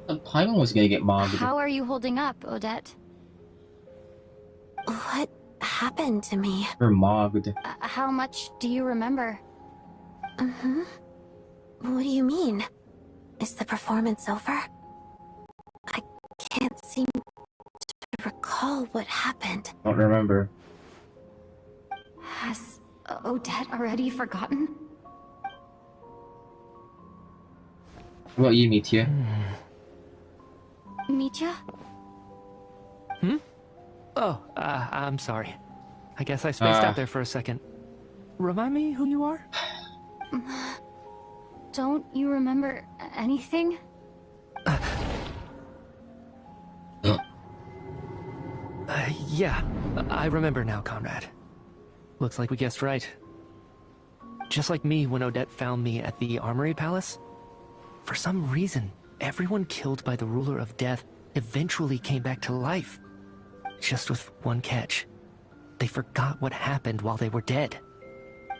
The PAIMON was gonna get mobbed. How are you holding up, Odette? What happened to me? You're mobbed. How much do you remember? Mm-hmm. What do you mean? Is the performance over? I can't seem to recall what happened. Don't remember. Has Odette already forgotten? What about you, Mitya? Mitya? Oh, I'm sorry. I guess I spaced out there for a second. Remind me who you are? Don't you remember anything? Yeah, I remember now, Conrad. Looks like we guessed right. Just like me when Odette found me at the Armory Palace. For some reason, everyone killed by the Ruler of Death eventually came back to life. Just with one catch. They forgot what happened while they were dead.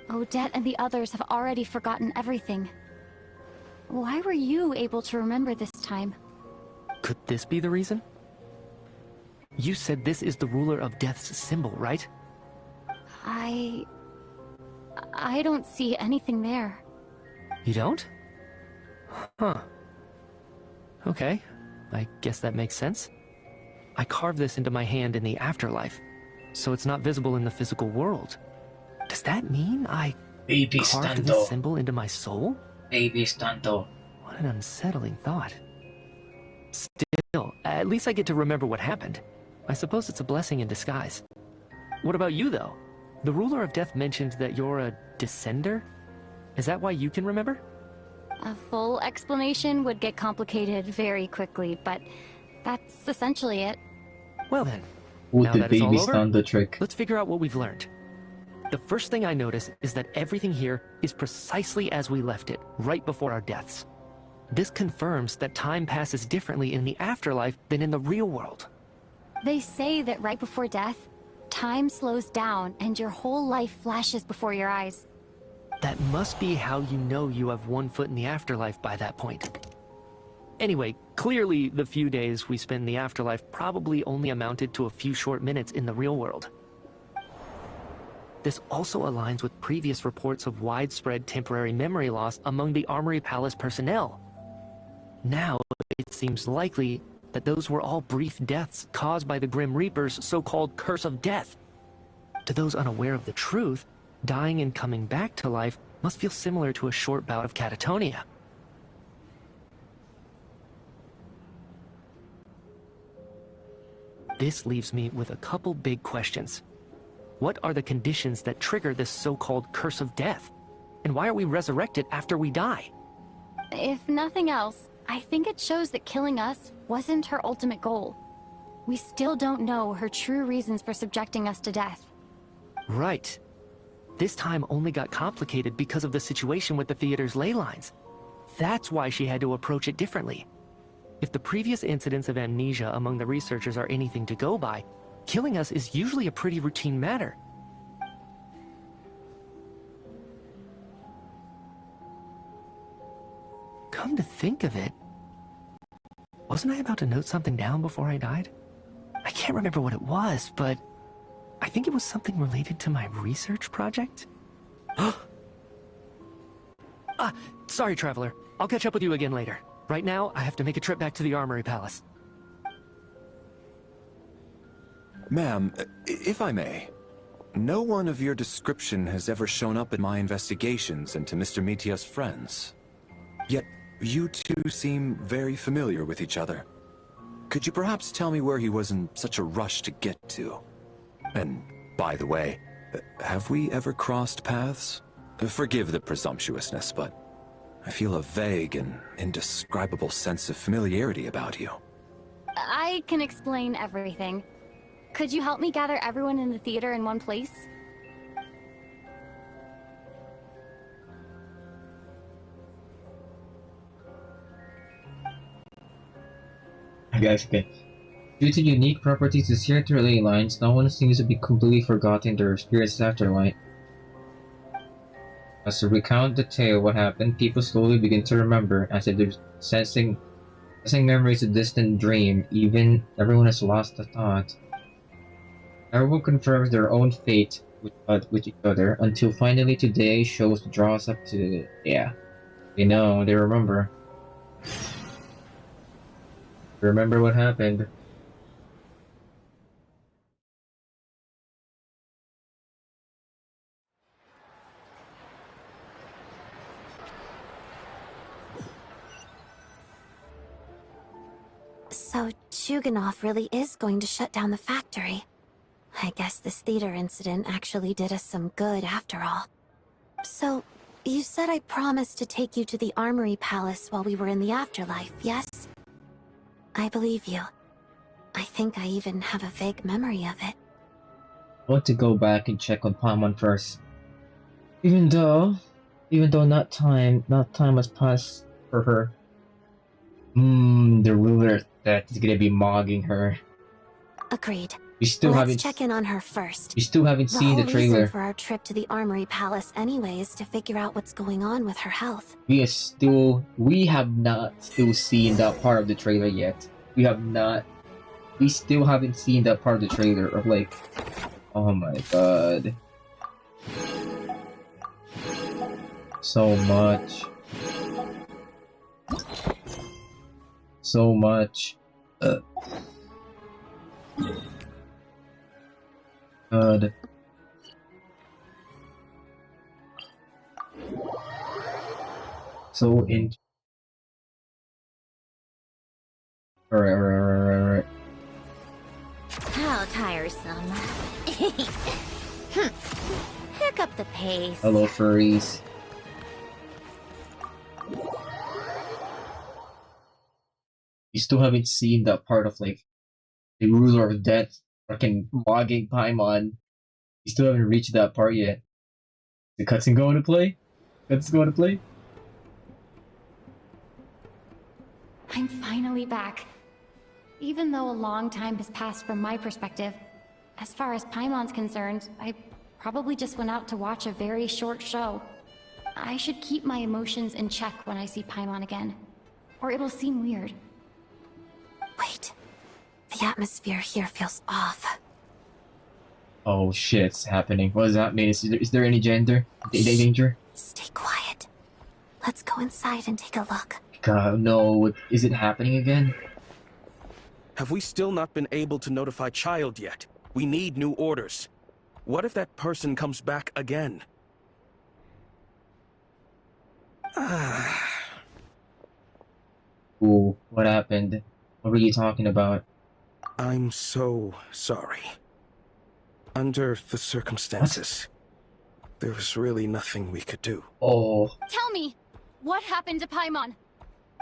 Odette and the others have already forgotten everything. Why were you able to remember this time? Could this be the reason? You said this is the Ruler of Death's symbol, right? I don't see anything there. You don't? Huh. Okay, I guess that makes sense. I carved this into my hand in the afterlife, so it's not visible in the physical world. Does that mean I carved this symbol into my soul? Baby Stanto. What an unsettling thought. Still, at least I get to remember what happened. I suppose it's a blessing in disguise. What about you, though? The Ruler of Death mentioned that you're a descender? Is that why you can remember? A full explanation would get complicated very quickly, but that's essentially it. Well then, Would now the that it's all baby over, stand the trick? let's figure out what we've learned. The first thing I notice is that everything here is precisely as we left it, right before our deaths. This confirms that time passes differently in the afterlife than in the real world. They say that right before death, time slows down and your whole life flashes before your eyes. That must be how you know you have one foot in the afterlife by that point. Anyway, clearly the few days we spend in the afterlife probably only amounted to a few short minutes in the real world. This also aligns with previous reports of widespread temporary memory loss among the Armory Palace personnel. Now, it seems likely that those were all brief deaths caused by the Grim Reaper's so-called curse of death. To those unaware of the truth, dying and coming back to life must feel similar to a short bout of catatonia. This leaves me with a couple big questions. What are the conditions that trigger this so-called curse of death? And why are we resurrected after we die? If nothing else, I think it shows that killing us wasn't her ultimate goal. We still don't know her true reasons for subjecting us to death. Right. This time only got complicated because of the situation with the theater's ley lines. That's why she had to approach it differently. If the previous incidents of amnesia among the researchers are anything to go by, killing us is usually a pretty routine matter. Come to think of it, wasn't I about to note something down before I died? I can't remember what it was, but I think it was something related to my research project. Sorry, Traveler. I'll catch up with you again later. Right now, I have to make a trip back to the Armory Palace. Ma'am, if I may, No one of your description has ever shown up in my investigations into Mr. Mitia's friends. Yet, you two seem very familiar with each other. Could you perhaps tell me where he was in such a rush to get to? And, by the way, have we ever crossed paths? Forgive the presumptuousness, but I feel a vague and indescribable sense of familiarity about you. I can explain everything. Could you help me gather everyone in the theater in one place? Guys, okay. Due to unique properties of theater ley lines, no one seems to be completely forgotten their experiences after light. As to recount the tale what happened, people slowly begin to remember, as if they're sensing memories of distant dream. Even everyone has lost the thought. Everyone confirms their own fate with each other, until finally today shows to draw us up to they know, they remember. Remember what happened. So Chuganov really is going to shut down the factory. I guess this theater incident actually did us some good after all. So, you said I promised to take you to the Armory Palace while we were in the afterlife, yes? I believe you. I think I even have a vague memory of it. I want to go back and check on PAIMON first. Even though not time has passed for her. The ruler that is gonna be mogging her. Agreed. We still Let's haven't check in on her first. We still haven't seen the whole trailer. reason for our trip to the Armory Palace anyway is to figure out what's going on with her health. We have not still seen that part of the trailer yet. We still haven't seen that part of the trailer of like, oh my god. So much. So much. God. So in. Alright. How tiresome. Pick up the pace. Hello, furries. You still haven't seen that part of like the ruler of death fucking mogging Paimon. You still haven't reached that part yet. The cutscene going to play? Cutscene going to play? I'm finally back. Even though a long time has passed from my perspective, as far as Paimon's concerned, I probably just went out to watch a very short show. I should keep my emotions in check when I see Paimon again, or it'll seem weird. Wait. The atmosphere here feels off. Oh shit, it's happening. What does that mean? Is there any danger? Stay quiet. Let's go inside and take a look. God, no. Is it happening again? Have we still not been able to notify Child yet? We need new orders. What if that person comes back again? Ooh, what happened? What were you talking about? I'm so sorry. Under the circumstances, there was really nothing we could do. Oh. Tell me, what happened to Paimon?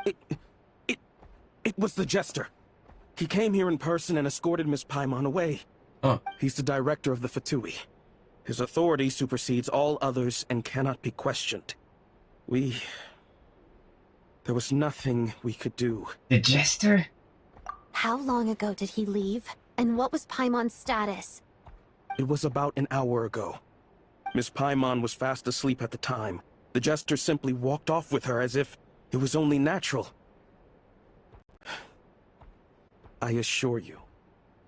It was the Jester. He came here in person and escorted Miss Paimon away. He's the director of the Fatui. His authority supersedes all others and cannot be questioned. There was nothing we could do. The Jester? How long ago did he leave? And what was Paimon's status? It was about an hour ago. Miss Paimon was fast asleep at the time. The Jester simply walked off with her as if it was only natural. I assure you,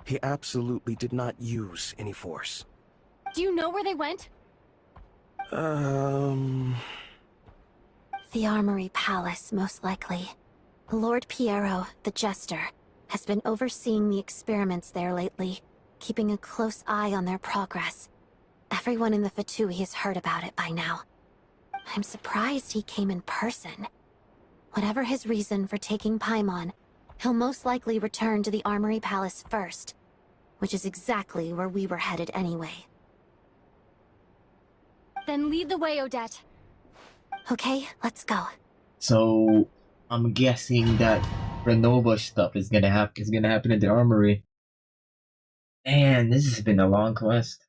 he absolutely did not use any force. Do you know where they went? The Armory Palace, most likely. Lord Piero, the Jester, has been overseeing the experiments there lately, keeping a close eye on their progress. Everyone in the Fatui has heard about it by now. I'm surprised he came in person. Whatever his reason for taking Paimon, he'll most likely return to the Armory Palace first, which is exactly where we were headed anyway. Then lead the way, Odette. Okay, let's go. So I'm guessing that Renova stuff is gonna happen in the armory. Man, this has been a long quest.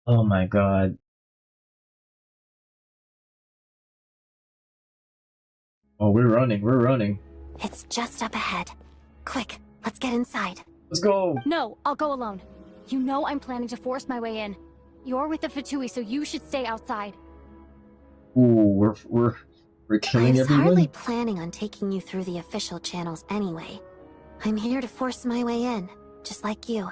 Oh my god. Oh, we're running. It's just up ahead. Quick, let's get inside. Let's go! No, I'll go alone. You know I'm planning to force my way in. You're with the Fatui, so you should stay outside. Ooh, we're killing I was everyone? hardly planning on taking you through the official channels anyway. I'm here to force my way in, just like you.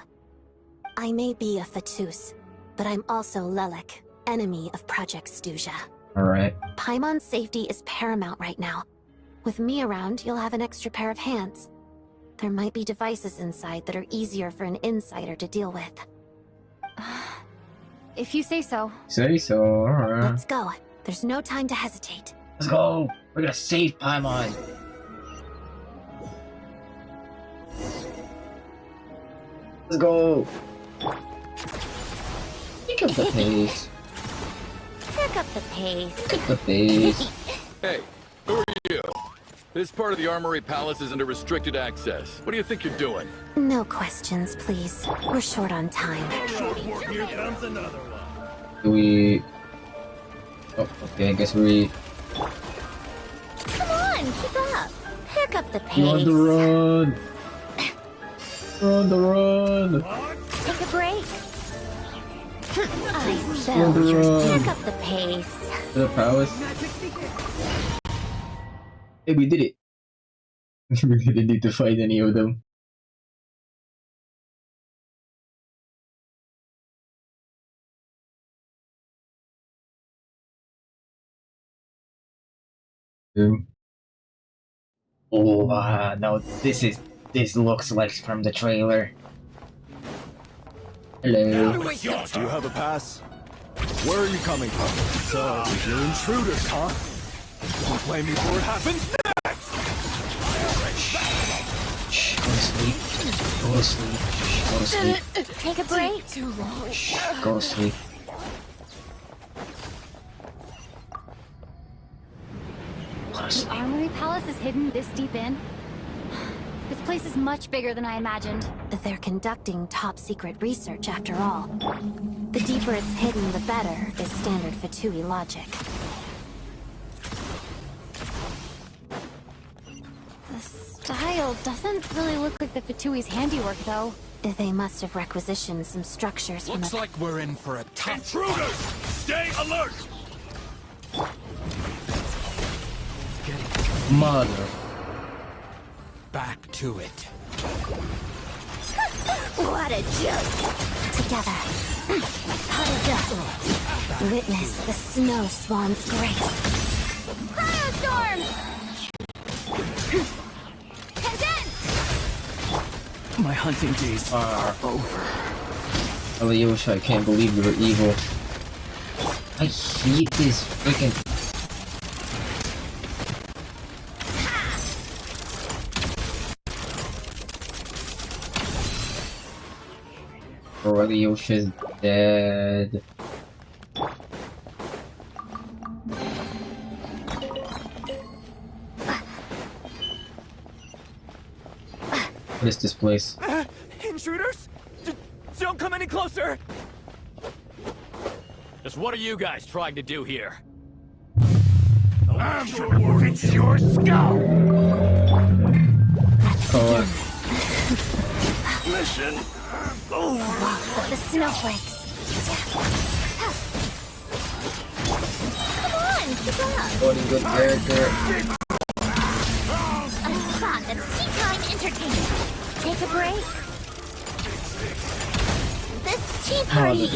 I may be a Fatus, but I'm also Lelek, enemy of Project Stuzha. Alright. Paimon's safety is paramount right now. With me around, you'll have an extra pair of hands. There might be devices inside that are easier for an insider to deal with. If you say so. Say so, alright. Let's go. There's no time to hesitate. Let's go! We're gonna save Paimon! Let's go! Pick up the pace. Pick up the pace. Pick up the pace. Hey, who are you? This part of the Armory Palace is under restricted access. What do you think you're doing? No questions, please. We're short on time. Here comes another one. Do we... Oh, okay, I guess we... Come on, keep up. Pick up the pace. We're on the run! We're on the run! Take a break. I On fell. the run! Pick up the pace. To the palace. Hey, we did it! We didn't need to fight any of them. Oh, now this looks like from the trailer. Hello. Do you have a pass? Where are you coming from? So, you're intruders, huh? Don't blame me for what happens next! Shh, go to sleep. Go to sleep. Shh, go to sleep. Take a break. Too long. Shh, go to sleep. The Armory Palace is hidden this deep in? This place is much bigger than I imagined. They're conducting top-secret research, after all. The deeper it's hidden, the better, is standard Fatui logic. The style doesn't really look like the Fatui's handiwork, though. They must have requisitioned some structures from Looks a... like we're in for a tough Intruders! Stay alert! Mother. Back to it. What a joke! Together. Huddled up. Witness the snow swan's grace. Cryostorm! Condense! My hunting days are over. Alyosha, I can't believe you're evil. I hate this freaking... Alyosha's dead. What is this place? Intruders? Don't come any closer! Just what are you guys trying to do here? I'm sure it's your skull! Mission over. The snowflakes. Come on, keep up. What a good character. A spot that's tea time entertainment. Take a break. This tea party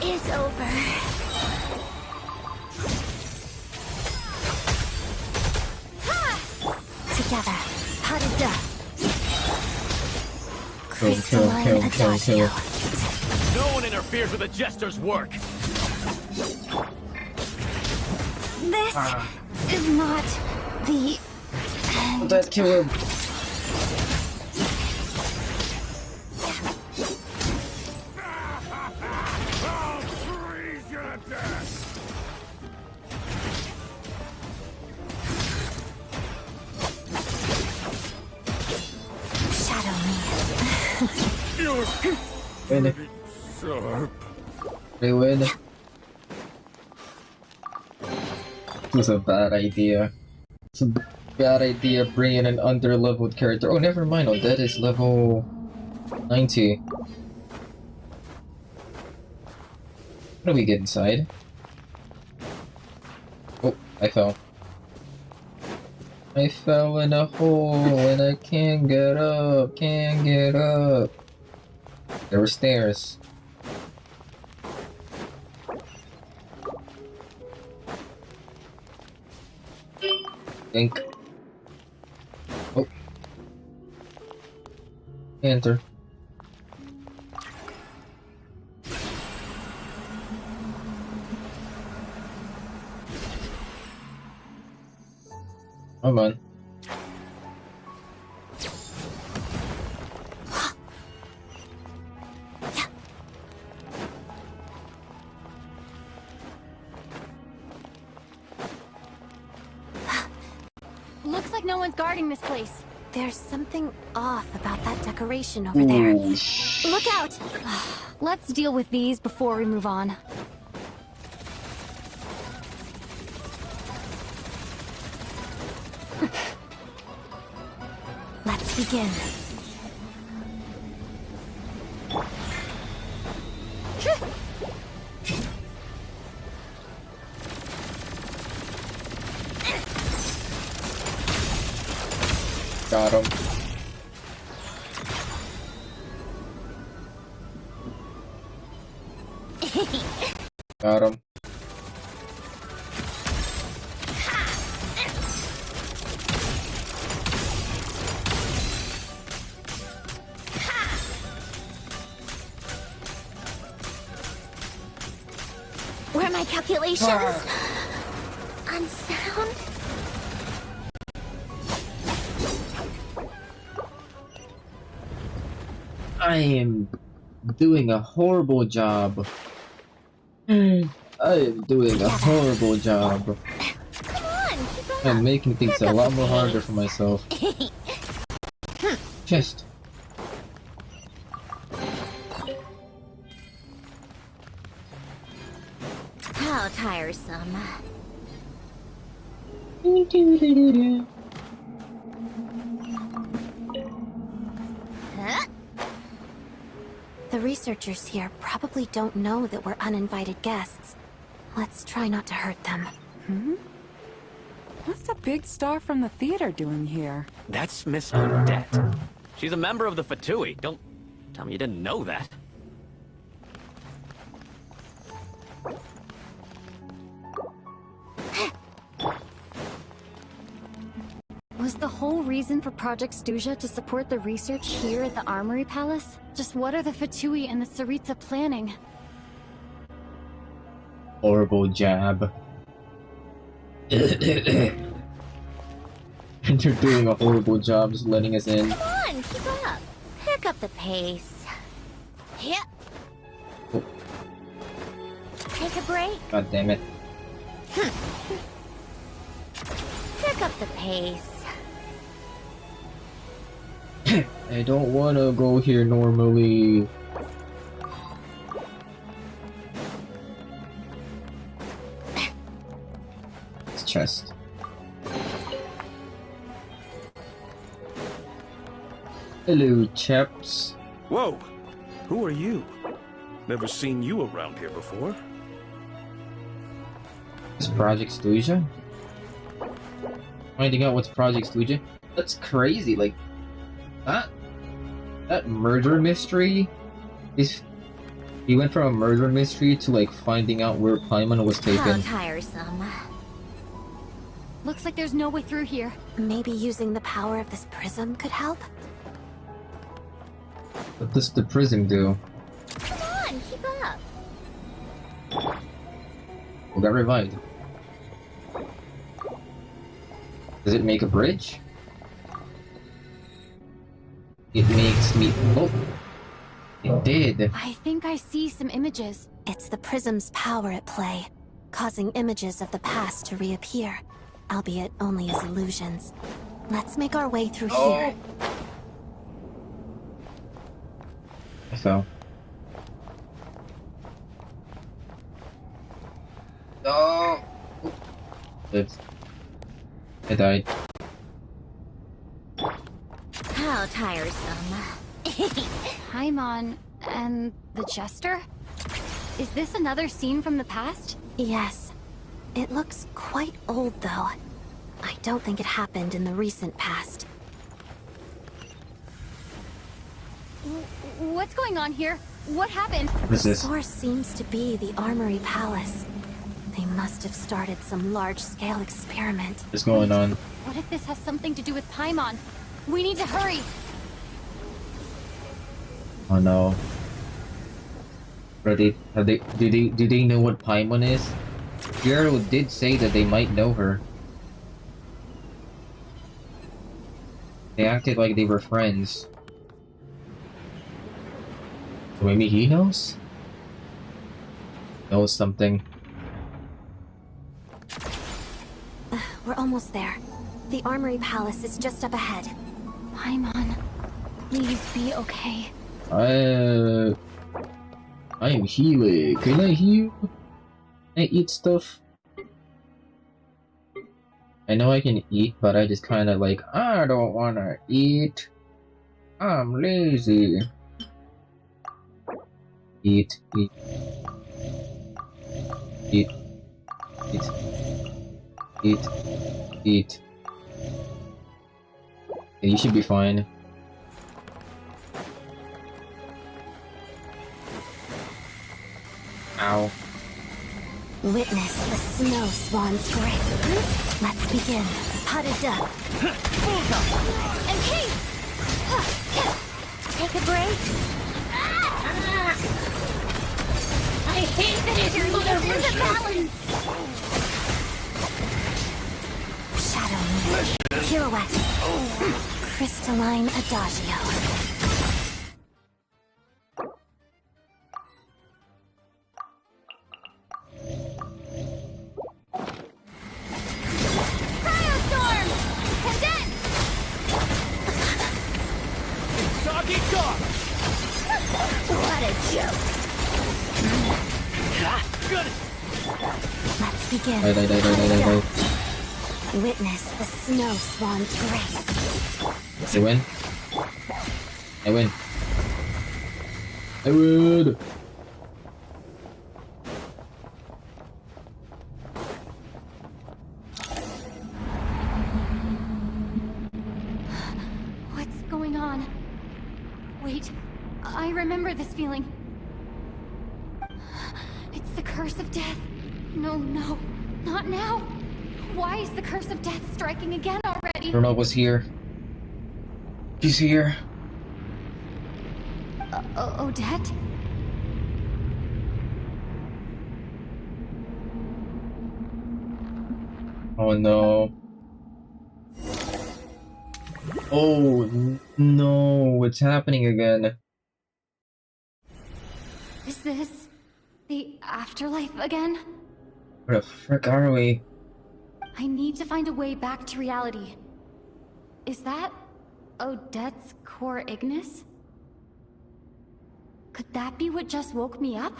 is over. Together, huddled up. Kill. No one interferes with a jester's work. This is not the end. That kill him. Win. They win. This was a bad idea. It's a bad idea bringing an under-leveled character. Oh, never mind. Odette is level 90. How do we get inside? Oh, I fell. I fell in a hole and I can't get up. Can't get up. There were stairs. Think. Oh. Enter. Come on. Looks like no one's guarding this place. There's something off about that decoration over there. Look out! Let's deal with these before we move on. Let's begin. Got him. Got him. Were my calculations unsound? I am doing a horrible job. I am doing a horrible job. Come on, keep up. I'm making things a lot more harder for myself. Chest. How tiresome. Huh? The researchers here probably don't know that we're uninvited guests. Let's try not to hurt them. What's the big star from the theater doing here? That's Miss Odette. She's a member of the Fatui. Don't tell me you didn't know that. Was the whole reason for Project Stuja to support the research here at the Armory Palace? Just what are the Fatui and the Tsaritsa planning? Horrible jab. You're doing a horrible job just letting us in. Come on, keep up. Pick up the pace. Yep. Oh. Take a break. God damn it. Pick up the pace. I don't wanna go here normally. It's chest. Hello, chaps. Whoa! Who are you? Never seen you around here before. It's Project Stuja? Finding out what's Project Stuja? That's crazy, like... That murder mystery is... He went from a murder mystery to, like, finding out where PAIMON was taken. How tiresome. Looks like there's no way through here. Maybe using the power of this prism could help? What does the prism do? Come on, keep up. We got revived. Does it make a bridge? It makes me... Oh! It did. I think I see some images. It's the prism's power at play, causing images of the past to reappear, albeit only as illusions. Let's make our way through here. I fell. No! Lived. I died. How tiresome. Paimon and the Jester? Is this another scene from the past? Yes. It looks quite old, though. I don't think it happened in the recent past. What's going on here? What happened? What is this? The source seems to be the Armory Palace. They must have started some large-scale experiment. What's going on? What if this has something to do with Paimon? We need to hurry! Oh no. Do they know what Paimon is? Jiro did say that they might know her. They acted like they were friends. So maybe he knows? Knows something. We're almost there. The Armory Palace is just up ahead. Paimon, please be okay. I am healing. Can I heal? Can I eat stuff? I know I can eat, but I just kinda like, I don't wanna eat. I'm lazy. Eat, eat. Eat. Eat. Eat. Eat. Yeah, you should be fine. Ow. Witness the snow swan's grip. Let's begin. Parada. And Kate! Take a break. I hate that you're Lose the balance. Shadow Moon. Pirouette. Crystalline Adagio. What a joke. Let's begin. Die. Witness the snow swan's grace. I win. I win. I would. What's going on? Wait, I remember this feeling. It's the curse of death. No, not now. Why is the curse of death striking again already? Bruno was here. She's here. Odette? Oh no. Oh no, what's happening again? Is this the afterlife again? Where the frick are we? I need to find a way back to reality. Is that Odette's core Ignis? Could that be what just woke me up?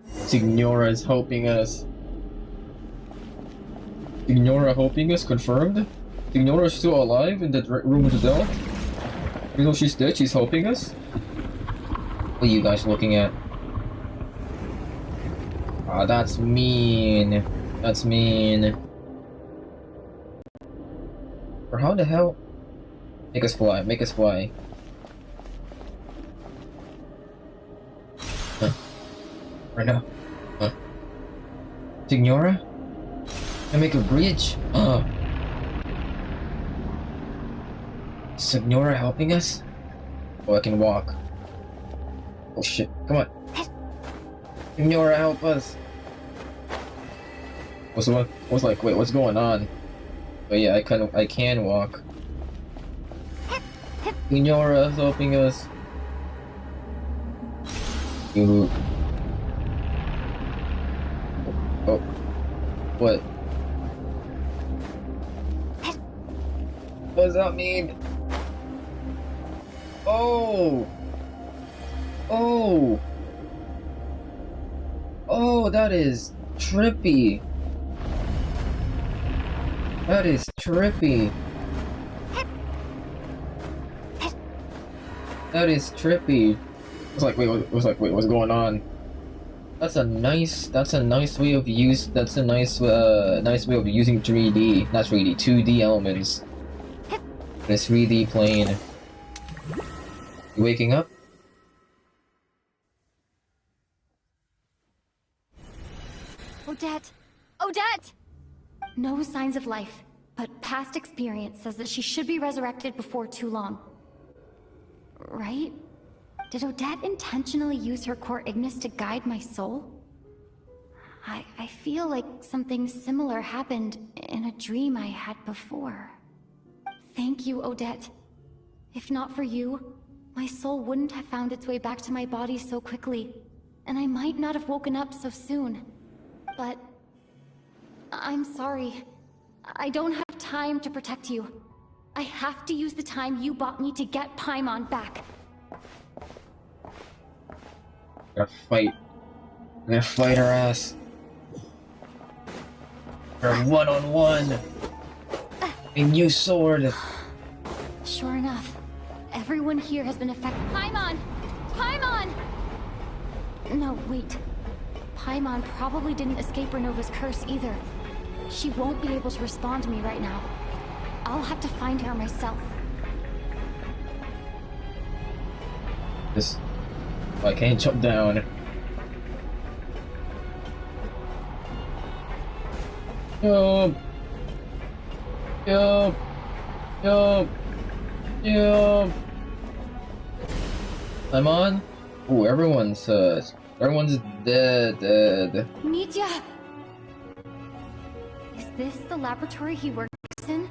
Signora is helping us. Signora helping us? Confirmed? Signora is still alive in that room with the dog? Even though she's dead, she's helping us? What are you guys looking at? Ah, that's mean. That's mean. Or how the hell? Make us fly, make us fly. Huh. Right now. Huh. Signora? I make a bridge? Signora helping us? Oh, I can walk. Oh shit, come on. Ignore, help us. Was like, wait, what's going on? But yeah, I can walk. Ignore helping us. You. Oh. What? What does that mean? Oh! Oh! Oh, that is trippy. That is trippy. That is trippy. What's going on? That's a nice way of nice way of using 3D, not 3D, 2D elements. This 3D plane. You waking up? Odette! Odette! No signs of life, but past experience says that she should be resurrected before too long. Right? Did Odette intentionally use her core Ignis to guide my soul? I feel like something similar happened in a dream I had before. Thank you, Odette. If not for you, my soul wouldn't have found its way back to my body so quickly, and I might not have woken up so soon. But I'm sorry. I don't have time to protect you. I have to use the time you bought me to get PAIMON back. I'm gonna fight her ass. Her one-on-one. A new sword. Sure enough, everyone here has been affected. PAIMON! PAIMON! No, wait. PAIMON probably didn't escape Renova's curse either. She won't be able to respond to me right now. I'll have to find her myself. I can't jump down. Yup. Yup. Yup. Yup. I'm on? Ooh, everyone's dead. Mitya! Is this the laboratory he works in?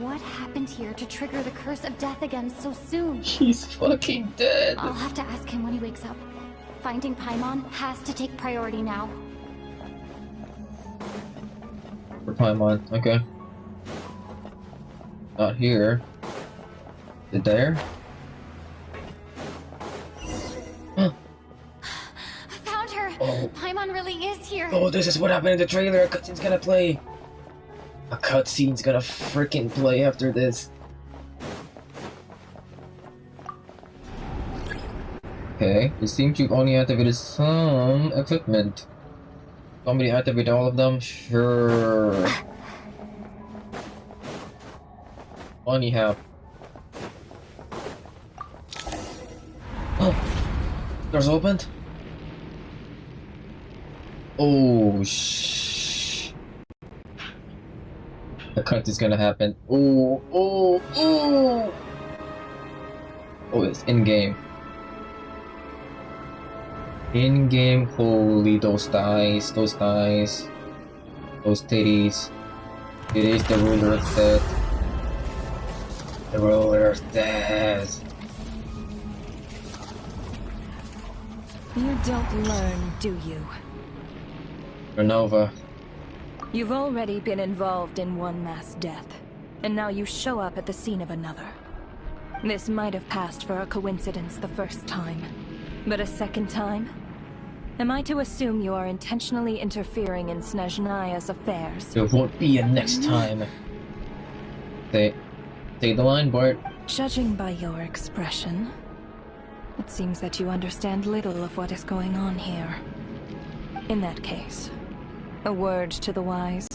What happened here to trigger the curse of death again so soon? She's fucking dead. I'll have to ask him when he wakes up. Finding PAIMON has to take priority now. For PAIMON, okay. Not here. Is it there? I found her! Oh. PAIMON really is here! Oh, this is what happened in the trailer! A cutscene's gonna play! A cutscene's gonna freaking play after this. Okay, it seems you've only activated some equipment. Somebody activate all of them? Sure. Money have. Oh! Doors opened? Oh, shh. The cut is gonna happen. Oh, oh, oh! Oh, it's in-game. In-game, holy, those thighs, those titties. It is the ruler of death. The ruler of death. You don't learn, do you? Renova. You've already been involved in one mass death, and now you show up at the scene of another. This might have passed for a coincidence the first time, but a second time? Am I to assume you are intentionally interfering in Snezhnaya's affairs? There won't be a next time. Say the line, Bart. Judging by your expression, it seems that you understand little of what is going on here. In that case, a word to the wise.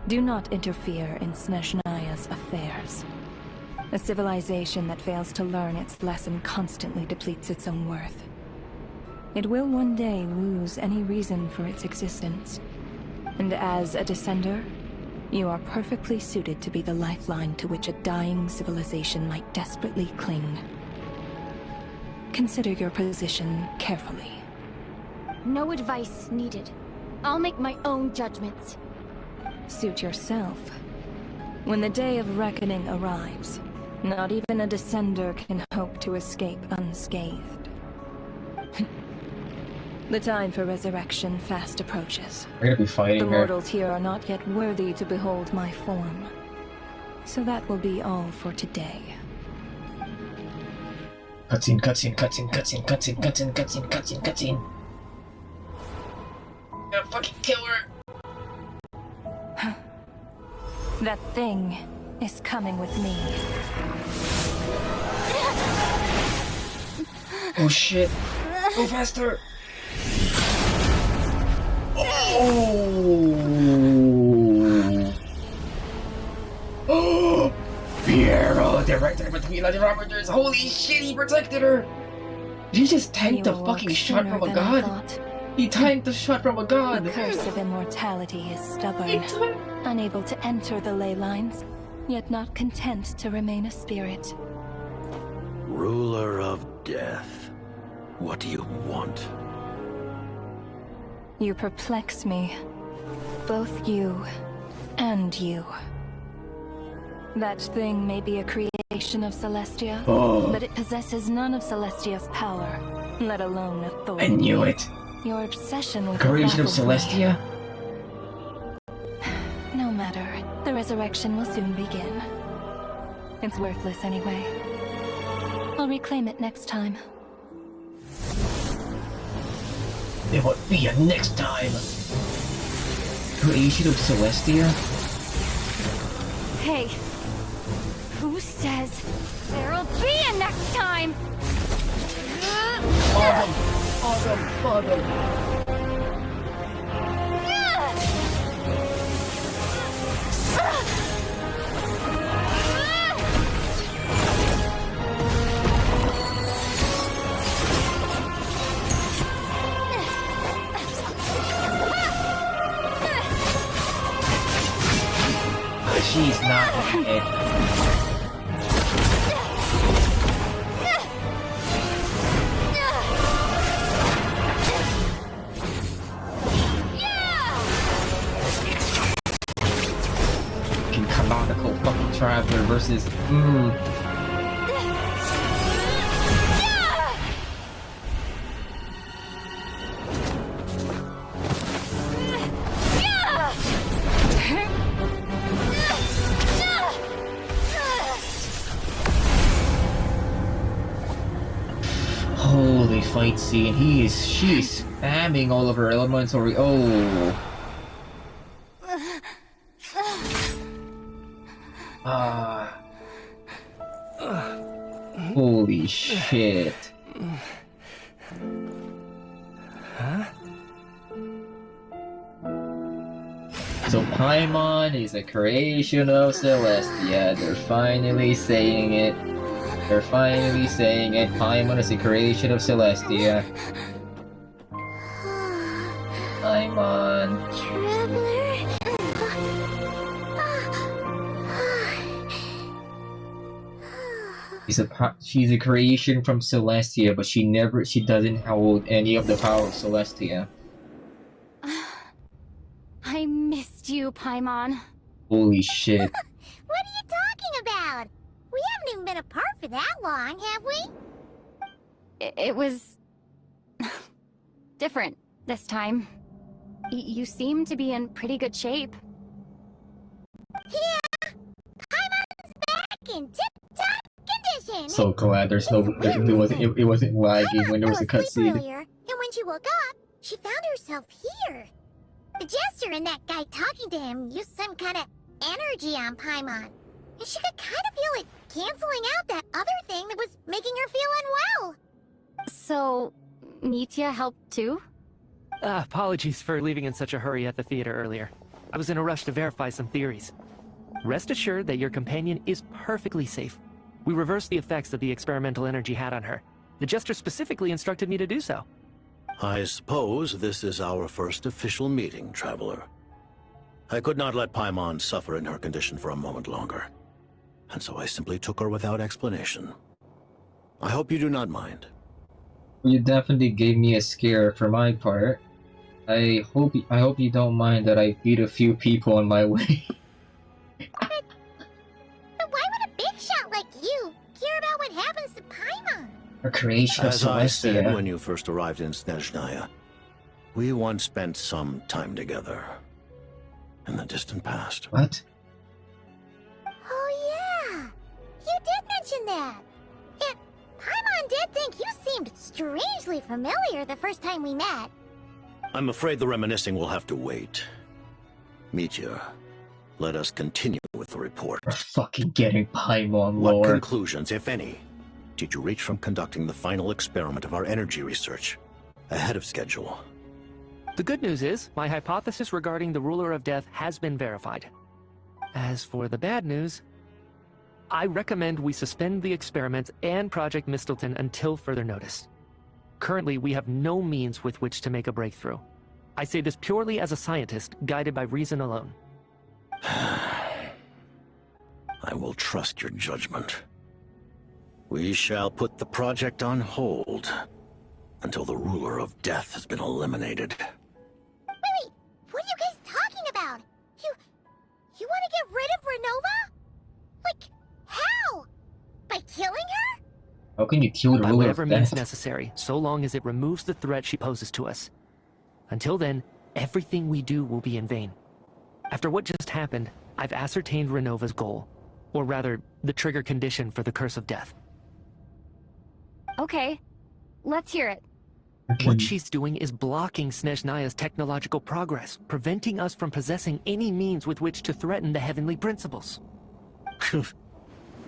Do not interfere in Snezhnaya's affairs. A civilization that fails to learn its lesson constantly depletes its own worth. It will one day lose any reason for its existence. And as a descender, You are perfectly suited to be the lifeline to which a dying civilization might desperately cling. Consider your position carefully. No advice needed. I'll make my own judgments. Suit yourself. When the day of reckoning arrives, not even a descender can hope to escape unscathed. The time for resurrection fast approaches. We're gonna be fighting The her. mortals here are not yet worthy to behold my form. So that will be all for today. Cutscene, cutscene, cutscene, cutscene, cutscene, cutscene, cutscene, cutscene, cutscene. Gonna fucking kill her. That thing is coming with me. Oh shit. Go faster. Oh! Piero, director between the Roberters. Holy shit, he protected her! Did he just tank the fucking shot from a god? He tanked the shot from a god! The curse of immortality is stubborn, unable to enter the ley lines, yet not content to remain a spirit. Ruler of death. What do you want? You perplex me. Both you and you. That thing may be a creation of Celestia, but it possesses none of Celestia's power, let alone authority. I knew it! Your obsession with Creation of baffles me. Celestia? No matter. The resurrection will soon begin. It's worthless anyway. I'll reclaim it next time. There will be a next time! Creation of Celestia? Hey, who says there'll be a next time? Awesome! She's not dead. Canonical fucking traveler versus Holy fight scene. She's spamming all of her elements or holy shit. Huh? So Paimon is a creation of Celestia. They're finally saying it. They're finally saying it. Paimon is a creation of Celestia. Paimon. She's a creation from Celestia, but she doesn't hold any of the power of Celestia. I missed you, Paimon. Holy shit. What are you talking about? We haven't even been apart for that long, have we? It was... different this time. You seem to be in pretty good shape. Yeah! Paimon's back in tip-top condition! So glad it wasn't lagging when there was a cutscene. Earlier, and when she woke up, she found herself here. The jester and that guy talking to him used some kind of energy on Paimon. And she could kind of feel it canceling out that other thing that was making her feel unwell. So, Nitya helped too? Apologies for leaving in such a hurry at the theater earlier. I was in a rush to verify some theories. Rest assured that your companion is perfectly safe. We reversed the effects that the experimental energy had on her. The jester specifically instructed me to do so. I suppose this is our first official meeting, Traveler. I could not let PAIMON suffer in her condition for a moment longer, and so I simply took her without explanation. I hope you do not mind. You definitely gave me a scare for my part. I hope you don't mind that I beat a few people on my way. But why would a big shot like you care about what happens to Paimon? A creation of As I said Celestia. when you first arrived in Snezhnaya, we once spent some time together. In the distant past. What? Oh yeah! You did mention that! And Paimon did think you seemed strangely familiar the first time we met. I'm afraid the reminiscing will have to wait. Mitya, let us continue with the report. We're fucking getting Paimon What lore. conclusions, if any, did you reach from conducting the final experiment of our energy research ahead of schedule? The good news is, my hypothesis regarding the Ruler of Death has been verified. As for the bad news, I recommend we suspend the experiments and Project Mistleton until further notice. Currently, we have no means with which to make a breakthrough. I say this purely as a scientist, guided by reason alone. I will trust your judgment. We shall put the project on hold until the Ruler of Death has been eliminated. Wait, what are you guys talking about? You want to get rid of Renova? Like, how? By killing her? How can you kill the By Ruler whatever of means Death? necessary, so long as it removes the threat she poses to us. Until then, everything we do will be in vain. After what just happened, I've ascertained Renova's goal. Or rather, the trigger condition for the Curse of Death. Okay, let's hear it. What she's doing is blocking Snezhnaya's technological progress, preventing us from possessing any means with which to threaten the heavenly principles.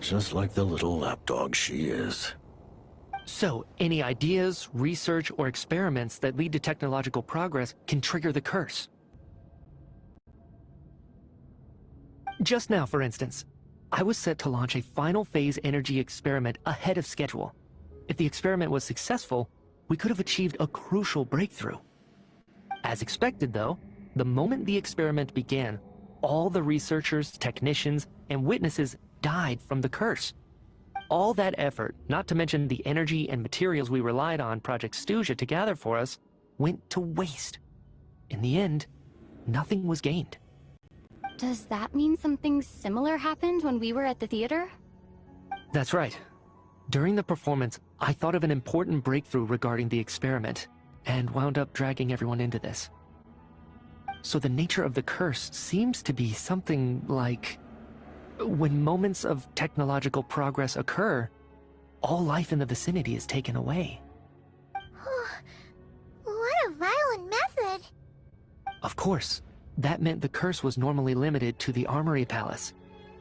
Just like the little lapdog she is. So, any ideas, research, or experiments that lead to technological progress can trigger the curse. Just now, for instance, I was set to launch a final phase energy experiment ahead of schedule. If the experiment was successful, we could have achieved a crucial breakthrough. As expected, though, the moment the experiment began, all the researchers, technicians, and witnesses died from the curse. All that effort, not to mention the energy and materials we relied on Project Snezhnaya to gather for us, went to waste. In the end, nothing was gained. Does that mean something similar happened when we were at the theater? That's right. During the performance, I thought of an important breakthrough regarding the experiment, and wound up dragging everyone into this. So the nature of the curse seems to be something like... when moments of technological progress occur, all life in the vicinity is taken away. What a violent method! Of course, that meant the curse was normally limited to the Armory Palace.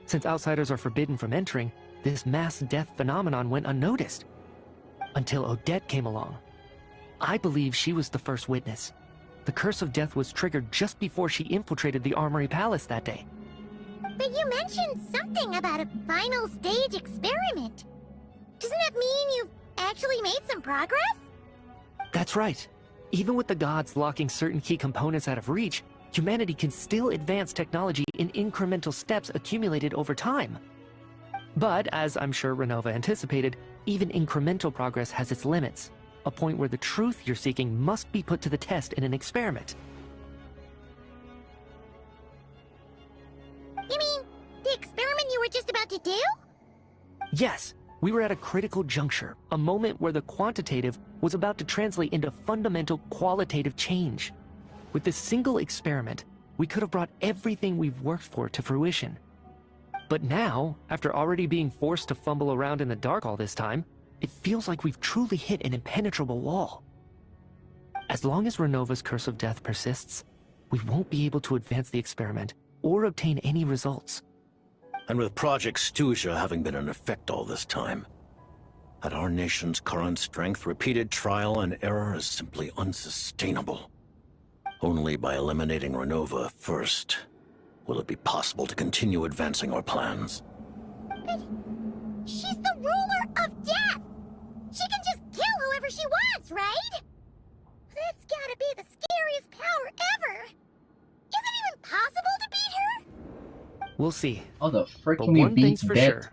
Since outsiders are forbidden from entering, this mass death phenomenon went unnoticed. Until Odette came along. I believe she was the first witness. The Curse of Death was triggered just before she infiltrated the Armory Palace that day. But you mentioned something about a final stage experiment. Doesn't that mean you've actually made some progress? That's right. Even with the gods locking certain key components out of reach, humanity can still advance technology in incremental steps accumulated over time. But, as I'm sure Renova anticipated, even incremental progress has its limits, a point where the truth you're seeking must be put to the test in an experiment. You mean, the experiment you were just about to do? Yes, we were at a critical juncture, a moment where the quantitative was about to translate into fundamental qualitative change. With this single experiment, we could have brought everything we've worked for to fruition. But now, after already being forced to fumble around in the dark all this time, it feels like we've truly hit an impenetrable wall. As long as Renova's Curse of Death persists, we won't be able to advance the experiment or obtain any results. And with Project Snezhnaya having been in effect all this time, at our nation's current strength, repeated trial and error is simply unsustainable. Only by eliminating Renova first will it be possible to continue advancing our plans. But she's the ruler of death! She can just kill whoever she wants, right? That's gotta be the scariest power ever! Is it even possible to We'll see. How the frick But can we one beat thing's for that? sure.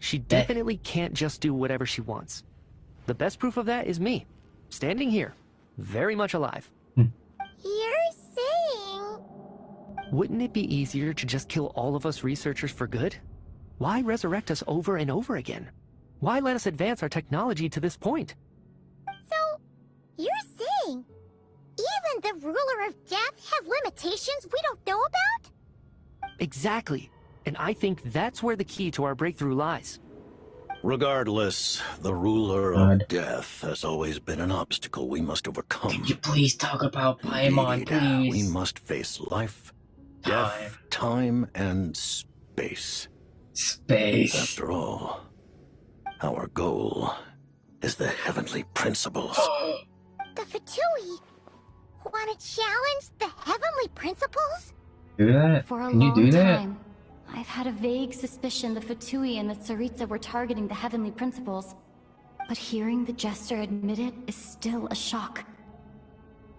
She definitely can't just do whatever she wants. The best proof of that is me, standing here, very much alive. You're saying... Wouldn't it be easier to just kill all of us researchers for good? Why resurrect us over and over again? Why let us advance our technology to this point? So, you're saying... even the ruler of death has limitations we don't know about? Exactly. And I think that's where the key to our breakthrough lies. Regardless, the ruler of death has always been an obstacle we must overcome. Can you please talk about Paimon, please? We must face life, death, time, and space. Space. After all, our goal is the heavenly principles. The Fatui want to challenge the heavenly principles? Do that? For a Can you long do that? time, I've had a vague suspicion the Fatui and the Tsaritsa were targeting the heavenly principles. But hearing the Jester admit it is still a shock.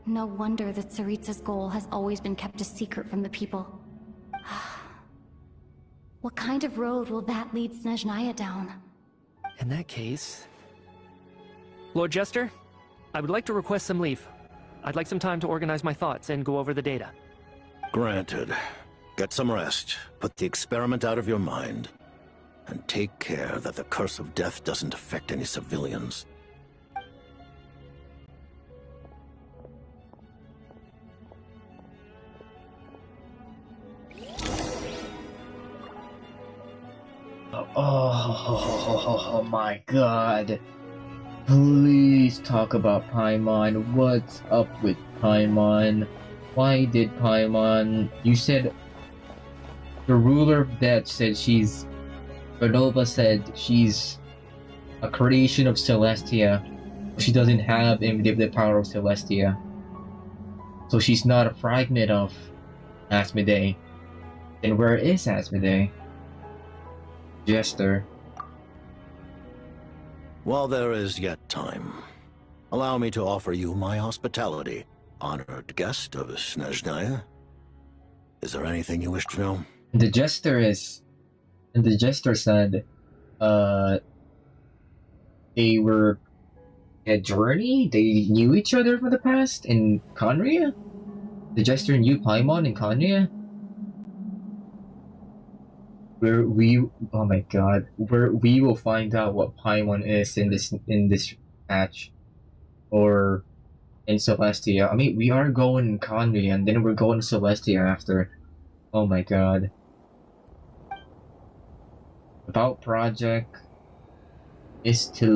No wonder that Tsaritsa's goal has always been kept a secret from the people. What kind of road will that lead Snezhnaya down? In that case... Lord Jester, I would like to request some leave. I'd like some time to organize my thoughts and go over the data. Granted. Get some rest, put the experiment out of your mind, and take care that the curse of death doesn't affect any civilians. Oh my god. Please talk about Paimon. What's up with Paimon? Why did Paimon... You said... The ruler of death said she's... Renova said she's a creation of Celestia. She doesn't have the power of Celestia. So she's not a fragment of Asmodee. Then where is Asmodee? Jester. While there is yet time, allow me to offer you my hospitality, honored guest of Snezhnaya. Is there anything you wish to know? The Jester is... And the Jester said, they were a journey? They knew each other from the past in Conria? The Jester knew Paimon in Conria? Oh my god, we will find out what Paimon is in this patch. Or in Celestia. I mean, we are going in Conria and then we're going to Celestia after. Oh my god. About project Tsaritsa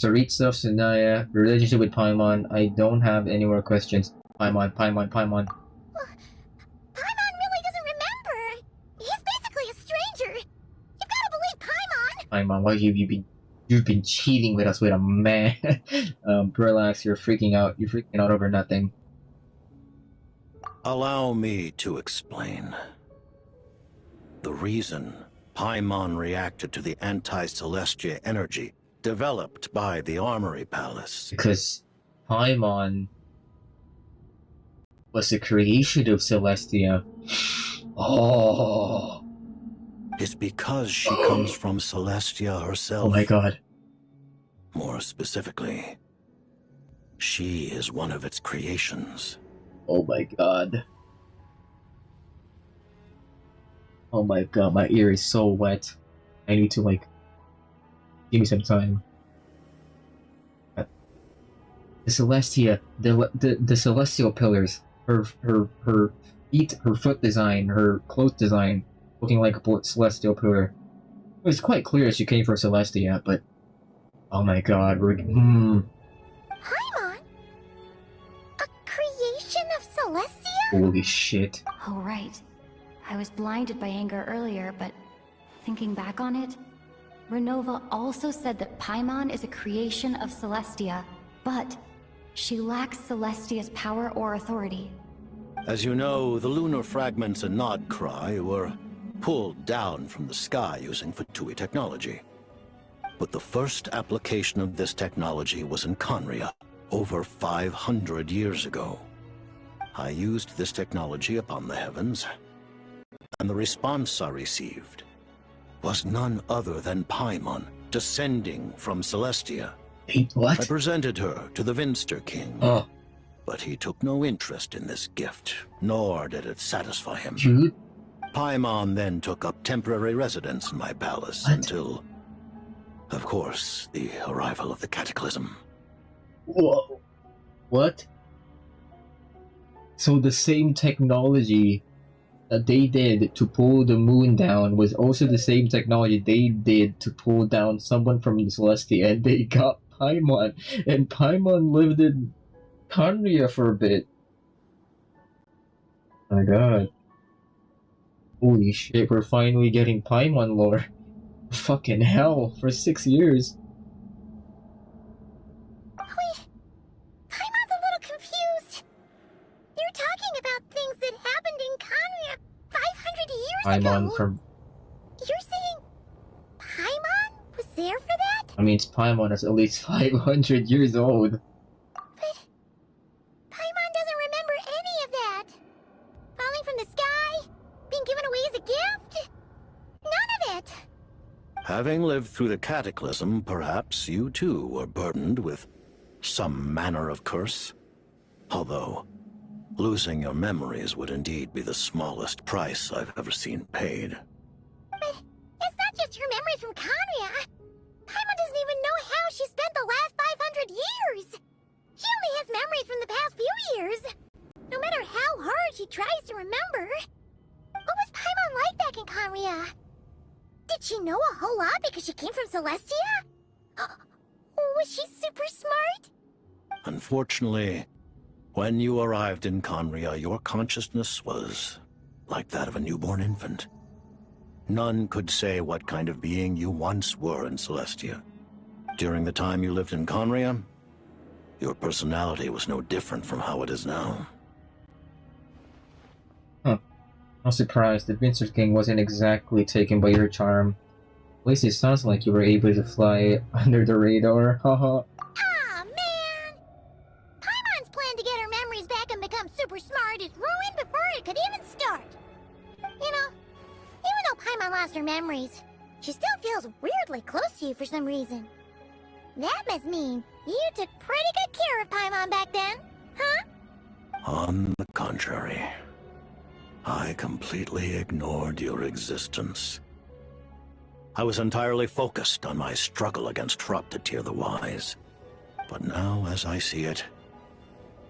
Snezhnaya, relationship with Paimon. I don't have any more questions. Paimon. Paimon really doesn't remember. He's basically a stranger. You gotta believe Paimon. Paimon, why you've been cheating with us with a man. Relax, you're freaking out. You're freaking out over nothing. Allow me to explain. The reason Paimon reacted to the anti-Celestia energy developed by the Armory Palace. Because Paimon was a creation of Celestia. Oh. Is because she comes from Celestia herself. Oh my god. More specifically, she is one of its creations. Oh my god. Oh my god, my ear is so wet. I need to give me some time. The Celestia, the celestial pillars, her feet, her foot design, her clothes design, looking like a celestial pillar. It was quite clear she came from Celestia, but oh my god, Paimon? A creation of Celestia? Holy shit. Oh, right. I was blinded by anger earlier, but thinking back on it, Renova also said that Paimon is a creation of Celestia, but she lacks Celestia's power or authority. As you know, the lunar fragments in Nodcry were pulled down from the sky using Fatui technology. But the first application of this technology was in Conria, over 500 years ago. I used this technology upon the heavens, and the response I received was none other than PAIMON, descending from Celestia. What? I presented her to the Vinster King, but he took no interest in this gift, nor did it satisfy him. PAIMON then took up temporary residence in my palace until, of course, the arrival of the Cataclysm. Whoa. What? So the same technology that they did to pull the moon down was also the same technology they did to pull down someone from the Celestia, and they got PAIMON, and PAIMON lived in Conria for a bit. Oh my god. Holy shit, we're finally getting PAIMON lore. Fucking hell, for 6 years. Wait, Paimon's a little confused. You're talking about things that happened in Conria 500 years PAIMON ago. from... You're saying Paimon was there for that? I mean, PAIMON is at least 500 years old. But Paimon doesn't remember any of that. Falling from the sky? Being given away as a gift? None of it. Having lived through the Cataclysm, perhaps you too were burdened with some manner of curse. Although, losing your memories would indeed be the smallest price I've ever seen paid. But it's not just her memories from Conria. Paimon doesn't even know how she spent the last 500 years. She only has memories from the past few years. No matter how hard she tries to remember. What was Paimon like back in Conria? Did she know a whole lot because she came from Celestia? Was she super smart? Unfortunately, when you arrived in Conria, your consciousness was like that of a newborn infant. None could say what kind of being you once were in Celestia. During the time you lived in Conria, your personality was no different from how it is now. I'm surprised the Vincer King wasn't exactly taken by your charm. At least it sounds like you were able to fly under the radar, haha. Aw, man! Paimon's plan to get her memories back and become super smart is ruined before it could even start. You know, even though Paimon lost her memories, she still feels weirdly close to you for some reason. That must mean you took pretty good care of Paimon back then, huh? On the contrary, I completely ignored your existence. I was entirely focused on my struggle against Thruptatir the Wise. But now, as I see it,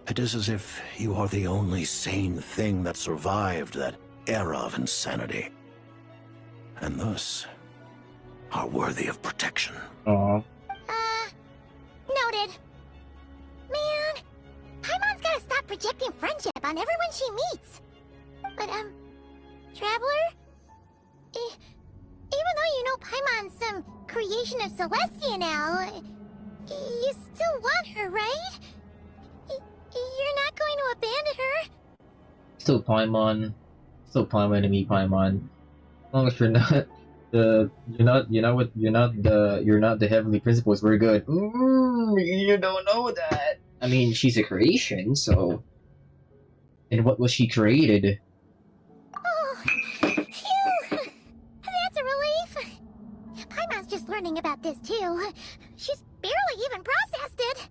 it is as if you are the only sane thing that survived that era of insanity. And thus, are worthy of protection. Aww. Noted. Man, Paimon's gotta stop projecting friendship on everyone she meets. But, Traveler? Even though you know Paimon's some creation of Celestia now, you still want her, right? You're not going to abandon her? Still Paimon to me, Paimon. As long as you're not the heavenly principles, we're good. You don't know that. I mean, she's a creation, so. And what was she created? Oh, phew! That's a relief. Paimon's just learning about this too. She's barely even processed it.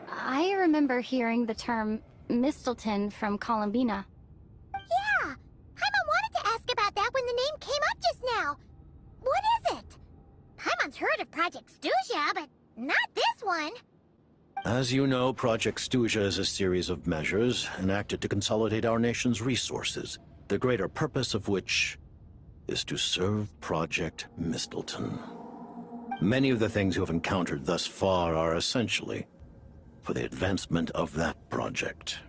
I remember hearing the term Mistleton from Columbina. Yeah! Paimon wanted to ask about that when the name came up just now. What is it? Paimon's heard of Project Snezhnaya, but not this one. As you know, Project Snezhnaya is a series of measures enacted to consolidate our nation's resources, the greater purpose of which is to serve Project Mistleton. Many of the things you have encountered thus far are essentially for the advancement of that project.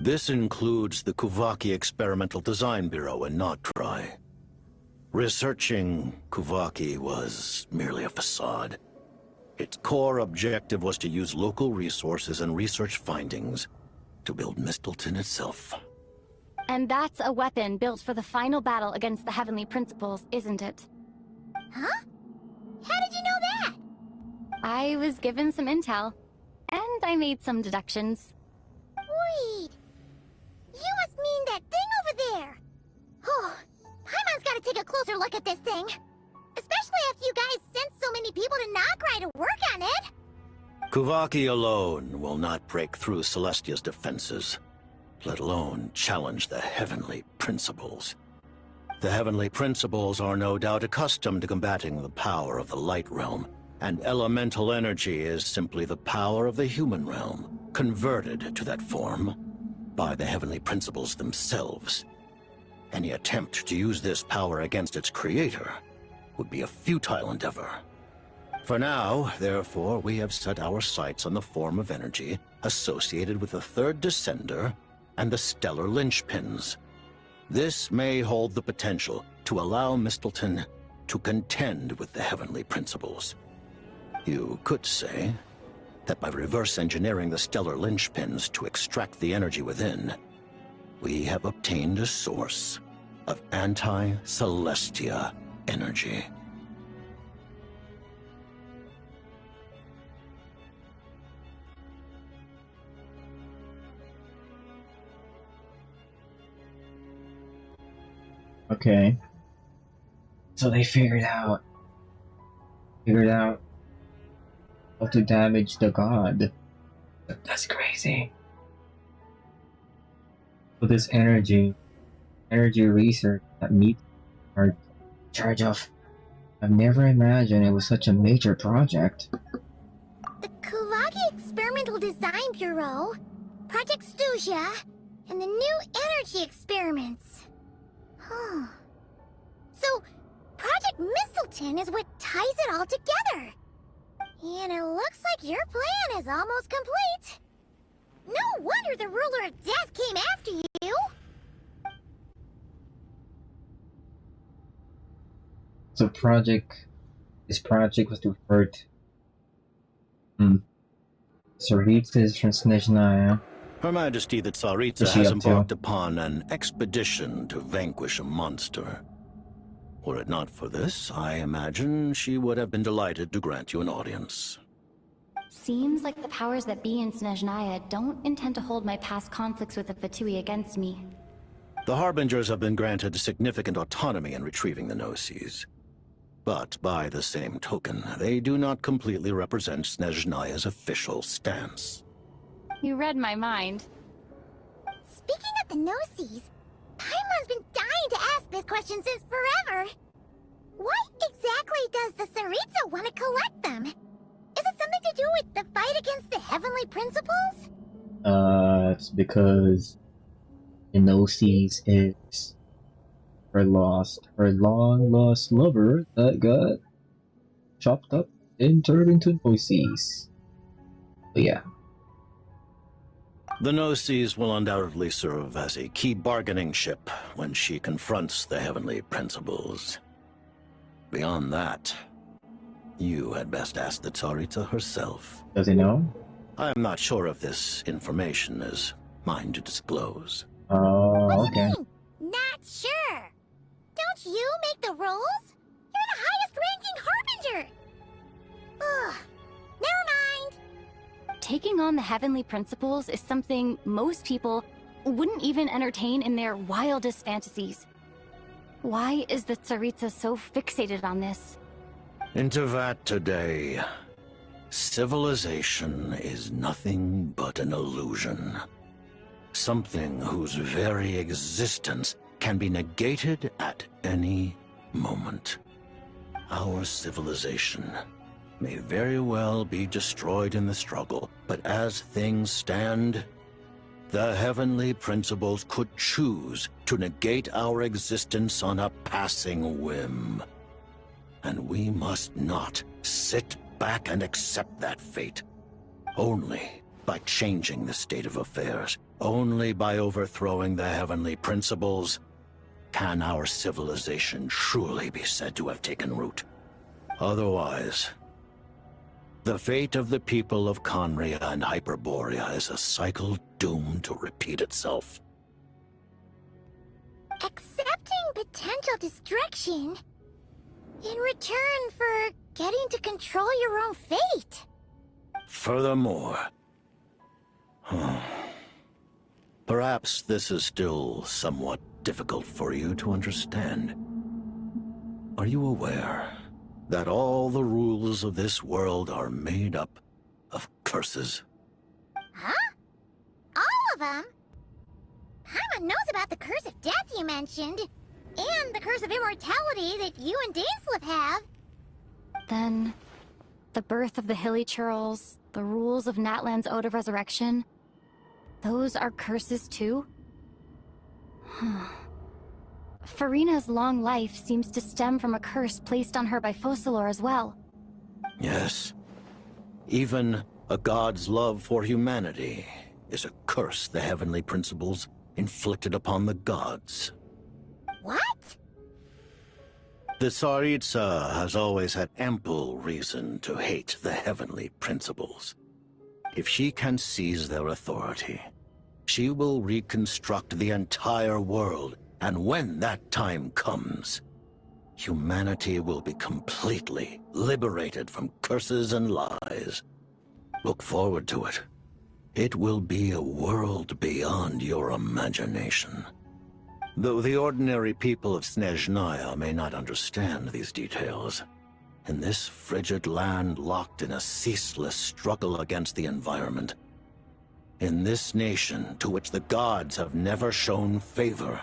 This includes the Kuvaki Experimental Design Bureau in Notrai. Researching Kuvaki was merely a facade. Its core objective was to use local resources and research findings to build Mistleton itself. And that's a weapon built for the final battle against the Heavenly Principles, isn't it? Huh? How did you know that? I was given some intel, and I made some deductions. Wait! You must mean that thing over there! Oh, Paimon's gotta take a closer look at this thing. Especially after you guys sent so many people to Nokrai to work on it! Kuvaki alone will not break through Celestia's defenses, let alone challenge the heavenly principles. The heavenly principles are no doubt accustomed to combating the power of the light realm, and elemental energy is simply the power of the human realm, converted to that form by the heavenly principles themselves. Any attempt to use this power against its creator would be a futile endeavor. For now, therefore, we have set our sights on the form of energy associated with the third descender and the stellar linchpins. This may hold the potential to allow Mistleton to contend with the heavenly principles. You could say that by reverse engineering the stellar linchpins to extract the energy within, we have obtained a source of anti-Celestia energy. Okay. So they figured out how to damage the god. That's crazy. So this energy research that meet are in charge of. I've never imagined it was such a major project. The Kulagi Experimental Design Bureau, Project Snezhnaya, and the new energy experiments. Huh. So, Project Mistleton is what ties it all together. And it looks like your plan is almost complete. No wonder the Ruler of Death came after you. So this project was to hurt Tsaritsa from Snezhnaya. Her Majesty the Tsaritsa Is she has up to? embarked upon an expedition to vanquish a monster. Were it not for this, I imagine she would have been delighted to grant you an audience. Seems like the powers that be in Snezhnaya don't intend to hold my past conflicts with the Fatui against me. The Harbingers have been granted significant autonomy in retrieving the Gnosis. But by the same token, they do not completely represent Snezhnaya's official stance. You read my mind. Speaking of the Gnosis, Paimon's been dying to ask this question since forever. Why exactly does the Tsaritsa want to collect them? Is it something to do with the fight against the heavenly principles? It's because the Gnosis is her long lost lover that got chopped up and turned into Gnosis. But yeah. The Gnosis will undoubtedly serve as a key bargaining chip when she confronts the heavenly principles. Beyond that, you had best ask the Tsaritsa herself. Does he know? I am not sure if this information is mine to disclose. Oh, okay. Not sure. Don't you make the rolls? You're the highest ranking Harbinger! Ugh. Never mind. Taking on the heavenly principles is something most people wouldn't even entertain in their wildest fantasies. Why is the Tsaritsa so fixated on this? Into that today, civilization is nothing but an illusion. Something whose very existence can be negated at any moment. Our civilization may very well be destroyed in the struggle, but as things stand, the heavenly principles could choose to negate our existence on a passing whim. And we must not sit back and accept that fate. Only by changing the state of affairs, only by overthrowing the heavenly principles, can our civilization truly be said to have taken root. Otherwise, the fate of the people of Conria and Hyperborea is a cycle doomed to repeat itself. Accepting potential destruction in return for forgetting to control your own fate. Furthermore, perhaps this is still somewhat difficult for you to understand. Are you aware that all the rules of this world are made up of curses? Huh? All of them? Paimon knows about the curse of death you mentioned, and the curse of immortality that you and Dainsleif have. Then, the birth of the Hilly Churls, the rules of Natlan's Ode of Resurrection, those are curses too? Farina's long life seems to stem from a curse placed on her by Focalor as well. Yes. Even a god's love for humanity is a curse the heavenly principles inflicted upon the gods. What? The Tsaritsa has always had ample reason to hate the heavenly principles. If she can seize their authority, she will reconstruct the entire world, and when that time comes, humanity will be completely liberated from curses and lies. Look forward to it. It will be a world beyond your imagination. Though the ordinary people of Snezhnaya may not understand these details, in this frigid land locked in a ceaseless struggle against the environment, in this nation to which the gods have never shown favor,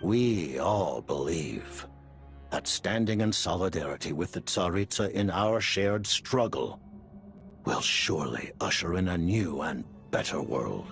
we all believe that standing in solidarity with the Tsaritsa in our shared struggle will surely usher in a new and better world.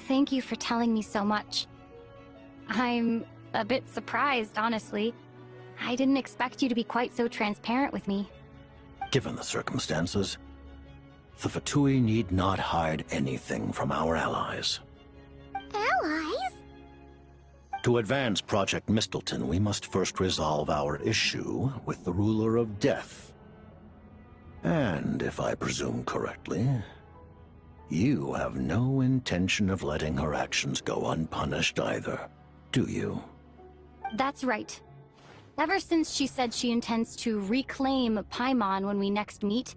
Thank you for telling me so much. I'm a bit surprised, honestly. I didn't expect you to be quite so transparent with me. Given the circumstances, the Fatui need not hide anything from our allies. Allies? To advance Project Mistleton, we must first resolve our issue with the ruler of death. And, if I presume correctly, you have no intention of letting her actions go unpunished either, do you? That's right. Ever since she said she intends to reclaim Paimon when we next meet,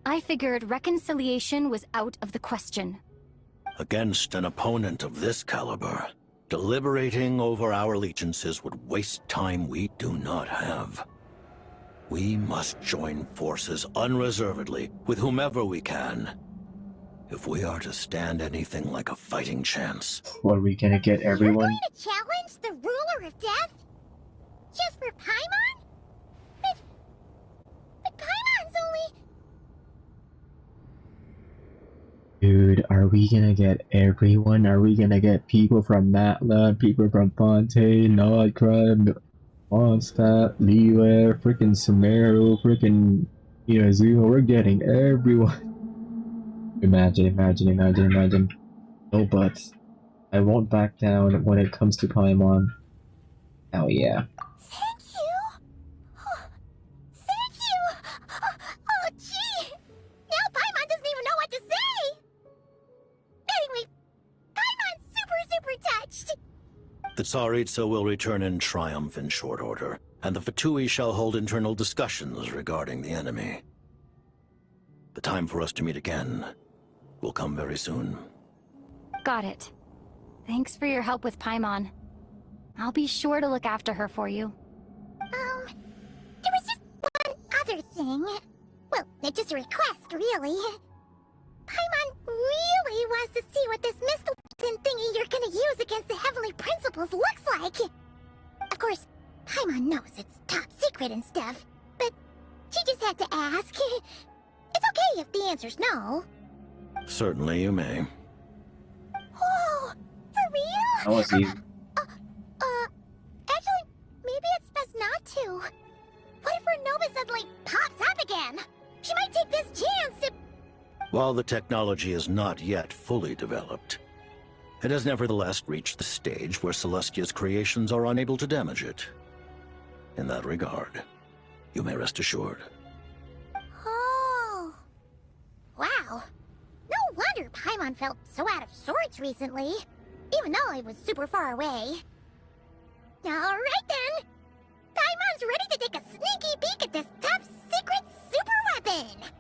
I figured reconciliation was out of the question. Against an opponent of this caliber, deliberating over our allegiances would waste time we do not have. We must join forces unreservedly with whomever we can, if we are to stand anything like a fighting chance. What, are we gonna get everyone? You're going to challenge the ruler of death? Just for Paimon? But Paimon's only... Dude, are we gonna get everyone? Are we gonna get people from Natla, people from Fontaine, Nodcribe, Mondstadt, Liyue, freaking Sumeru, freaking Inazumo? We're getting everyone. Imagine. No buts. I won't back down when it comes to Paimon. Hell yeah. Thank you! Thank you! Oh, gee! Now Paimon doesn't even know what to say! Anyway, Paimon's super touched! The Tsaritsa will return in triumph in short order, and the Fatui shall hold internal discussions regarding the enemy. The time for us to meet again will come very soon. Got it. Thanks for your help with Paimon. I'll be sure to look after her for you. There was just one other thing. Well, it's just a request, really. Paimon really wants to see what this Mistleton thingy you're gonna use against the Heavenly Principles looks like. Of course, Paimon knows it's top secret and stuff, but she just had to ask. It's okay if the answer's no. Certainly you may. Whoa, for real? I want to see. Actually, maybe it's best not to. What if her Nova suddenly pops up again? She She might take this chance to... While the technology is not yet fully developed, it has nevertheless reached the stage where Celestia's creations are unable to damage it. In that regard, you may rest assured. Oh. Wow. No wonder Paimon felt so out of sorts recently, even though I was super far away. Alright then! Paimon's ready to take a sneaky peek at this top secret super weapon!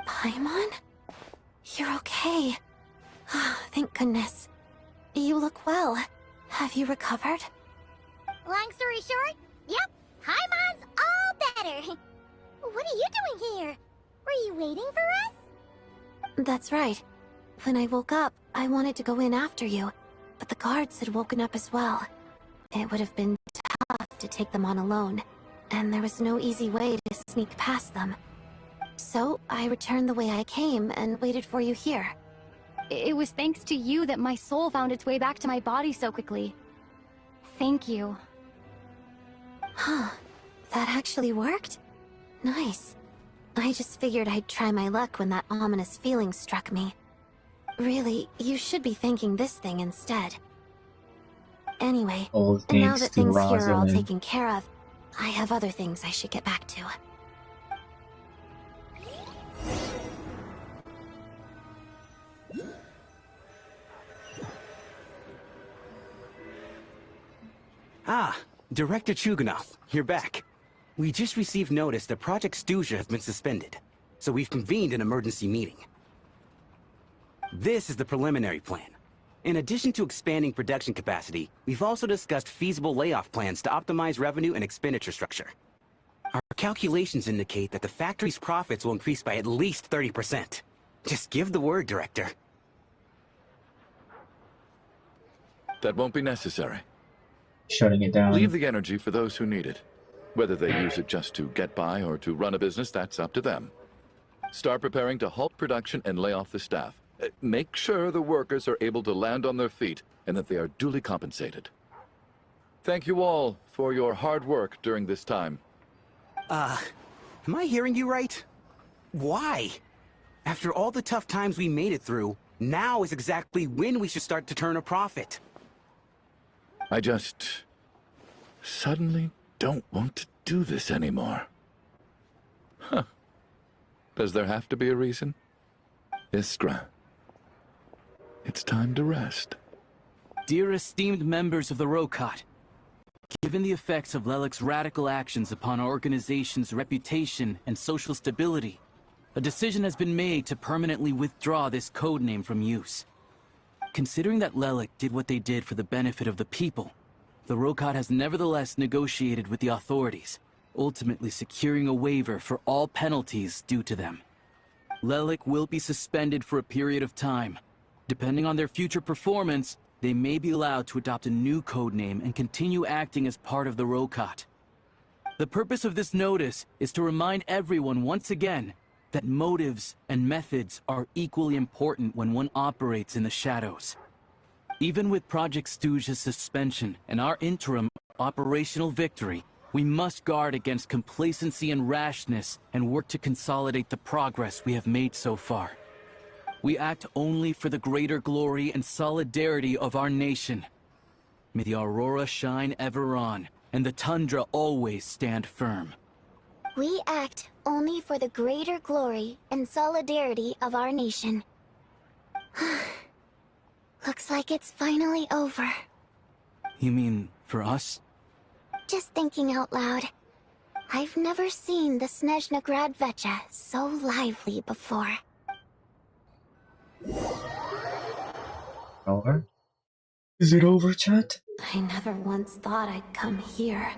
Paimon? You're okay. Thank goodness. You look well. Have you recovered? Long story short, yep, Paimon's all better. What are you doing here? Were you waiting for us? That's right. When I woke up, I wanted to go in after you, but the guards had woken up as well. It would have been tough to take them on alone, and there was no easy way to sneak past them. So, I returned the way I came and waited for you here. It was thanks to you that my soul found its way back to my body so quickly. Thank you. Huh. That actually worked? Nice. I just figured I'd try my luck when that ominous feeling struck me. Really, you should be thanking this thing instead. Anyway, now that things here are all taken care of, I have other things I should get back to. Ah, Director Chuganov, you're back. We just received notice that Project Snezhnaya has been suspended, so we've convened an emergency meeting. This is the preliminary plan. In addition to expanding production capacity, we've also discussed feasible layoff plans to optimize revenue and expenditure structure. Our calculations indicate that the factory's profits will increase by at least 30%. Just give the word, Director. That won't be necessary. Shutting it down. Leave the energy for those who need it. Whether they use it just to get by or to run a business, that's up to them. Start preparing to halt production and lay off the staff. Make sure the workers are able to land on their feet and that they are duly compensated. Thank you all for your hard work during this time. Am I hearing you right? Why? After all the tough times we made it through, now is exactly when we should start to turn a profit. I just suddenly don't want to do this anymore. Huh. Does there have to be a reason? Iskra, it's time to rest. Dear esteemed members of the Rokot, given the effects of Lelik's radical actions upon our organization's reputation and social stability, a decision has been made to permanently withdraw this codename from use. Considering that Lelik did what they did for the benefit of the people, the Rokot has nevertheless negotiated with the authorities, ultimately securing a waiver for all penalties due to them. Lelik will be suspended for a period of time. Depending on their future performance, they may be allowed to adopt a new codename and continue acting as part of the Rokot. The purpose of this notice is to remind everyone once again that motives and methods are equally important when one operates in the shadows. Even with Project Snezhnaya's suspension and our interim operational victory, we must guard against complacency and rashness and work to consolidate the progress we have made so far. We act only for the greater glory and solidarity of our nation. May the aurora shine ever on, and the tundra always stand firm. We act only for the greater glory and solidarity of our nation. Looks like it's finally over. You mean, for us? Just thinking out loud. I've never seen the Snezhnaya 7.0 so lively before. Over? Is it over, chat? I never once thought I'd come here.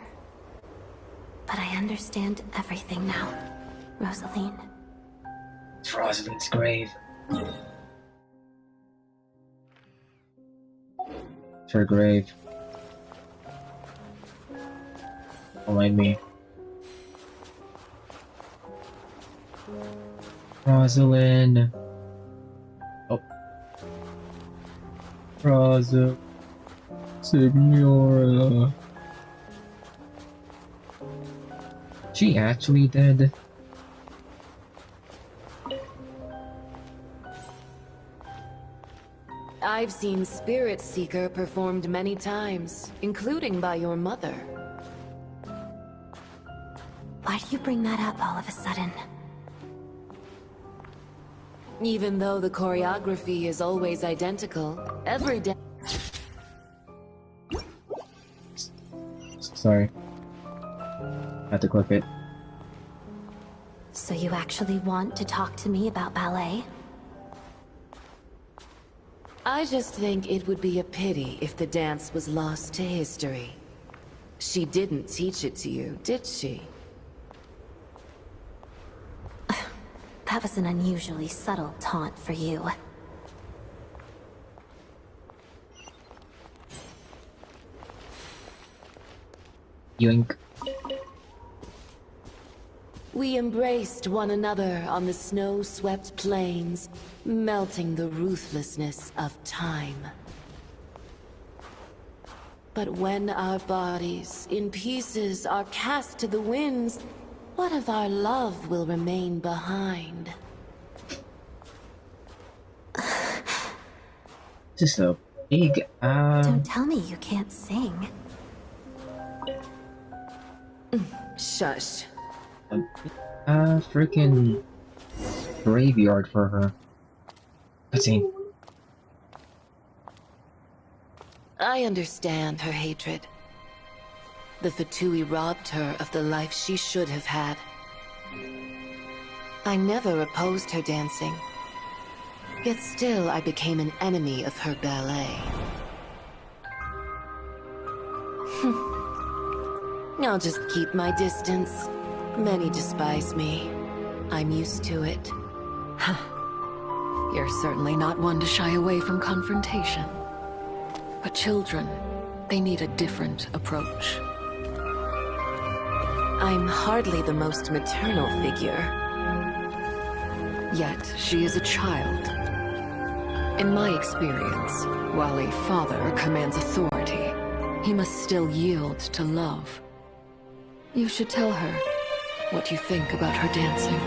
But I understand everything now, Rosaline. It's Rosalind's grave. It's her grave. Don't mind me. Rosalind. Oh. Rosa. Signora. She actually dead? I've seen Spirit Seeker performed many times, including by your mother. Why do you bring that up all of a sudden? Even though the choreography is always identical, every day... Sorry. Had to click it. So you actually want to talk to me about ballet? I just think it would be a pity if the dance was lost to history. She didn't teach it to you, did she? That was an unusually subtle taunt for you. Yoink. We embraced one another on the snow-swept plains, melting the ruthlessness of time. But when our bodies, in pieces, are cast to the winds, what of our love will remain behind? Just a big, Don't tell me you can't sing. Shush. Freaking graveyard for her. Cutscene. I understand her hatred. The Fatui robbed her of the life she should have had. I never opposed her dancing. Yet still I became an enemy of her ballet. I'll just keep my distance. Many despise me. I'm used to it. You're certainly not one to shy away from confrontation. But children, they need a different approach. I'm hardly the most maternal figure. Yet, she is a child. In my experience, while a father commands authority, he must still yield to love. You should tell her what you think about her dancing.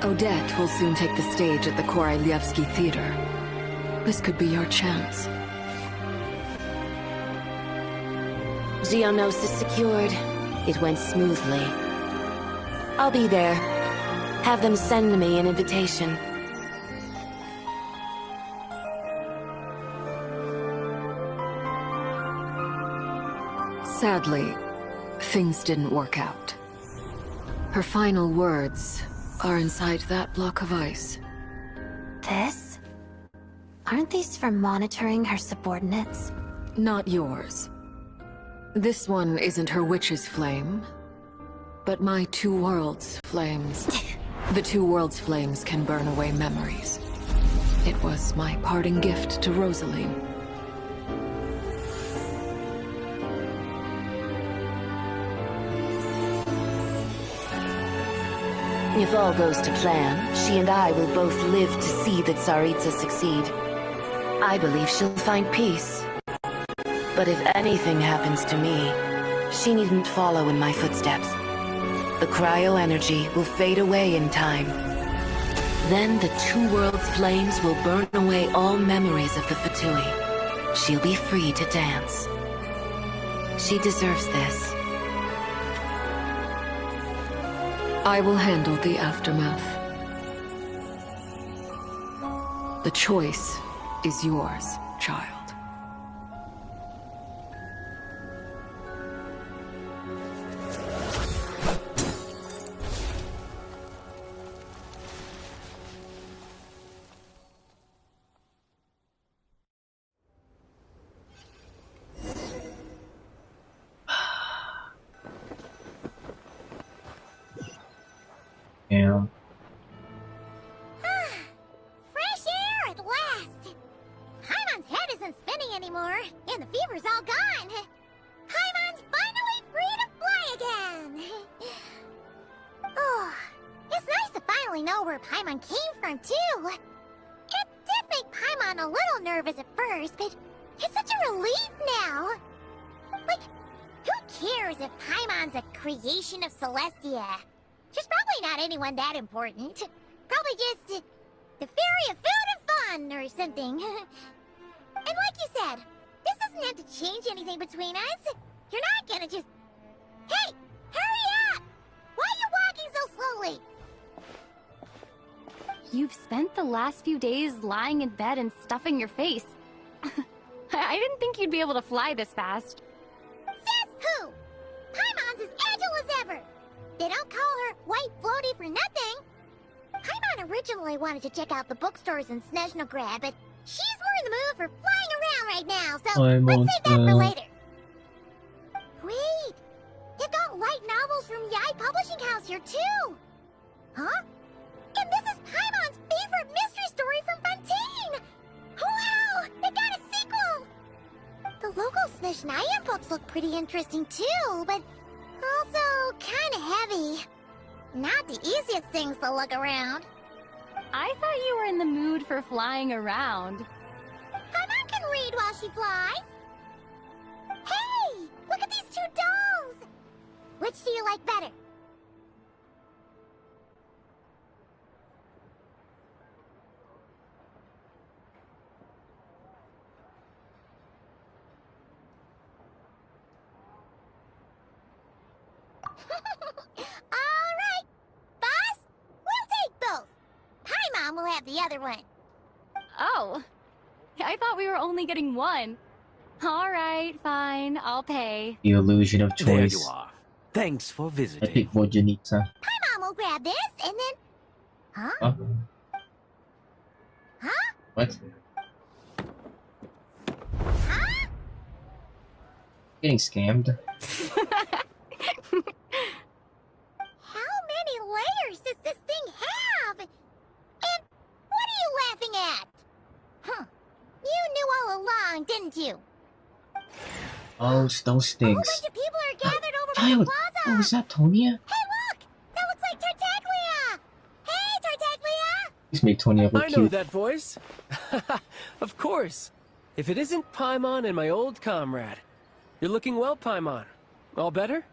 Odette will soon take the stage at the Korolyevsky Theater. This could be your chance. Geonosis secured. It went smoothly. I'll be there. Have them send me an invitation. Sadly, things didn't work out. Her final words are inside that block of ice. This? Aren't these for monitoring her subordinates? Not yours. This one isn't her witch's flame, but my two worlds' flames. The two worlds' flames can burn away memories. It was my parting gift to Rosaline. If all goes to plan, she and I will both live to see the Tsaritsa succeed. I believe she'll find peace. But if anything happens to me, she needn't follow in my footsteps. The cryo-energy will fade away in time. Then the two worlds' flames will burn away all memories of the Fatui. She'll be free to dance. She deserves this. I will handle the aftermath. The choice is yours, child. Yeah. Fresh air at last! Paimon's head isn't spinning anymore, and the fever's all gone. Paimon's finally free to fly again! Oh, it's nice to finally know where Paimon came from, too. It did make Paimon a little nervous at first, but it's such a relief now. Like, who cares if Paimon's a creation of Celestia? She's probably not anyone that important. Probably just the fairy of food and fun or something. And like you said, this doesn't have to change anything between us. You're not gonna just... Hey! Hurry up! Why are you walking so slowly? You've spent the last few days lying in bed and stuffing your face. I didn't think you'd be able to fly this fast. Says who? Paimon's as agile as ever. They don't call her White Floaty for nothing. Paimon originally wanted to check out the bookstores in Snezhnaya, but she's more in the mood for flying around right now, so let's save that for later. Wait, they've got light novels from Yai Publishing House here too. Huh? And this is Paimon's favorite mystery story from Fontaine. Wow, they got a sequel. The local Snezhnaya books look pretty interesting too, but also kind of heavy. Not the easiest things to look around. I thought you were in the mood for flying around. Paimon can read while she flies. Hey, look at these two dolls. Which do you like better? Alright, boss, we'll take both. Paimon will have the other one. Oh, I thought we were only getting one. All right, fine, I'll pay. The illusion of choice. There you are. Thanks for I visiting. pick Vojanitsa. Paimon will grab this and then... Huh? Huh? Huh? What? Huh? Getting scammed? How many layers does this thing have? And what are you laughing at? Huh. You knew all along, didn't you? Oh, those A whole things. bunch of people are gathered over by the Child! plaza. Oh, is that Tonya? Hey, look! That looks like Tartaglia! Hey, Tartaglia! Please make Tonya look I know cute. that voice. Of course. If it isn't Paimon and my old comrade. You're looking well, Paimon. All better?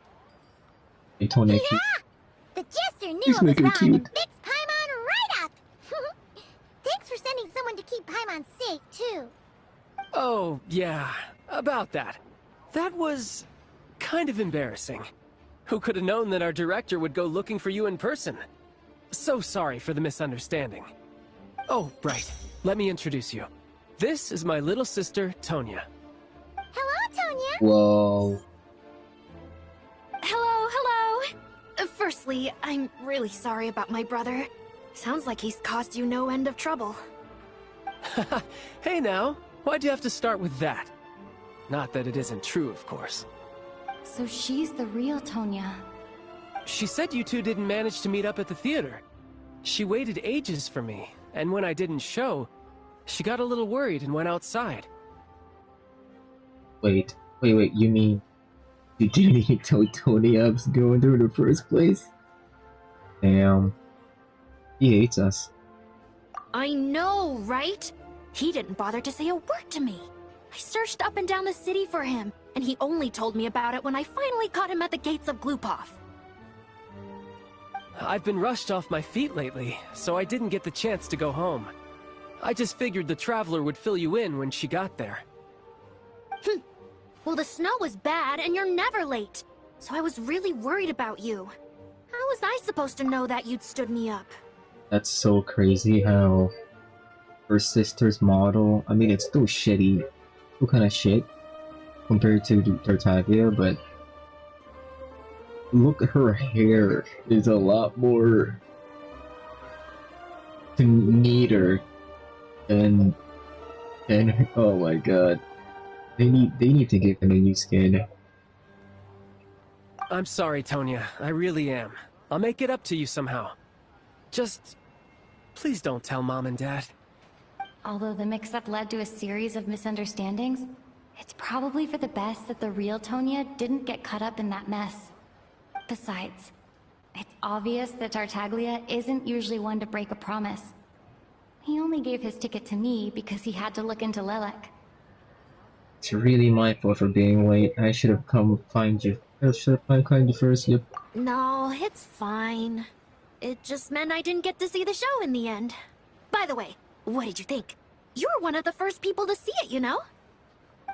Make Tonya Yeah! cute. The jester knew Please I was make her wrong cute. and fixed Paimon right up! Thanks for sending someone to keep Paimon safe, too. Oh, yeah. About that. That was... kind of embarrassing. Who could have known that our director would go looking for you in person? So sorry for the misunderstanding. Oh, right. Let me introduce you. This is my little sister, Tonya. Hello, Tonya! Whoa. Hello, hello! Firstly, I'm really sorry about my brother. Sounds like he's caused you no end of trouble. Hey now, why'd you have to start with that? Not that it isn't true, of course. So she's the real Tonya. She said you two didn't manage to meet up at the theater. She waited ages for me, and when I didn't show, she got a little worried and went outside. Wait, you mean you didn't even tell Tony I was going there in the first place? Damn. He hates us. I know, right? He didn't bother to say a word to me. I searched up and down the city for him, and he only told me about it when I finally caught him at the gates of Glupov. I've been rushed off my feet lately, so I didn't get the chance to go home. I just figured the Traveler would fill you in when she got there. Well, the snow was bad, and you're never late. So I was really worried about you. How was I supposed to know that you'd stood me up? That's so crazy how her sister's model. I mean, it's still shitty, still kind of shit compared to Tartaglia, but look, her hair is a lot more neater than oh my god. They need to give him a new skin. I'm sorry, Tonya. I really am. I'll make it up to you somehow. Just... please don't tell Mom and Dad. Although the mix-up led to a series of misunderstandings, it's probably for the best that the real Tonya didn't get caught up in that mess. Besides, it's obvious that Tartaglia isn't usually one to break a promise. He only gave his ticket to me because he had to look into Lilac. It's really my fault for being late. I should have come find you. I should have find you first. Yep. No, it's fine. It just meant I didn't get to see the show in the end. By the way, what did you think? You were one of the first people to see it, you know?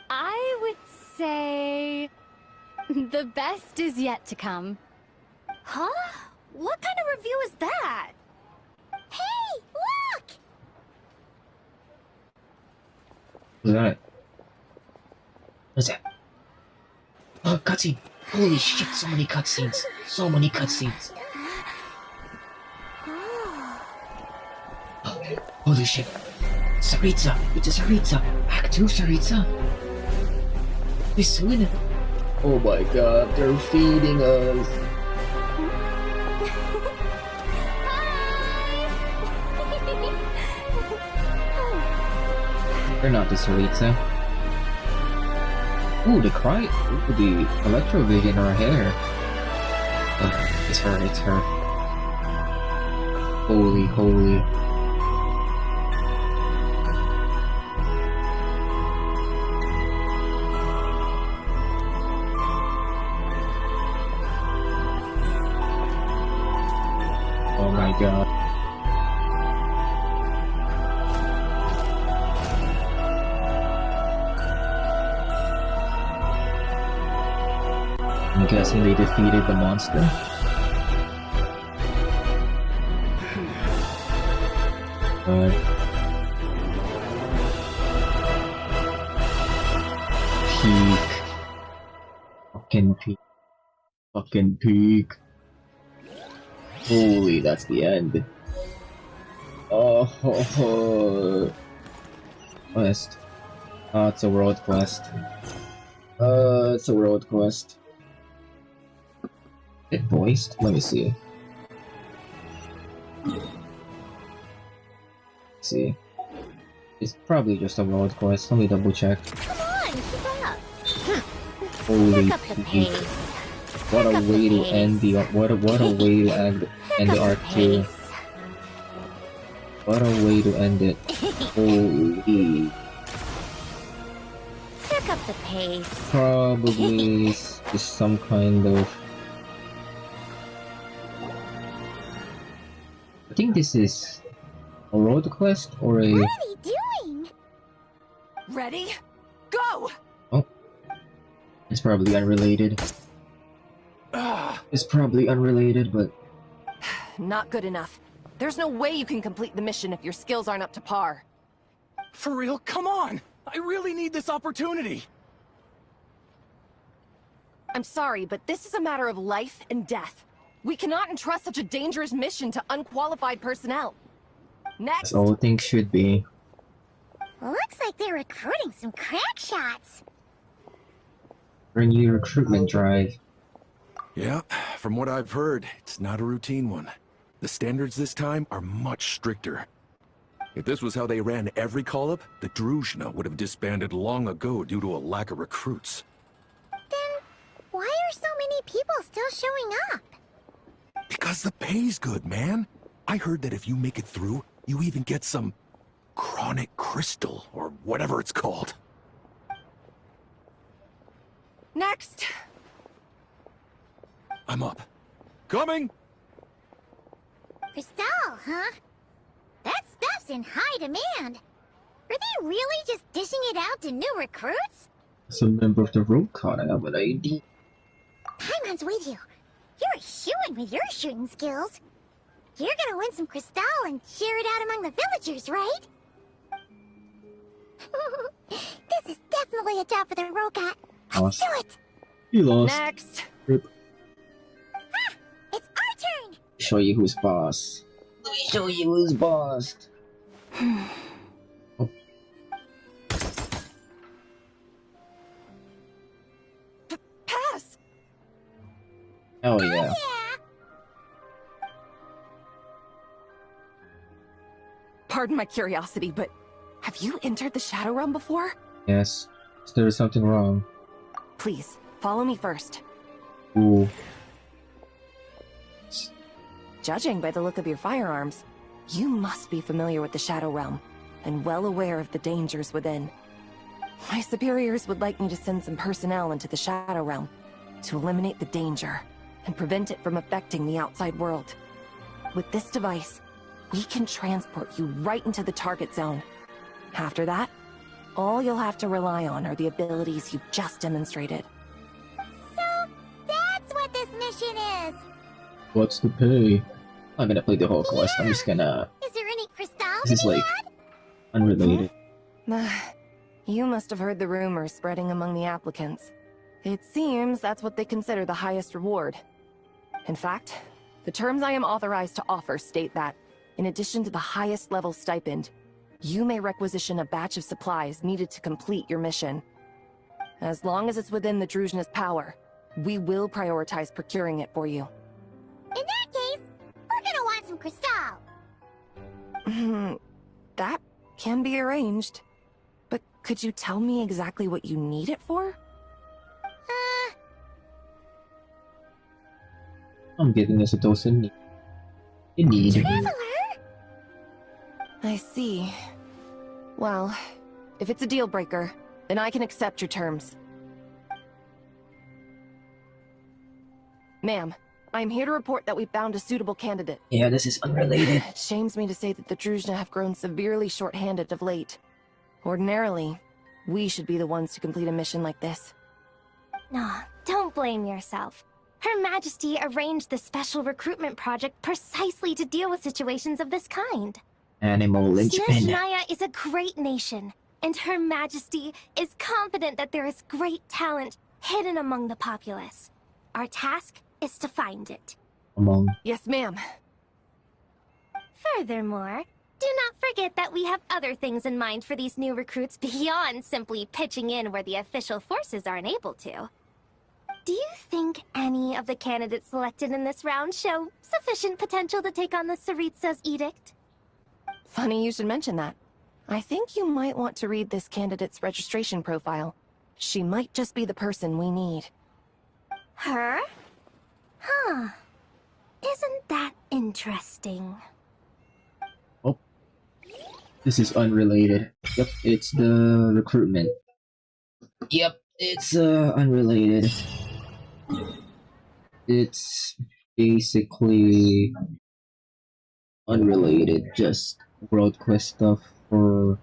I would say... the best is yet to come. Huh? What kind of review is that? Hey, look! What's that? What's that? Oh, cutscene! Holy shit, so many cutscenes! So many cutscenes! Oh, holy shit! Saritsa! It's a Saritsa! Act 2 Saritsa! This soon! Oh my god, they're feeding us! They're not the Saritsa. Ooh, the cry. Ooh, the electrovision in her hair. Oh, it's her, it's her. Holy, holy. Oh my god. I'm guessing they defeated the monster. Peak. Fucking peak. Fucking peak. Holy, that's the end. Oh, quest. Oh, it's a world quest. It's a world quest. It voiced? Let me see. See. It's probably just a world quest. Let me double check. Come on, keep up. Holy Pick up the peak. pace. What a Pick up way the to end the what a way to end the arc 2. What a way to end it. Holy. Pick up the pace. Probably just some kind of... I think this is a road quest or a... What are they doing? Ready? Go! Oh. It's probably unrelated. It's probably unrelated, but... Not good enough. There's no way you can complete the mission if your skills aren't up to par. For real? Come on! I really need this opportunity! I'm sorry, but this is a matter of life and death. We cannot entrust such a dangerous mission to unqualified personnel. Next! That's all things should be. Looks like they're recruiting some crack shots. For a new recruitment drive. Yeah, from what I've heard, it's not a routine one. The standards this time are much stricter. If this was how they ran every call-up, the Druzhna would have disbanded long ago due to a lack of recruits. Then, why are so many people still showing up? Because the pay's good, man. I heard that if you make it through, you even get some chronic crystal, or whatever it's called. Next! I'm up. Coming! Crystal, huh? That stuff's in high demand. Are they really just dishing it out to new recruits? As a member of the road card, I have an ID. Paimon's with you. You're a shoo-in with your shooting skills. You're gonna win some Crystal and share it out among the villagers, right? This is definitely a job for the Rogat. Let's do it! You lost. Next. Rip. It's our turn! Show you who's boss. Let me show you who's boss. Oh. Pass! Oh yeah. Pardon my curiosity, but have you entered the Shadow Realm before? Yes. There's something wrong. Please, follow me first. Ooh. Judging by the look of your firearms, you must be familiar with the Shadow Realm, and well aware of the dangers within. My superiors would like me to send some personnel into the Shadow Realm to eliminate the danger and prevent it from affecting the outside world. With this device, we can transport you right into the target zone. After that, all you'll have to rely on are the abilities you've just demonstrated. So, that's what this mission is! What's the pay? I'm gonna play the whole quest. I'm just gonna. Is there any crystal This is like unrelated. You must have heard the rumors spreading among the applicants. It seems that's what they consider the highest reward. In fact, the terms I am authorized to offer state that, in addition to the highest level stipend, you may requisition a batch of supplies needed to complete your mission. As long as it's within the Druzhna's power, we will prioritize procuring it for you. In that case, we're gonna want some crystal! That can be arranged. But could you tell me exactly what you need it for? I'm giving this a dose in need. Traveler? I see. Well, if it's a deal breaker, then I can accept your terms. Ma'am, I'm here to report that we found a suitable candidate. Yeah, this is unrelated. It shames me to say that the Druzhna have grown severely short-handed of late. Ordinarily, we should be the ones to complete a mission like this. No, don't blame yourself. Her Majesty arranged the special recruitment project precisely to deal with situations of this kind. Animal linchpin. Snezhnaya is a great nation, and Her Majesty is confident that there is great talent hidden among the populace. Our task is to find it. Yes, ma'am. Furthermore, do not forget that we have other things in mind for these new recruits beyond simply pitching in where the official forces aren't able to. Do you think any of the candidates selected in this round show sufficient potential to take on the Tsaritsa's edict? Funny you should mention that. I think you might want to read this candidate's registration profile. She might just be the person we need. Her? Huh. Isn't that interesting? Oh. This is unrelated. Yep, it's the recruitment. Yep, it's unrelated. It's basically unrelated, just world quest stuff for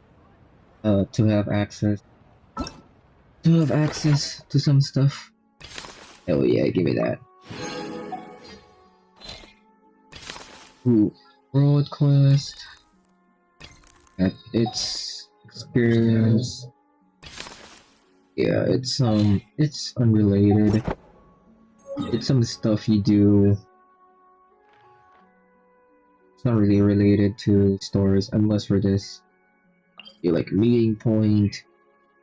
to have access to some stuff. Oh yeah, give me that. Ooh, world quest. It's experience. Yeah, it's unrelated. It's some stuff you do. It's not really related to stories, unless for this. You like meeting point,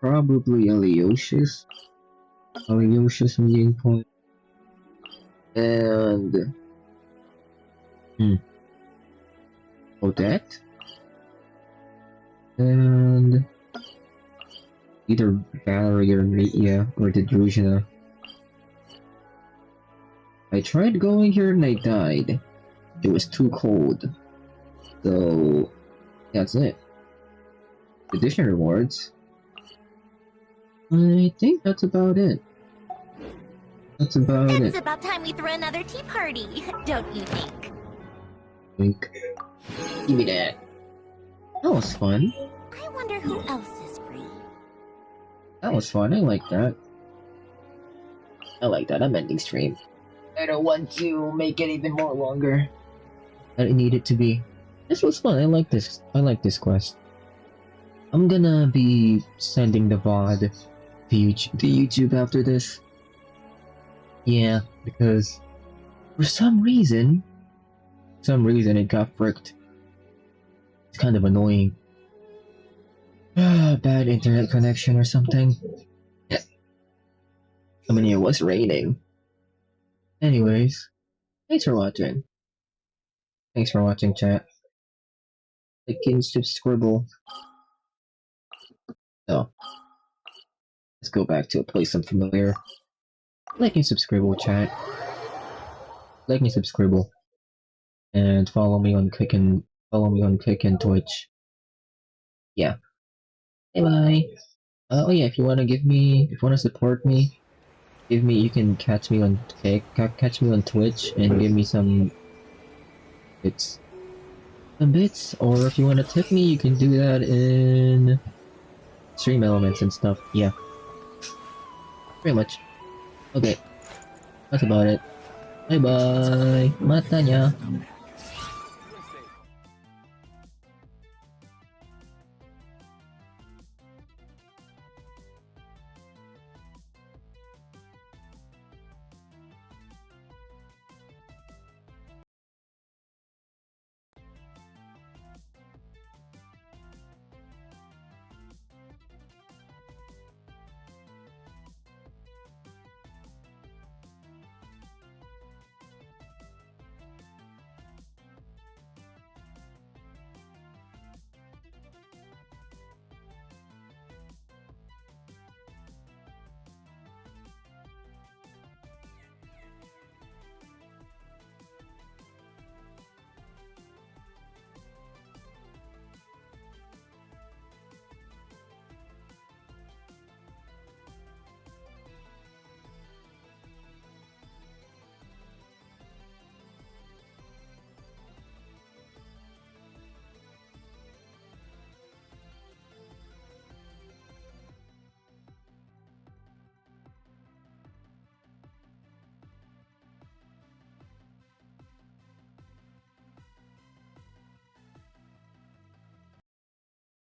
probably Alyosha's meeting point, and Odette, and either Valerie or Mia or the Druzhna. I tried going here and I died. It was too cold. So that's it. Addition rewards. I think that's about it. That's about it. It's about time we throw another tea party, don't you think? Wink. Give me that. That was fun. I wonder who else is free. That was fun. I like that. I like that. I'm ending stream. I don't want to make it even more longer than it needed to be. This was fun. I like this. I like this quest. I'm gonna be sending the VOD to YouTube after this. Yeah, because for some reason it got fricked. It's kind of annoying. Bad internet connection or something. I mean, it was raining. Anyways, thanks for watching. Thanks for watching, chat. Like and subscribe. So, let's go back to a place I'm familiar. Like and subscribe, chat. Like and subscribe. And follow me on Kick and Twitch. Yeah. Bye bye. Oh yeah, if you wanna support me, you can catch me on Twitch and give me some bits. Or if you wanna tip me, you can do that in Stream Elements and stuff. Yeah. Pretty much. Okay. That's about it. Bye bye. Matanya.